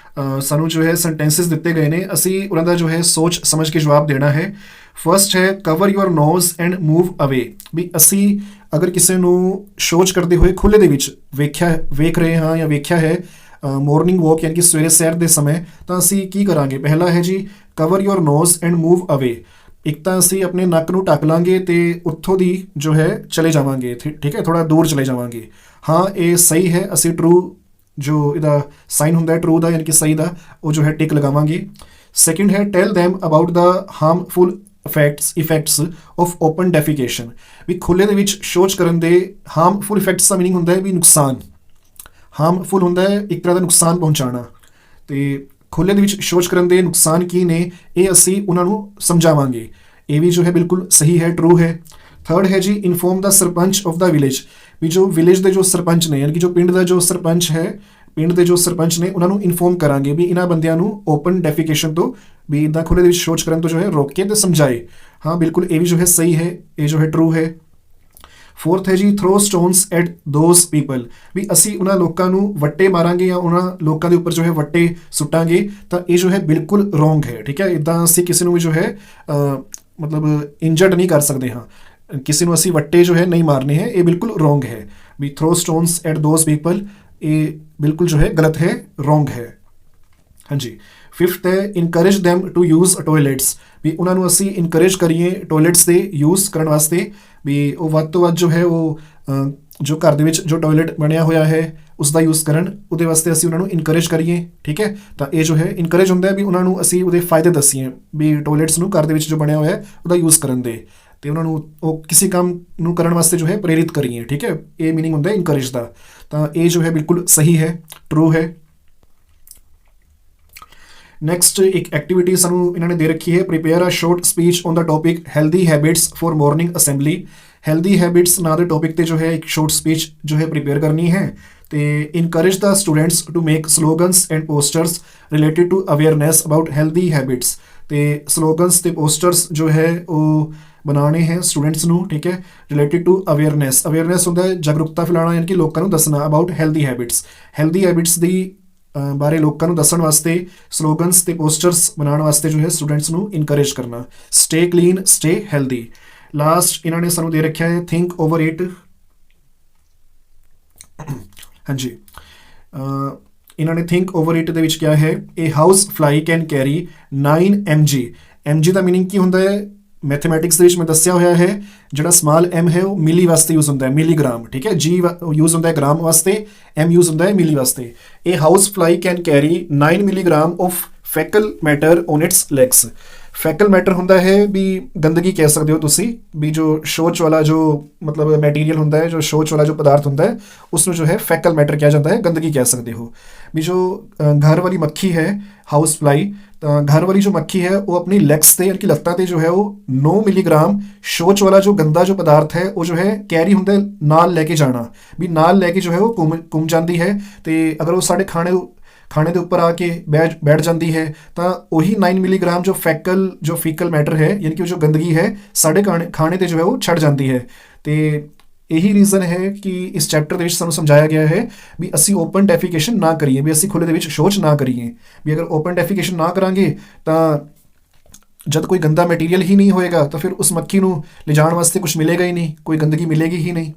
सानू जो है सेंटेंसिस दिते गए ने, असी उन्हां दा जो है सोच समझ के जवाब देना है। फर्स्ट है cover your nose and move away, भी असी अगर किसी नू शौच करते हुए खुले दे विच वेख रहे हाँ या वेख्या है मॉर्निंग वॉक यानी कि सवेरे सैर के समय, तो असी की करांगे। पहला है जी cover your nose and move away, एक तो असी अपने नक नूं ढक लांगे तो उत्थों दी जो है चले जावांगे, ठीक है, थोड़ा दूर चले जावांगे। हाँ ये सही है, असी ट्रू जो इहदा साइन हुंदा है ट्रू दा यानी कि सही दा वो जो है टिक लगावांगे। ਸੈਕਿੰਡ ਹੈ tell them about the harmful effects of open defecation, ਵੀ ਖੁੱਲੇ ਦੇ ਵਿੱਚ ਸ਼ੌਚ ਕਰਨ ਦੇ ਹਾਰਮਫੁਲ ਇਫੈਕਟਸ ਦਾ ਮੀਨਿੰਗ ਹੁੰਦਾ ਹੈ ਵੀ ਨੁਕਸਾਨ, ਹਾਰਮਫੁਲ ਹੁੰਦਾ ਹੈ ਇੱਕ ਤਰ੍ਹਾਂ ਦਾ ਨੁਕਸਾਨ ਪਹੁੰਚਾਉਣਾ, ਤੇ ਖੁੱਲੇ ਦੇ ਵਿੱਚ ਸ਼ੌਚ ਕਰਨ ਦੇ ਨੁਕਸਾਨ ਕੀ ਨੇ ਇਹ ਅਸੀਂ ਉਹਨਾਂ ਨੂੰ ਸਮਝਾਵਾਂਗੇ। ਇਹ ਵੀ ਜੋ ਹੈ ਬਿਲਕੁਲ ਸਹੀ ਹੈ, ਟਰੂ ਹੈ। ਥਰਡ ਹੈ ਜੀ inform the sarpanch of the village, ਵੀ ਜੋ ਵਿਲੇਜ ਦੇ ਜੋ ਸਰਪੰਚ ਨੇ ਯਾਨੀ ਕਿ ਜੋ ਪਿੰਡ ਦਾ ਜੋ ਸਰਪੰਚ ਹੈ, ਪਿੰਡ ਦੇ ਜੋ ਸਰਪੰਚ ਨੇ ਉਹਨਾਂ ਨੂੰ ਇਨਫੋਰਮ ਕਰਾਂਗੇ ਵੀ ਇਹਨਾਂ ਬੰਦਿਆਂ ਨੂੰ ਓਪਨ ਡੈਫੀਕੇਸ਼ਨ ਤੋਂ ਵੀ ਇੱਦਾਂ ਖੁੱਲੇ ਦੇ ਵਿੱਚ ਸ਼ੌਚ ਕਰਨ ਤੋਂ ਜੋ ਹੈ ਰੋਕੇ ਤੇ ਸਮਝਾਏ। ਹਾਂ ਬਿਲਕੁਲ ਇਹ ਵੀ ਜੋ ਹੈ ਸਹੀ ਹੈ, ਇਹ ਜੋ ਹੈ ਟਰੂ ਹੈ। ਫੋਰਥ ਹੈ ਜੀ throw stones at those people, ਵੀ ਅਸੀਂ ਉਹਨਾਂ ਲੋਕਾਂ ਨੂੰ ਵੱਟੇ ਮਾਰਾਂਗੇ ਜਾਂ ਉਹਨਾਂ ਲੋਕਾਂ ਦੇ ਉੱਪਰ ਜੋ ਹੈ ਵੱਟੇ ਸੁੱਟਾਂਗੇ ਤਾਂ ਇਹ ਜੋ ਹੈ ਬਿਲਕੁਲ ਰੋਂਗ ਹੈ। ਠੀਕ ਹੈ, ਇੱਦਾਂ ਅਸੀਂ ਕਿਸੇ ਨੂੰ ਵੀ ਜੋ ਹੈ ਮਤਲਬ ਇੰਜਰਡ ਨਹੀਂ ਕਰ ਸਕਦੇ ਹਾਂ, ਕਿਸੇ ਨੂੰ ਅਸੀਂ ਵੱਟੇ ਜੋ ਹੈ ਨਹੀਂ ਮਾਰਨੇ ਹੈ, ਇਹ ਬਿਲਕੁਲ ਰੋਂਗ ਹੈ। ਵੀ throw stones at those people ਇਹ ਬਿਲਕੁਲ ਜੋ ਹੈ ਗਲਤ ਹੈ, ਰੋਂਗ ਹੈ। ਹਾਂਜੀ। ਫਿਫਥ ਹੈ encourage them to use toilets, ਵੀ ਉਹਨਾਂ ਨੂੰ ਅਸੀਂ ਇਨਕਰੇਜ ਕਰੀਏ ਟੋਇਲਟਸ ਦੇ ਯੂਜ਼ ਕਰਨ ਵਾਸਤੇ, ਵੀ ਉਹ ਵੱਧ ਤੋਂ ਵੱਧ ਜੋ ਹੈ ਉਹ ਜੋ ਘਰ ਦੇ ਵਿੱਚ ਜੋ ਟੋਇਲਟ ਬਣਿਆ ਹੋਇਆ ਹੈ ਉਸ ਦਾ ਯੂਜ਼ ਕਰਨ, ਉਹਦੇ ਵਾਸਤੇ ਅਸੀਂ ਉਹਨਾਂ ਨੂੰ ਇਨਕਰੇਜ ਕਰੀਏ। ਠੀਕ ਹੈ, ਤਾਂ ਇਹ ਜੋ ਹੈ ਇਨਕਰੇਜ ਹੁੰਦਾ ਹੈ ਵੀ ਉਹਨਾਂ ਨੂੰ ਅਸੀਂ ਉਹਦੇ ਫਾਇਦੇ ਦੱਸੀਏ ਵੀ ਟੋਇਲਟਸ ਨੂੰ ਘਰ ਦੇ ਵਿੱਚ ਜੋ ਬਣਿਆ ਹੋਇਆ ਹੈ ਉਹਦਾ ਯੂਜ਼ ਕਰਨ ਦੇ, ਤੇ ਉਹਨਾਂ ਨੂੰ ਉਹ ਕਿਸੇ ਕੰਮ ਨੂੰ ਕਰਨ ਵਾਸਤੇ ਜੋ ਹੈ ਪ੍ਰੇਰਿਤ ਕਰੀਏ। ਠੀਕ ਹੈ, ਇਹ ਮੀਨਿੰਗ ਹੁੰਦਾ ਹੈ ਇਨਕਰੇਜ ਦਾ, ਤਾਂ ਇਹ ਜੋ ਹੈ ਬਿਲਕੁਲ ਸਹੀ ਹੈ, ਟਰੂ ਹੈ। ਨੈਕਸਟ ਇੱਕ ਐਕਟੀਵਿਟੀ ਸਾਨੂੰ ਇਹਨਾਂ ਨੇ ਦੇ ਰੱਖੀ ਹੈ, prepare a short speech on the topic healthy habits for morning assembly. Healthy habits ਨਾਂ ਦੇ ਟੌਪਿਕ ਤੇ ਜੋ ਹੈ ਇੱਕ ਸ਼ੋਰਟ ਸਪੀਚ ਜੋ ਹੈ ਪ੍ਰੀਪੇਅਰ ਕਰਨੀ ਹੈ, ਤੇ encourage the students to make slogans and posters related to awareness about healthy habits, ਤੇ ਸਲੋਗਨਸ ਤੇ ਪੋਸਟਰਸ ਜੋ ਹੈ ਉਹ ਬਣਾਉਣੇ ਹੈ ਸਟੂਡੈਂਟਸ ਨੂੰ। ਠੀਕ ਹੈ, ਰਿਲੇਟਿਡ ਟੂ ਅਵੇਅਰਨੈਸ, ਅਵੇਅਰਨੈਸ ਹੁੰਦਾ ਹੈ ਜਾਗਰੂਕਤਾ ਫੈਲਾਉਣਾ ਯਾਨੀ ਕਿ ਲੋਕਾਂ ਨੂੰ ਦੱਸਣਾ about healthy habits, healthy habits ਦੀ ਬਾਰੇ ਲੋਕਾਂ ਨੂੰ ਦੱਸਣ ਵਾਸਤੇ ਸਲੋਗਨਸ ਤੇ ਪੋਸਟਰਸ ਬਣਾਉਣ ਵਾਸਤੇ ਜੋ ਹੈ ਸਟੂਡੈਂਟਸ ਨੂੰ ਇਨਕਰੇਜ ਕਰਨਾ। Stay clean, stay healthy. Last ਇਹਨਾਂ ਨੇ ਸਾਨੂੰ ਦੇ ਰੱਖਿਆ ਹੈ ਥਿੰਕ ਓਵਰ ਇਟ। ਹਾਂਜੀ, ਇਹਨਾਂ ਨੇ ਥਿੰਕ ਓਵਰ ਇਟ ਦੇ ਵਿੱਚ ਕਿਹਾ ਹੈ ਇਹ house fly can carry 9 mg। mg ਦਾ ਮੀਨਿੰਗ ਕੀ ਹੁੰਦਾ ਹੈ ਮੈਥਮੈਟਿਕਸ ਦੇ ਵਿੱਚ ਮੈਂ ਦੱਸਿਆ ਹੋਇਆ ਹੈ, ਜਿਹੜਾ ਸਮਾਲ m ਹੈ ਉਹ ਮਿਲੀ ਵਾਸਤੇ ਯੂਜ਼ ਹੁੰਦਾ ਹੈ, ਮਿਲੀਗ੍ਰਾਮ। ਠੀਕ ਹੈ, g ਯੂਜ਼ ਹੁੰਦਾ ਹੈ ਗ੍ਰਾਮ ਵਾਸਤੇ, m ਯੂਜ਼ ਹੁੰਦਾ ਹੈ ਮਿਲੀ ਵਾਸਤੇ। ਇਹ house fly can carry 9 milligram of faecal matter on its legs. Faecal matter ਹੁੰਦਾ ਹੈ ਵੀ ਗੰਦਗੀ ਕਹਿ ਸਕਦੇ ਹੋ ਤੁਸੀਂ, ਵੀ ਜੋ ਸ਼ੌਚ ਵਾਲਾ ਜੋ ਮਤਲਬ ਮੈਟੀਰੀਅਲ ਹੁੰਦਾ ਹੈ, ਜੋ ਸ਼ੌਚ ਵਾਲਾ ਜੋ ਪਦਾਰਥ ਹੁੰਦਾ ਹੈ ਉਸ ਨੂੰ ਜੋ ਹੈ ਫੈਕਲ ਮੈਟਰ ਕਿਹਾ ਜਾਂਦਾ ਹੈ, ਗੰਦਗੀ ਕਹਿ ਸਕਦੇ ਹੋ। ਵੀ ਜੋ ਘਰ ਵਾਲੀ ਮੱਖੀ ਹੈ ਹਾਊਸ ਫਲਾਈ, ਤਾਂ ਘਰ ਵਾਲੀ ਜੋ ਮੱਖੀ ਹੈ ਉਹ ਆਪਣੀ ਲੈਗਸ ਤੇ ਯਾਨੀ ਕਿ ਲੱਤਾਂ ਤੇ ਜੋ ਹੈ ਉਹ 9 ਮਿਲੀਗ੍ਰਾਮ ਸ਼ੌਚ ਵਾਲਾ ਜੋ ਗੰਦਾ ਜੋ ਪਦਾਰਥ ਹੈ ਉਹ ਜੋ ਹੈ ਕੈਰੀ ਹੁੰਦਾ ਨਾਲ ਲੈ ਕੇ ਜਾਣਾ, ਵੀ ਨਾਲ ਲੈ ਕੇ ਜੋ ਹੈ ਉਹ ਘੁੰਮ ਜਾਂਦੀ ਹੈ, ਤੇ ਅਗਰ ਉਹ ਸਾਡੇ ਖਾਣੇ ਦੇ ਉੱਪਰ ਆ ਕੇ ਬੈਠ ਜਾਂਦੀ ਹੈ ਤਾਂ ਉਹੀ 9 ਮਿਲੀਗ੍ਰਾਮ ਜੋ ਫੀਕਲ ਮੈਟਰ ਹੈ ਯਾਨੀ ਕਿ ਜੋ ਗੰਦਗੀ ਹੈ ਸਾਡੇ ਖਾਣੇ ਤੇ ਜੋ ਹੈ ਉਹ ਛੱਡ ਜਾਂਦੀ ਹੈ। ਤੇ ਇਹੀ ਰੀਜ਼ਨ ਹੈ ਕਿ ਇਸ ਚੈਪਟਰ ਦੇ ਵਿੱਚ ਸਾਨੂੰ ਸਮਝਾਇਆ ਗਿਆ ਹੈ ਵੀ ਅਸੀਂ ਓਪਨ ਡੈਫੀਕੇਸ਼ਨ ਨਾ ਕਰੀਏ, ਵੀ ਅਸੀਂ ਖੁੱਲੇ ਦੇ ਵਿੱਚ ਸ਼ੌਚ ਨਾ ਕਰੀਏ। ਵੀ ਅਗਰ ਓਪਨ ਡੈਫੀਕੇਸ਼ਨ ਨਾ ਕਰਾਂਗੇ ਤਾਂ ਜਦ ਕੋਈ ਗੰਦਾ ਮਟੀਰੀਅਲ ਹੀ ਨਹੀਂ ਹੋਏਗਾ ਤਾਂ ਫਿਰ ਉਸ ਮੱਖੀ ਨੂੰ ਲਿਜਾਣ ਵਾਸਤੇ ਕੁਝ ਮਿਲੇਗਾ ਹੀ ਨਹੀਂ, ਕੋਈ ਗੰਦਗੀ ਮਿਲੇਗੀ ਹੀ ਨਹੀਂ।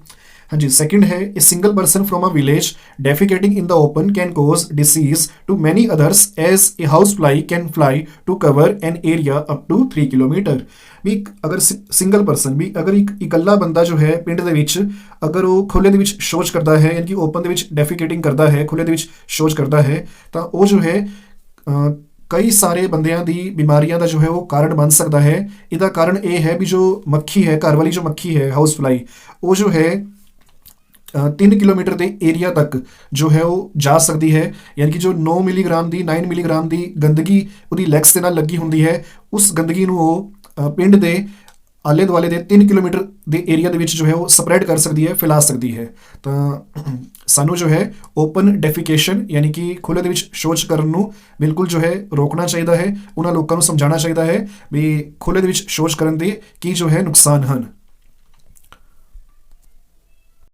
ਹਾਂਜੀ, ਸੈਕਿੰਡ ਹੈ a single person from a village defecating in the open can cause disease to many others as a housefly can fly to cover an area up to 3 kilometer। ਵੀ ਅਗਰ ਸਿੰਗਲ ਪਰਸਨ ਵੀ ਅਗਰ ਇੱਕ ਇਕੱਲਾ ਬੰਦਾ ਜੋ ਹੈ ਪਿੰਡ ਦੇ ਵਿੱਚ ਅਗਰ ਉਹ ਖੁੱਲੇ ਦੇ ਵਿੱਚ ਸ਼ੌਚ ਕਰਦਾ ਹੈ ਯਾਨੀ ਕਿ ਓਪਨ ਦੇ ਵਿੱਚ ਡੈਫੀਕੇਟਿੰਗ ਕਰਦਾ ਹੈ, ਖੁੱਲੇ ਦੇ ਵਿੱਚ ਸ਼ੌਚ ਕਰਦਾ ਹੈ, ਤਾਂ ਉਹ ਜੋ ਹੈ ਕਈ ਸਾਰੇ ਬੰਦਿਆਂ ਦੀ ਬਿਮਾਰੀਆਂ ਦਾ ਜੋ ਹੈ ਉਹ ਕਾਰਨ ਬਣ ਸਕਦਾ ਹੈ। ਇਹਦਾ ਕਾਰਨ ਇਹ ਹੈ ਵੀ ਜੋ ਮੱਖੀ ਹੈ, ਘਰ ਵਾਲੀ ਜੋ ਮੱਖੀ ਹੈ ਹਾਊਸ ਫਲਾਈ, ਉਹ ਜੋ ਹੈ 3 ਕਿਲੋਮੀਟਰ ਦੇ ਏਰੀਆ ਤੱਕ ਜੋ ਹੈ ਉਹ ਜਾ ਸਕਦੀ ਹੈ, ਯਾਨੀ ਕਿ ਜੋ 9 ਮਿਲੀਗ੍ਰਾਮ ਦੀ ਗੰਦਗੀ ਉਹਦੀ ਲੈਗਸ ਦੇ ਨਾਲ ਲੱਗੀ ਹੁੰਦੀ ਹੈ, ਉਸ ਗੰਦਗੀ ਨੂੰ ਉਹ ਪਿੰਡ ਦੇ ਆਲੇ ਦੁਆਲੇ ਦੇ 3 ਕਿਲੋਮੀਟਰ ਦੇ ਏਰੀਆ ਦੇ ਵਿੱਚ ਜੋ ਹੈ ਉਹ ਸਪਰੈਡ ਕਰ ਸਕਦੀ ਹੈ, ਫੈਲਾ ਸਕਦੀ ਹੈ। ਤਾਂ ਸਾਨੂੰ ਜੋ ਹੈ ਓਪਨ ਡੈਫੀਕੇਸ਼ਨ ਯਾਨੀ ਕਿ ਖੁੱਲ੍ਹੇ ਦੇ ਵਿੱਚ ਸ਼ੌਚ ਕਰਨ ਨੂੰ ਬਿਲਕੁਲ ਜੋ ਹੈ ਰੋਕਣਾ ਚਾਹੀਦਾ ਹੈ। ਉਹਨਾਂ ਲੋਕਾਂ ਨੂੰ ਸਮਝਾਉਣਾ ਚਾਹੀਦਾ ਹੈ ਵੀ ਖੁੱਲ੍ਹੇ ਦੇ ਵਿੱਚ ਸ਼ੌਚ ਕਰਨ ਦੇ ਕੀ ਜੋ ਹੈ ਨੁਕਸਾਨ ਹਨ।